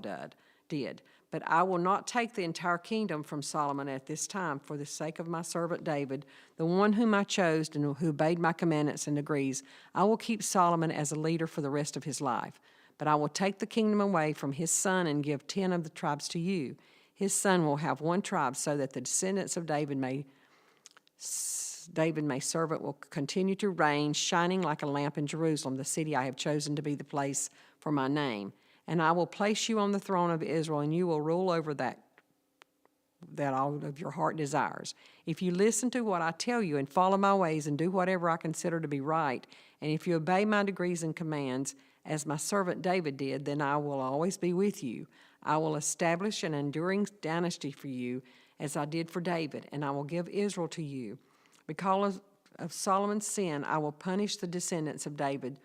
did. But I will not take the entire kingdom from Solomon at this time for the sake of my servant David, the one whom I chose and who obeyed my commandments and decrees. I will keep Solomon as a leader for the rest of his life. But I will take the kingdom away from his son and give 10 of the tribes to you. His son will have one tribe, so that the descendants of David may David, my servant, will continue to reign, shining like a lamp in Jerusalem, the city I have chosen to be the place for my name. And I will place you on the throne of Israel, and you will rule over that all of your heart desires. If you listen to what I tell you and follow my ways and do whatever I consider to be right, and if you obey my decrees and commands, as my servant David did, then I will always be with you. I will establish an enduring dynasty for you, as I did for David, and I will give Israel to you. Because of Solomon's sin, I will punish the descendants of David,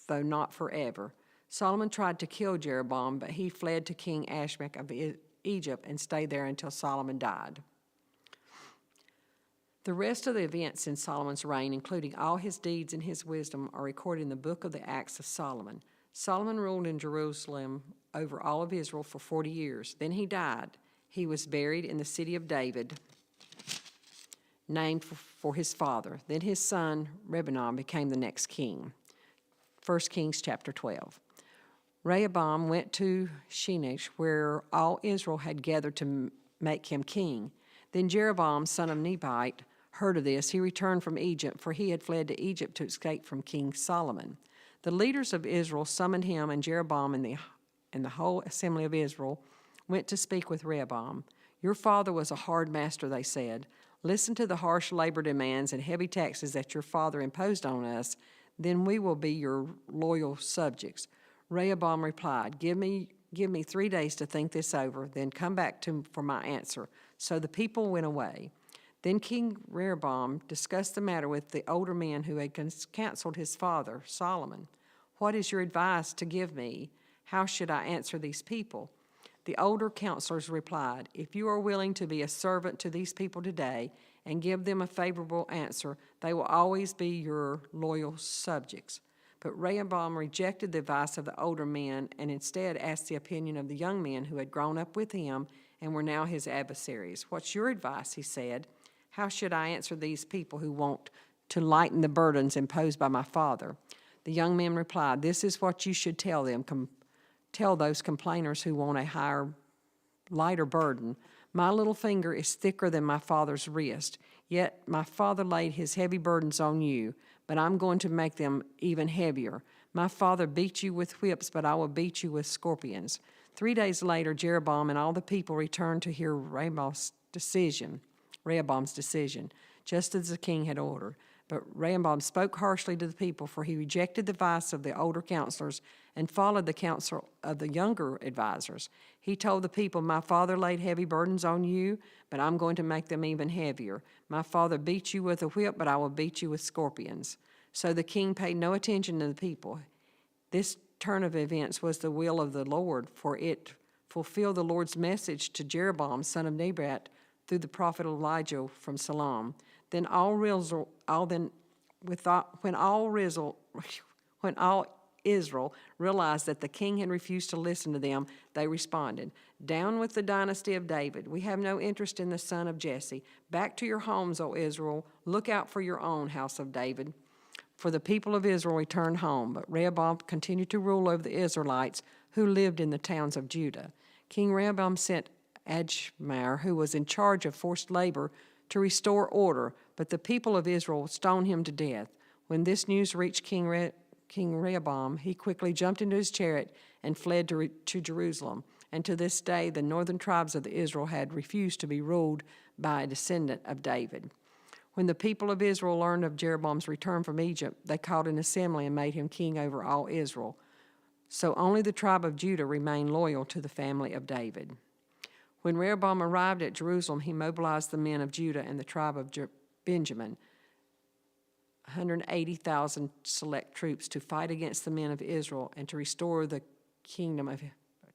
though not forever. Solomon tried to kill Jeroboam, but he fled to King Ashmach of Egypt and stayed there until Solomon died. The rest of the events in Solomon's reign, including all his deeds and his wisdom, are recorded in the book of the Acts of Solomon. Solomon ruled in Jerusalem over all of Israel for 40 years. Then he died. He was buried in the city of David, named for his father. Then his son, Rehoboam, became the next king. 1 Kings chapter 12. Rehoboam went to Shinesh, where all Israel had gathered to make him king. Then Jeroboam, son of Nebat, heard of this. He returned from Egypt, for he had fled to Egypt to escape from King Solomon. The leaders of Israel summoned him, and Jeroboam and the whole assembly of Israel went to speak with Rehoboam. Your father was a hard master, they said. Listen to the harsh labor demands and heavy taxes that your father imposed on us, then we will be your loyal subjects. Rehoboam replied, Give me 3 days to think this over, then come back for my answer. So the people went away. Then King Rehoboam discussed the matter with the older men who had counseled his father, Solomon. What is your advice to give me? How should I answer these people? The older counselors replied, If you are willing to be a servant to these people today and give them a favorable answer, they will always be your loyal subjects. But Rehoboam rejected the advice of the older men and instead asked the opinion of the young men who had grown up with him and were now his adversaries. What's your advice, he said. How should I answer these people who want to lighten the burdens imposed by my father? The young men replied, This is what you should tell them. Tell those complainers who want a lighter burden. My little finger is thicker than my father's wrist, yet my father laid his heavy burdens on you, but I'm going to make them even heavier. My father beat you with whips, but I will beat you with scorpions. 3 days later, Jeroboam and all the people returned to hear Rehoboam's decision, just as the king had ordered. But Rehoboam spoke harshly to the people, for he rejected the advice of the older counselors and followed the counsel of the younger advisors. He told the people, My father laid heavy burdens on you, but I'm going to make them even heavier. My father beat you with a whip, but I will beat you with scorpions. So the king paid no attention to the people. This turn of events was the will of the Lord, for it fulfilled the Lord's message to Jeroboam, son of Nebat, through the prophet Elijah from Salem. When all Israel realized that the king had refused to listen to them, they responded, Down with the dynasty of David. We have no interest in the son of Jesse. Back to your homes, O Israel. Look out for your own house of David. For the people of Israel returned home, but Rehoboam continued to rule over the Israelites who lived in the towns of Judah. King Rehoboam sent Ajmar, who was in charge of forced labor, to restore order, but the people of Israel stoned him to death. When this news reached King Rehoboam, he quickly jumped into his chariot and fled to Jerusalem. And to this day, the northern tribes of Israel had refused to be ruled by a descendant of David. When the people of Israel learned of Jeroboam's return from Egypt, they called an assembly and made him king over all Israel. So only the tribe of Judah remained loyal to the family of David. When Rehoboam arrived at Jerusalem, he mobilized the men of Judah and the tribe of Benjamin, 180,000 select troops, to fight against the men of Israel and to restore the kingdom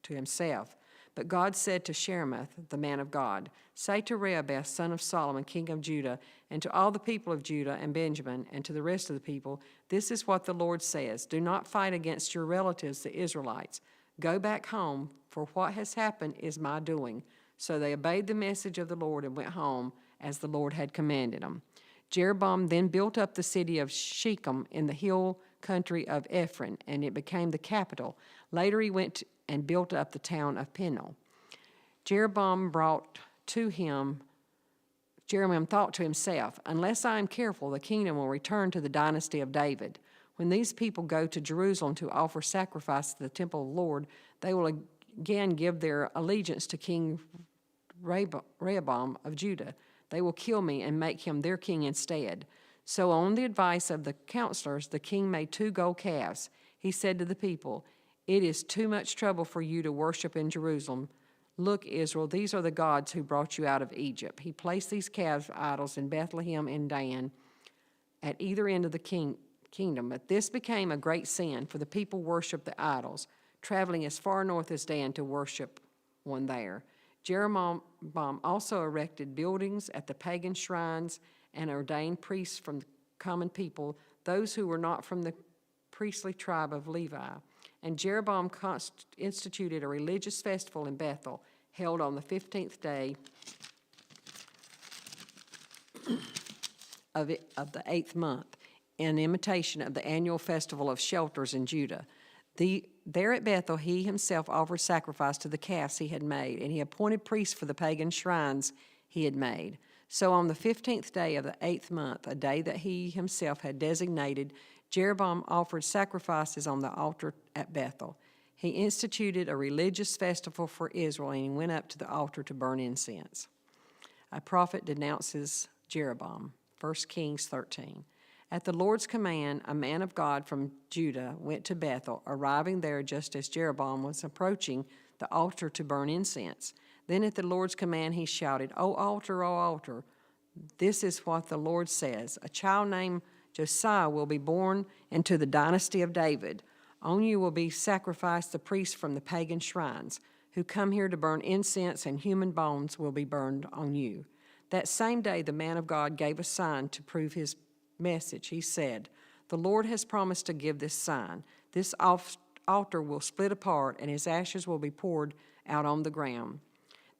to himself. But God said to Sheremoth, the man of God, Say to Rehoboam, son of Solomon, king of Judah, and to all the people of Judah and Benjamin, and to the rest of the people, This is what the Lord says, Do not fight against your relatives, the Israelites. Go back home, for what has happened is my doing. So they obeyed the message of the Lord and went home as the Lord had commanded them. Jeroboam then built up the city of Shechem in the hill country of Ephraim, and it became the capital. Later he went and built up the town of Peniel. Jeroboam brought to him Jeroboam thought to himself, unless I am careful, the kingdom will return to the dynasty of David. When these people go to Jerusalem to offer sacrifice to the temple of the Lord, they will again give their allegiance to King Rehoboam of Judah. They will kill me and make him their king instead. So on the advice of the counselors, the king made 2 gold calves. He said to the people, "It is too much trouble for you to worship in Jerusalem. Look, Israel, these are the gods who brought you out of Egypt." He placed these calves idols in Bethlehem and Dan at either end of the kingdom. But this became a great sin, for the people worshiped the idols, traveling as far north as Dan to worship one there. Jeroboam also erected buildings at the pagan shrines and ordained priests from the common people, those who were not from the priestly tribe of Levi. And Jeroboam instituted a religious festival in Bethel, held on the 15th day of the 8th month, in imitation of the annual festival of shelters in Judah. There at Bethel, he himself offered sacrifice to the calves he had made, and he appointed priests for the pagan shrines he had made. So on the 15th day of the 8th month, a day that he himself had designated, Jeroboam offered sacrifices on the altar at Bethel. He instituted a religious festival for Israel, and he went up to the altar to burn incense. A prophet denounces Jeroboam. 1 Kings 13. At the Lord's command, a man of God from Judah went to Bethel, arriving there just as Jeroboam was approaching the altar to burn incense. Then at the Lord's command he shouted, O altar, this is what the Lord says. A child named Josiah will be born into the dynasty of David. On you will be sacrificed the priests from the pagan shrines, who come here to burn incense, and human bones will be burned on you. That same day the man of God gave a sign to prove his message. He said, the Lord has promised to give this sign. This altar will split apart, and his ashes will be poured out on the ground.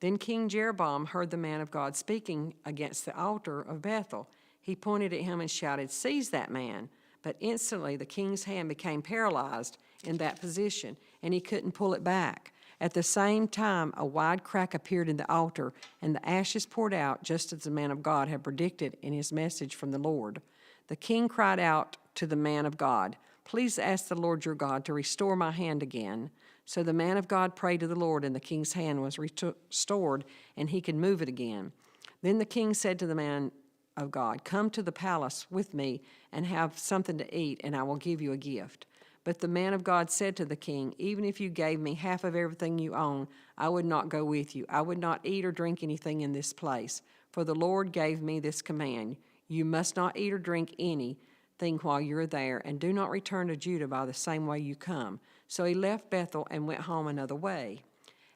Then King Jeroboam heard the man of God speaking against the altar of Bethel. He pointed at him and shouted, seize that man. But instantly the king's hand became paralyzed in that position, and he couldn't pull it back. At the same time, a wide crack appeared in the altar, and the ashes poured out, just as the man of God had predicted in his message from the Lord. The king cried out to the man of God, please ask the Lord your God to restore my hand again. So the man of God prayed to the Lord, and the king's hand was restored, and he could move it again. Then the king said to the man of God, come to the palace with me and have something to eat, and I will give you a gift. But the man of God said to the king, even if you gave me half of everything you own, I would not go with you. I would not eat or drink anything in this place, for the Lord gave me this command. You must not eat or drink anything while you're there, and do not return to Judah by the same way you come. So he left Bethel and went home another way.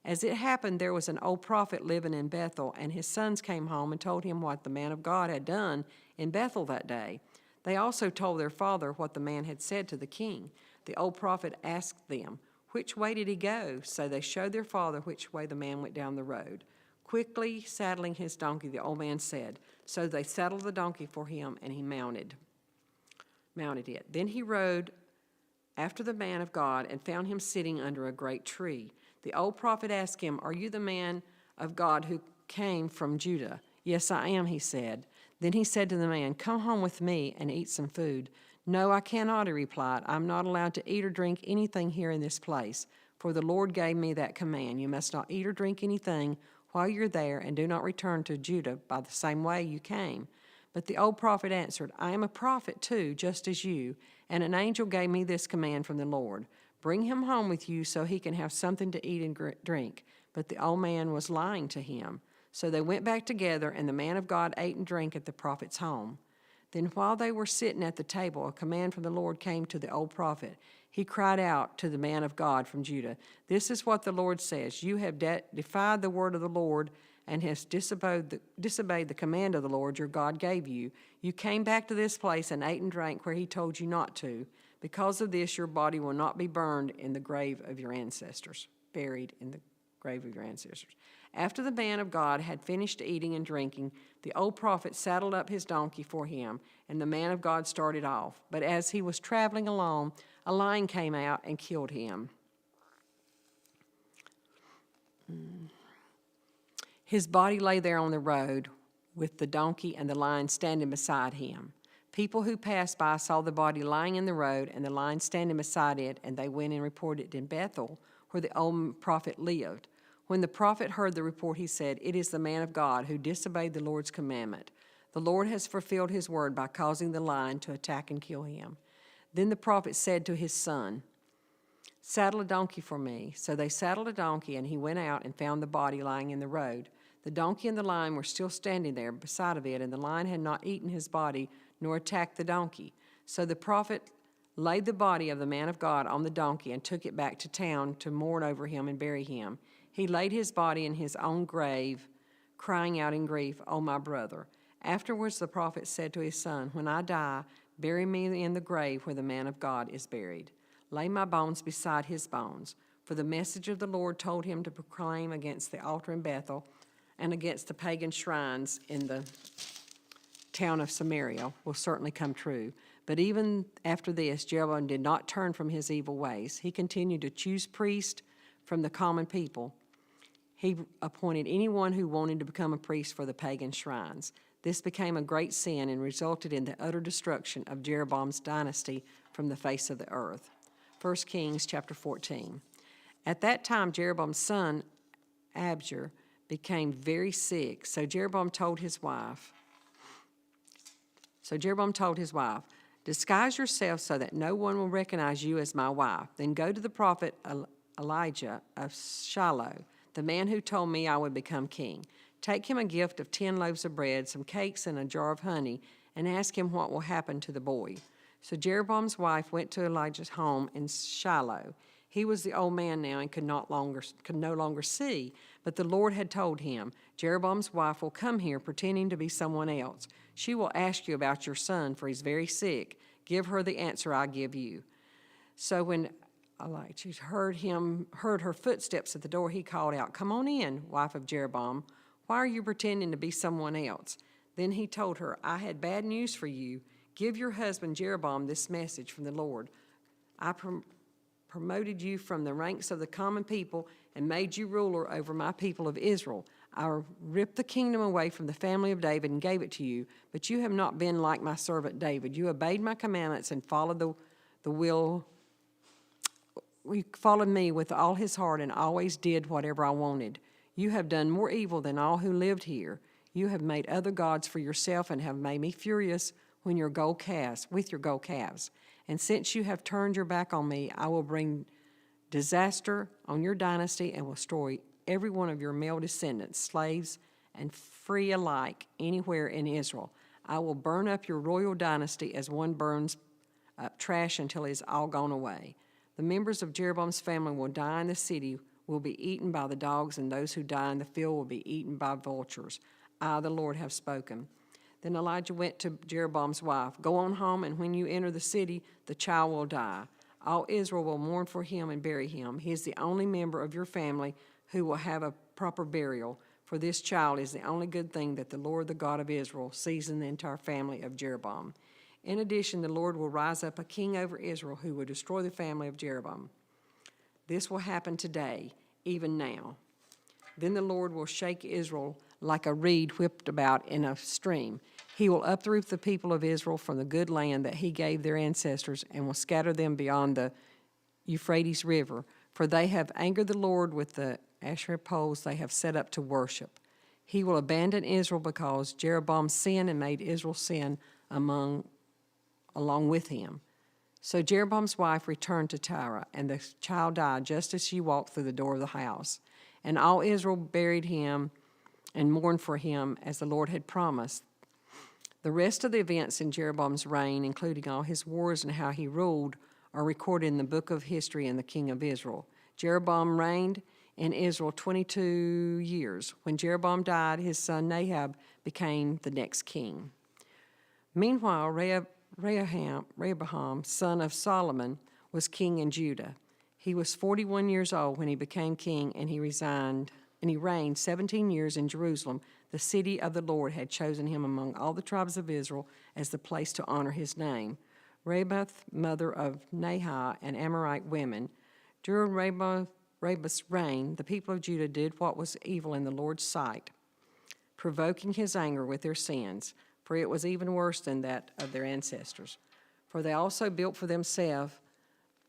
As it happened, there was an old prophet living in Bethel, and his sons came home and told him what the man of God had done in Bethel that day. They also told their father what the man had said to the king. The old prophet asked them, which way did he go? So they showed their father which way the man went down the road. Quickly saddling his donkey, the old man said. So they saddled the donkey for him, and he mounted it. Then he rode after the man of God and found him sitting under a great tree. The old prophet asked him, are you the man of God who came from Judah? Yes, I am, he said. Then he said to the man, come home with me and eat some food. No, I cannot, he replied. I'm not allowed to eat or drink anything here in this place, for the Lord gave me that command. You must not eat or drink anything while you're there, and do not return to Judah by the same way you came. But the old prophet answered, I am a prophet too, just as you, and an angel gave me this command from the Lord. Bring him home with you so he can have something to eat and drink. But the old man was lying to him. So they went back together, and the man of God ate and drank at the prophet's home. Then while they were sitting at the table, a command from the Lord came to the old prophet. He cried out to the man of God from Judah, this is what the Lord says, you have defied the word of the Lord and has disobeyed the command of the Lord your God gave you. You came back to this place and ate and drank where he told you not to. Because of this, your body will not be burned in the grave of your ancestors, buried in the grave of your ancestors. After the man of God had finished eating and drinking, the old prophet saddled up his donkey for him, and the man of God started off. But as he was traveling along, a lion came out and killed him. His body lay there on the road, with the donkey and the lion standing beside him. People who passed by saw the body lying in the road and the lion standing beside it, and they went and reported it in Bethel, where the old prophet lived. When the prophet heard the report, he said, "It is the man of God who disobeyed the Lord's commandment. The Lord has fulfilled his word by causing the lion to attack and kill him." Then the prophet said to his son, "Saddle a donkey for me." So they saddled a donkey, and he went out and found the body lying in the road. The donkey and the lion were still standing there beside of it, and the lion had not eaten his body nor attacked the donkey. So the prophet laid the body of the man of God on the donkey and took it back to town to mourn over him and bury him. He laid his body in his own grave, crying out in grief, "Oh, my brother." Afterwards the prophet said to his son, "When I die, bury me in the grave where the man of God is buried. Lay my bones beside his bones." For the message of the Lord told him to proclaim against the altar in Bethel and against the pagan shrines in the town of Samaria will certainly come true. But even after this, Jeroboam did not turn from his evil ways. He continued to choose priests from the common people. He appointed anyone who wanted to become a priest for the pagan shrines. This became a great sin and resulted in the utter destruction of Jeroboam's dynasty from the face of the earth. 1 Kings chapter 14. At that time, Jeroboam's son, Abijah, became very sick. So Jeroboam told his wife, "Disguise yourself so that no one will recognize you as my wife. Then go to the prophet Elijah of Shiloh, the man who told me I would become king. Take him a gift of 10 loaves of bread, some cakes, and a jar of honey, and ask him what will happen to the boy." So Jeroboam's wife went to Elijah's home in Shiloh. He was the old man now and could no longer see, but the Lord had told him, "Jeroboam's wife will come here pretending to be someone else. She will ask you about your son, for he's very sick. Give her the answer I give you." So when Elijah heard her footsteps at the door, he called out, "Come on in, wife of Jeroboam. Why are you pretending to be someone else?" Then he told her, "I had bad news for you. Give your husband Jeroboam this message from the Lord. I promoted you from the ranks of the common people and made you ruler over my people of Israel. I ripped the kingdom away from the family of David and gave it to you, but you have not been like my servant David. You obeyed my commandments and followed He followed me with all his heart and always did whatever I wanted. You have done more evil than all who lived here. You have made other gods for yourself and have made me furious with your gold calves. And since you have turned your back on me, I will bring disaster on your dynasty and will destroy every one of your male descendants, slaves and free alike, anywhere in Israel. I will burn up your royal dynasty as one burns up trash until it is all gone away. The members of Jeroboam's family will die in the city, will be eaten by the dogs, and those who die in the field will be eaten by vultures. I, the Lord, have spoken." Then Elijah went to Jeroboam's wife. "Go on home, and when you enter the city, the child will die. All Israel will mourn for him and bury him. He is the only member of your family who will have a proper burial, for this child is the only good thing that the Lord, the God of Israel, sees in the entire family of Jeroboam. In addition, the Lord will rise up a king over Israel who will destroy the family of Jeroboam. This will happen today, even now. Then the Lord will shake Israel like a reed whipped about in a stream. He will uproot the people of Israel from the good land that he gave their ancestors and will scatter them beyond the Euphrates River, for they have angered the Lord with the Asherah poles they have set up to worship. He will abandon Israel because Jeroboam sinned and made Israel sin along with him. So Jeroboam's wife returned to Tyre, and the child died just as she walked through the door of the house. And all Israel buried him and mourned for him as the Lord had promised. The rest of the events in Jeroboam's reign, including all his wars and how he ruled, are recorded in the book of history in the king of Israel. Jeroboam reigned in Israel 22 years. When Jeroboam died, his son Nahab became the next king. Meanwhile, Rehoboam, son of Solomon, was king in Judah. He was 41 years old when he became king, and he reigned 17 years in Jerusalem. The city of the Lord had chosen him among all the tribes of Israel as the place to honor his name. Rehoboth, mother of Nahiah and Amorite women. During Rehoboth's reign, the people of Judah did what was evil in the Lord's sight. provoking his anger with their sins, for it was even worse than that of their ancestors. For they also built for themselves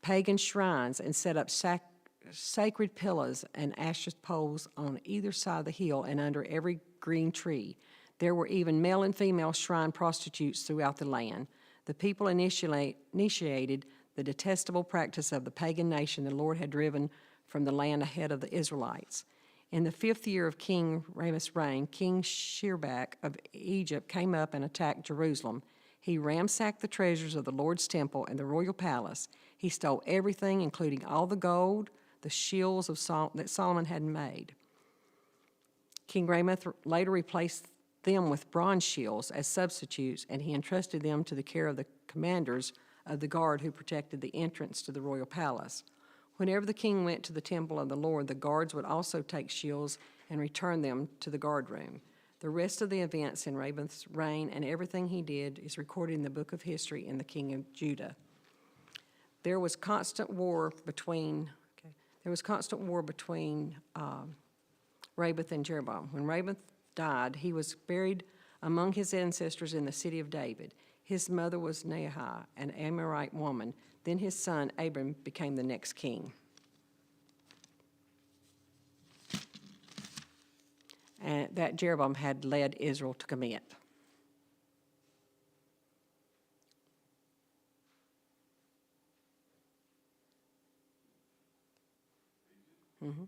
pagan shrines and set up sacred pillars and ashes poles on either side of the hill and under every green tree. There were even male and female shrine prostitutes throughout the land. The people initiated the detestable practice of the pagan nation the Lord had driven from the land ahead of the Israelites. In the 5th year of King Ramesses' reign, King Shirback of Egypt came up and attacked Jerusalem. He ransacked the treasures of the Lord's temple and the royal palace. He stole everything, including all the gold, the shields that Solomon had made. King Ramoth later replaced them with bronze shields as substitutes, and he entrusted them to the care of the commanders of the guard who protected the entrance to the royal palace. Whenever the king went to the temple of the Lord, the guards would also take shields and return them to the guard room. The rest of the events in Ramoth's reign and everything he did is recorded in the book of history in the king of Judah. There was constant war between Ramoth and Jeroboam. When Ramoth died, he was buried among his ancestors in the city of David. His mother was Naahah, an Amorite woman. Then his son Abram became the next king. And that Jeroboam had led Israel to commit. Mm-hmm.